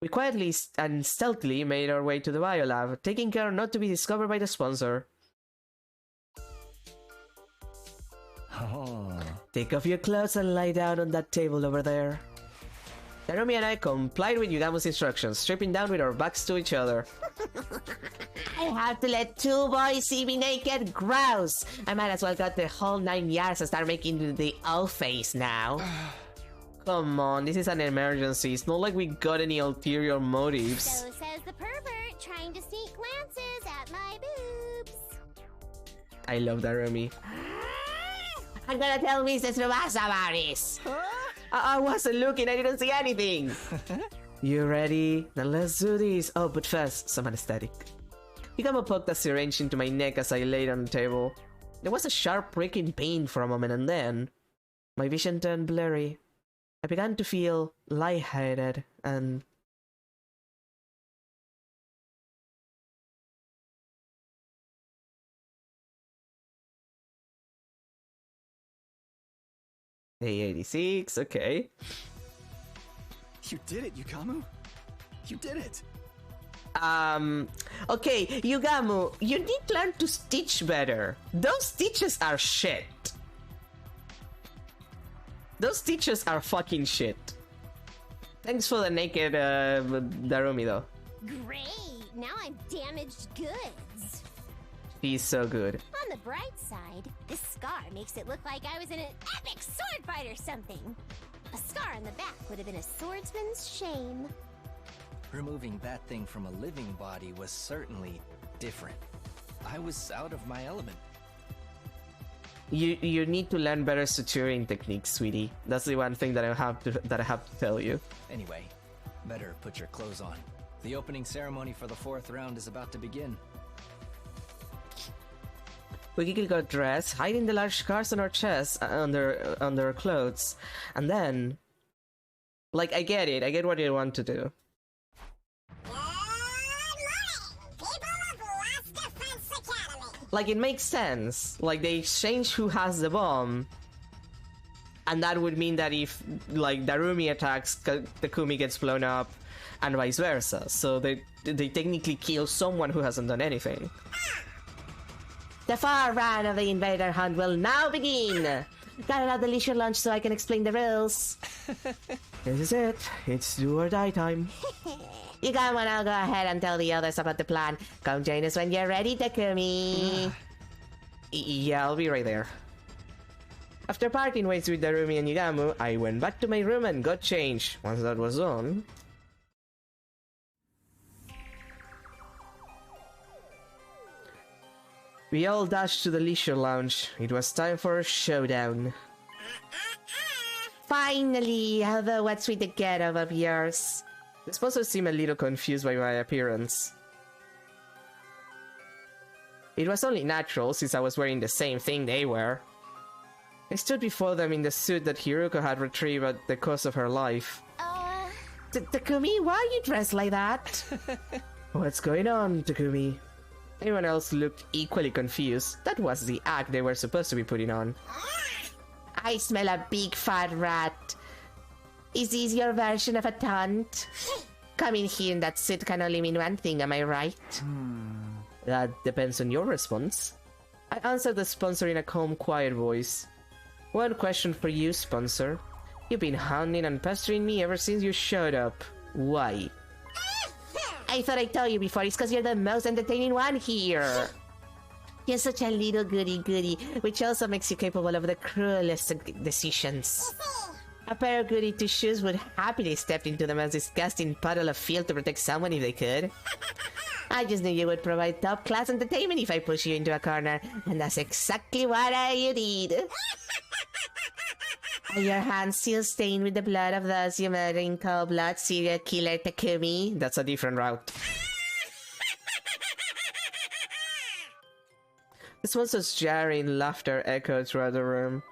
We quietly and stealthily made our way to the biolab, taking care not to be discovered by the sponsor. Take off your clothes and lie down on that table over there. Narumi and I complied with Yugamu's instructions, stripping down with our backs to each other. I have to let 2 boys see me naked? Gross! I might as well got the whole 9 yards and start making the O face now. Come on, this is an emergency. It's not like we got any ulterior motives. So says the pervert, trying to sneak glances at my boobs. I love Narumi. I'm gonna tell Mrs. Tsubasa about this. I wasn't looking, I didn't see anything. You ready? Then let's do this. Oh, but first, some anesthetic. Yugamu poked a syringe into my neck as I laid on the table. There was a sharp pricking pain for a moment, and then my vision turned blurry. I began to feel lightheaded and... Day 86, okay. You did it, Yugamu. You did it. Okay, Yugamu, you need to learn to stitch better. Those stitches are shit. Those stitches are fucking shit. Thanks for the naked Narumi though. Great! Now I'm damaged goods. She's so good. On the bright side, this scar makes it look like I was in an epic sword fight or something. A scar on the back would have been a swordsman's shame. Removing that thing from a living body was certainly different. I was out of my element. You need to learn better suturing techniques, sweetie. That's the one thing that I have to tell you. Anyway, better put your clothes on. The opening ceremony for the 4th round is about to begin. We quickly got dressed, hiding the large scars on our chests under our clothes, and then, like, I get what you want to do. Like, it makes sense. Like, they exchange who has the bomb, and that would mean that if, like, Narumi attacks, Takumi gets blown up, and vice versa. So they technically kill someone who hasn't done anything. The 4th round of the invader hunt will now begin! Gotta have the leisure lunch so I can explain the rules. This is it. It's do or die time. Yugamu and I'll go ahead and tell the others about the plan. Come join us when you're ready, Takumi. Yeah, I'll be right there. After parting ways with Narumi and Yugamu, I went back to my room and got changed. Once that was done... We all dashed to the leisure lounge. It was time for a showdown. Finally! Although what's with the get-up of yours? The sponsors seemed a little confused by my appearance. It was only natural since I was wearing the same thing they were. I stood before them in the suit that Hiruko had retrieved at the cost of her life. Takumi, why are you dressed like that? What's going on, Takumi? Everyone else looked equally confused. That was the act they were supposed to be putting on. I smell a big fat rat. Is this your version of a taunt? Coming here in that suit can only mean one thing, am I right? That depends on your response. I answered the sponsor in a calm, quiet voice. One question for you, sponsor. You've been hounding and pestering me ever since you showed up. Why? I thought I told you before, it's because you're the most entertaining one here. You're such a little goody-goody, which also makes you capable of the cruelest of decisions. A pair of goody two-shoes would happily step into the most disgusting puddle of filth to protect someone if they could. I just knew you would provide top-class entertainment if I push you into a corner, and that's exactly what you did. Are your hands still stained with the blood of those you murdering cold-blood serial killer Takumi? That's a different route. The sponsor's jarring laughter echoed throughout the room.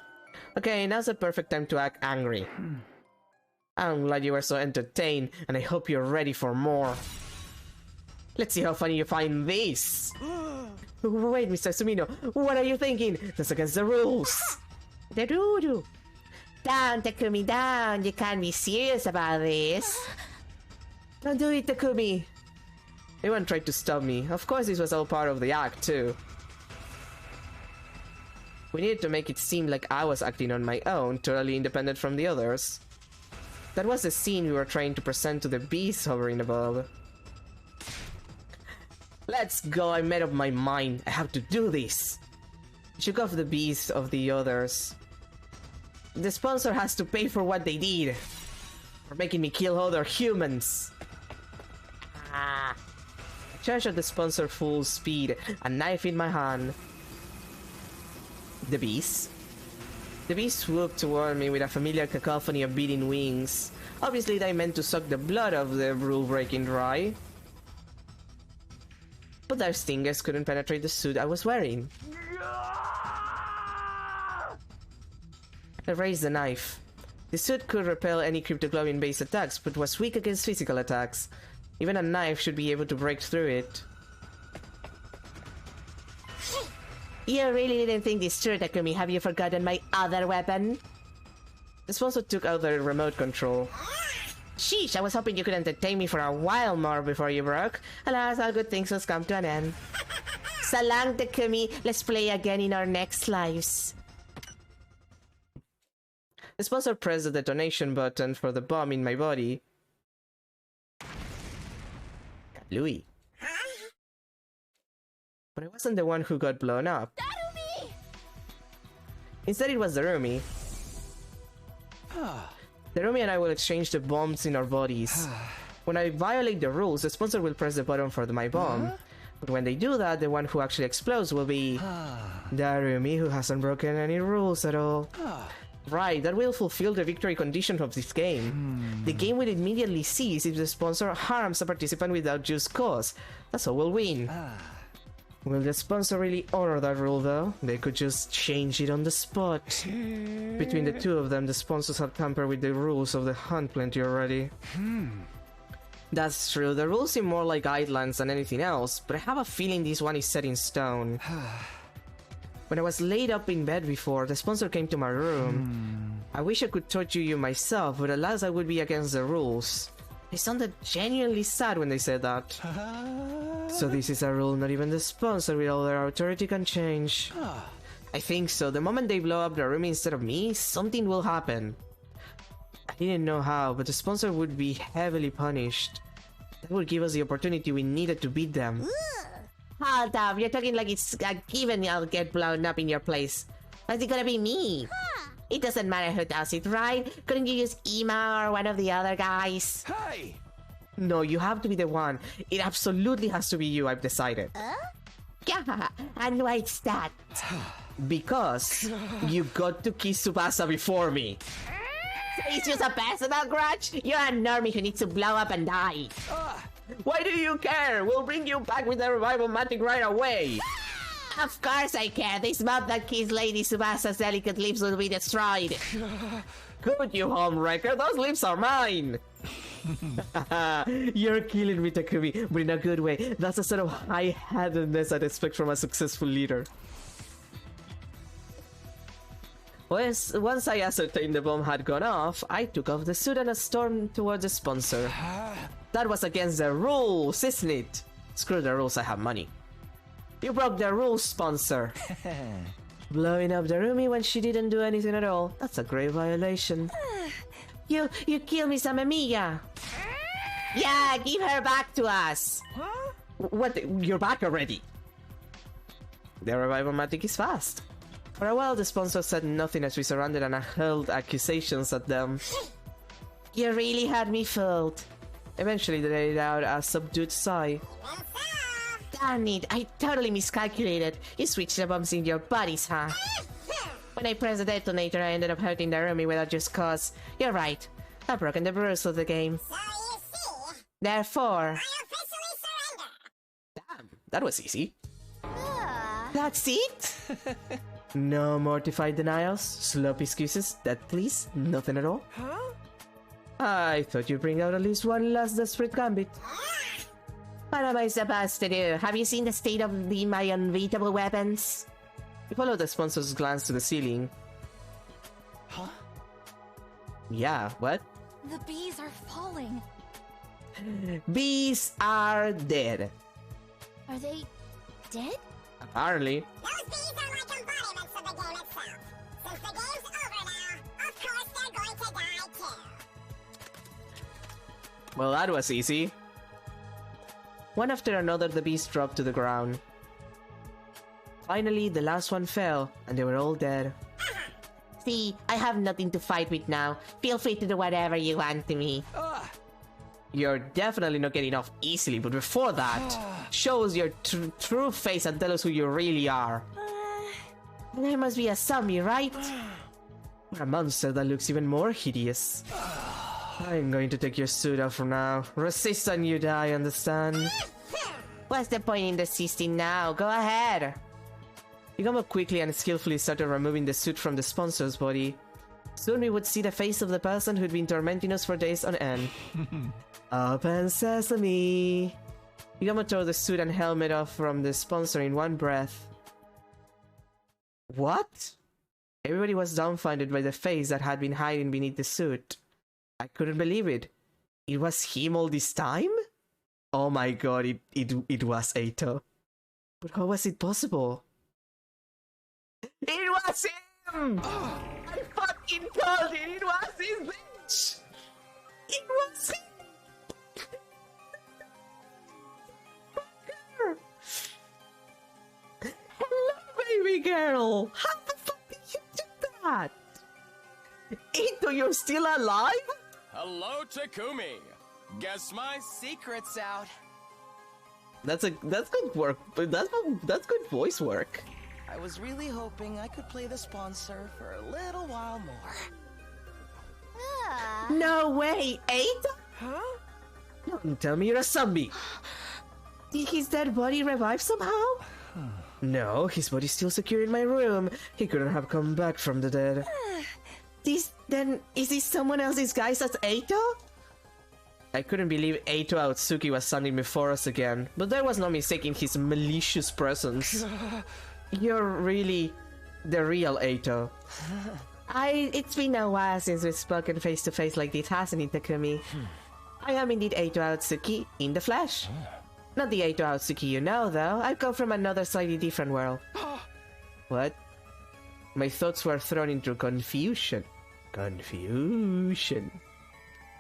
Okay, now's the perfect time to act angry. I'm glad you were so entertained, and I hope you're ready for more. Let's see how funny you find this! Wait, Mr. Sumino, what are you thinking? That's against the rules! The doo-doo! Down, Takumi, down! You can't be serious about this! Don't do it, Takumi! Everyone tried to stop me. Of course this was all part of the act, too. We needed to make it seem like I was acting on my own, totally independent from the others. That was the scene we were trying to present to the beast hovering above. Let's go, I made up my mind. I have to do this. I shook off the beast of the others. The sponsor has to pay for what they did. For making me kill other humans. I charged at the sponsor full speed, a knife in my hand. The beast swooped toward me with a familiar cacophony of beating wings. Obviously they meant to suck the blood of the rule-breaking dry. But their stingers couldn't penetrate the suit I was wearing. I raised the knife. The suit could repel any cryptoglobin-based attacks, but was weak against physical attacks. Even a knife should be able to break through it. You really didn't think this through, Takumi. Have you forgotten my other weapon? The sponsor took out the remote control. Sheesh, I was hoping you could entertain me for a while more before you broke. Alas, all good things must come to an end. So long, Takumi. Let's play again in our next lives. The sponsor pressed the detonation button for the bomb in my body. Louis. But I wasn't the one who got blown up. Darumi! Instead, it was the Rumi. The Rumi and I will exchange the bombs in our bodies. When I violate the rules, the sponsor will press the button for my bomb. But when they do that, the one who actually explodes will be the Rumi who hasn't broken any rules at all. Right, that will fulfill the victory condition of this game. The game will immediately cease if the sponsor harms a participant without just cause. That's how we'll win. Will the sponsor really honor that rule, though? They could just change it on the spot. Between the two of them, the sponsors have tampered with the rules of the hunt plenty already. That's true, the rules seem more like guidelines than anything else, but I have a feeling this one is set in stone. When I was laid up in bed before, the sponsor came to my room. I wish I could torture you myself, but alas I would be against the rules. They sounded genuinely sad when they said that. So this is a rule not even the sponsor with all their authority can change. I think so. The moment they blow up the room instead of me, something will happen. I didn't know how, but the sponsor would be heavily punished. That would give us the opportunity we needed to beat them. Hold up, you're talking like it's a given I'll get blown up in your place. Why's it gonna be me? It doesn't matter who does it, right? Couldn't you use Ima or one of the other guys? Hey! No, you have to be the one. It absolutely has to be you, I've decided. Yeah, and why is that? Because you got to kiss Tsubasa before me. So it's just a personal grudge? You're a normie who needs to blow up and die. Why do you care? We'll bring you back with the revival magic right away. Of course I care. This mouth that kissed Lady Tsubasa's delicate lips will be destroyed. Could you, homewrecker? Those lips are mine. You're killing me, Takumi, but in a good way. That's a sort of high-handedness I'd expect from a successful leader. Once I ascertained the bomb had gone off, I took off the suit and stormed towards the sponsor. That was against the rules, isn't it? Screw the rules, I have money. You broke the rules, sponsor. Blowing up the roomie when she didn't do anything at all. That's a grave violation. You kill me, some amiga. Yeah, give her back to us. Huh? What? You're back already? The revival-matic is fast. For a while, the sponsor said nothing as we surrounded and hurled accusations at them. You really had me fooled. Eventually, they let out a subdued sigh. Darn it, I totally miscalculated. You switched the bombs in your bodies, huh? When I pressed the detonator, I ended up hurting the roomie without just cause. You're right. I've broken the rules of the game. So you see, therefore, I officially surrender. Damn, that was easy. That's it? No mortified denials, sloppy excuses, death pleas, nothing at all? Huh? I thought you'd bring out at least one last desperate gambit. What am I supposed to do? Have you seen the state of my unbeatable weapons? We followed the sponsor's glance to the ceiling. Huh? Yeah, what? The bees are falling. Bees are dead. Are they dead? Apparently. Those bees are like embodiments of the game itself. Since the game's over now, of course they're going to die too. Well, that was easy. One after another, the bees dropped to the ground. Finally, the last one fell, and they were all dead. See, I have nothing to fight with now. Feel free to do whatever you want to me. You're definitely not getting off easily, but before that, show us your true face and tell us who you really are. There must be a zombie, right? Or a monster that looks even more hideous. I'm going to take your suit off for now. Resist and you die, understand? What's the point in desisting now? Go ahead! Igama quickly and skillfully started removing the suit from the sponsor's body. Soon we would see the face of the person who'd been tormenting us for days on end. Open sesame! Igama tore the suit and helmet off from the sponsor in one breath. What? Everybody was dumbfounded by the face that had been hiding beneath the suit. I couldn't believe it. It was him all this time? Oh my god, it was Eito. But how was it possible? It was him! I fucking told it! It was his bitch! It was him! Hello, baby girl! How the fuck did you do that? Eito, you're still alive? Hello, Takumi. Guess my secret's out. That's good work, but that's good voice work. I was really hoping I could play the sponsor for a little while more. No way, Eito? Huh? Don't tell me you're a zombie. Did his dead body revive somehow? No, his body's still secure in my room. He couldn't have come back from the dead. Is this someone else disguised as Eito? I couldn't believe Eito Aotsuki was standing before us again, but there was no mistaking his malicious presence. You're really the real Eito. It's been a while since we've spoken face to face like this, hasn't it, Takumi? I am indeed Eito Aotsuki, in the flesh. Not the Eito Aotsuki you know, though. I've come from another slightly different world. What? My thoughts were thrown into confusion. Confusion.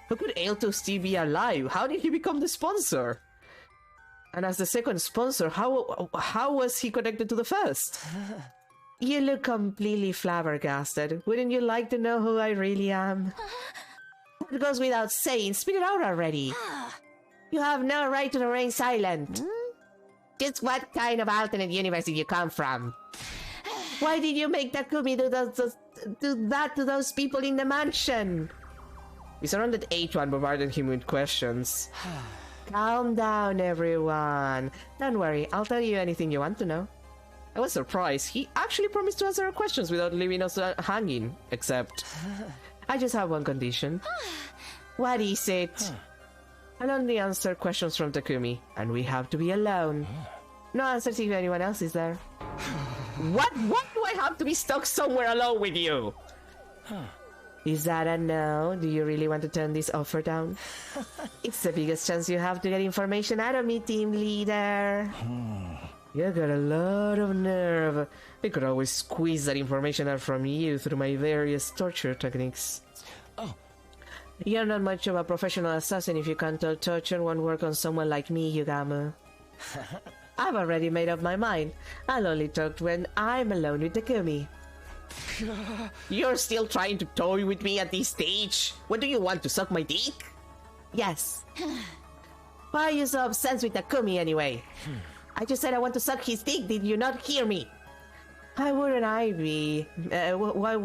How could Eito still be alive? How did he become the sponsor? And as the second sponsor, how was he connected to the first? You look completely flabbergasted. Wouldn't you like to know who I really am? It goes without saying. Spit it out already. You have no right to remain silent. Just what kind of alternate universe did you come from? Why did you make Takumi do that to those people in the mansion? We surrounded Eito and bombarded him with questions. Calm down, everyone. Don't worry, I'll tell you anything you want to know. I was surprised. He actually promised to answer our questions without leaving us hanging. Except, I just have one condition. What is it? I'll only answer questions from Takumi, and we have to be alone. No answers if anyone else is there. What? Why do I have to be stuck somewhere alone with you? Is that a no? Do you really want to turn this offer down? It's the biggest chance you have to get information out of me, team leader. You got a lot of nerve. I could always squeeze that information out from you through my various torture techniques. Oh. You're not much of a professional assassin if you can't tell torture won't work on someone like me, Yugamu. I've already made up my mind. I'll only talk when I'm alone with Takumi. You're still trying to toy with me at this stage? What do you want, to suck my dick? Yes. Why are you so obsessed with Takumi anyway? I just said I want to suck his dick, did you not hear me? Why wouldn't I be? Why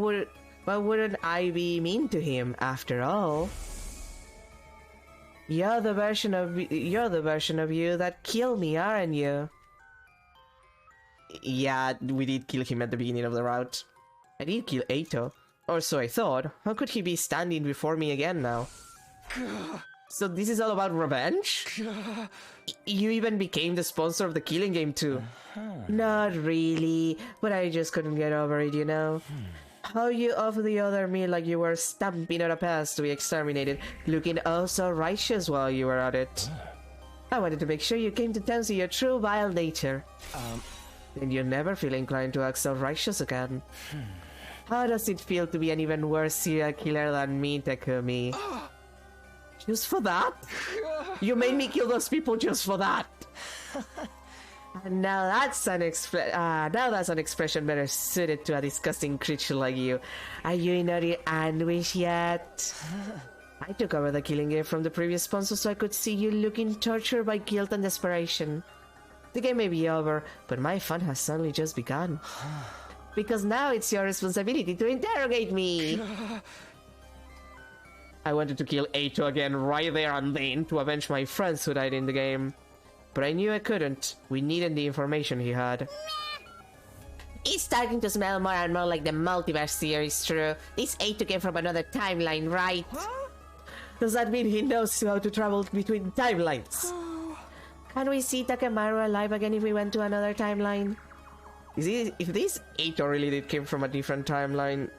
wouldn't I be mean to him after all? You're the version of you that killed me, aren't you? Yeah, we did kill him at the beginning of the route. I did kill Eito, or so I thought. How could he be standing before me again now? So this is all about revenge? You even became the sponsor of the killing game too. Not really, but I just couldn't get over it, you know? How you offer the other me like you were stamping out a past to be exterminated, looking oh so righteous while you were at it. I wanted to make sure you came to terms with your true vile nature. And you never feel inclined to act so righteous again. How does it feel to be an even worse serial killer than me, Takumi? Just for that? You made me kill those people just for that? And now that's an expression better suited to a disgusting creature like you. Are you in utter anguish yet? I took over the killing game from the previous sponsor so I could see you looking tortured by guilt and desperation. The game may be over, but my fun has only just begun. Because now it's your responsibility to interrogate me! I wanted to kill Eito again right there and then to avenge my friends who died in the game. But I knew I couldn't. We needed the information he had. It's starting to smell more and more like the multiverse theory is true. This Eito came from another timeline, right? Huh? Does that mean he knows how to travel between timelines? Can we see Takemaru alive again if we went to another timeline? If this Eito really did came from a different timeline,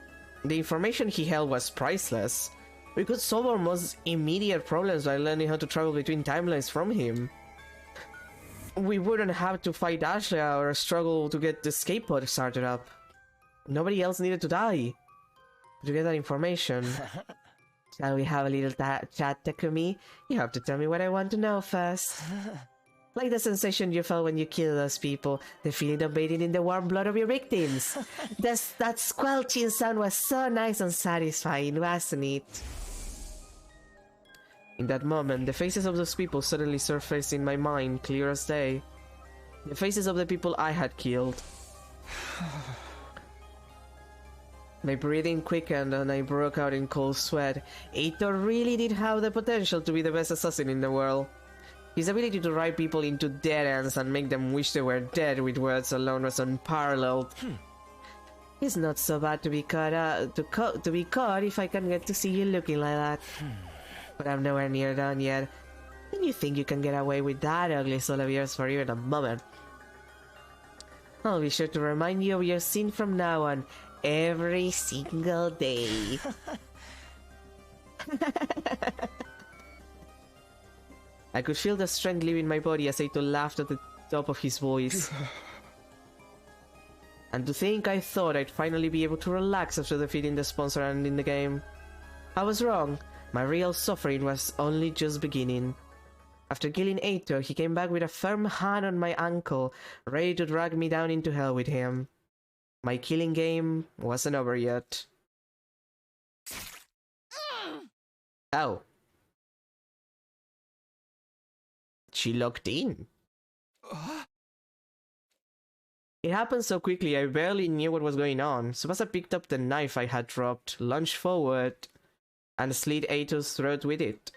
the information he held was priceless. We could solve our most immediate problems by learning how to travel between timelines from him. We wouldn't have to fight Ashlia or struggle to get the escape pod started up. Nobody else needed to die to get that information. Shall we have a little chat, Takumi? You have to tell me what I want to know first. Like the sensation you felt when you killed those people, the feeling of bathing in the warm blood of your victims. That squelching sound was so nice and satisfying, wasn't it? In that moment, the faces of those people suddenly surfaced in my mind, clear as day. The faces of the people I had killed. My breathing quickened and I broke out in cold sweat. Eito really did have the potential to be the best assassin in the world. His ability to ride people into dead ends and make them wish they were dead with words alone was unparalleled. It's not so bad to be caught if I can get to see you looking like that. But I'm nowhere near done yet. And you think you can get away with that ugly soul of yours for even a moment? I'll be sure to remind you of your sin from now on, every single day. I could feel the strength leaving my body as Eito laughed at the top of his voice. And to think I thought I'd finally be able to relax after defeating the sponsor and in the game. I was wrong. My real suffering was only just beginning. After killing Eito, he came back with a firm hand on my ankle, ready to drag me down into hell with him. My killing game wasn't over yet. Oh. She locked in. It happened so quickly I barely knew what was going on. Tsubasa picked up the knife I had dropped, lunged forward, and slit Eito's throat with it.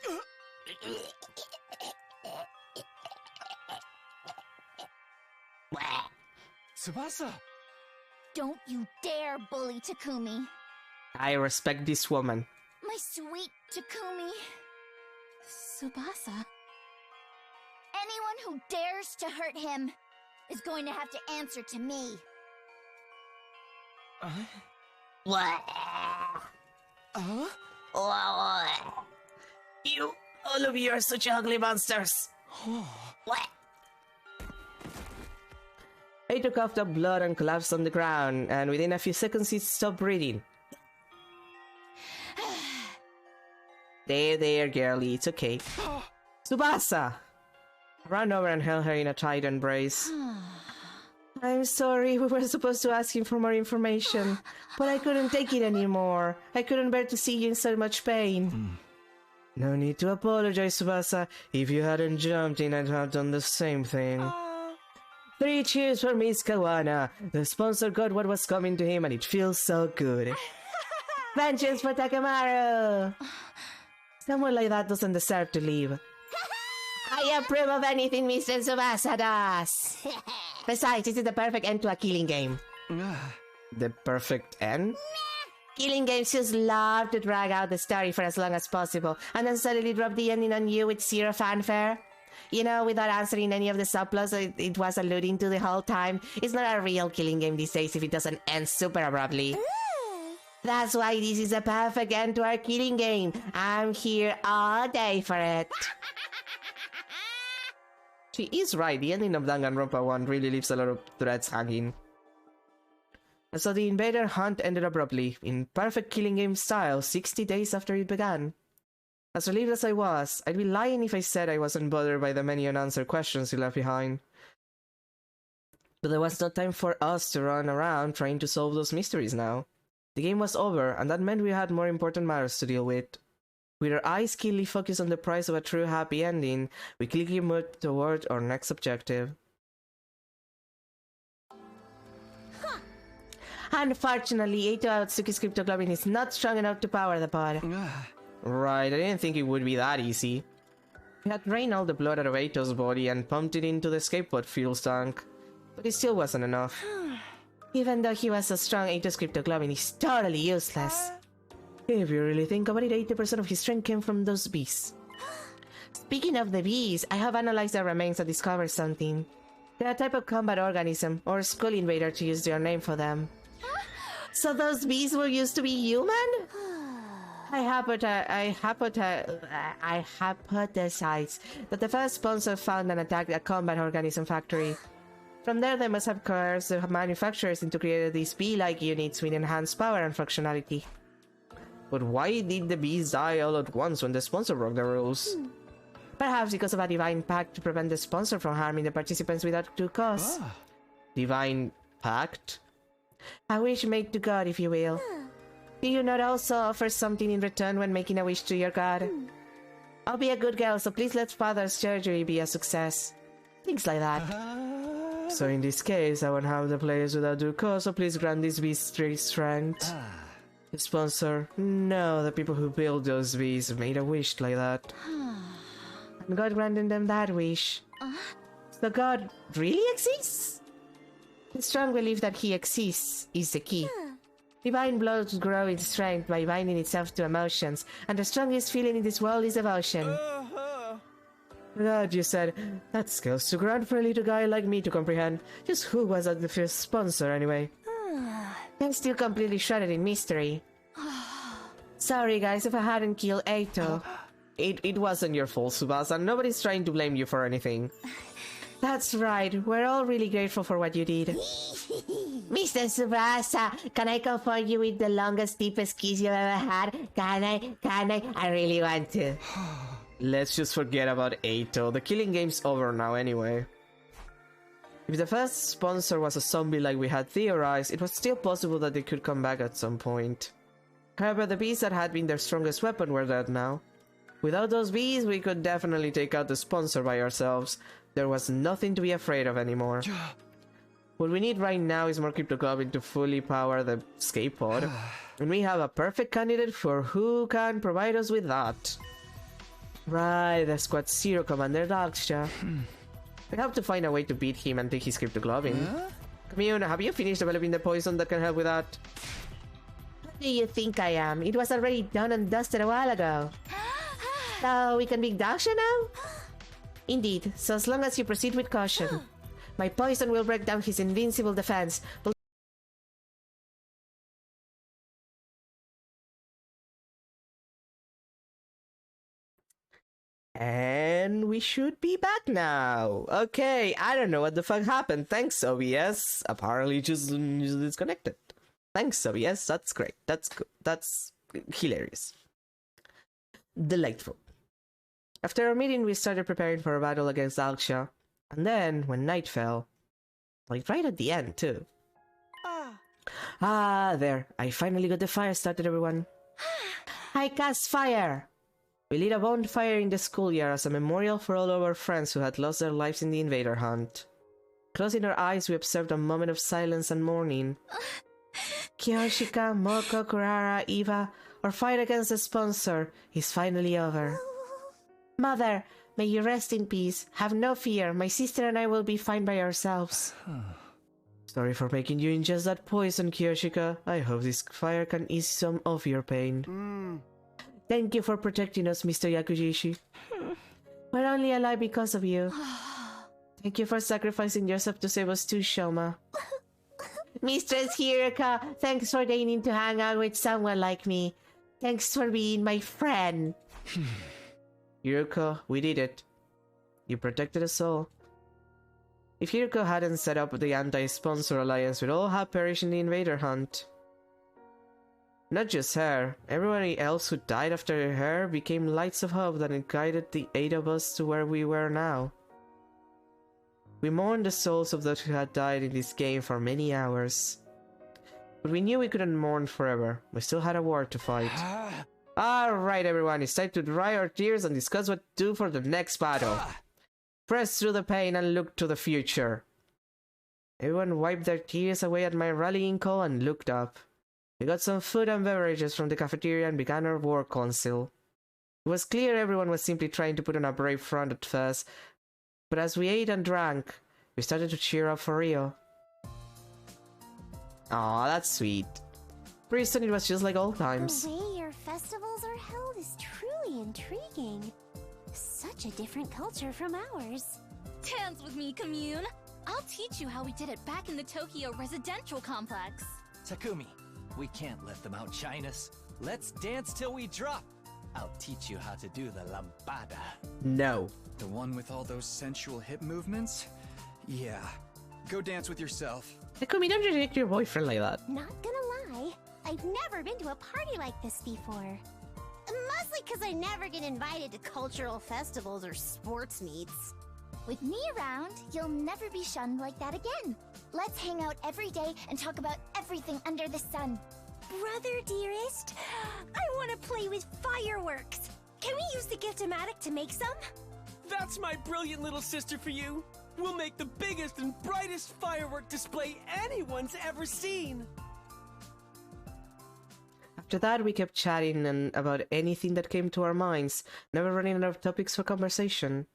Tsubasa! Don't you dare bully Takumi. I respect this woman. My sweet Takumi. Tsubasa? Anyone who dares to hurt him is going to have to answer to me. You, all of you are such ugly monsters. Aito coughed up blood and collapsed on the ground, and within a few seconds he stopped breathing. There, girlie, it's okay. Tsubasa! I ran over and held her in a tight embrace. I'm sorry, we were supposed to ask him for more information, but I couldn't take it anymore. I couldn't bear to see you in so much pain. No need to apologize, Tsubasa. If you hadn't jumped in, I'd have done the same thing. 3 cheers for Miss Kawana. The sponsor got what was coming to him and it feels so good. Vengeance for Takemaru! Someone like that doesn't deserve to leave. I approve of anything Mr. Tsubasa does. Besides, this is the perfect end to a killing game. The perfect end? Killing games just love to drag out the story for as long as possible and then suddenly drop the ending on you with zero fanfare. You know, without answering any of the subplots it was alluding to the whole time. It's not a real killing game these days if it doesn't end super abruptly. That's why this is a perfect end to our killing game. I'm here all day for it. She is right, the ending of Danganronpa 1 really leaves a lot of threads hanging. And so the invader hunt ended abruptly, in perfect killing game style, 60 days after it began. As relieved as I was, I'd be lying if I said I wasn't bothered by the many unanswered questions he left behind. But there was no time for us to run around trying to solve those mysteries now. The game was over, and that meant we had more important matters to deal with. With our eyes keenly focused on the price of a true happy ending, we quickly moved toward our next objective. Unfortunately, Eito Atsuki's cryptoglobin is not strong enough to power the pod. Right, I didn't think it would be that easy. We had drained all the blood out of Eito's body and pumped it into the escape pod fuel tank, but it still wasn't enough. Even though he was so strong, Eito's cryptoglobin is totally useless. If you really think about it, 80% of his strength came from those bees. Speaking of the bees, I have analyzed their remains and discovered something. They're a type of combat organism, or skull invader to use their name for them. So those bees were used to be human? I hypothesize that the first sponsor found and attacked a combat organism factory. From there, they must have coerced the manufacturers into creating these bee-like units with enhanced power and functionality. But why did the bees die all at once when the sponsor broke the rules? Perhaps because of a divine pact to prevent the sponsor from harming the participants without due cause. Divine pact? A wish made to God, if you will. Do you not also offer something in return when making a wish to your god? I'll be a good girl, so please let Father's surgery be a success. Things like that. So in this case, I won't have the players without due cause, so please grant these bees strength. The sponsor, no, the people who built those bees made a wish like that. And God granted them that wish. So God really exists? The strong belief that he exists is the key. Divine blood grows in strength by binding itself to emotions, and the strongest feeling in this world is devotion. God, you said, that skill's too grand for a little guy like me to comprehend. Just who was the first sponsor anyway? I'm still completely shrouded in mystery. Sorry guys if I hadn't killed Eito. It wasn't your fault, Tsubasa. Nobody's trying to blame you for anything. That's right, we're all really grateful for what you did. Mr. Tsubasa, can I comfort you with the longest, deepest kiss you've ever had? Can I? I really want to. Let's just forget about Eito. The killing game's over now anyway. If the first sponsor was a zombie like we had theorized, it was still possible that they could come back at some point. However, the bees that had been their strongest weapon were dead now. Without those bees, we could definitely take out the sponsor by ourselves. There was nothing to be afraid of anymore. What we need right now is more cryptoglobin to fully power the escape pod. And we have a perfect candidate for who can provide us with that. Right, the Squad Zero Commander Daksha. We have to find a way to beat him and take his cryptoglobin. Commune, have you finished developing the poison that can help with that? What do you think I am? It was already done and dusted a while ago. So we can beat Daksha now? Indeed, so as long as you proceed with caution. My poison will break down his invincible defense, but And we should be back now. Okay, I don't know what the fuck happened. Thanks, OBS. Apparently just disconnected. Thanks, OBS. That's great. That's good. That's hilarious. Delightful. After our meeting, we started preparing for a battle against Alxia. And then, when night fell, like right at the end, too. Ah, there. I finally got the fire started, everyone. I cast fire! We lit a bonfire in the schoolyard as a memorial for all our friends who had lost their lives in the invader hunt. Closing our eyes, we observed a moment of silence and mourning. Kiyoshika, Moko, Kurara, Eva, our fight against the sponsor is finally over. Mother, may you rest in peace. Have no fear. My sister and I will be fine by ourselves. Sorry for making you ingest that poison, Kiyoshika. I hope this fire can ease some of your pain. Thank you for protecting us, Mr. Yakujishi. We're only alive because of you. Thank you for sacrificing yourself to save us too, Shoma. Mistress Hiruka, thanks for deigning to hang out with someone like me. Thanks for being my friend. Hiruka, we did it. You protected us all. If Hiruko hadn't set up the anti-sponsor alliance, we'd all have perished in the invader hunt. Not just her, everybody else who died after her became lights of hope that guided the 8 of us to where we were now. We mourned the souls of those who had died in this game for many hours. But we knew we couldn't mourn forever. We still had a war to fight. Alright everyone, it's time to dry our tears and discuss what to do for the next battle. Press through the pain and look to the future. Everyone wiped their tears away at my rallying call and looked up. We got some food and beverages from the cafeteria and began our war council. It was clear everyone was simply trying to put on a brave front at first, but as we ate and drank, we started to cheer up for Rio. Aw, that's sweet. Pretty soon it was just like old times. The way your festivals are held is truly intriguing. Such a different culture from ours. Dance with me, commune! I'll teach you how we did it back in the Tokyo residential complex. Takumi, we can't let them outshine us. Let's dance till we drop. I'll teach you how to do the lambada. No. The one with all those sensual hip movements? Yeah. Go dance with yourself. Takumi, don't reject your boyfriend like that. Not gonna lie, I've never been to a party like this before. Mostly because I never get invited to cultural festivals or sports meets. With me around, you'll never be shunned like that again. Let's hang out every day and talk about everything under the sun. Brother dearest, I want to play with fireworks. Can we use the Gift-O-Matic to make some? That's my brilliant little sister for you. We'll make the biggest and brightest firework display anyone's ever seen. After that, we kept chatting and about anything that came to our minds, never running out of topics for conversation.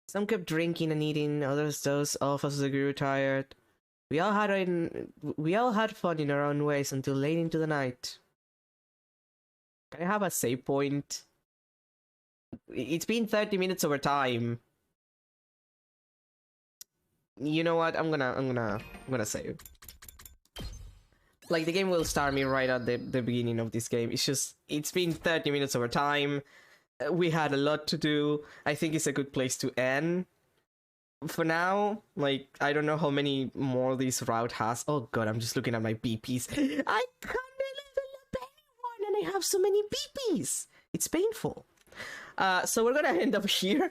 Some kept drinking and eating, others dozed off as they grew tired. We all had fun in our own ways until late into the night. Can I have a save point? It's been 30 minutes over time. You know what? I'm gonna save. Like, the game will start me right at the beginning of this game. It's been 30 minutes over time. We had a lot to do. I think it's a good place to end. For now, like, I don't know how many more this route has. Oh god, I'm just looking at my BPs. I can't level up anyone and I have so many BPs. It's painful. So we're gonna end up here.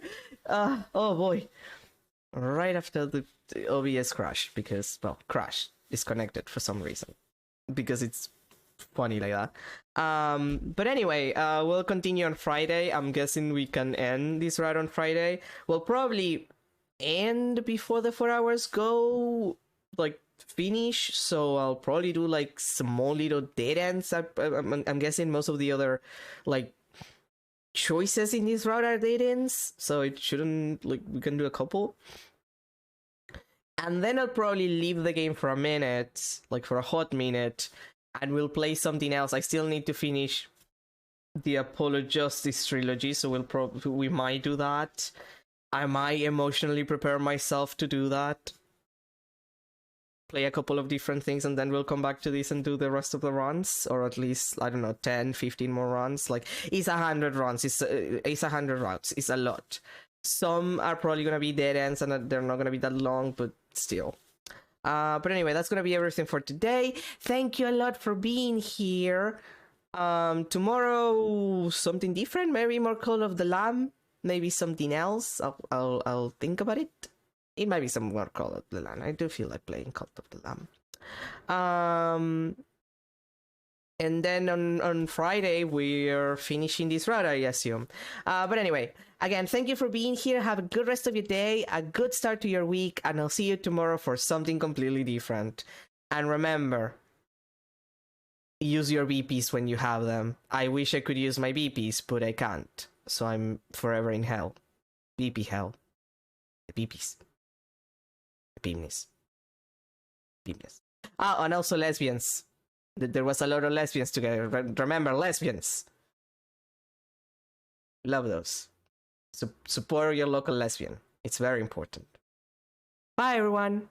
Oh boy. Right after the OBS crashed because, well, crashed. Disconnected for some reason. Because it's funny like that. But anyway, we'll continue on Friday. I'm guessing we can end this route on Friday. We'll probably end before the 4 hours go, like, finish. So I'll probably do, like, small little dead ends. I'm guessing most of the other, like, choices in this route are dead ends. So it shouldn't, like, we can do a couple. And then I'll probably leave the game for a minute, like for a hot minute, and we'll play something else. I still need to finish the Apollo Justice trilogy, so we might do that. I might emotionally prepare myself to do that. play a couple of different things, and then we'll come back to this and do the rest of the runs, or at least, I don't know, 10, 15 more runs. Like, it's 100 runs, it's 100 routes, it's a lot. Some are probably gonna be dead ends, and they're not gonna be that long, but still. But anyway, that's gonna be everything for today. Thank you a lot for being here. Tomorrow, something different, maybe more Call of the Lamb, maybe something else. I'll think about it. It might be some more Call of the Lamb. I do feel like playing Call of the Lamb. And then on Friday, we're finishing this route, I assume. But anyway, again, thank you for being here. Have a good rest of your day, a good start to your week, and I'll see you tomorrow for something completely different. And remember, use your BPs when you have them. I wish I could use my BPs, but I can't. So I'm forever in hell. BP hell. The BPs. Beamness. And also lesbians. There was a lot of lesbians together. Remember, lesbians. Love those. Support your local lesbian. It's very important. Bye, everyone.